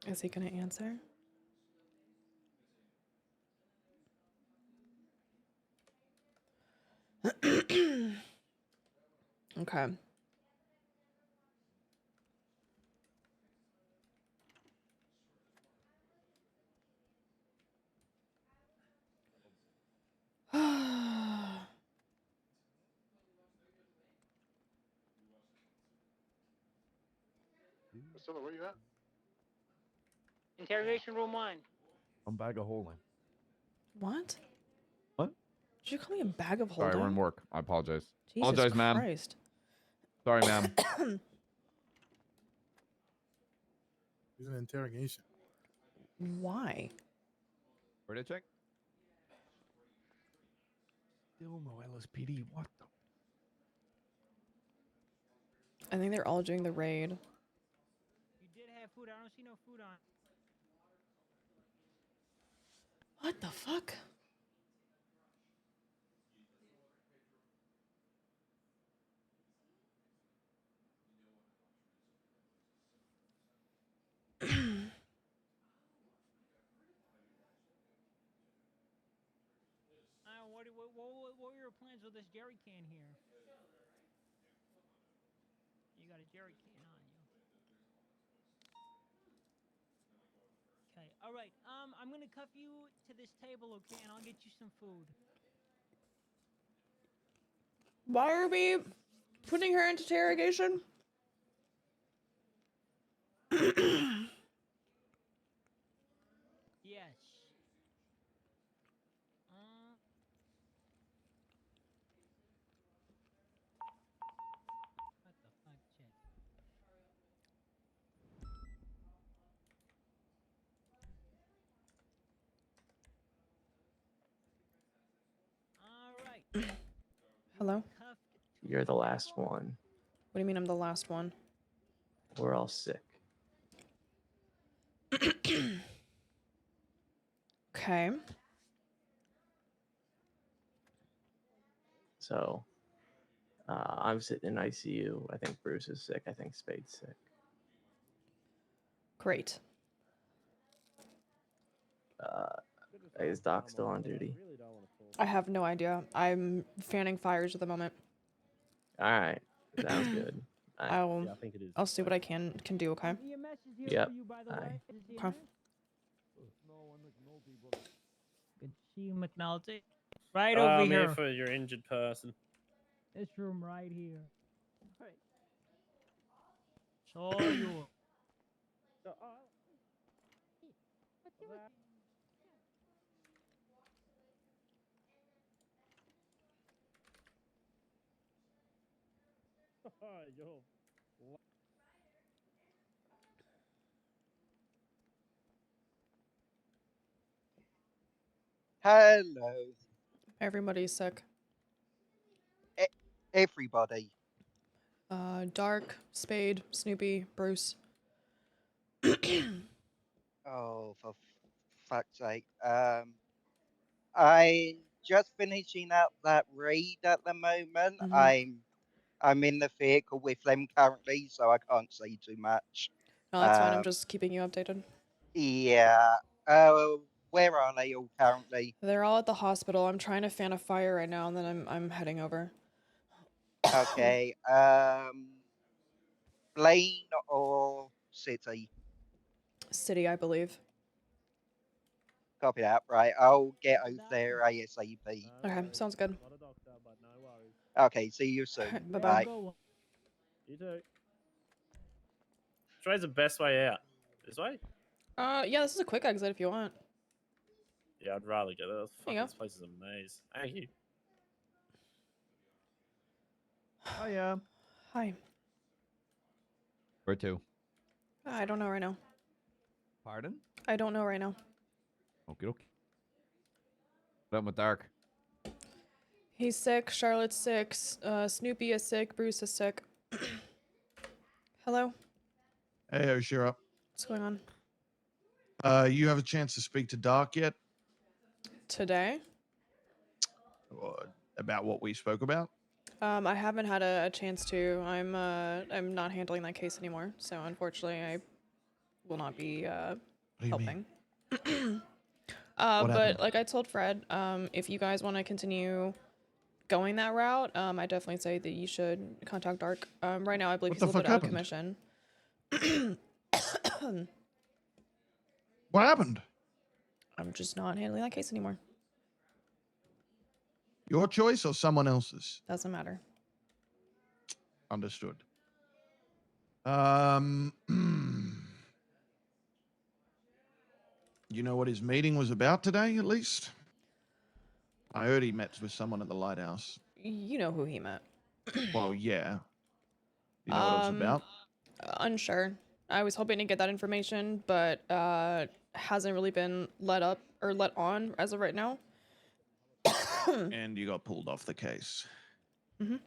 Is he gonna answer? Okay. Priscilla, where you at? Interrogation room 1. I'm bag of holding. What? What? Did you call me a bag of holding? Sorry, we're in work. I apologize. Jesus Apologize, ma'am. Christ. Sorry, ma'am. He's an interrogation. Why? Where did I check? Still no LSPD. What the? I think they're all doing the raid. You did have food. I don't see no food on. What the fuck? what were your plans with this jerry can here? You got a jerry can on you. Okay, all right. I'm gonna cuff you to this table, okay, and I'll get you some food. Why are we putting her into interrogation? Yes. What the fuck, shit? All right. Hello? You're the last one. What do you mean I'm the last one? We're all sick. Okay. So, I'm sitting in ICU. I think Bruce is sick. I think Spade's sick. Great. Is Doc still on duty? I have no idea. I'm fanning fires at the moment. All right. Sounds good. I'll see what I can do, okay? Yep. Okay. Good to see you, McNulty. Right over I'm here. here for your injured person. This room right here. Right. It's all yours. Hello, Everybody's sick. everybody. Dark, Spade, Snoopy, Bruce. Oh, for fuck's sake. I'm just finishing up that raid at the moment. I'm in the vehicle with them currently, so I can't say too much. No, that's fine. I'm just keeping you updated. Yeah. Where are they all currently? They're all at the hospital. I'm trying to fan a fire right now, and then I'm heading over. Okay. Blaine or City? City, I believe. Copy that. Right. I'll get over there ASAP. Okay, sounds good. Okay. See you soon. Alright, bye-bye. Bye. You too. Which way's the best way out? This way? Yeah, this is a quick exit if you want. Yeah, I'd rather go there. Fuck, There you go. this place is a maze. Thank you. Oh yeah. Hi. Where to? I don't know right now. Pardon? I don't know right now. Okay, okay. What up with Dark? He's sick. Charlotte's sick. Snoopy is sick. Bruce is sick. Hello? Hey, Oshiera. What's going on? You have a chance to speak to Doc yet? Today? About what we spoke about? I haven't had a chance to. I'm not handling that case anymore, so unfortunately I will not be helping. But like I told Fred, if you guys want to continue going that route, I definitely say that you should contact Dark. Right now I believe he's a little bit out of commission. What happened? I'm just not handling that case anymore. Your choice or someone else's? Doesn't matter. Understood. You know what his meeting was about today, at least? I heard he met with someone at the lighthouse. You know who he met. Well, yeah. You know what it was about? Unsure. I was hoping to get that information, but hasn't really been let up or let on as of right now. And you got pulled off the case. Mm-hmm. Who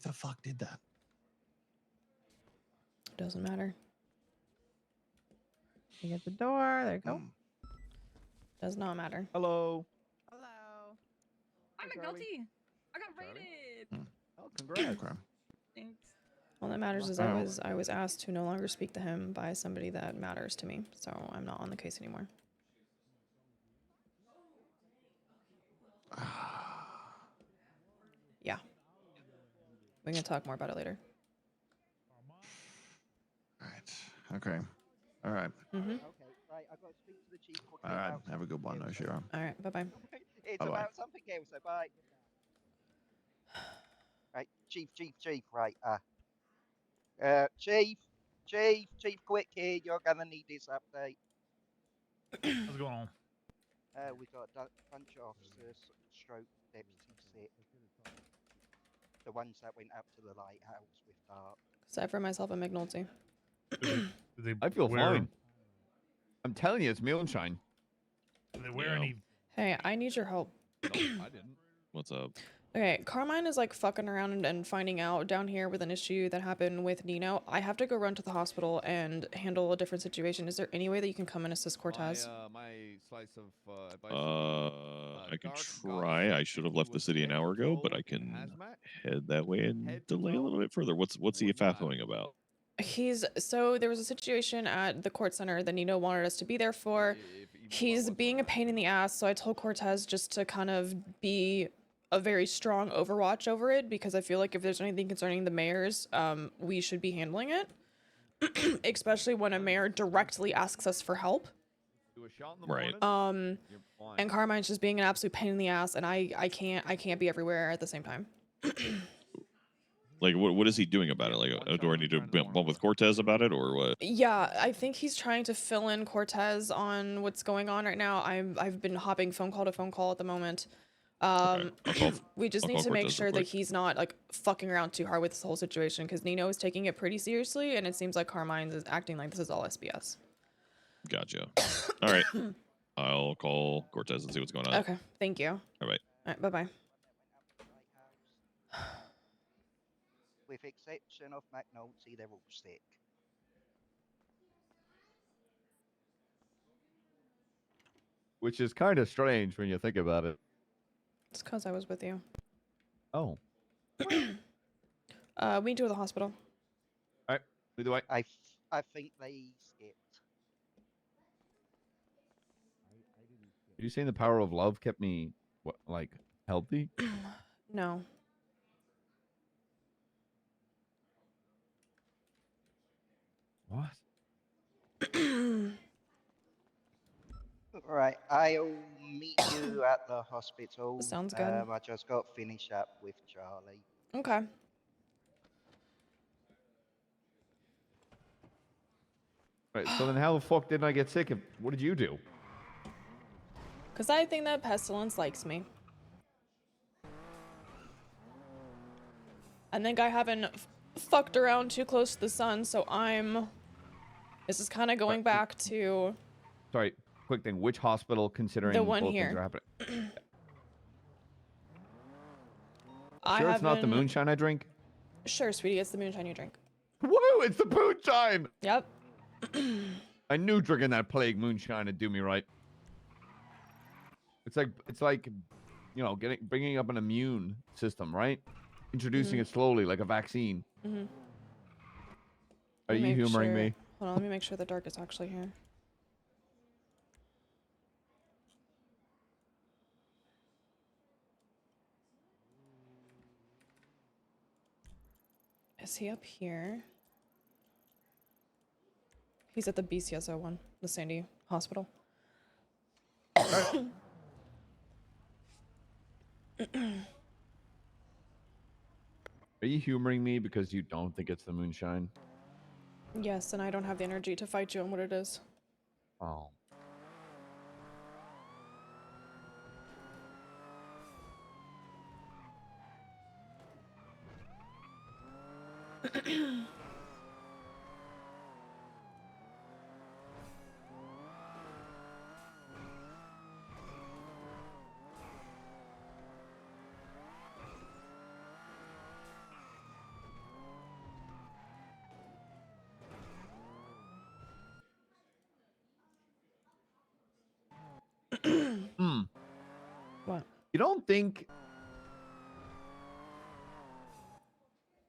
the fuck did that? Doesn't matter. You get the door. There you go. Does not matter. Hello. Hello. I'm McNulty. I got raided. Oh, congrats. Thanks. All that matters is I was asked to no longer speak to him by somebody that matters to me, so I'm not on the case anymore. We can talk more about it later. Okay. All right. Mm-hmm. Okay, right. I've got to speak to the chief quickly. All right. about Have a good one, something Oshiera. All right. Bye-bye. It's Bye-bye. about something else, so bye. Right, chief, right. Chief, quick here. You're gonna need this update. What's going on? We got a bunch of officers, stroke deputy sick. The ones that went up to the lighthouse with dark. Aside from myself and McNulty. I feel where- fine. I'm telling you, it's moonshine. Do they wear any? Hey, I need your help. No, I didn't. What's up? Okay, Carmine is like fucking around and finding out down here with an issue that happened with Nino. I have to go run to the hospital and handle a different situation. Is there any way that you can come and assist Cortez? My slice of advice. I could try. I should have left the city an hour ago, but I can head that way and delay a little bit further. What's he faffing about? So there was a situation at the court center that Nino wanted us to be there for. He's being a pain in the ass, so I told Cortez just to kind of be a very strong overwatch over it, because I feel like if there's anything concerning the mayors, we should be handling it. Especially when a mayor directly asks us for help. Right. And Carmine's just being an absolute pain in the ass, and I can't be everywhere at the same time. Like, what is he doing about it? Like, do I need to bump with Cortez about it, or what? Yeah, I think he's trying to fill in Cortez on what's going on right now. I've been hopping phone call to phone call at the moment. We just need to make sure that he's not like fucking around too hard with this whole situation, because Nino is taking it pretty seriously, and it seems like Carmine's is acting like this is all SBS. Gotcha. All right. I'll call Cortez and see what's going on. Okay, thank you. All right. All right, bye-bye. With exception of McNulty, they're all sick. Which is kind of strange when you think about it. It's because I was with you. Oh. We need to go to the hospital. All right. Who do I think they skipped. Are you saying the power of love kept me, what, like, healthy? No. What? Right, I'll meet you at the hospital. Sounds good. I just got to finish up with Charlie. Okay. Right, so then how the fuck didn't I get sick? What did you do? Because I think that Pestilence likes me. I think I haven't fucked around too close to the sun, so this is kind of going back to... Sorry, quick thing. Which hospital, considering The one both here. things are happening? I Sure it's not the haven't- moonshine I drink? Sure, sweetie, it's the moonshine you drink. Woo! It's the moonshine! Yep. I knew drinking that plague moonshine would do me right. It's like, you know, bringing up an immune system, right? Introducing it slowly, like a vaccine. Mm-hmm. Are you humoring me? Hold on, let me make sure the dark is actually here. Is he up here? He's at the BCSO one, the Sandy Hospital. Are you humoring me because you don't think it's the moonshine? Yes, and I don't have the energy to fight you on what it is. Oh. What? You don't think?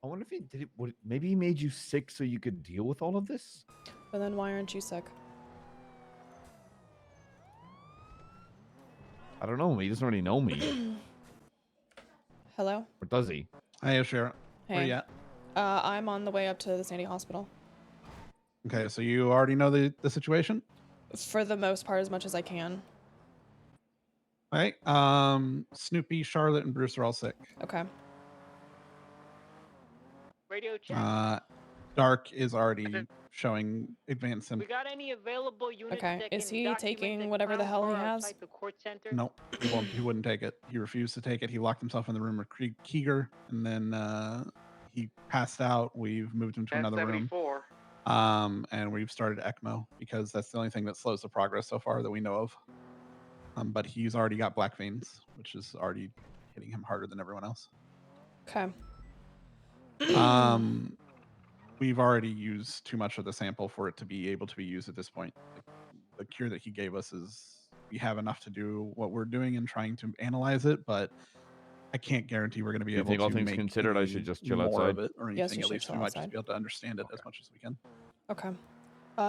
I wonder if he did it. Maybe he made you sick so you could deal with all of this. But then why aren't you sick? I don't know. He doesn't really know me. Hello? Or does he? Hi, Oshiera. Hey. Where you at? I'm on the way up to the Sandy Hospital. Okay, so you already know the situation? For the most part, as much as I can. All right. Snoopy, Charlotte, and Bruce are all sick. Okay. Radio check. Dark is already showing advanced We symptoms. got any available units Okay. that Is can he document taking whatever the clown hell he car has? outside the court center? No, he won't. He wouldn't take it. He refused to take it. He locked himself in the room with Keeger, and then he passed out. We've moved him to another room. 1074. And we've started ECMO because that's the only thing that slows the progress so far that we know of. But he's already got black veins, which is already hitting him harder than everyone else. Okay. We've already used too much of the sample for it to be able to be used at this point. The cure that he gave us is we have enough to do what we're doing and trying to analyze it, but I can't guarantee we're going to be You able think all to things make considered, I any should just chill more outside? of it or Yes, anything. you At should least we chill might just outside. be able to understand it as much as we can. Okay.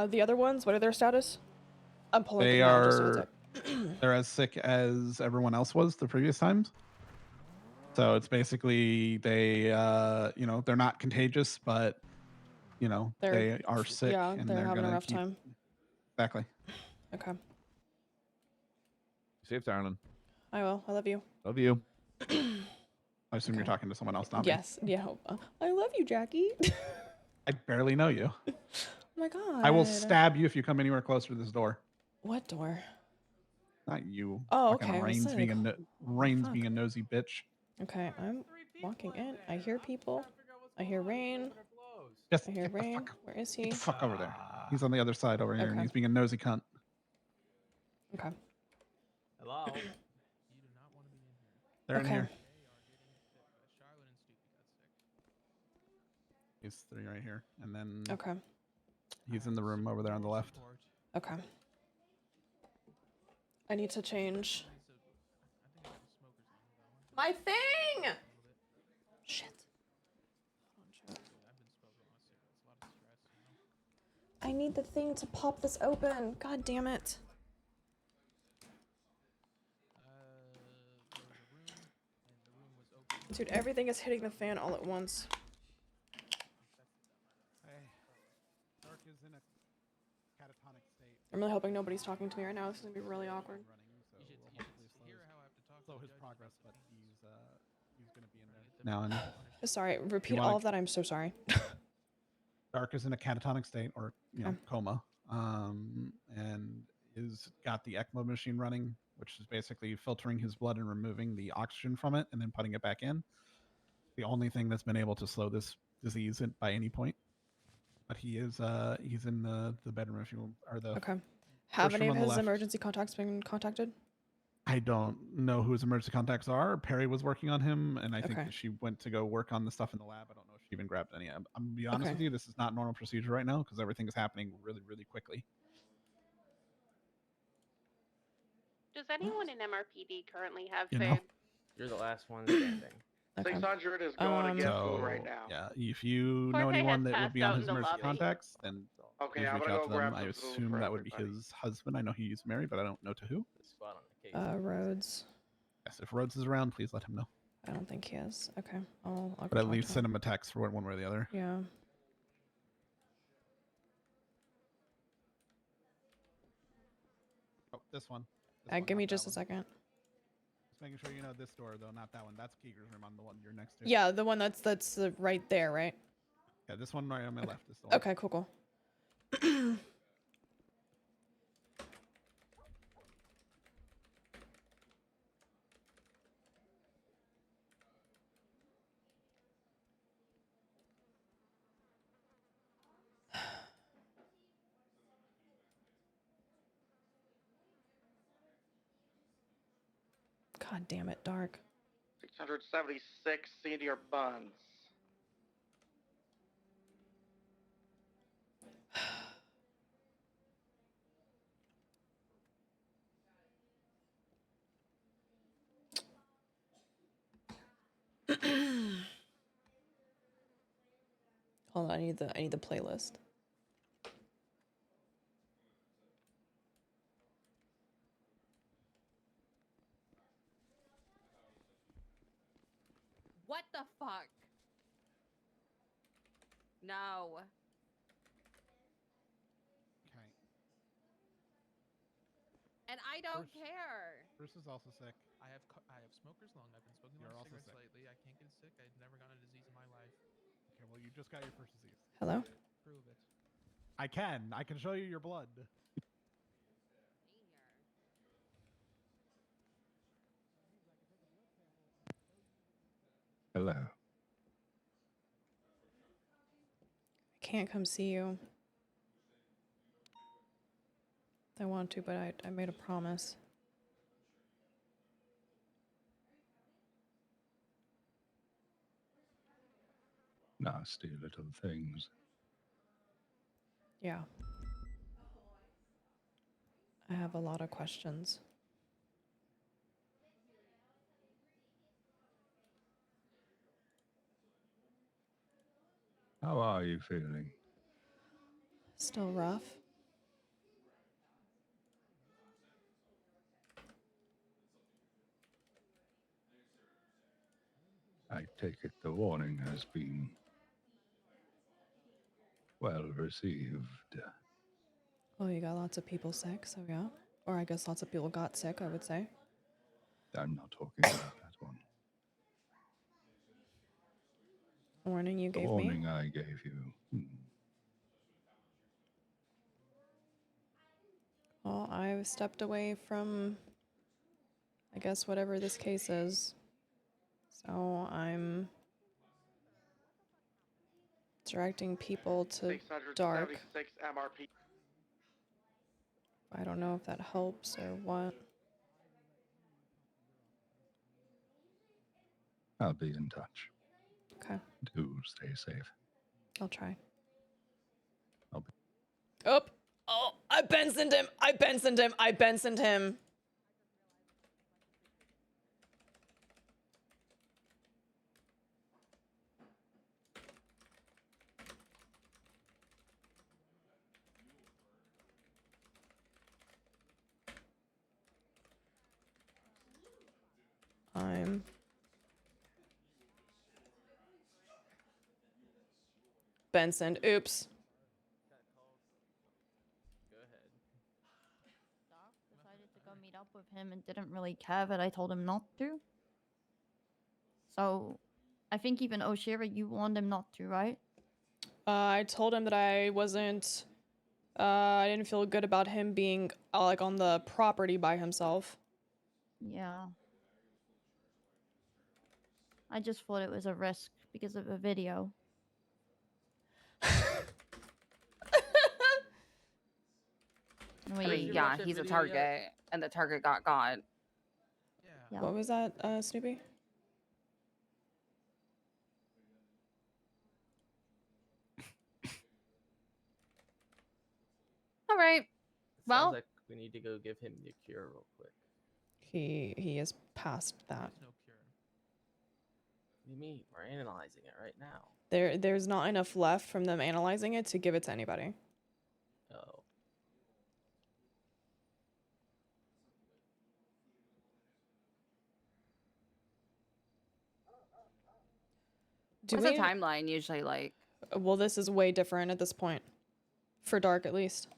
The other ones, what are their status? I'm pulling They them down just so it's are they're as sick as everyone else was the previous times. So it's basically they they're not contagious, but they are sick and they're having a gonna rough keep... time. Exactly. Okay. Safe, darling. I will. I love you. Love you. I assume you're talking to someone else, not me. Yes. Yeah. I love you, Jackie. I barely know you. Oh my god. I will stab you if you come anywhere closer to this door. What door? Not you. Oh, Fucking okay. I was Rain's like, being a Rain's fuck? being a nosy bitch. Okay, I'm walking in. I hear people. I hear Rain. Just I hear Rain. Where is he? Get the fuck over there. He's on the other side over here, and Okay. he's being a nosy cunt. Okay. Hello. They're in Okay. here. He's three right here, and then Okay. he's in the room over there on the left. Okay. I need to change my thing. Shit. I need the thing to pop this open. God damn it. Dude, everything is hitting the fan all at once. Dark is in a catatonic state. I'm really hoping nobody's talking to me right now. This is gonna be really awkward. Slow his progress, but he's gonna be in there now. And Sorry, repeat wanna- all of that. I'm so sorry. Dark is in a catatonic state, or Okay. coma, and is got the ECMO machine running, which is basically filtering his blood and removing the oxygen from it, and then putting it back in. The only thing that's been able to slow this disease by any point. But he's in the bedroom if you or the Okay. Have first any room of on the his left. emergency contacts been contacted? I don't know who his emergency contacts are. Perry was working on him, and I think Okay. that she went to go work on the stuff in the lab. I don't know if she even grabbed any. I'm gonna be honest Okay. with you, this is not normal procedure right now because everything is happening really, really quickly. Does anyone in MRPD currently have You food? know. You're the last one standing. 600 is going to get food So right now. yeah, if you know Jorge anyone has that would be passed on out his in the emergency lobby. contacts, then Okay, please I'm reach gonna out go to them. grab I some food assume for that would be everybody. his husband. I know he's married, but I don't know to who. Rhodes. Yes, if Rhodes is around, please let him know. I don't think he is. Okay. I'll go But at talk least to send him a text for one way or the other. Yeah. Oh, this one. Give me just a second. Just making sure you know this door though, not that one. That's Keeger's room. I'm the one you're next to. Yeah, the one that's right there, right? Yeah, this one right on my left is the one. Okay, cool. God damn it, Dark. 676 senior buns. Hold on, I need the playlist. What the fuck? No. Okay. And I don't care. Bruce is also sick. I have smoker's lung. I've been smoking a You're lot of also cigarettes sick. lately. I can't get sick. I've never gotten a disease in my life. Okay, well, you just got your first disease. Hello? Prove it. I can show you your blood. Hello. I can't come see you. I want to, but I made a promise. Nasty little things. Yeah. I have a lot of questions. How are you feeling? Still rough? I take it the warning has been well received. Well, you got lots of people sick, so yeah. Or I guess lots of people got sick, I would say. I'm not talking about that one. Warning you The gave me? warning I gave you. Well, I've stepped away from, I guess, whatever this case is. So I'm directing people to dark. 676 MRP. I don't know if that helps or what. I'll be in touch. Okay. Do stay safe. I'll try. I'll be. Oh! Oh! I Bensoned him! I Bensoned him! I Bensoned him! I'm Benson. Oops. Go ahead. Doc decided to go meet up with him and didn't really care that I told him not to. So, I think even Oshiera, you warned him not to, right? I told him that I wasn't, I didn't feel good about him being, like, on the property by himself. Yeah. I just thought it was a risk because of the video. I mean, yeah, he's a target, and the target got got. Yeah. What was that, Snoopy? All right. Well, Sounds like we need to go give him the cure real quick. He is past that. No cure. What do you mean? We're analyzing it right now. There's not enough left from them analyzing it to give it to anybody. Oh. Do what's we? the timeline usually like? Well, this is way different at this point. For Dark, at least.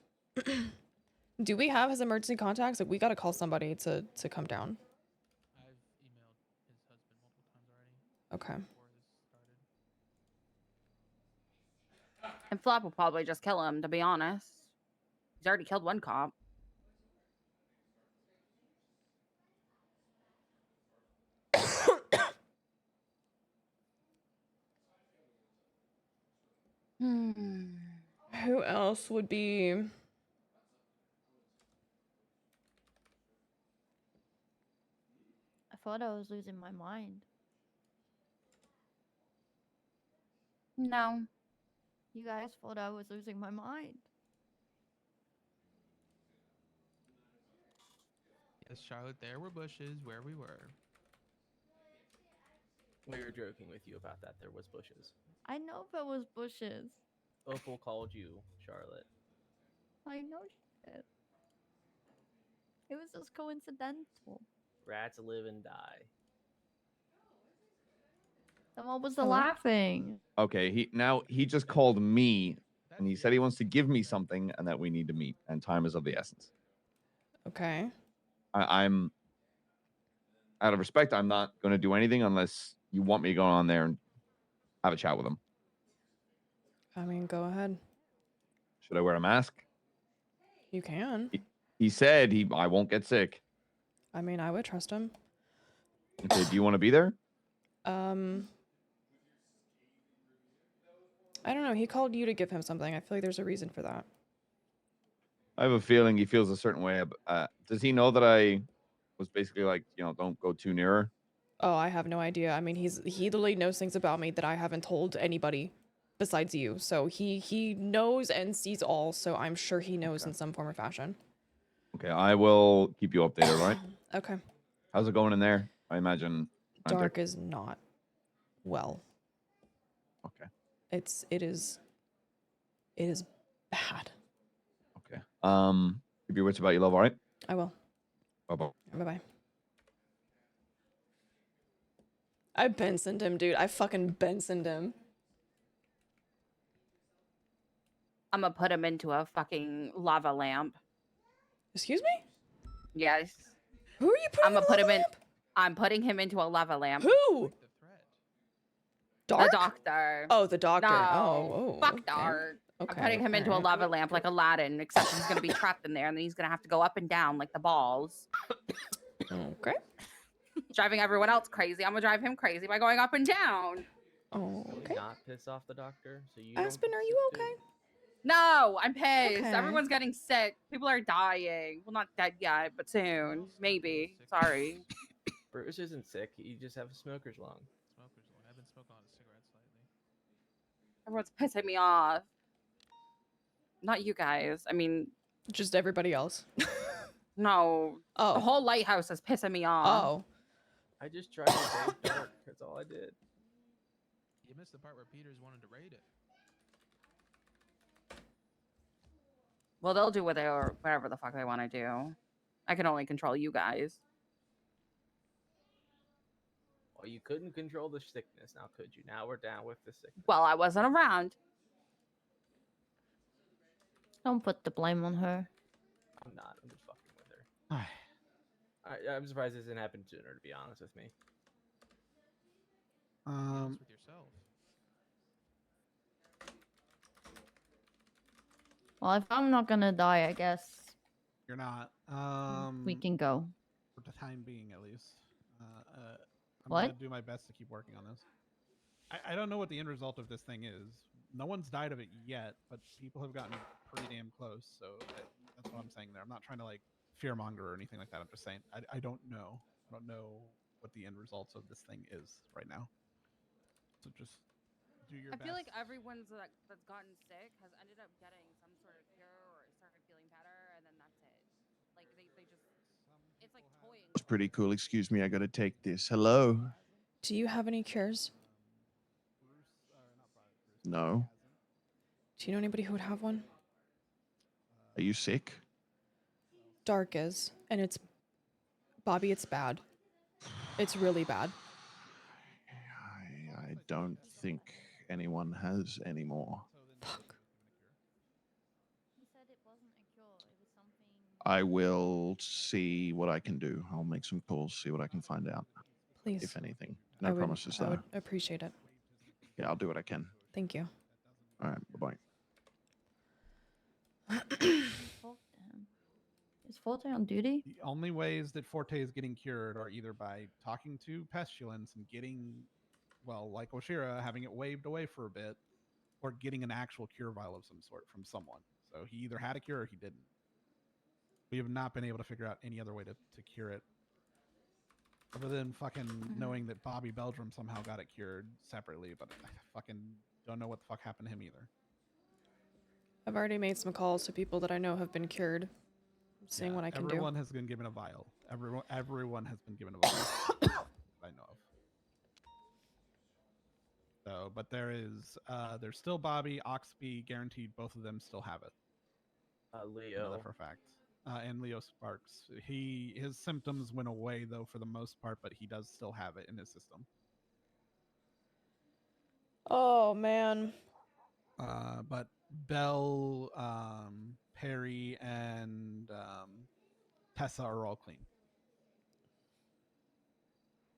Do we have his emergency contacts? Like, we gotta call somebody to come down. I've emailed his husband multiple times already. Okay. Before this started. And Flop will probably just kill him, to be honest. He's already killed one cop. Who else would be? I thought I was losing my mind. No. You guys thought I was losing my mind. Yes, Charlotte, there were bushes where we were. We were joking with you about that. There was bushes. I know there was bushes. Opal called you, Charlotte. I know she did. It was just coincidental. Rats live and die. Then what was the Hello? laughing? Okay, he just called me, and he said he wants to give me something, and that we need to meet, and time is of the essence. Okay. I'm out of respect. I'm not going to do anything unless you want me to go on there and have a chat with him. I mean, go ahead. Should I wear a mask? You can. He said I won't get sick. I mean, I would trust him. Okay, do you want to be there? I don't know. He called you to give him something. I feel like there's a reason for that. I have a feeling he feels a certain way. Does he know that I was basically like, don't go too near her? Oh, I have no idea. I mean, he literally knows things about me that I haven't told anybody besides you. So he knows and sees all. So I'm sure he knows in some form or fashion. Okay, I will keep you updated, right? Okay. How's it going in there? I imagine. Dark is not well. Okay. It is bad. Okay. Keep your wits about you, love. All right. I will. Bye bye. Bye bye. I Bensoned him, dude. I fucking Bensoned him. I'm gonna put him into a fucking lava lamp. Excuse me? Yes. Who are you putting? I'm putting him into a lava lamp. Who? Dark? The doctor. Oh, the doctor. No, oh, fuck okay. Dark. Okay. I'm putting him into a alright. lava lamp like Aladdin, except he's gonna be trapped in there, and then he's gonna have to go up and down like the balls. Okay. Driving everyone else crazy. I'm gonna drive him crazy by going up and down. Oh, okay. Not piss off the doctor. So you. Aspen, are you okay? No, I'm pissed. Okay. Everyone's getting sick. People are dying. Well, not dead yet, but soon. Maybe. Sorry. Bruce isn't sick. You just have a smoker's lung. I've been smoking on a cigarette slightly. Everyone's pissing me off. Not you guys. I mean, just everybody else. No. Oh. The whole lighthouse is pissing me off. Oh. I just tried to save Dark. That's all I did. You missed the part where Peters wanted to raid it. Well, they'll do whatever the fuck they want to do. I can only control you guys. Well, you couldn't control the sickness, now could you? Now we're down with the sickness. Well, I wasn't around. Don't put the blame on her. I'm not. I'm just fucking with her. I'm surprised this didn't happen sooner, to be honest with me. With yourself. Well, if I'm not gonna die, I guess You're not. we can go. For the time being, at least. I'm What? gonna do my best to keep working on this. I don't know what the end result of this thing is. No one's died of it yet, but people have gotten pretty damn close. So that's what I'm saying there. I'm not trying to like fearmonger or anything like that. I'm just saying I don't know. I don't know what the end results of this thing is right now. So just do your best. I feel like everyone's that's gotten sick has ended up getting some sort of cure or started feeling better, and then that's it. Like they just, it's like toying. It's pretty cool. Excuse me, I gotta take this. Hello? Do you have any cures? No. Do you know anybody who would have one? Are you sick? Dark is, and it's Bobby. It's bad. It's really bad. I don't think anyone has any more. Fuck. I will see what I can do. I'll make some calls, see what I can find out. Please. If anything. No promises I though. would appreciate it. Yeah, I'll do what I can. Thank you. All right, bye-bye. Is Forte on duty? The only ways that Forte is getting cured are either by talking to Pestilence and getting, well, like Oshiera, having it waved away for a bit, or getting an actual cure vial of some sort from someone. So he either had a cure or he didn't. We have not been able to figure out any other way to cure it. Other than fucking knowing that Bobby Belgium somehow got it cured separately, but I fucking don't know what the fuck happened to him either. I've already made some calls to people that I know have been cured. I'm seeing what I can Everyone do. has been given a vial. Everyone has been given a vial. that I know of. So, but there's still Bobby, Oxby, guaranteed both of them still have it. I know Leo. that for a fact. And Leo Sparks. His symptoms went away though for the most part, but he does still have it in his system. Oh man. But Belle, Perry, and Tessa are all clean.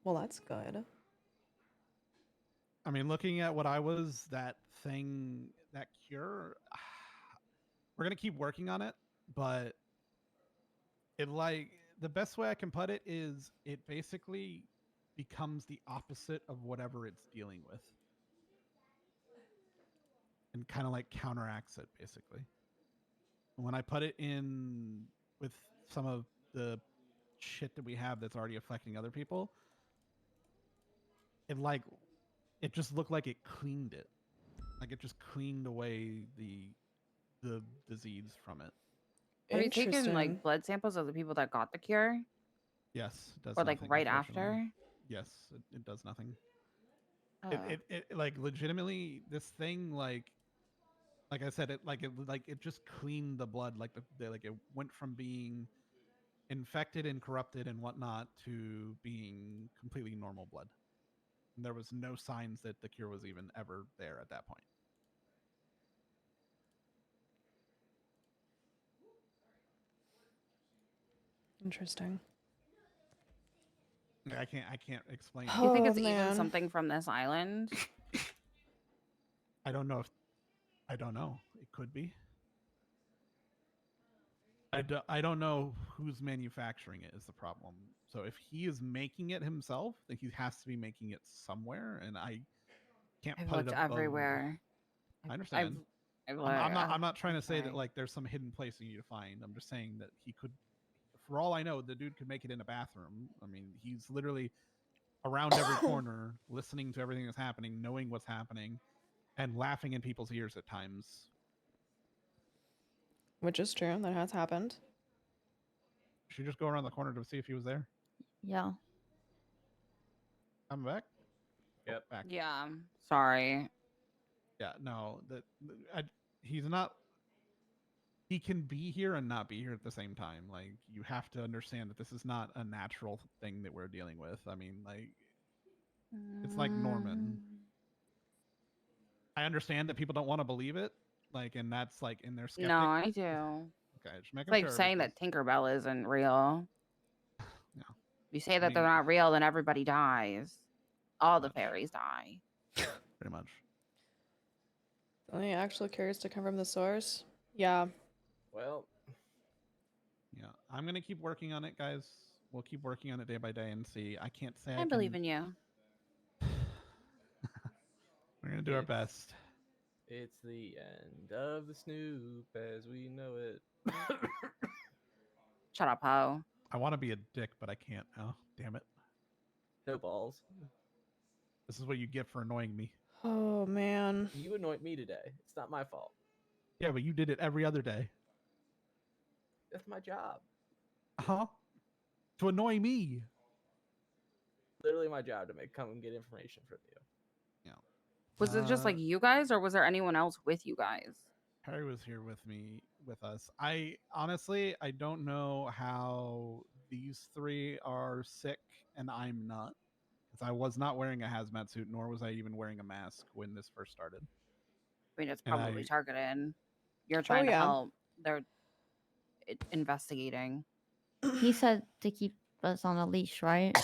Well, that's good. I mean, looking at what I was, that thing, that cure, we're gonna keep working on it, but it the best way I can put it is it basically becomes the opposite of whatever it's dealing with. And kind of like counteracts it, basically. When I put it in with some of the shit that we have that's already affecting other people, it just looked like it cleaned it. Like it just cleaned away the disease from it. Have you taken like blood samples of the people that got the cure? Yes, it does Or like nothing, right unfortunately. after? Yes, it does nothing. Oh. It like legitimately this thing like I said it just cleaned the blood like like it went from being infected and corrupted and whatnot to being completely normal blood. And there was no signs that the cure was even ever there at that point. Interesting. I can't explain. Do you think Oh, it's even man. something from this island? I don't know. It could be. I don't know who's manufacturing it is the problem. So if he is making it himself, then he has to be making it somewhere, and I can't I've put looked it above. everywhere. I understand. I've I'm not trying to say that sorry. like there's some hidden place you need to find. I'm just saying that he could, for all I know, the dude could make it in a bathroom. I mean, he's literally around every corner, listening to everything that's happening, knowing what's happening, and laughing in people's ears at times. Which is true. That has happened. Should we just go around the corner to see if he was there? Yeah. I'm back. Yep. Back. Yeah. Sorry. Yeah. No. He's not. He can be here and not be here at the same time. Like you have to understand that this is not a natural thing that we're dealing with. I mean, like it's like Norman. I understand that people don't want to believe it, like, and that's like in their skeptic. No, I do. Okay, just It's making like sure. saying that Tinkerbell isn't real. No. If you say that they're not real, then everybody dies. All the fairies die. Pretty much. Only actual curious to confirm the source. Yeah. Well. Yeah, I'm gonna keep working on it, guys. We'll keep working on it day by day and see. I can't say I believe in you. We're gonna do our best. It's the end of the Snoop as we know it. Shut up, Ho. I want to be a dick, but I can't now. Damn it. No balls. This is what you get for annoying me. Oh, man. You annoyed me today. It's not my fault. Yeah, but you did it every other day. That's my job. Huh? To annoy me. Literally my job to come and get information from you. Yeah. Was it just like you guys, or was there anyone else with you guys? Harry was here with us. I honestly, I don't know how these three are sick and I'm not. Because I was not wearing a hazmat suit, nor was I even wearing a mask when this first started. I mean, it's And probably I- targeted. You're trying to help. They're investigating. He said to keep us on a leash, right?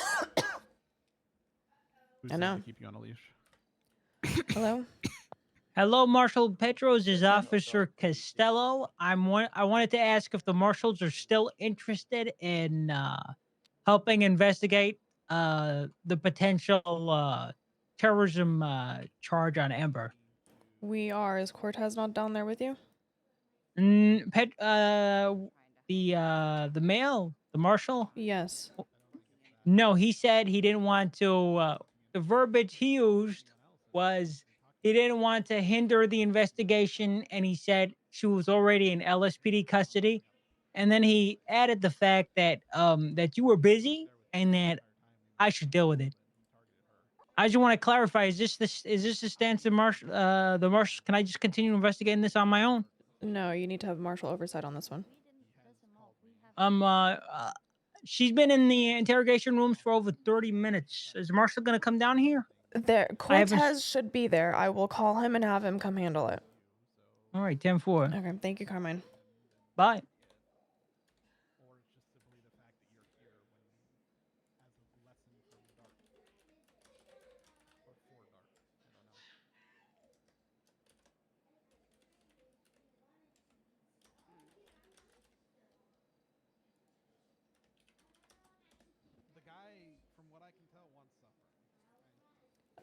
Who I said know. to keep you on a leash? Hello? Hello, Marshal Petros. Is Officer Costello. I wanted to ask if the marshals are still interested in helping investigate the potential terrorism charge on Ember. We are. Is Cortez not down there with you? The male, the marshal. Yes. No, he said he didn't want to. The verbiage he used was he didn't want to hinder the investigation, and he said she was already in LSPD custody. And then he added the fact that that you were busy and that I should deal with it. I just want to clarify: is this the stance of the marshal? Can I just continue investigating this on my own? No, you need to have martial oversight on this one. She's been in the interrogation rooms for over 30 minutes. Is Marshall gonna come down here? There, I have a Cortez should be there. I will call him and have him come handle it. All right, 10-4. Okay, thank you, Carmine. Bye.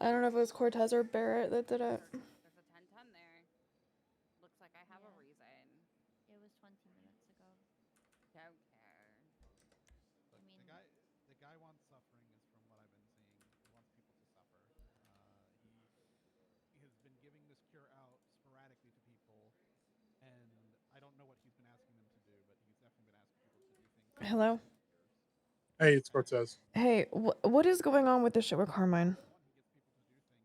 I don't know if it was Cortez or Barrett that did it. There's a 1010 there. Looks like I have a reason. It was 20 minutes ago. Don't care. I mean, the guy wants suffering, is from what I've been seeing. He wants people to suffer. He has been giving this cure out sporadically to people, and I don't know what he's been asking them to do, but he's definitely been asking people to do things. Hello? Hey, it's Cortez. Hey, what is going on with this shit with Carmine?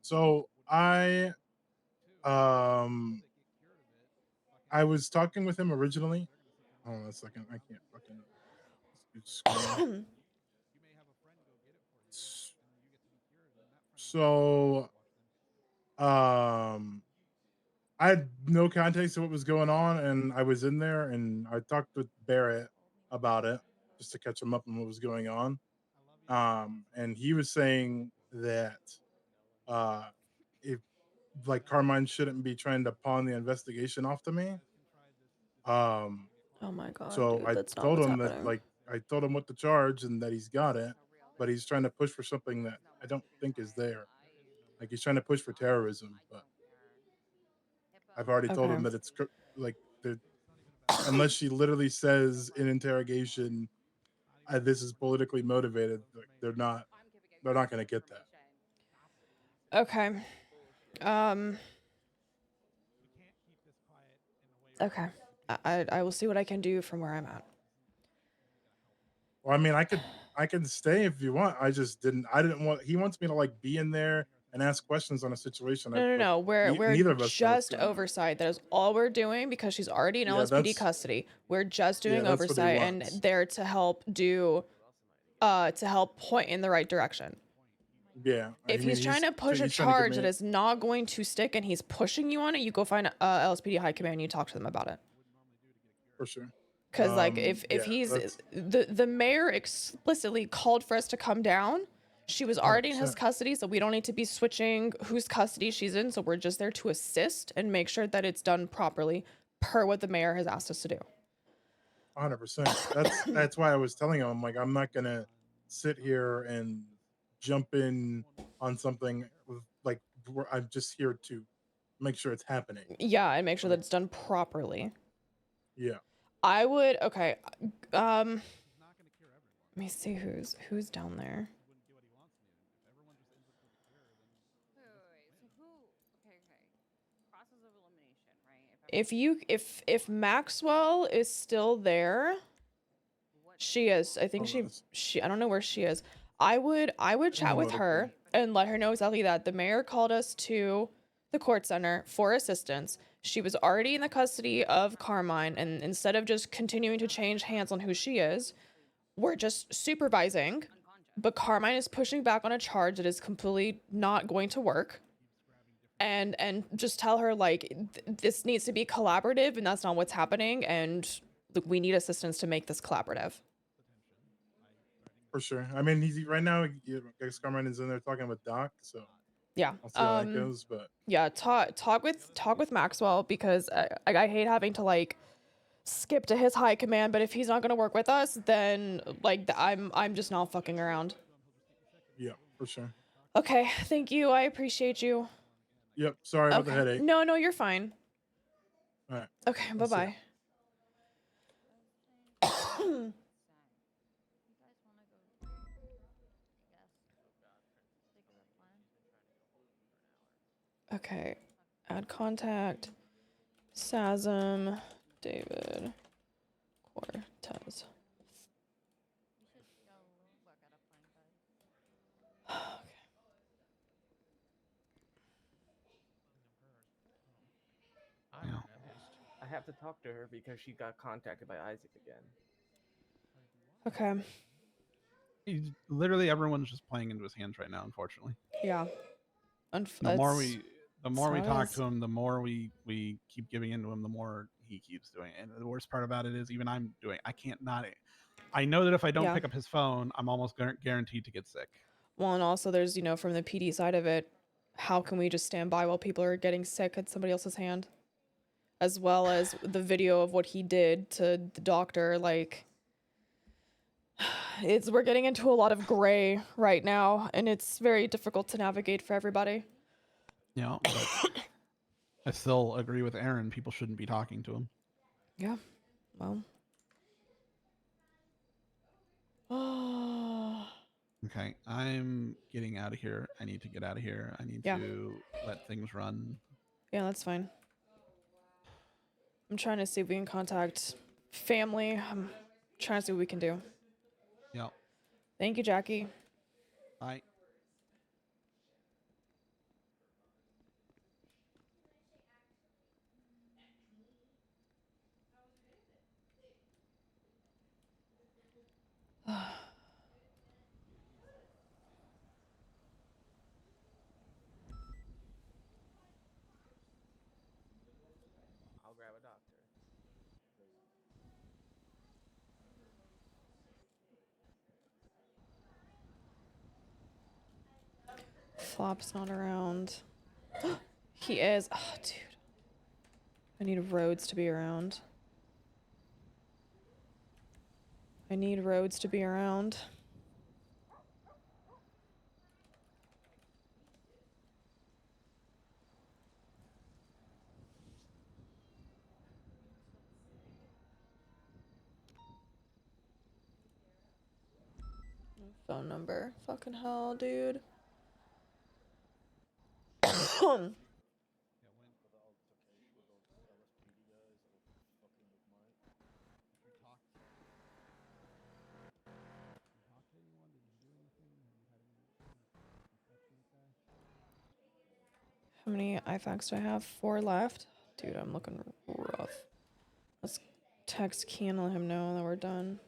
So I was talking with him originally. Hold on a second. I can't fucking. So I had no context of what was going on, and I was in there, and I talked with Barrett about it just to catch him up on what was going on. And he was saying that if like Carmine shouldn't be trying to pawn the investigation off to me. Oh my god, So dude, I that's not told what's him happening. that like I told him what to charge and that he's got it, but he's trying to push for something that I don't think is there. Like he's trying to push for terrorism, but I've already told him that it's like unless she literally says in interrogation, "This is politically motivated," like, they're not going to get that. Okay. Okay. I will see what I can do from where I'm at. Well, I mean, I can stay if you want. I didn't want. He wants me to like be in there and ask questions on a situation. No. We're neither of us know what's just going on. oversight. That is all we're doing because she's already in Yeah, LSPD that's- custody. We're just doing that's what he oversight and wants. there to help to help point in the right direction. Yeah. If he's trying to push a he's trying to get charge me- that is not going to stick and he's pushing you on it, you go find LSPD High Command and you talk to them about it. For sure. Because like if yeah, he's that's- the mayor explicitly called for us to come down. She was already in his 100%. custody, so we don't need to be switching whose custody she's in. So we're just there to assist and make sure that it's done properly per what the mayor has asked us to do. 100%. That's why I was telling him, like, I'm not gonna sit here and jump in on something like I'm just here to make sure it's happening. Yeah, and make sure that it's done properly. Yeah. I would let me see who's down there. Process of elimination, right? If Maxwell is still there, she is. I think she I don't know where she is. I would chat with her and let her know exactly that the mayor called us to the court center for assistance. She was already in the custody of Carmine, and instead of just continuing to change hands on who she is, we're just supervising. But Carmine is pushing back on a charge that is completely not going to work. And just tell her like this needs to be collaborative, and that's not what's happening. And we need assistance to make this collaborative. For sure. I mean, he's right now. I guess Carmine is in there talking with Doc, so Yeah. I'll see how that goes. But yeah, talk with Maxwell because I hate having to like skip to his high command. But if he's not gonna work with us, then like I'm just not fucking around. yeah, for sure. Okay, thank you. I appreciate you. Yep. Sorry about the headache. No, you're fine. All right. Okay, bye bye. Okay, add contact, Sazam, David, Cortez. I have to talk to her because she got contacted by Isaac again. Okay. Literally everyone's just playing into his hands right now, unfortunately. Yeah. The more it's- we how it talk is. to him, the more we keep giving into him, the more he keeps doing it. And the worst part about it is, even I'm doing. I can't not. I know that if I don't Yeah. pick up his phone, I'm almost guaranteed to get sick. Well, and also there's, you know, from the PD side of it, how can we just stand by while people are getting sick at somebody else's hand? As well as the video of what he did to the doctor, like, we're getting into a lot of gray right now, and it's very difficult to navigate for everybody. You know, but I still agree with Aaron. People shouldn't be talking to him. Yeah. Well. Okay, I'm getting out of here. I need to get out of here. I need Yeah. to let things run. Yeah, that's fine. I'm trying to see if we can contact family. I'm trying to see what we can do. Yep. Thank you, Jackie. Bye. I'll grab a doctor. Flop's not around. He is. Oh, dude. I need Rhodes to be around. I need Rhodes to be around. Phone number. Fucking hell, dude. How many IFACs do I have? 4 left? Dude, I'm looking rough. Let's text Key and let him know that we're done.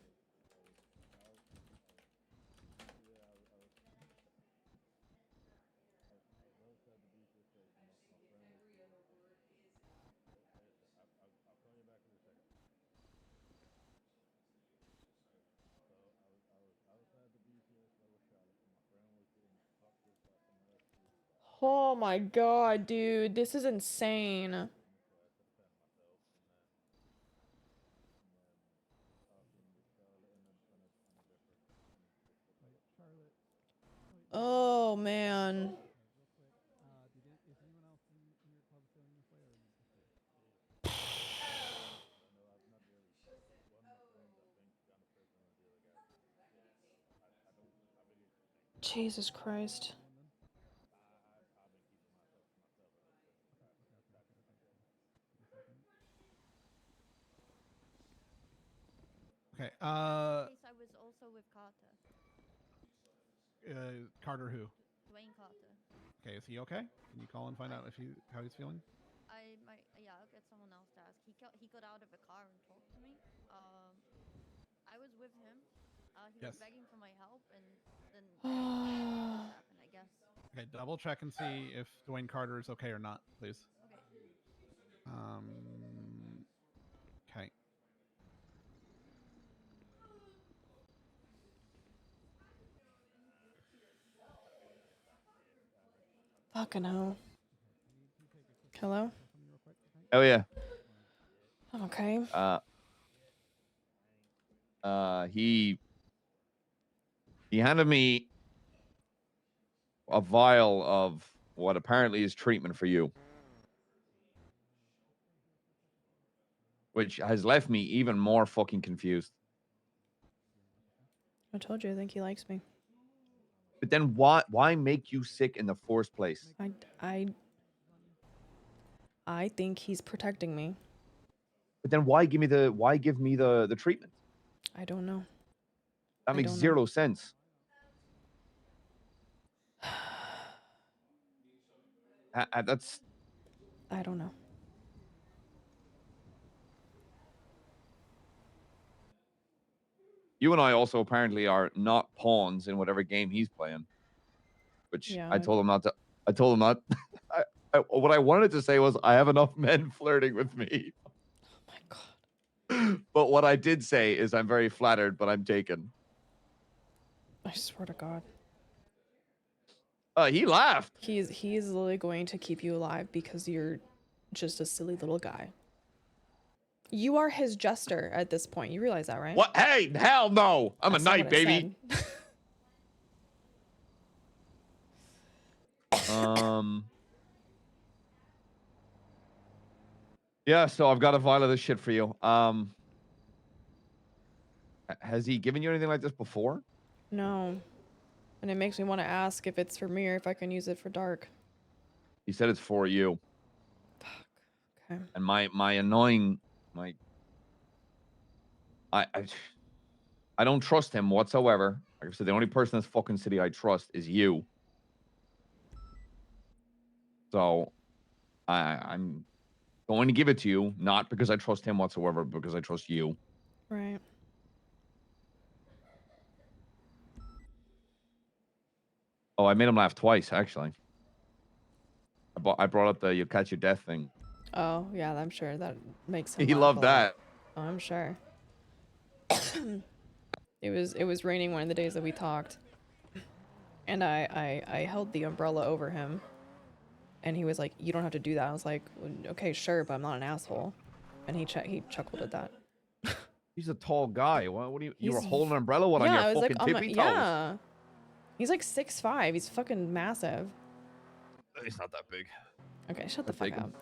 Oh my god, dude. This is insane. Oh, man. Jesus Christ. Okay. In case I was also with Carter. Carter who? Dwayne Carter. Okay, is he okay? Can you call and find out if how he's feeling? Yeah, I'll get someone else to ask. He got out of the car and talked to me. I was with him. He was begging for my help, and then this happened, I guess. Okay, double check and see if Dwayne Carter is okay or not, please. Okay. Fucking hell. Hello? Oh yeah. I'm okay. He handed me a vial of what apparently is treatment for you, which has left me even more fucking confused. I told you, I think he likes me. But then why make you sick in the first place? I think he's protecting me. But then why give me the treatment? I don't know. That makes zero sense. That's. I don't know. You and I also apparently are not pawns in whatever game he's playing, which Yeah, I told him not to. I told him not. What I wanted to say was, I have enough men flirting with me. Oh my god. But what I did say is, I'm very flattered, but I'm taken. I swear to God. He laughed. He is literally going to keep you alive because you're just a silly little guy. You are his jester at this point. You realize that, right? What? Hey, hell no. I'm That's a not knight, what I baby. Yeah, so I've got a vial of this shit for you. Has he given you anything like this before? No. And it makes me want to ask if it's for me or if I can use it for dark. He said it's for you. Fuck. Okay. And my annoying I don't trust him whatsoever. Like I said, the only person in this fucking city I trust is you. So I'm going to give it to you, not because I trust him whatsoever, but because I trust you. Right. Oh, I made him laugh twice, actually. I brought up the "you catch your death" thing. Oh, yeah, I'm sure that makes him He laugh loved a lot. that. Oh, I'm sure. It was raining one of the days that we talked. And I held the umbrella over him. And he was like, "You don't have to do that." I was like, "Okay, sure, but I'm not an asshole." And he chuckled at that. He's a tall guy. What do you were He's holding an umbrella? What, yeah, on I your was fucking like, tippy toes? yeah. He's like 6'5". He's fucking massive. He's not that big. Okay, shut the I'd fuck take him. up.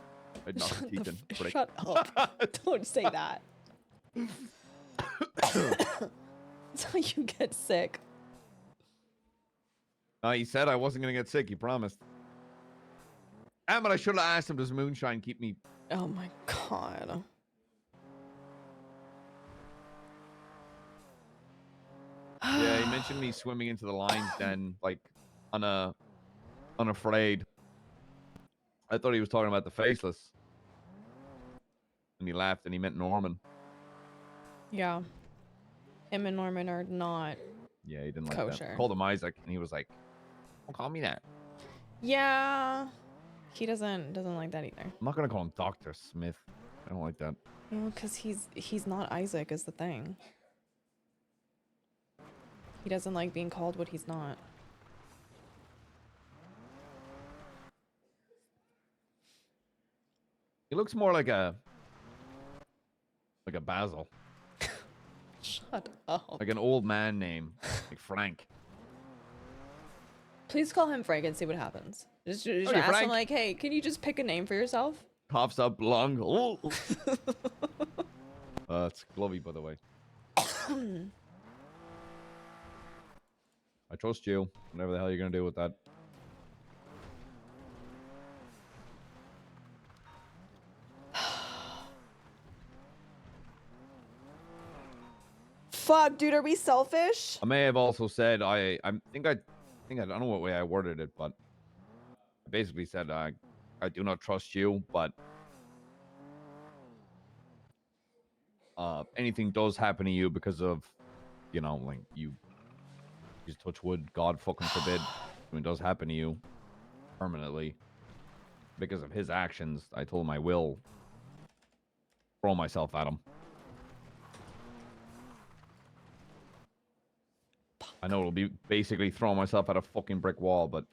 I'd knock his teeth in. Prick. Shut up. Don't say that. That's how you get sick. He said I wasn't going to get sick. He promised. But I should have asked him, does moonshine keep me... Oh my god. Yeah, he mentioned me swimming into the lines then, like, unafraid. I thought he was talking about the faceless. And he laughed and he meant Norman. Yeah. Him and Norman are not Yeah, he didn't like kosher. that. Called him Isaac, and he was like, "Don't call me that." Yeah. He doesn't like that either. I'm not gonna call him Dr. Smith. I don't like that. No, because he's not Isaac is the thing. He doesn't like being called what he's not. He looks more like a Basil. Shut up. Like an old man name, like Frank. Please call him Frank and see what happens. Just Okay, ask him Frank. like, "Hey, can you just pick a name for yourself?" Coughs up lung. Oh. It's Glovey, by the way. I trust you. Whatever the hell you're gonna do with that. Fuck, dude, are we selfish? I may have also said I don't know what way I worded it, but I basically said I do not trust you, but anything does happen to you because of, you know, like you just touch wood, God fucking forbid, when it does happen to you permanently because of his actions, I told him I will throw myself at him. I know it'll be basically throwing myself at a fucking brick wall, but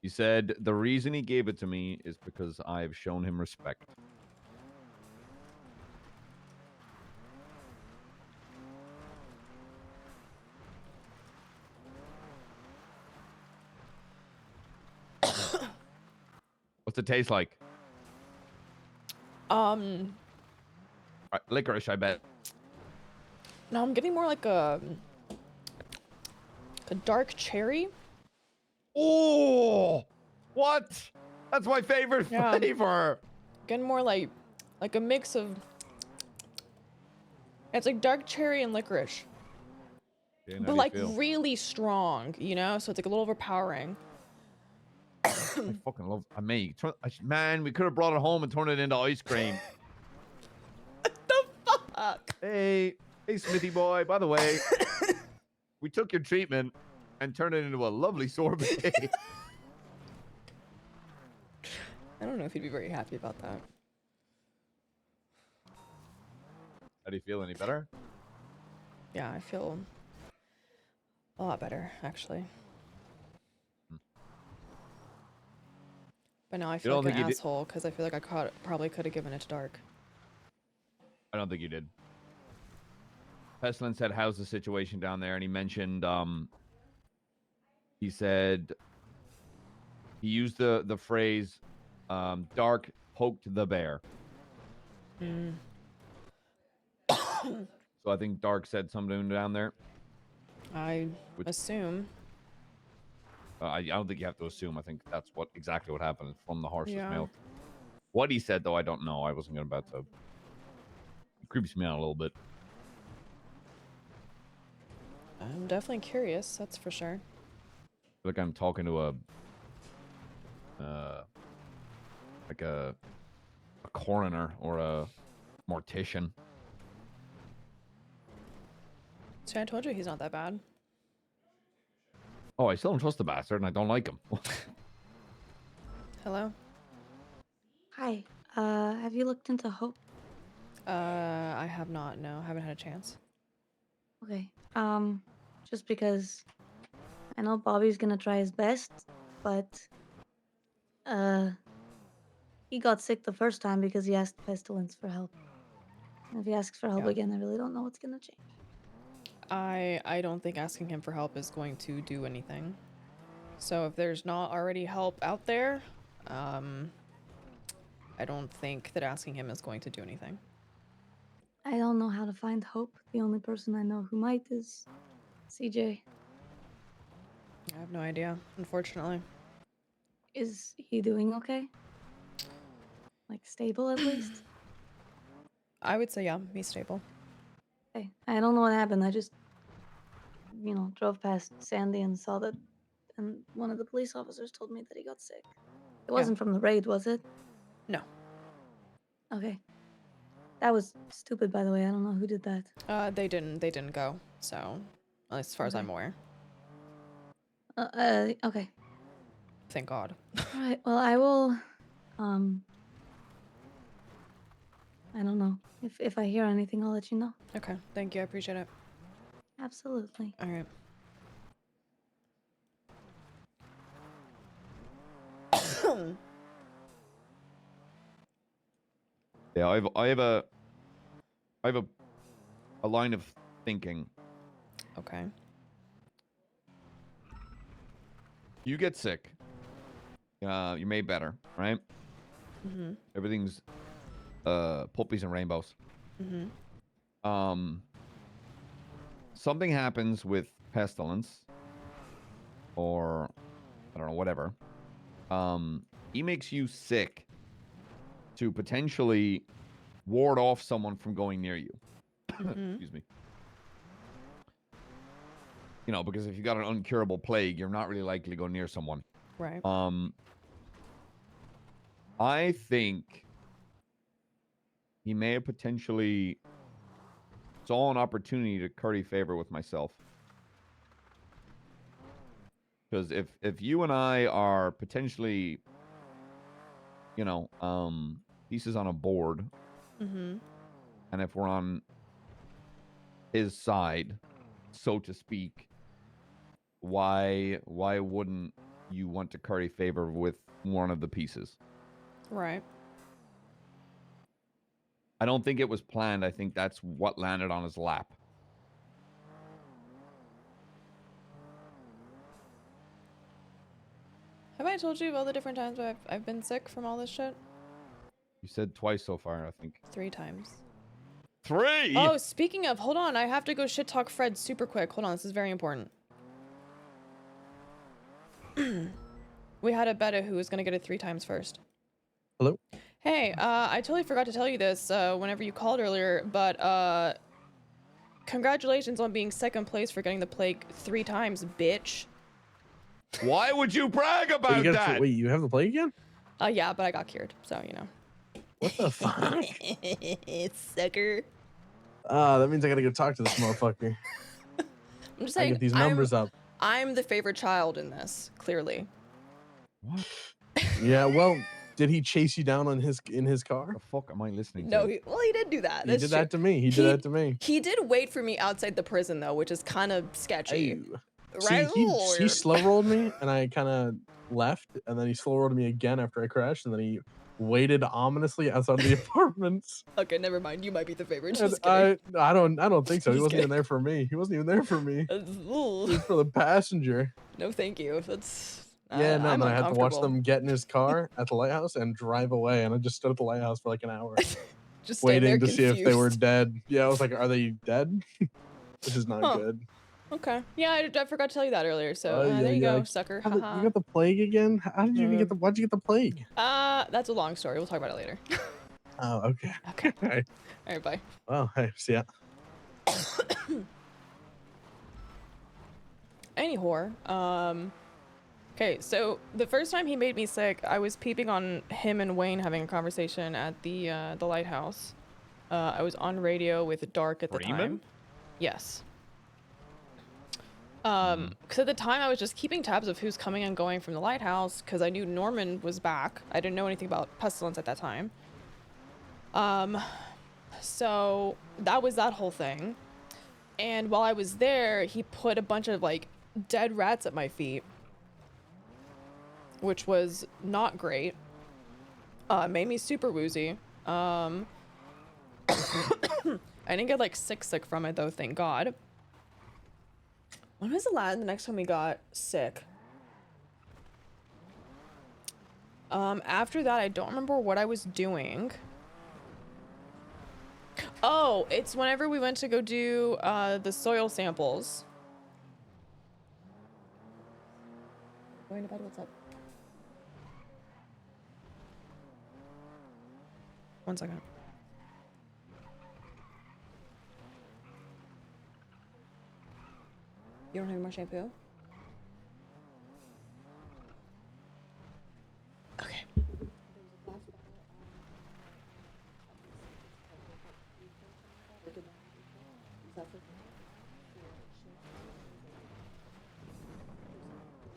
he said the reason he gave it to me is because I've shown him respect. What's it taste like? Licorice, I bet. No, I'm getting more like a dark cherry. Oh, what? That's my favorite flavor. Getting more like a mix of. It's like dark cherry and licorice, but like really strong, you know. So it's like a little overpowering. I fucking love. Man, we could have brought it home and turned it into ice cream. Fuck. Hey, Smithy boy. By the way, we took your treatment and turned it into a lovely sorbet. I don't know if he'd be very happy about that. How do you feel? Any better? Yeah, I feel a lot better, actually. But now I feel don't like an think you did- asshole because I feel like I probably could have given it to Dark. I don't think you did. Pestilence said, "How's the situation down there?" And he mentioned, he said, he used the phrase, "Dark poked the bear." Mm. So I think Dark said something down there. I assume. I don't think you have to assume. I think that's exactly what happened from the horse's Yeah. mouth. What he said, though, I don't know. I wasn't about to. It creeps me out a little bit. I'm definitely curious, that's for sure. I feel like I'm talking to like a coroner or a mortician. See, I told you he's not that bad. Oh, I still don't trust the bastard, and I don't like him. Hello? Hi. Have you looked into Hope? I have not, no. Haven't had a chance. Okay. Just because I know Bobby's gonna try his best, but he got sick the first time because he asked Pestilence for help. And if he asks for help Yeah. again, I really don't know what's gonna change. I don't think asking him for help is going to do anything. So if there's not already help out there, I don't think that asking him is going to do anything. I don't know how to find Hope. The only person I know who might is CJ. I have no idea, unfortunately. Is he doing okay? Like stable at least? I would say, yeah, he's stable. Okay. I don't know what happened. I just, drove past Sandy and saw that, and one of the police officers told me that he got sick. It wasn't from the raid, was it? No. Okay. That was stupid, by the way. I don't know who did that. They didn't go, so, at least as far as I'm aware. Okay. Thank God. All right. Well, I will, I don't know. If I hear anything, I'll let you know. Okay, thank you, I appreciate it. Absolutely. All right. Yeah, I have a line of thinking. Okay. You get sick. You're made better, right? Mm-hmm. Everything's puppies and rainbows. Mm-hmm. Something happens with Pestilence, or I don't know, whatever. He makes you sick to potentially ward off someone from going near you. Mm-hmm. Excuse me. Because if you got an uncurable plague, you're not really likely to go near someone. Right. I think he may have potentially saw an opportunity to curry favor with myself. Because if you and I are potentially, pieces on a board, Mm-hmm. and if we're on his side, so to speak, why wouldn't you want to curry favor with one of the pieces? Right. I don't think it was planned. I think that's what landed on his lap. Have I told you all the different times I've been sick from all this shit? You said twice so far, I think. 3 times. 3? Oh, speaking of, hold on. I have to go shit talk Fred super quick. Hold on, this is very important. We had a beta who was gonna get it 3 times first. Hello? Hey, I totally forgot to tell you this whenever you called earlier, but congratulations on being 2nd place for getting the plague 3 times, bitch. Why would you brag about that? Wait, you have the plague again? Yeah, but I got cured, so you know. What the fuck? Sucker. That means I gotta go talk to this motherfucker. I'm just I saying. get these numbers up. I'm the favorite child in this, clearly. What? Yeah, well, did he chase you down in his car? The fuck am I listening No, to? he did do that. He That's did true. that to me. He did that to me. He did wait for me outside the prison though, which is kind of sketchy. See, Right? he Weird. slow rolled me, and I kind of left, and then he slow rolled me again after I crashed, and then he waited ominously outside of the apartments. Okay, never mind. You might be the favorite. And Just kidding. I don't think so. He Just wasn't even kidding. there for me. He wasn't even there for me. Ooh. He was for the passenger. No, thank you. That's Yeah, no, I'm and then I had to watch uncomfortable. them get in his car at the lighthouse and drive away, and I just stood at the lighthouse for like an hour, Just stand there waiting to see if they were confused. dead. Yeah, I was like, are they dead? This is not Huh. good. Okay. Yeah, I forgot to tell you that earlier. So Oh, yeah, there you yeah. go, sucker. You Haha. got the plague again? How did you even get the? Why'd you get the plague? That's a long story. We'll talk about it later. Oh, okay. Okay. All right. All right, bye. Well, hey, see ya. Anywhore, okay, so the first time he made me sick, I was peeping on him and Wayne having a conversation at the lighthouse. I was on radio with Dark at the Freeman? time. Yes. Because at the time I was just keeping tabs of who's coming and going from the lighthouse because I knew Norman was back. I didn't know anything about Pestilence at that time. So that was that whole thing. And while I was there, he put a bunch of like dead rats at my feet, which was not great. Made me super woozy. I didn't get like sick from it though, thank God. When was the next time we got sick? After that, I don't remember what I was doing. Oh, it's whenever we went to go do the soil samples. Going to bed, what's up? One second. You don't have any more shampoo? Okay.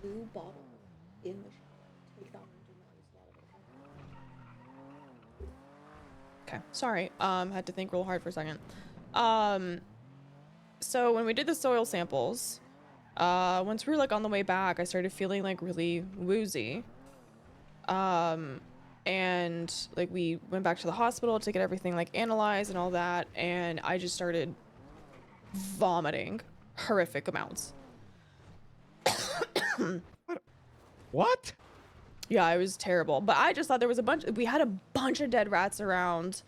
Blue bottle in the shower. Take that one. Do not use a lot of it. Okay. Sorry. Had to think real hard for a second. So when we did the soil samples, once we were like on the way back, I started feeling like really woozy. And like we went back to the hospital to get everything like analyzed and all that, and I just started vomiting horrific amounts. What? Yeah, it was terrible. But I just thought there was we had a bunch of dead rats around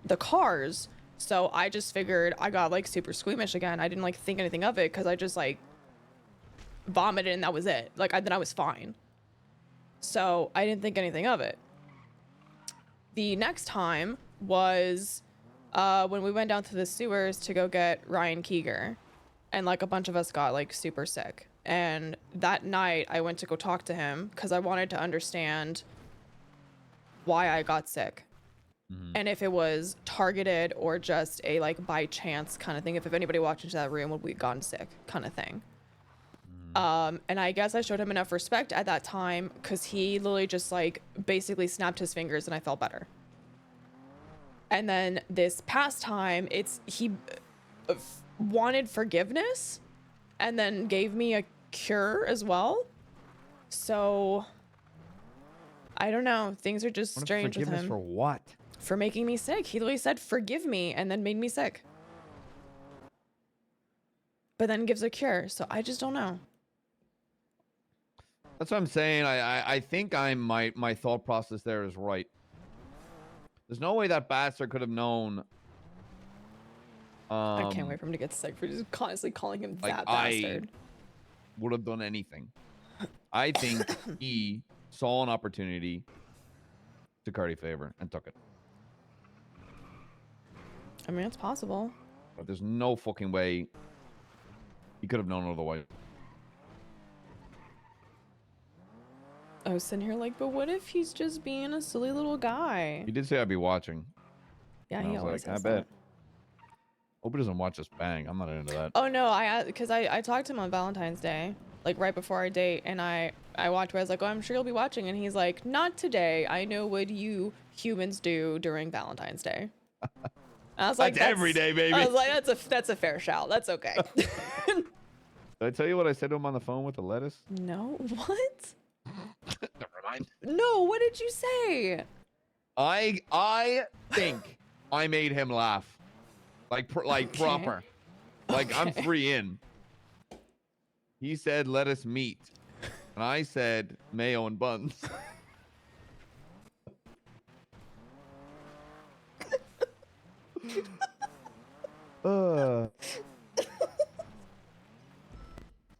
the cars. So I just figured I got like super squeamish again. I didn't like think anything of it because I just like vomited and that was it. Like then I was fine. So I didn't think anything of it. The next time was when we went down to the sewers to go get Ryan Keeger. And like a bunch of us got like super sick. And that night I went to go talk to him because I wanted to understand why I got sick. And if it was targeted or just a like by chance kind of thing, if anybody walked into that room would we gotten sick kind of thing. And I guess I showed him enough respect at that time because he literally just like basically snapped his fingers and I felt better. And then this past time, he wanted forgiveness and then gave me a cure as well. So I don't know. Things are just strange with Forgiveness him. for what? For making me sick. He literally said, forgive me, and then made me sick. But then gives a cure. So I just don't know. That's what I'm saying. I think my thought process there is right. There's no way that bastard could have known. I can't wait for him to get sick for just constantly calling him Like that bastard. would have done anything. I think he saw an opportunity to curry favor and took it. I mean, it's possible. But there's no fucking way he could have known otherwise. I was sitting here like, but what if he's just being a silly little guy? He did say I'd be watching. Yeah, And he I was always like, says I bet. Hope he doesn't watch us bang. I'm not into that. Oh no, because I talked to him on Valentine's Day, like right before our date, and I walked away. I was like, oh, I'm sure you'll be watching, and he's like, not today. I know what you humans do during Valentine's Day. I was like, that's every day, baby. I was like, that's a fair shout. That's okay. Did I tell you what I said to him on the phone with the lettuce? No, what? Never mind. No, what did you say? I think I made him laugh. Like proper. Like I'm 3 in. He said lettuce meat. And I said mayo and buns.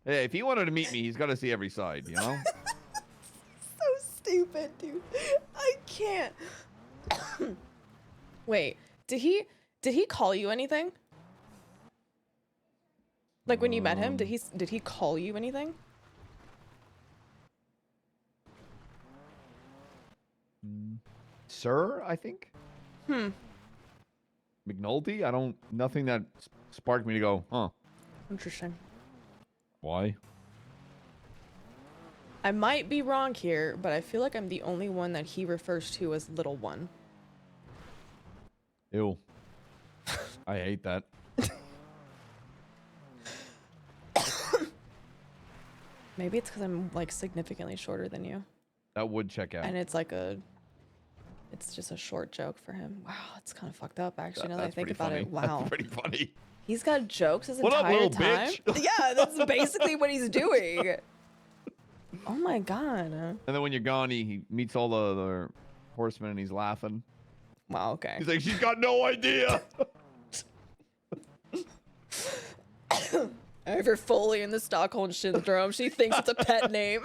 Hey, if he wanted to meet me, he's got to see every side, you know? So stupid, dude. I can't. Wait, did he call you anything? Like when you met him, did he call you anything? Sir, I think. McNulty? Nothing that sparked me to go, huh? Interesting. Why? I might be wrong here, but I feel like I'm the only one that he refers to as little one. Ew. I hate that. Maybe it's because I'm like significantly shorter than you. That would check out. And it's like it's just a short joke for him. Wow, it's kind of fucked up actually. Now that I think about it, wow. That's pretty funny. He's got jokes his What up, entire little time. bitch? Yeah, that's basically what he's doing. Oh my god. And then when you're gone, he meets all the horsemen and he's laughing. Wow, okay. He's like, she's got no idea. I have her fully in the Stockholm Syndrome. She thinks it's a pet name.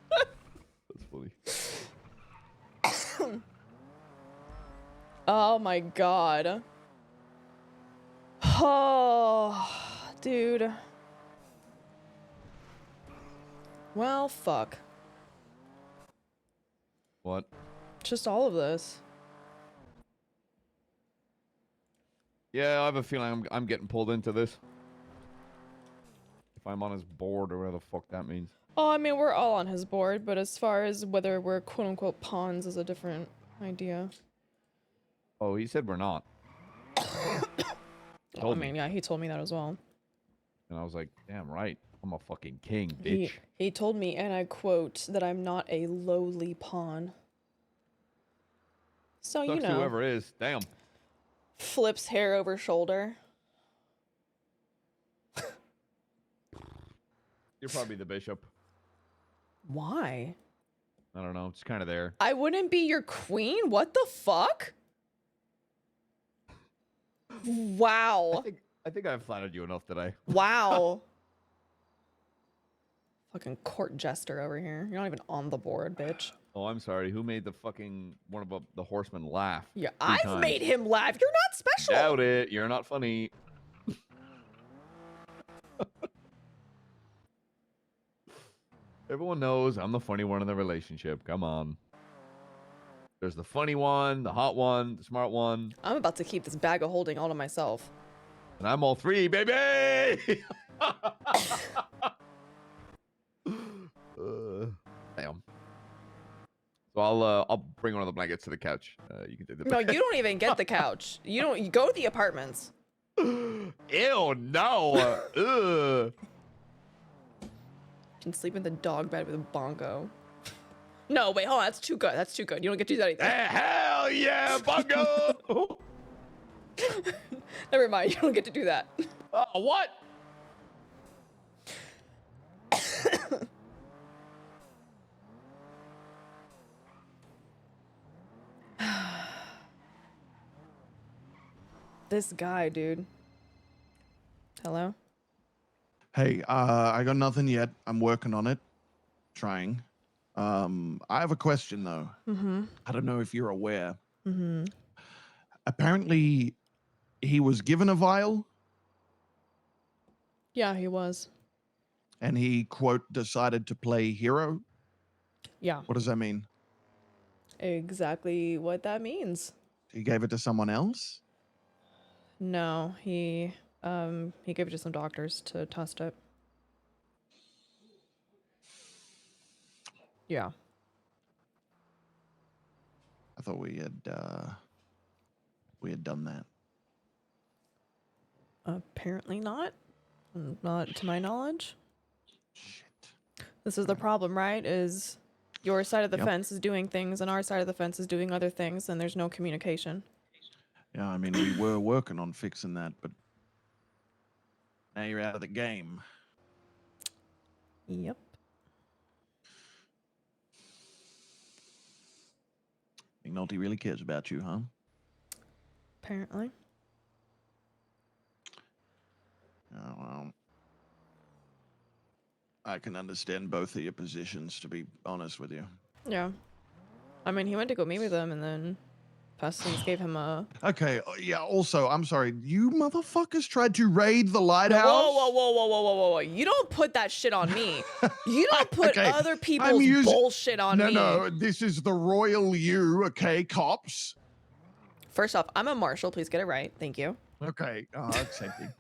That's funny. Oh my god. Oh, dude. Well, fuck. What? Just all of this. Yeah, I have a feeling I'm getting pulled into this. If I'm on his board or whatever the fuck that means. Oh, I mean, we're all on his board, but as far as whether we're quote-unquote pawns is a different idea. Oh, he said we're not. I mean, yeah, he told me that as well. And I was like, damn right. I'm a fucking king, bitch. He told me, and I quote, that I'm not a lowly pawn. So, Sucks you know. whoever is. Damn. Flips hair over shoulder. You're probably the bishop. Why? I don't know. It's kind of there. I wouldn't be your queen? What the fuck? Wow. I think I've flattered you enough today. Wow. Fucking court jester over here. You're not even on the board, bitch. Oh, I'm sorry. Who made the fucking one of the horsemen laugh? Yeah, 3 I've times? made him laugh. You're not special. Doubt it. You're not funny. Everyone knows I'm the funny one in the relationship. Come on. There's the funny one, the hot one, the smart one. I'm about to keep this bag of holding all to myself. And I'm all 3, baby! Damn. So I'll bring one of the blankets to the couch. You can take the No, you don't even get the couch. You go to the apartments. Ew, no. Ugh. You can sleep in the dog bed with a bongo. No, wait, hold on. That's too good. That's too good. You don't get to do that either. Hell yeah, bongo! Never mind. You don't get to do that. What? This guy, dude. Hello? Hey, I got nothing yet. I'm working on it. Trying. I have a question though. Mm-hmm. I don't know if you're aware. Mm-hmm. Apparently, he was given a vial Yeah, he was. and he, quote, decided to play hero. Yeah. What does that mean? Exactly what that means. He gave it to someone else? No, he gave it to some doctors to test it. Yeah. I thought we had done that. Apparently not. Not to my knowledge. Shit. This is the problem, right? Is your side of the fence is doing things and our side of the fence is doing other things, and there's no communication. Yeah, I mean, we were working on fixing that, but now you're out of the game. Yep. McNulty really cares about you, huh? Apparently. Oh, well. I can understand both of your positions, to be honest with you. Yeah. I mean, he went to go meet with them, and then Pestilence gave him a... Okay, yeah, also, I'm sorry. You motherfuckers tried to raid the lighthouse? Whoa. You don't put that shit on me. You don't put other people's bullshit on me. No, this is the royal you, okay, cops? First off, I'm a marshal. Please get it right. Thank you. Okay, accepted.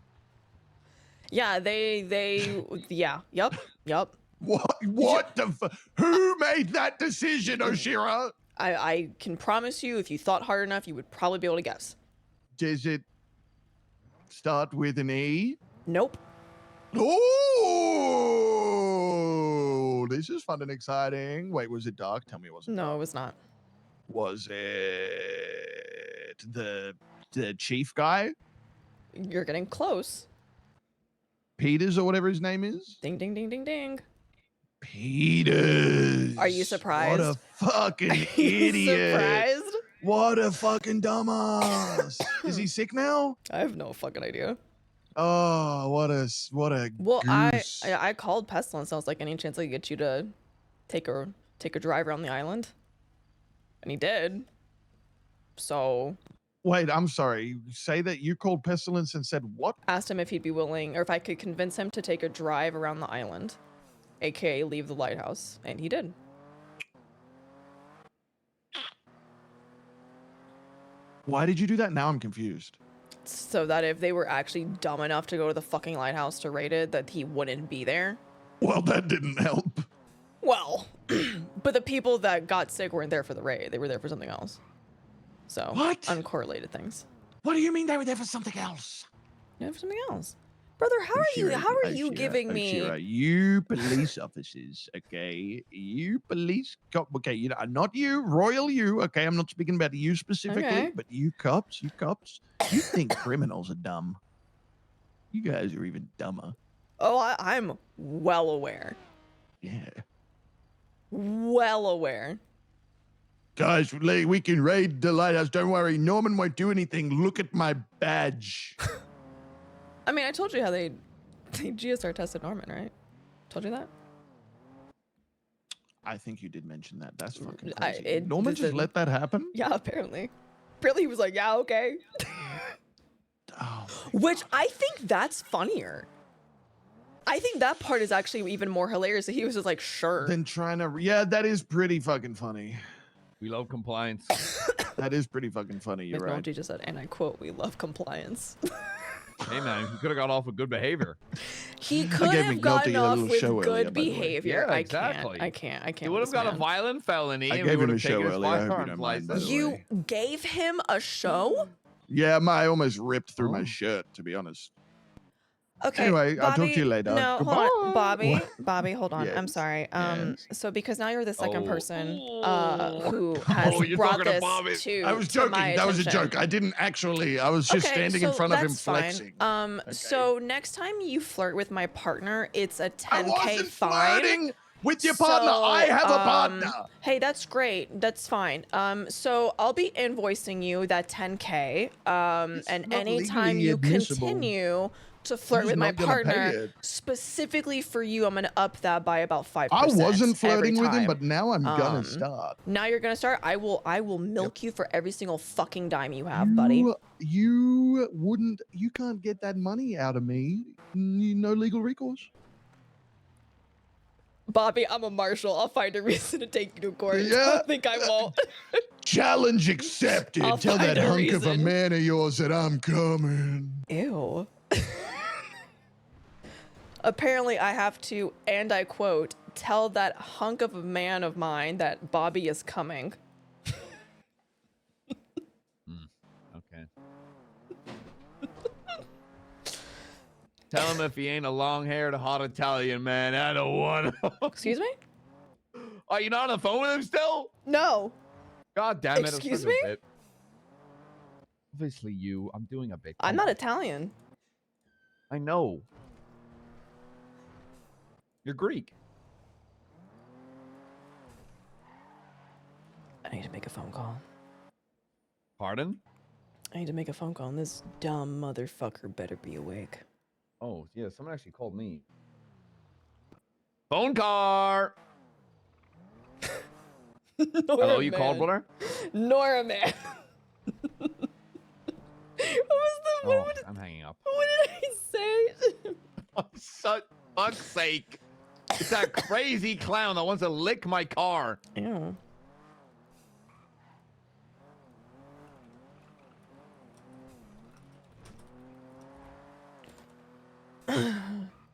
Yeah, yeah, yep. What the who made that decision, Oshiera? I can promise you, if you thought hard enough, you would probably be able to guess. Does it start with an E? Nope. Oh, this is fun and exciting. Wait, was it dark? Tell me it wasn't. No, it was not. Was it the chief guy? You're getting close. Peters or whatever his name is? Ding, ding, ding, ding, ding. Peters. Are you surprised? What a fucking idiot. Surprised? What a fucking dumbass. Is he sick now? I have no fucking idea. Oh, what a Well, goose. I called Pestilence. I was like, any chance I could get you to take a drive around the island? And he did. So... Wait, I'm sorry. Say that you called Pestilence and said what? Asked him if he'd be willing, or if I could convince him to take a drive around the island, aka leave the lighthouse, and he did. Why did you do that? Now I'm confused. So that if they were actually dumb enough to go to the fucking lighthouse to raid it, that he wouldn't be there. Well, that didn't help. Well, but the people that got sick weren't there for the raid. They were there for something else. So what? Uncorrelated things. What do you mean they were there for something else? Yeah, for something else. Brother, how are you giving me... Oshiera, you police officers, okay? You police cop, okay, you know, not you, royal you, okay? I'm not speaking about you specifically, but you cops, you think criminals are dumb. You guys are even dumber. Oh, I'm well aware. Yeah. Well aware. Guys, we can raid the lighthouse. Don't worry. Norman won't do anything. Look at my badge. I mean, I told you how they GSR tested Norman, right? Told you that? I think you did mention that. That's fucking crazy. Norman just let that happen? Yeah, apparently. Apparently he was like, yeah, okay. Which I think that's funnier. I think that part is actually even more hilarious. That he was just like, sure. Then trying to, yeah, that is pretty fucking funny. We love compliance. That is pretty fucking funny. You're right. McNulty just said, and I quote, "We love compliance." Hey man, he could have got off with good behavior. He could have gotten off with good behavior. Yeah, I exactly. can't. He would have got a violent felony. I and gave we him would a have show taken his earlier. I hope you firearms don't mind, by license. the You way. gave him a show? Yeah, I almost ripped through my shirt, to be honest. Okay. Anyway, Bobby, I'll talk to you later. No, Goodbye. hold on. Bobby, hold on. I'm Yes. sorry. So because now you're the second person who Oh, has you're brought talking to this Bobby. to I was to joking. my That was a attention. joke. I didn't actually. I was just standing in so front of him that's fine. flexing. So next time you flirt with my partner, it's a 10K I wasn't fine. flirting with your partner. I have a partner. Hey, that's great. That's fine. So I'll be invoicing you that 10K. And not anytime legally you admissible. continue to flirt He's with my not gonna pay partner, it. specifically for you, I'm gonna up that by about 5%. I wasn't every flirting with him, time. but now I'm gonna start. Now you're gonna start. I will milk you for every single fucking dime you have, buddy. You wouldn't. You can't get that money out of me. No legal recourse. Bobby, I'm a marshal. I'll find a reason to take you to court. Yeah. Don't think I won't. Challenge accepted. I'll Tell that find a hunk of a reason. man of yours that I'm coming. Ew. Apparently, I have to, and I quote, tell that hunk of a man of mine that Bobby is coming. Okay. Tell him if he ain't a long-haired hot Italian man, I don't want him. Excuse me? Are you not on the phone with him still? No. God damn it. Excuse me? Obviously you. I'm doing a bit. I'm not Italian. I know. You're Greek. I need to make a phone call. Pardon? I need to make a phone call, and this dumb motherfucker better be awake. Oh, yeah. Someone actually called me. Phone car. Hello, you called, brother? Nora, man. What was the... Oh, I'm hanging up. What did I say? For fuck's sake. It's that crazy clown that wants to lick my car. Ew.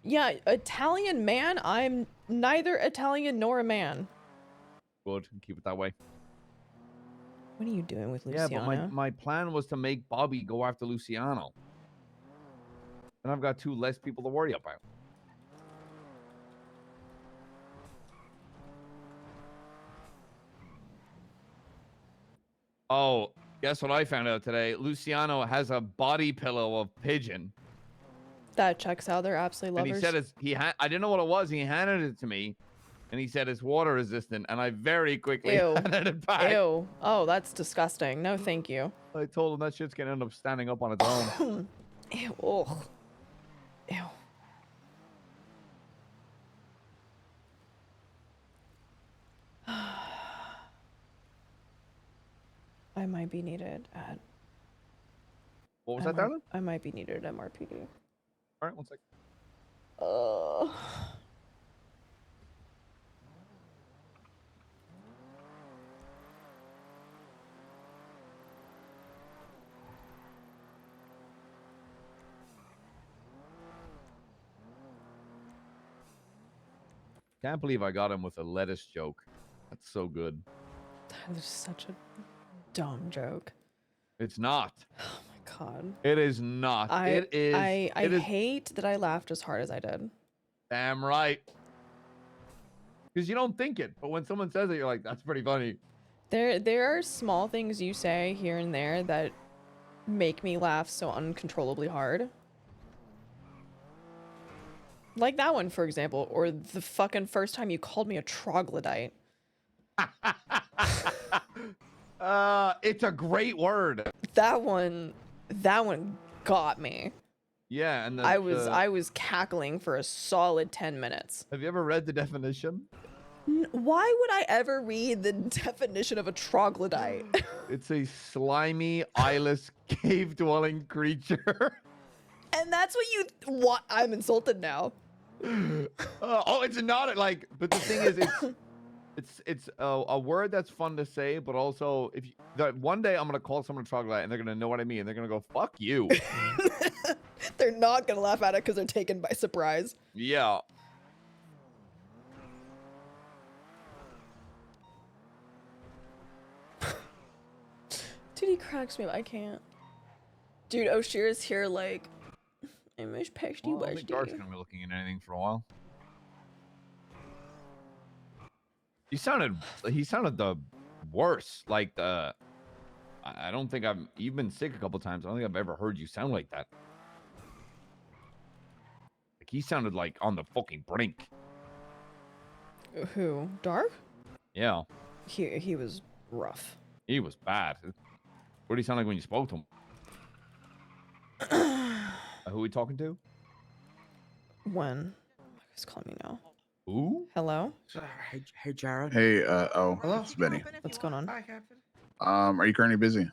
Yeah, Italian man? I'm neither Italian nor a man. Good. Keep it that way. What are you doing with Yeah, Luciano? but my plan was to make Bobby go after Luciano. And I've got 2 less people to worry about. Oh, guess what I found out today? Luciano has a body pillow of pigeon. That checks out. They're absolutely And lovers. he said I didn't know what it was. He handed it to me. And he said it's water resistant. And I very quickly Ew. handed it back. Ew. Oh, that's disgusting. No, thank you. I told him that shit's gonna end up standing up on its own. Ew. Ugh. Ew. I might be needed at... What was that, darling? I might be needed at MRPD. All right, 1 second. Can't believe I got him with a lettuce joke. That's so good. That is such a dumb joke. It's not. Oh my god. It is not. I It is hate that I laughed as hard as I did. damn right. Because you don't think it, but when someone says it, you're like, that's pretty funny. There are small things you say here and there that make me laugh so uncontrollably hard. Like that one, for example, or the fucking first time you called me a troglodyte. It's a great word. That one got me. Yeah, and I was cackling for a solid 10 minutes. Have you ever read the definition? Why would I ever read the definition of a troglodyte? It's a slimy, eyeless, cave-dwelling creature. And that's what I'm insulted now. Oh, it's not like. But the thing is, it's a word that's fun to say, but also if that one day I'm gonna call someone a troglodyte and they're gonna know what I mean. They're gonna go, "Fuck you." They're not gonna laugh at it because they're taken by surprise. Yeah. Dude, he cracks me up. I can't. Dude, Oshiera's here like, I miss Pesty Well, I don't think Dark's Westy. gonna be looking at anything for a while. He sounded the worst. Like I don't think you've been sick a couple times. I don't think I've ever heard you sound like that. Like he sounded like on the fucking brink. Who? Dark? Yeah. He was rough. He was bad. What did he sound like when you spoke to him? Who are we talking to? When? Who's calling me now? Who? Hello? Hey, Jared. Hey, it's Benny. What's going on? Are you currently busy?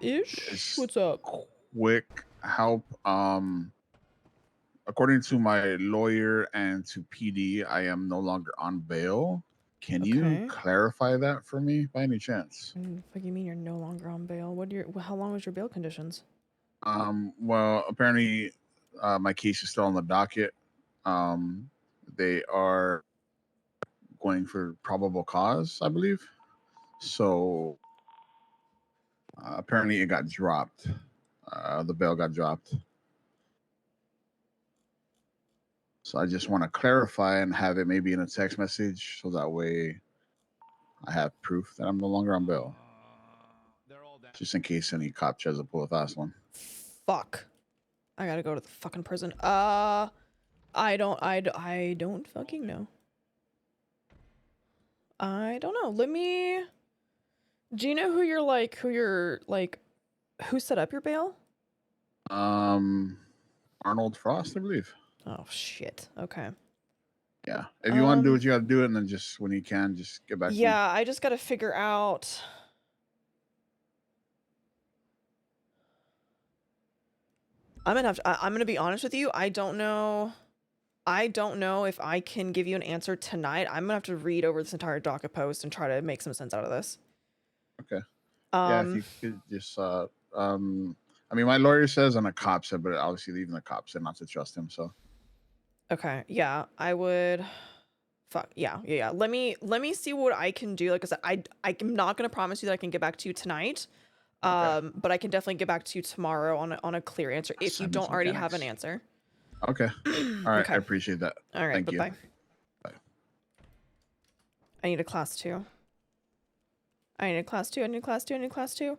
Ish? What's up? Quick help. according to my lawyer and to PD, I am no longer on bail. Can you Okay. clarify that for me by any chance? What do you mean you're no longer on bail? How long was your bail conditions? Well, apparently, my case is still on the docket. They are going for probable cause, I believe. So apparently, it got dropped. The bail got dropped. So I just want to clarify and have it maybe in a text message, so that way I have proof that I'm no longer on bail. Just in case any cop tries to pull a fast one. Fuck. I gotta go to the fucking prison. I don't fucking know. I don't know. Do you know who who set up your bail? Arnold Frost, I believe. Oh shit. Okay. Yeah. If you want to do what you got to do, and then just when you can, just get back to me. Yeah, I just gotta figure out. I'm gonna be honest with you. I don't know if I can give you an answer tonight. I'm gonna have to read over this entire docket post and try to make some sense out of this. Okay. Yeah, if you could just I mean, my lawyer says, and a cop said, but obviously even the cop said not to trust him. So. Okay. Yeah, I would. Fuck. Yeah. Let me see what I can do. Like I said, I'm not gonna promise you that I can get back to you tonight. But I can definitely get back to you tomorrow on a clear answer if you don't already have an answer. Okay. All right. Okay. I appreciate that. All right. Thank you. Bye. I need a class 2. I need a class 2. I need a class 2. I need a class 2.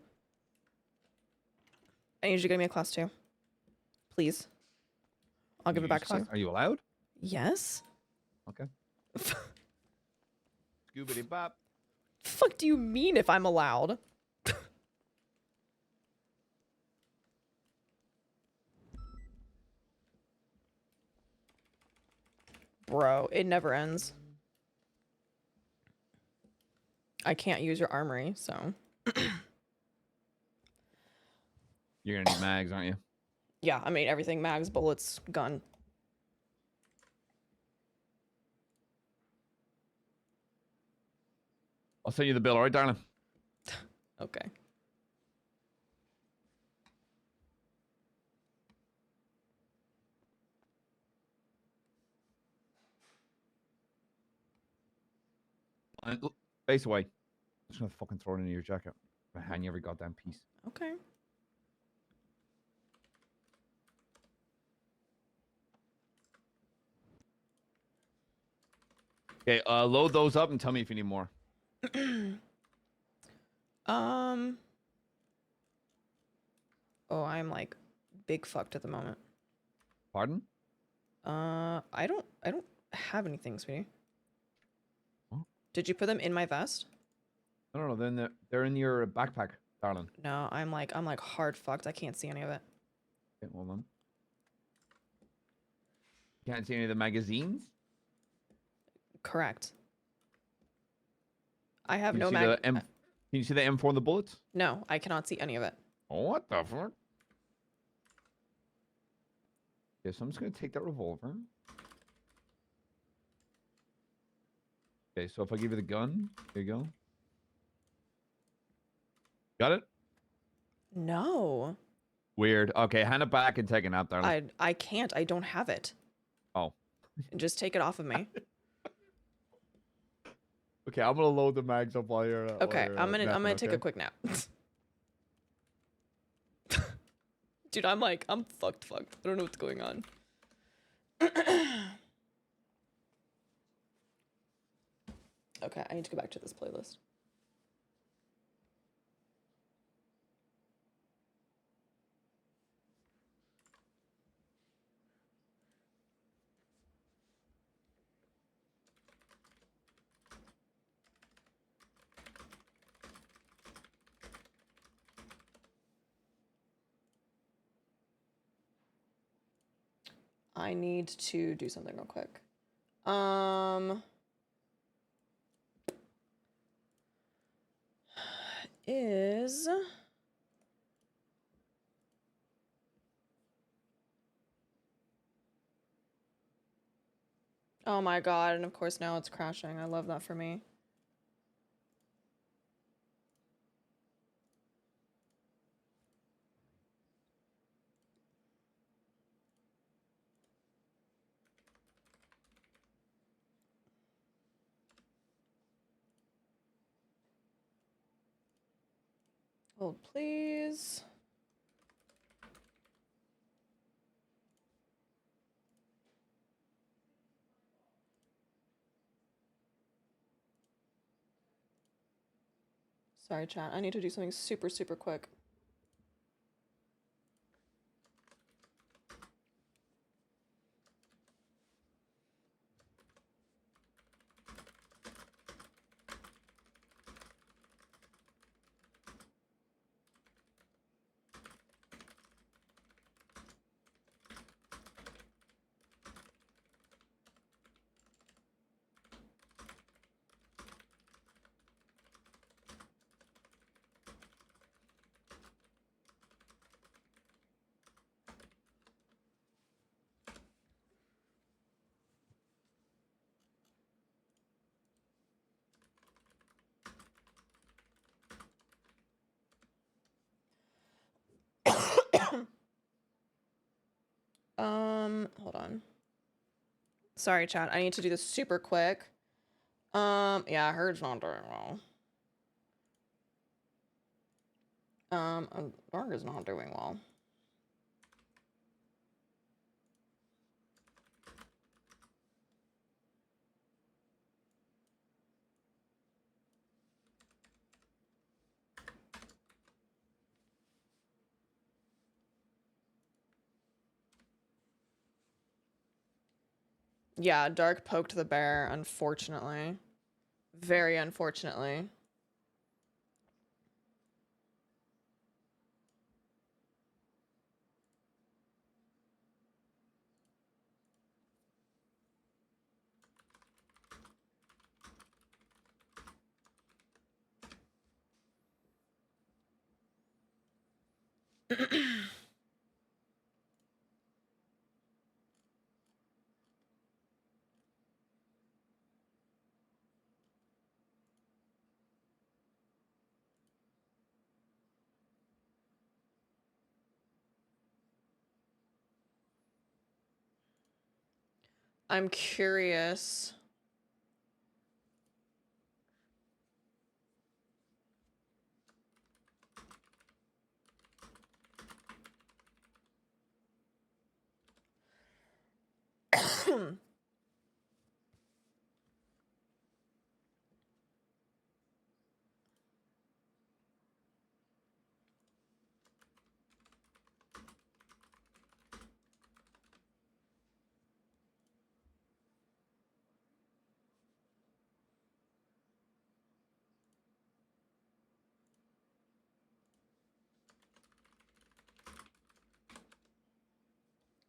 I need you to give me a class 2. Please. I'll give it back to you. Are you allowed? Yes. Okay. Scoobity bop. Fuck do you mean if I'm allowed? Bro, it never ends. I can't use your armory, so. You're gonna need mags, aren't you? Yeah, I mean everything: mags, bullets, gun. I'll send you the bill, all right, darling? Okay. Face away. I'm just gonna fucking throw it into your jacket. I hand you every goddamn piece. Okay. Okay, load those up and tell me if you need more. Oh, I'm like big fucked at the moment. Pardon? I don't have anything, sweetie. What? Did you put them in my vest? No. Then they're in your backpack, darling. No, I'm like hard fucked. I can't see any of it. Okay, hold on. Can't see any of the magazines? Correct. I have no mag. Can you see the M4 and the bullets? No, I cannot see any of it. What the fuck? Okay, so I'm just gonna take that revolver. Okay, so if I give you the gun, there you go. Got it? No. Weird. Okay, hand it back and take a nap, darling. I can't. I don't have it. Oh. Just take it off of me. Okay, I'm gonna load the mags up while you're. Okay, I'm gonna take a quick nap. Dude, I'm fucked. I don't know what's going on. Okay, I need to go back to this playlist. I need to do something real quick. Is Oh my god, and of course now it's crashing. I love that for me. Hold, please. Sorry, chat. I need to do something super, super quick. Hold on. Sorry, chat. I need to do this super quick. Yeah, hers not doing well. Dark is not doing well. Yeah, Dark poked the bear, unfortunately. Very unfortunately. I'm curious.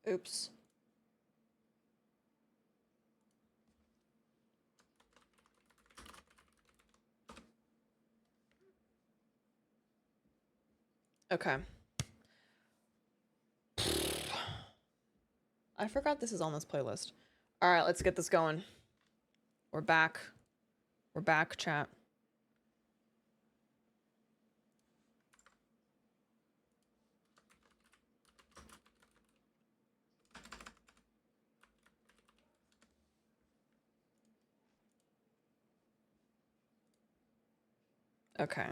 Oops. Okay. I forgot this is on this playlist. All right, let's get this going. We're back. We're back, chat. Okay.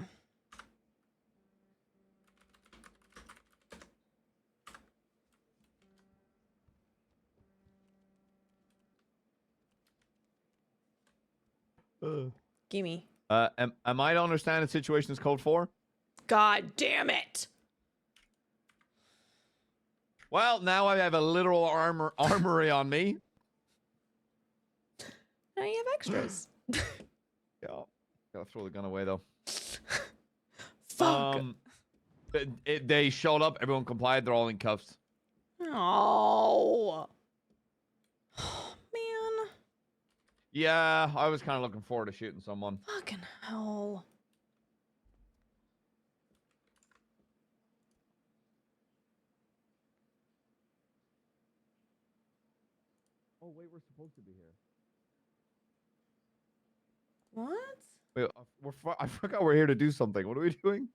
Gimme. Am I to understand the situation is code 4? God damn it! Well, now I have a literal armory on me. Now you have extras. Yeah. Gotta throw the gun away, though. Fuck. They showed up. Everyone complied. They're all in cuffs. Oh. Man. Yeah, I was kind of looking forward to shooting someone. Fucking hell. Oh, wait, we're supposed to be here. What? Wait, I forgot we're here to do something. What are we doing?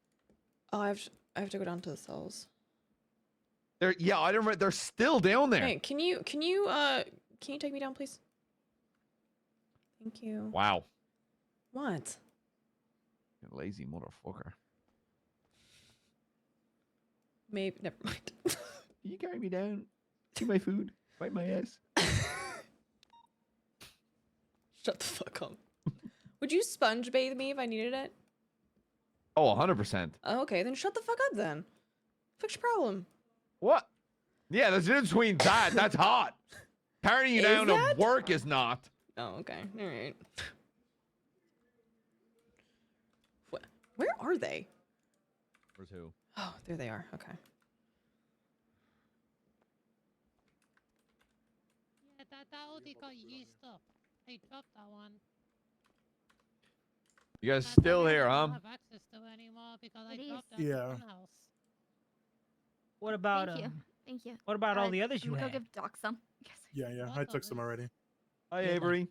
Oh, I have to go down to the cells. Yeah, I don't remember. They're still down there. Hey, can you take me down, please? Thank you. Wow. What? You lazy motherfucker. Maybe never mind. You carry me down. Eat my food. Bite my ass. Shut the fuck up. Would you sponge bathe me if I needed it? Oh, 100%. Oh, okay, then shut the fuck up then. Fix your problem. What? Yeah, there's a difference between that. That's hot. Carrying you Is down that? to work is not. Oh, okay. All right. Where are they? Where's who? Oh, there they are. Okay. Yeah, that already got used up. I dropped that one. You guys That's still something here, I huh? don't have access to anymore because I dropped that Yeah. house. What about Thank you. Thank you. What about all the others you I'm gonna had? go give Doc some. Yeah, I took some already. Hi, Yeah, like- Avery.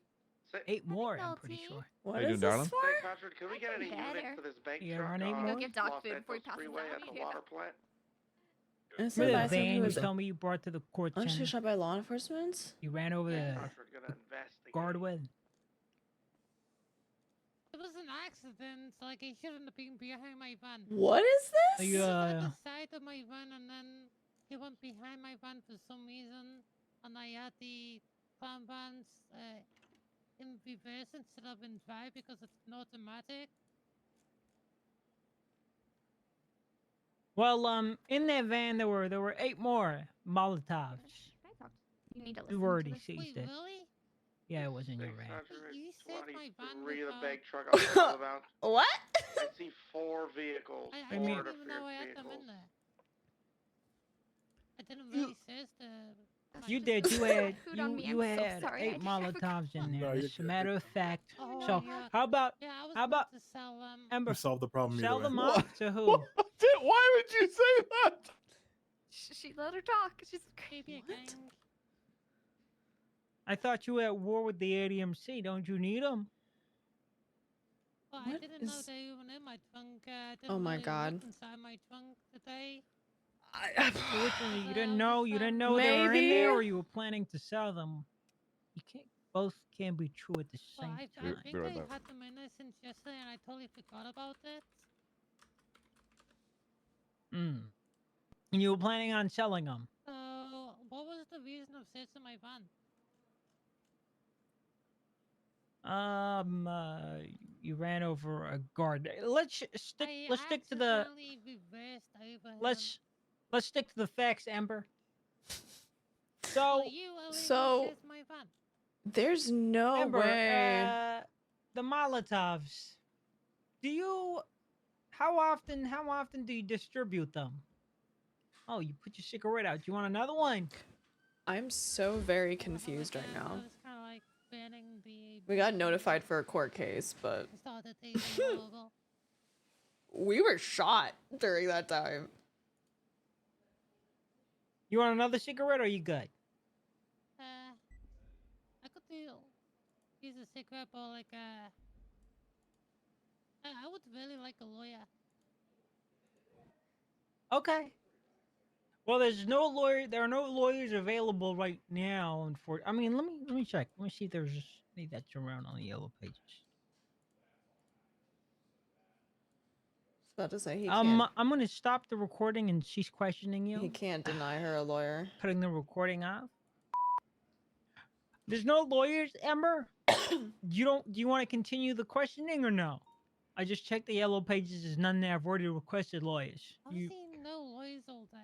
8 more, I'm pretty sure. What How you is doing, this darling? for? Hey, Patrick, can we get any Better. unit for this bank Yeah, truck run 8 on more? Go give Doc Los food before he Santos passes Freeway out. at the Here, water go. plant? Innocent Remember the bystander van who you was told me you brought to the court unsuspected center? shot by law enforcement? You ran over the Patrick, gonna investigate. guard with? It was an accident. Like I shouldn't have been behind my van. What is this? He was at the side of my van, and then he went behind my van for some reason, and I had the clown vans in reverse instead of in drive because it's an automatic. Well, in that van there were 8 more Molotovs. You need to You listen already to this. seized it. Really? Yeah, it was in your van. You saved my van Read the without... bank truck on the roundabout. What? I see 4 vehicles. I mean- Four didn't even know I had vehicles. them in there. I didn't really search the... You did. You had Food on me, you I'm so had sorry, 8 I Molotovs in there. No, you're As a good. matter of fact. Oh, So yeah. how about Yeah, I was how about about to sell them. Ember? You solved the problem Sell either way. them off to who? Why would you say that? She let her talk. She's Maybe a gang. I thought you were at war with the ADMC. Don't you need them? Well, I What didn't know is- they were in my trunk. I didn't Oh my really God. look inside my trunk today. Originally, you didn't know they were in there, Maybe. or you were planning to sell them. You can't. Both can be true at the Well, same I time. think right I back. had them in there since yesterday, and I totally forgot about it. Mm. And you were planning on selling them. So, what was the reason of searching my van? You ran over a guard. Let's stick. I Let's stick to the. accidentally reversed over him. Let's stick to the facts, Amber. So Well, you illegally searched my van. There's no Amber, way. the Molotovs. Do you? How often do you distribute them? Oh, you put your cigarette out. Do you want another one? I'm so very confused right now. It's kind of like banning the... We got notified for a court case, but I started tasting horrible. we were shot during that time. You want another cigarette, or are you good? I could use a cigarette, but like I would really like a lawyer. Okay. Well, there's no lawyer. There are no lawyers available right now. I mean, let me check. Let me see if there's any that's around on the yellow pages. About to say he can't. I'm gonna stop the recording, and she's questioning you. He can't deny her a lawyer. Cutting the recording off. There's no lawyers, Ember. Do you want to continue the questioning or no? I just checked the yellow pages. There's none there. I've already requested lawyers. I've seen no lawyers all day.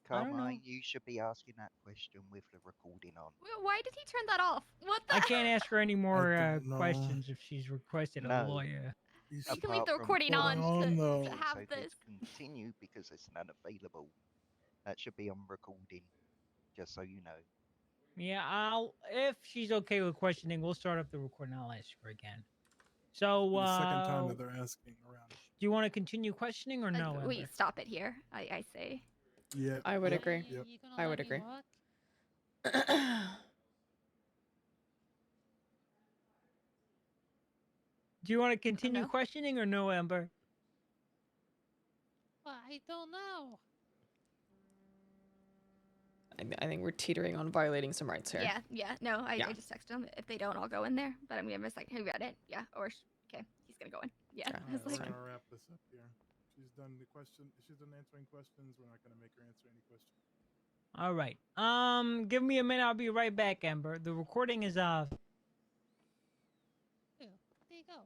don't know. Carmine, you should be asking that question with the recording on. Why did he turn that off? What the? I can't ask her any more don't know. questions if she's requested a No. lawyer. You can leave Apart the from recording on recording on, to though. have so this. continue because it's not available. That should be on recording, just so you know. Yeah, if she's okay with questioning, we'll start up the recording. I'll ask her again. So, The second time that they're asking around. do you want to continue questioning or no? We Ember? stop it here. I say. Yeah. I would yep, agree. Yep. I would agree. Do you want to continue questioning or no, Amber? Well, I don't know. I think we're teetering on violating some rights here. Yeah. No, I Yeah. just texted him. If they don't, I'll go in there. But I'm gonna miss like, hey, read it? Yeah. Or okay, he's gonna go in. Yeah. Sure. I was We're like, gonna wrap this up here. She's done the question. She's done answering questions. We're not gonna make her answer any questions. All right. Give me a minute. I'll be right back, Amber. The recording is off. There you go.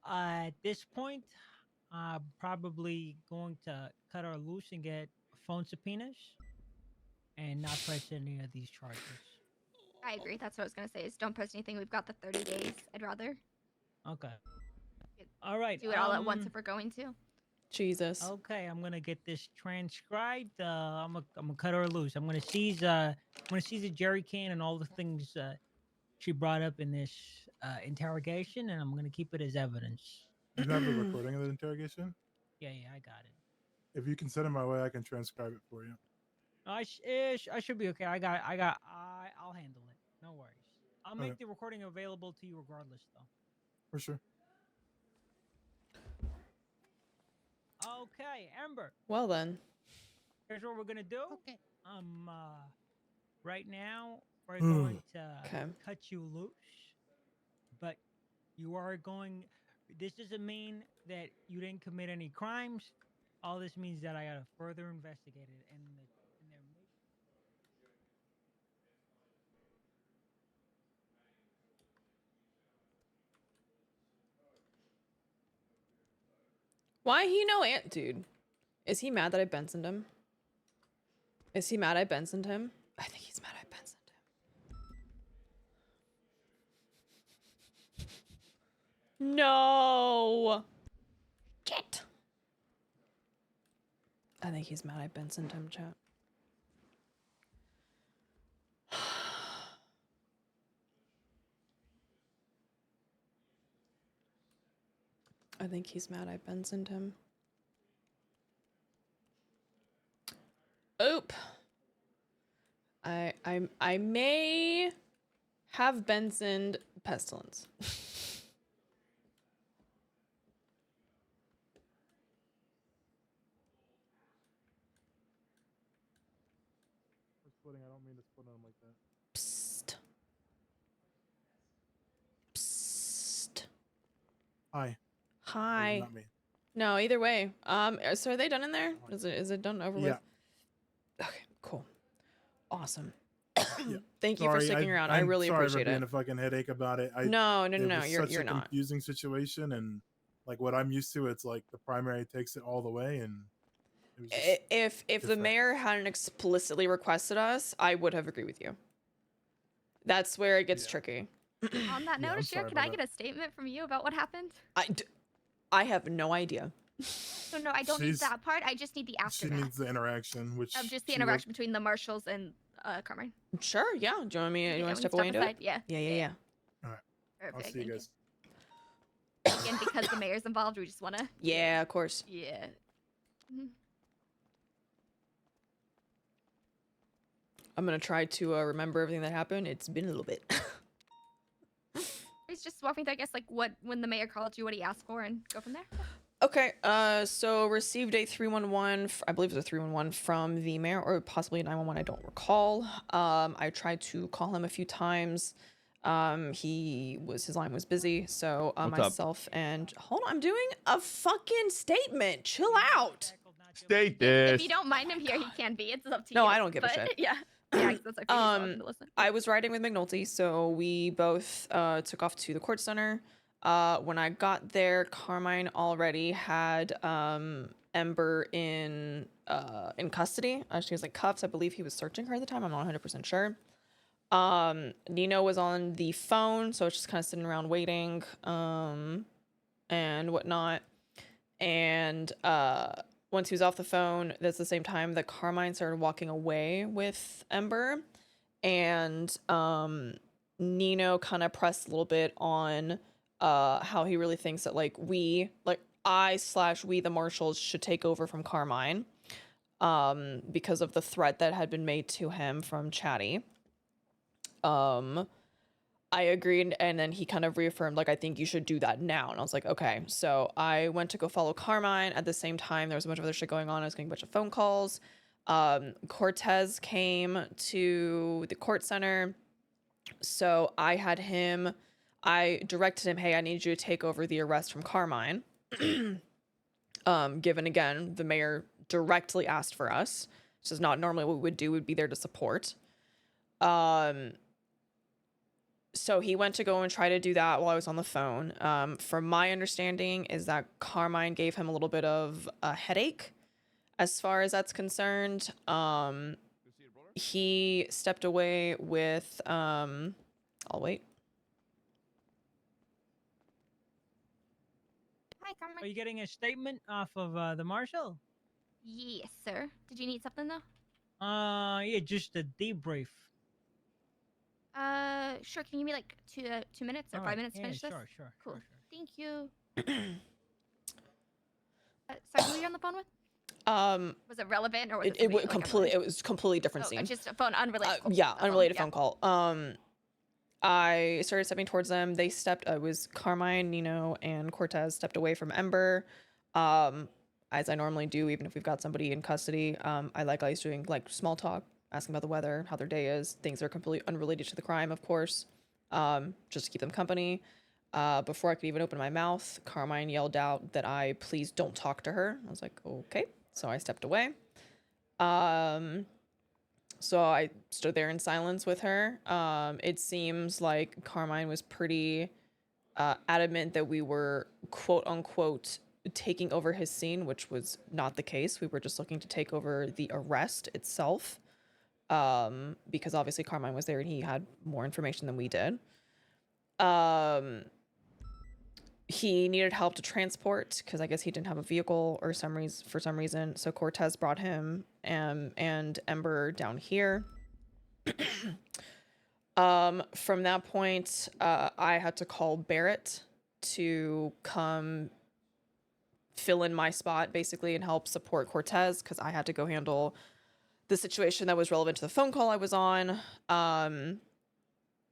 At this point, I'm probably going to cut her loose and get phone subpoenas and not press any of these charges. I agree. That's what I was gonna say. Is don't post anything. We've got the 30 days. I'd rather Okay. All right. do it all at once if we're going to. Jesus. Okay, I'm gonna get this transcribed. I'm gonna cut her loose. I'm gonna seize the jerry can and all the things she brought up in this interrogation, and I'm gonna keep it as evidence. You have the recording of the interrogation? Yeah, I got it. If you can send it my way, I can transcribe it for you. I should be okay. I'll handle it. No worries. I'll make the recording available to you regardless, though. For sure. Okay, Amber. Well then. Here's what we're gonna do. Okay. Right now we're going to Okay. cut you loose, but you are going. This doesn't mean that you didn't commit any crimes. All this means that I gotta further investigate it, and there may. Why he no ant, dude? Is he mad that I Bensoned him? Is he mad I Bensoned him? I think he's mad I Bensoned him. No. Get. I think he's mad I Bensoned him, chat. I think he's mad I Bensoned him. Oop. I may have Bensoned Pestilence. We're splitting. I don't mean to split them like that. Psst. Psst. Hi. Hi. Not me. No, either way. So are they done in there? Is it done over with? Okay, cool. Awesome. Thank you for sticking around. I really appreciate sorry for being it. a fucking headache about it. No, it no, was you're such a not. confusing situation, and like what I'm used to, it's like the primary takes it all the way, and it was just If the mayor hadn't explicitly requested us, I would have agreed with you. That's where it gets tricky. On that note, Oshiera, can I get a statement from you about what happened? I have no idea. No, I don't need that part. I just need the aftermath. She needs the interaction, which just the interaction between the marshals and Carmine. Sure, yeah. Do you want me? You want to step away and do it? Yeah. Yeah. All right. Perfect, I'll see you guys. Again, because the mayor's involved, we just want to. Yeah, of course. Yeah. I'm gonna try to remember everything that happened. It's been a little bit. Please just walk me through, I guess, like when the mayor called you, what he asked for, and go from there. Okay, so received a 311, I believe it was a 311 from the mayor, or possibly a 911, I don't recall. I tried to call him a few times. His line was busy, so myself and, hold on, I'm doing a fucking statement. Chill out. State this. If you don't mind him here, he can be. It's up to you. No, I don't give a shit. Yeah. Yeah, that's okay. To listen. I was riding with McNulty, so we both took off to the court center. When I got there, Carmine already had Ember in custody. She was like cuffs. I believe he was searching her at the time. I'm not 100% sure. Nino was on the phone, so it's just kind of sitting around waiting and whatnot. And once he was off the phone, that's the same time that Carmine started walking away with Ember. And Nino kind of pressed a little bit on how he really thinks that we the marshals should take over from Carmine because of the threat that had been made to him from Chatty. I agreed, and then he kind of reaffirmed, like, I think you should do that now. And I was like, okay. So I went to go follow Carmine. At the same time, there was a bunch of other shit going on. I was getting a bunch of phone calls. Cortez came to the court center. So I directed him, hey, I need you to take over the arrest from Carmine. Given, again, the mayor directly asked for us. This is not normally what we would do. We'd be there to support. So he went to go and try to do that while I was on the phone. From my understanding is that Carmine gave him a little bit of a headache as far as that's concerned. He stepped away with, I'll wait. Hi, Carmine. Are you getting a statement off of the marshal? Yes, sir. Did you need something though? Yeah, just a debrief. Sure. Can you give me like 2 minutes or All 5 right. minutes to Yeah, finish this? Sure. Cool. Thank you. Sorry, who are you on the phone with? Was it relevant or was It was completely. It was completely different scene. Just a phone unrelated. Cool. Yeah, That's unrelated all. phone call. I started stepping towards them. They stepped. It was Carmine, Nino, and Cortez stepped away from Ember. As I normally do, even if we've got somebody in custody. I like doing like small talk, asking about the weather, how their day is, things that are completely unrelated to the crime, of course. Just to keep them company. Before I could even open my mouth, Carmine yelled out that I please don't talk to her. I was like, okay. So I stepped away. So I stood there in silence with her. It seems like Carmine was pretty adamant that we were quote unquote taking over his scene, which was not the case. We were just looking to take over the arrest itself. Because obviously Carmine was there and he had more information than we did. He needed help to transport because I guess he didn't have a vehicle or for some reason. So Cortez brought him and Ember down here. From that point, I had to call Barrett to come fill in my spot basically and help support Cortez because I had to go handle the situation that was relevant to the phone call I was on.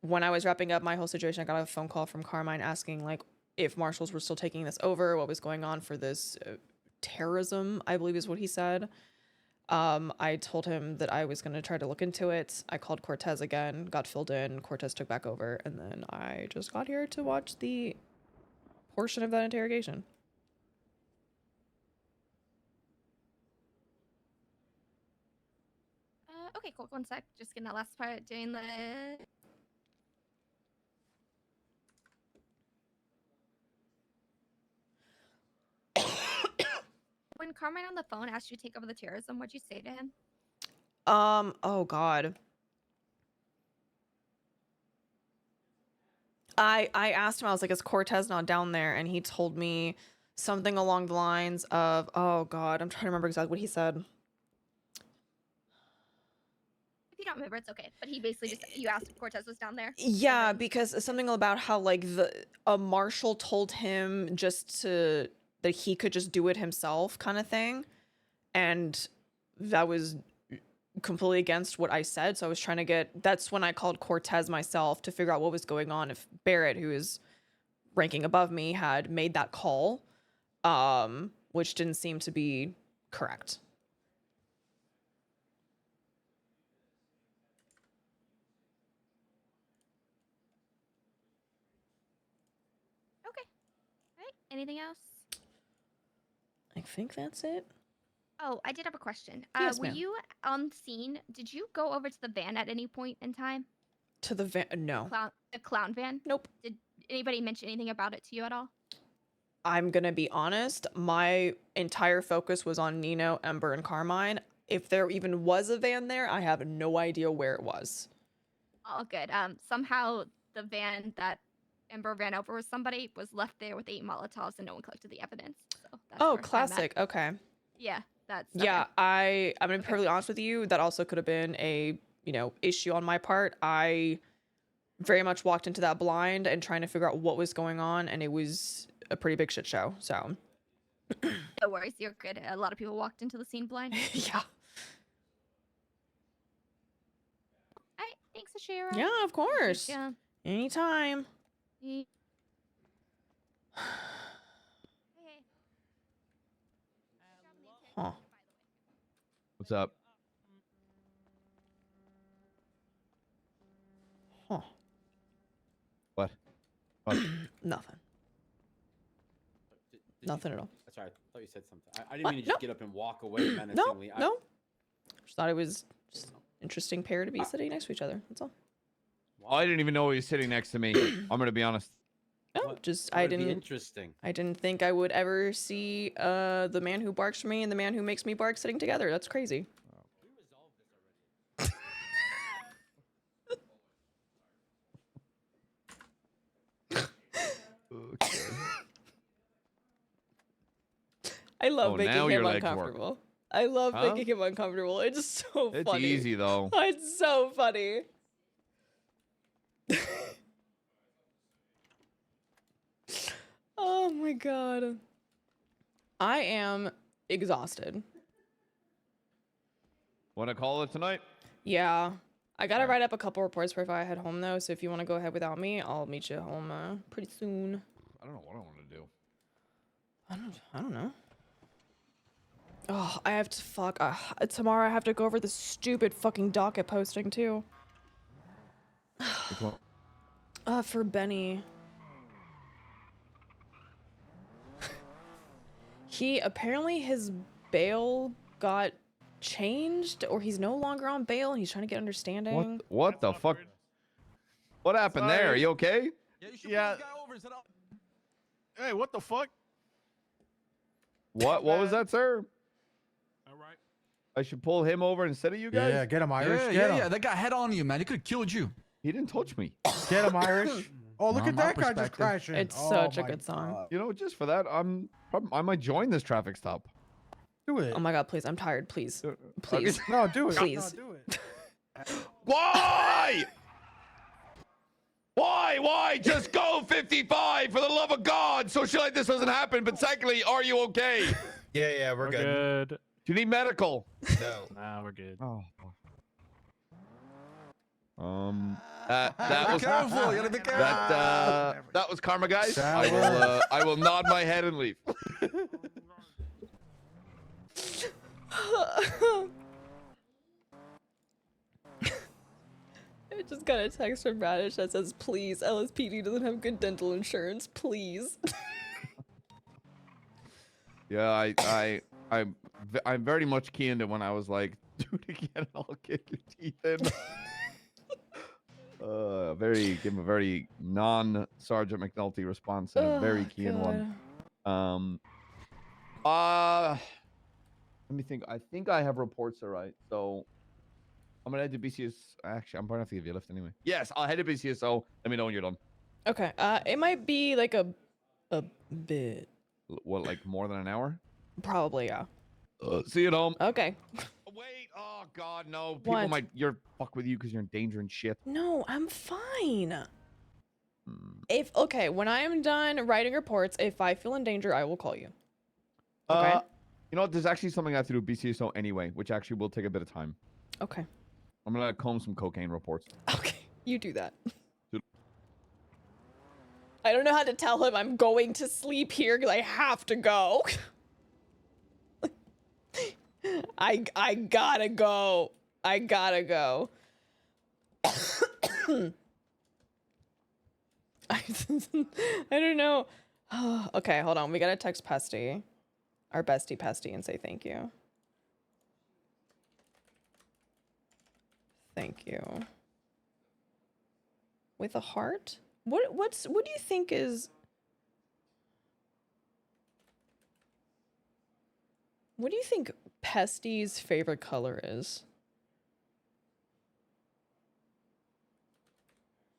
When I was wrapping up my whole situation, I got a phone call from Carmine asking like if marshals were still taking this over, what was going on for this terrorism, I believe is what he said. I told him that I was going to try to look into it. I called Cortez again, got filled in, Cortez took back over, and then I just got here to watch the portion of that interrogation. Okay, cool. 1 sec. Just getting that last part doing the... When Carmine on the phone asked you to take over the terrorism, what'd you say to him? Oh God. I asked him, I was like, is Cortez not down there? And he told me something along the lines of, oh God, I'm trying to remember exactly what he said. If you don't remember, it's okay. But he basically just, you asked if Cortez was down there? Yeah, because something about how like a marshal told him that he could just do it himself kind of thing. And that was completely against what I said. So I was trying to that's when I called Cortez myself to figure out what was going on. If Barrett, who is ranking above me, had made that call, which didn't seem to be correct. Anything else? I think that's it. Oh, I did have a question. Yes, were ma'am. you on scene? Did you go over to the van at any point in time? To the van? No. The clown van? Nope. Did anybody mention anything about it to you at all? I'm gonna be honest. My entire focus was on Nino, Ember, and Carmine. If there even was a van there, I have no idea where it was. All good. Somehow the van that Ember ran over with somebody was left there with 8 Molotovs and no one collected the evidence. So that's where I'm at. Classic. Okay. Yeah, that's Yeah, okay. I'm gonna be perfectly honest with you. That also could have been a issue on my part. I very much walked into that blind and trying to figure out what was going on, and it was a pretty big shit show. So no worries, you're good. A lot of people walked into the scene blind. Yeah. Alright, thanks, Oshiera. Yeah, of course. Yeah. Anytime. Huh. What's up? Huh. What? What? Nothing. Nothing at all. Sorry, I thought you said something. I didn't mean to just get up and walk away No, menacingly. no. Just thought it was just an interesting pair to be sitting next to each other. That's all. I didn't even know he was sitting next to me. I'm gonna be honest. No, just That I would be didn't. interesting. I didn't think I would ever see the man who barks for me and the man who makes me bark sitting together. That's crazy. Okay. I love Oh, making now your him legs work. uncomfortable. I love Huh? making him uncomfortable. It's so It's funny. easy though. It's so funny. Oh my god. I am exhausted. Want to call it tonight? Yeah. I gotta write up a couple reports before I head home though, so if you want to go ahead without me, I'll meet you home pretty soon. I don't know what I want to do. I don't know. Oh, I have to tomorrow I have to go over the stupid fucking docket posting too. Which one? For Benny. He apparently his bail got changed, or he's no longer on bail and he's trying to get understanding. What the fuck? What happened there? Are you okay? Yeah. Hey, what the fuck? What was that, sir? All right. I should pull him over instead of you guys? Yeah, get him, Irish. Get him. That guy head on you, man. He could have killed you. He didn't touch me. Get him, Irish. Oh, look From at my that guy just perspective. crashing. It's Oh such a my good song. God. You know, just for that, I might join this traffic stop. Do it. Oh my god, please. I'm tired. Please. Please. No, do it. Please. No, do it. Why? Why? Just go 55 for the love of God. So shit like this doesn't happen. But secondly, are you okay? Yeah, we're good. Do you need medical? No. Nah, we're good. Oh. That was careful. You gotta be careful. that was karma, guys. I will nod my head and leave. I just got a text from Radish that says, please, LSPD doesn't have good dental insurance, please. Yeah, I'm very much key into when I was like, do it again, I'll kick your teeth in. Give him a very non-Sergeant McNulty response and a very key in one. Let me think. I think I have reports all right. So I'm gonna head to BCS. Actually, I'm probably gonna have to give you a lift anyway. Yes, I'll head to BCSO. Let me know when you're done. Okay. It might be like a bit. What, like more than an hour? Probably, yeah. See you at home. Okay. Wait. Oh God, no. People might fuck with you because you're in danger and shit. No, I'm fine. When I am done writing reports, if I feel in danger, I will call you. Okay. You know what? There's actually something I have to do with BCSO anyway, which actually will take a bit of time. Okay. I'm gonna comb some cocaine reports. Okay, you do that. I don't know how to tell him I'm going to sleep here because I have to go. I gotta go. I gotta go. I don't know. Okay, hold on. We gotta text Pesty, our bestie Pesty, and say thank you. Thank you. With a heart? What do you think is... What do you think Pesty's favorite color is?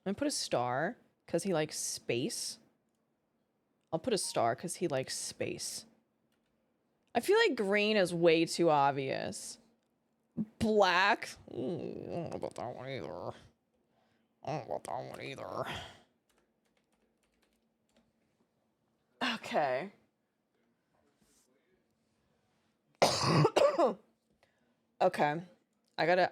I'm gonna put a star because he likes space. I'll put a star because he likes space. I feel like green is way too obvious. Black? I don't know about that one either. I don't know about that one either. Okay. Okay. I gotta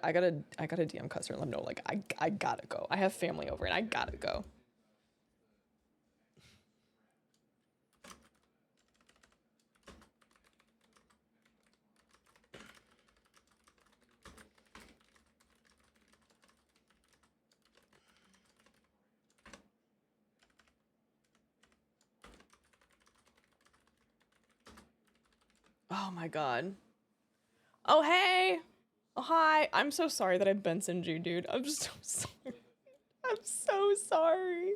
DM Custer and let him know, like, I gotta go. I have family over and I gotta go. Oh my god. Oh, hey. Oh, hi. I'm so sorry that I Benson you, dude. I'm so sorry. I'm so sorry.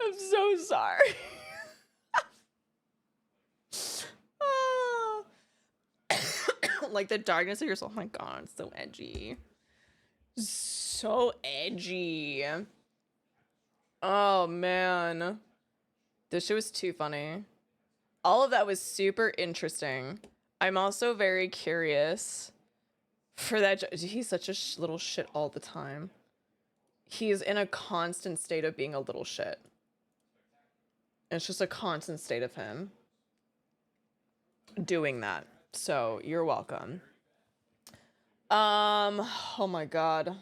I'm so sorry. Ah. Like the darkness of your soul. Oh my god, it's so edgy. So edgy. Oh man. This shit was too funny. All of that was super interesting. I'm also very curious for that. He's such a little shit all the time. He's in a constant state of being a little shit. It's just a constant state of him doing that. So you're welcome. Oh my god.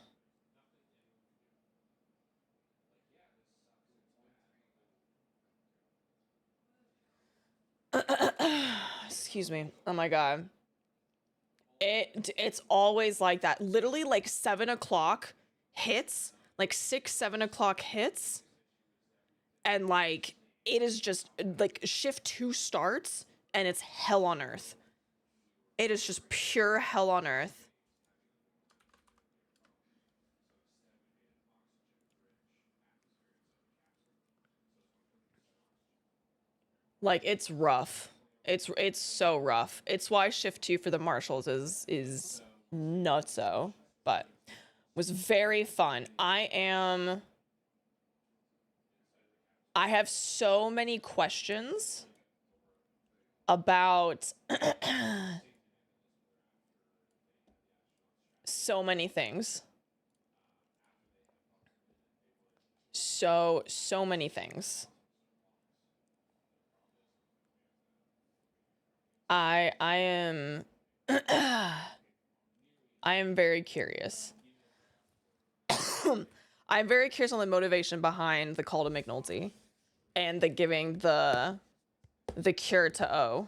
Excuse me. Oh my god. It's always like that. Literally like 7 o'clock hits, like 6, 7 o'clock hits. And like, it is just like shift 2 starts and it's hell on earth. It is just pure hell on earth. Like, it's rough. It's so rough. It's why shift 2 for the marshals is nutso, but was very fun. I have so many questions about so many things. So many things. I am I am very curious. I'm very curious on the motivation behind the call to McNulty and the giving the cure to O.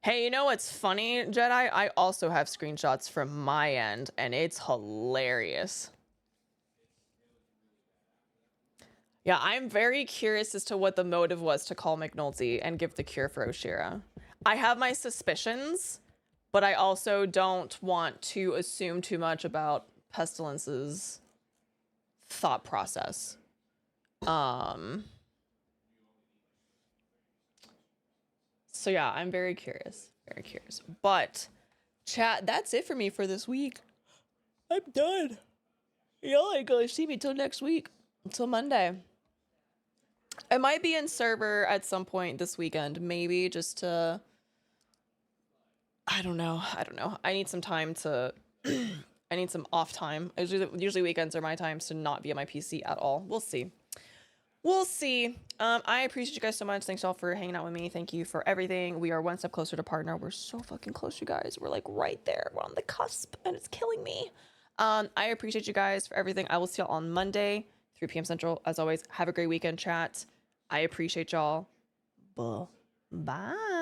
Hey, you know what's funny, Jedi? I also have screenshots from my end, and it's hilarious. Yeah, I'm very curious as to what the motive was to call McNulty and give the cure for Oshiera. I have my suspicions, but I also don't want to assume too much about Pestilence's thought process. So yeah, I'm very curious. Very curious. But chat, that's it for me for this week. I'm done. Y'all ain't gonna see me till next week. Until Monday. I might be in server at some point this weekend, maybe just to I don't know. I need some time to I need some off time. Usually weekends are my times to not be on my PC at all. We'll see. We'll see. I appreciate you guys so much. Thanks all for hanging out with me. Thank you for everything. We are one step closer to partner. We're so fucking close, you guys. We're like right there. We're on the cusp and it's killing me. I appreciate you guys for everything. I will see y'all on Monday, 3 p.m. Central. As always, have a great weekend, chat. I appreciate y'all. Bye.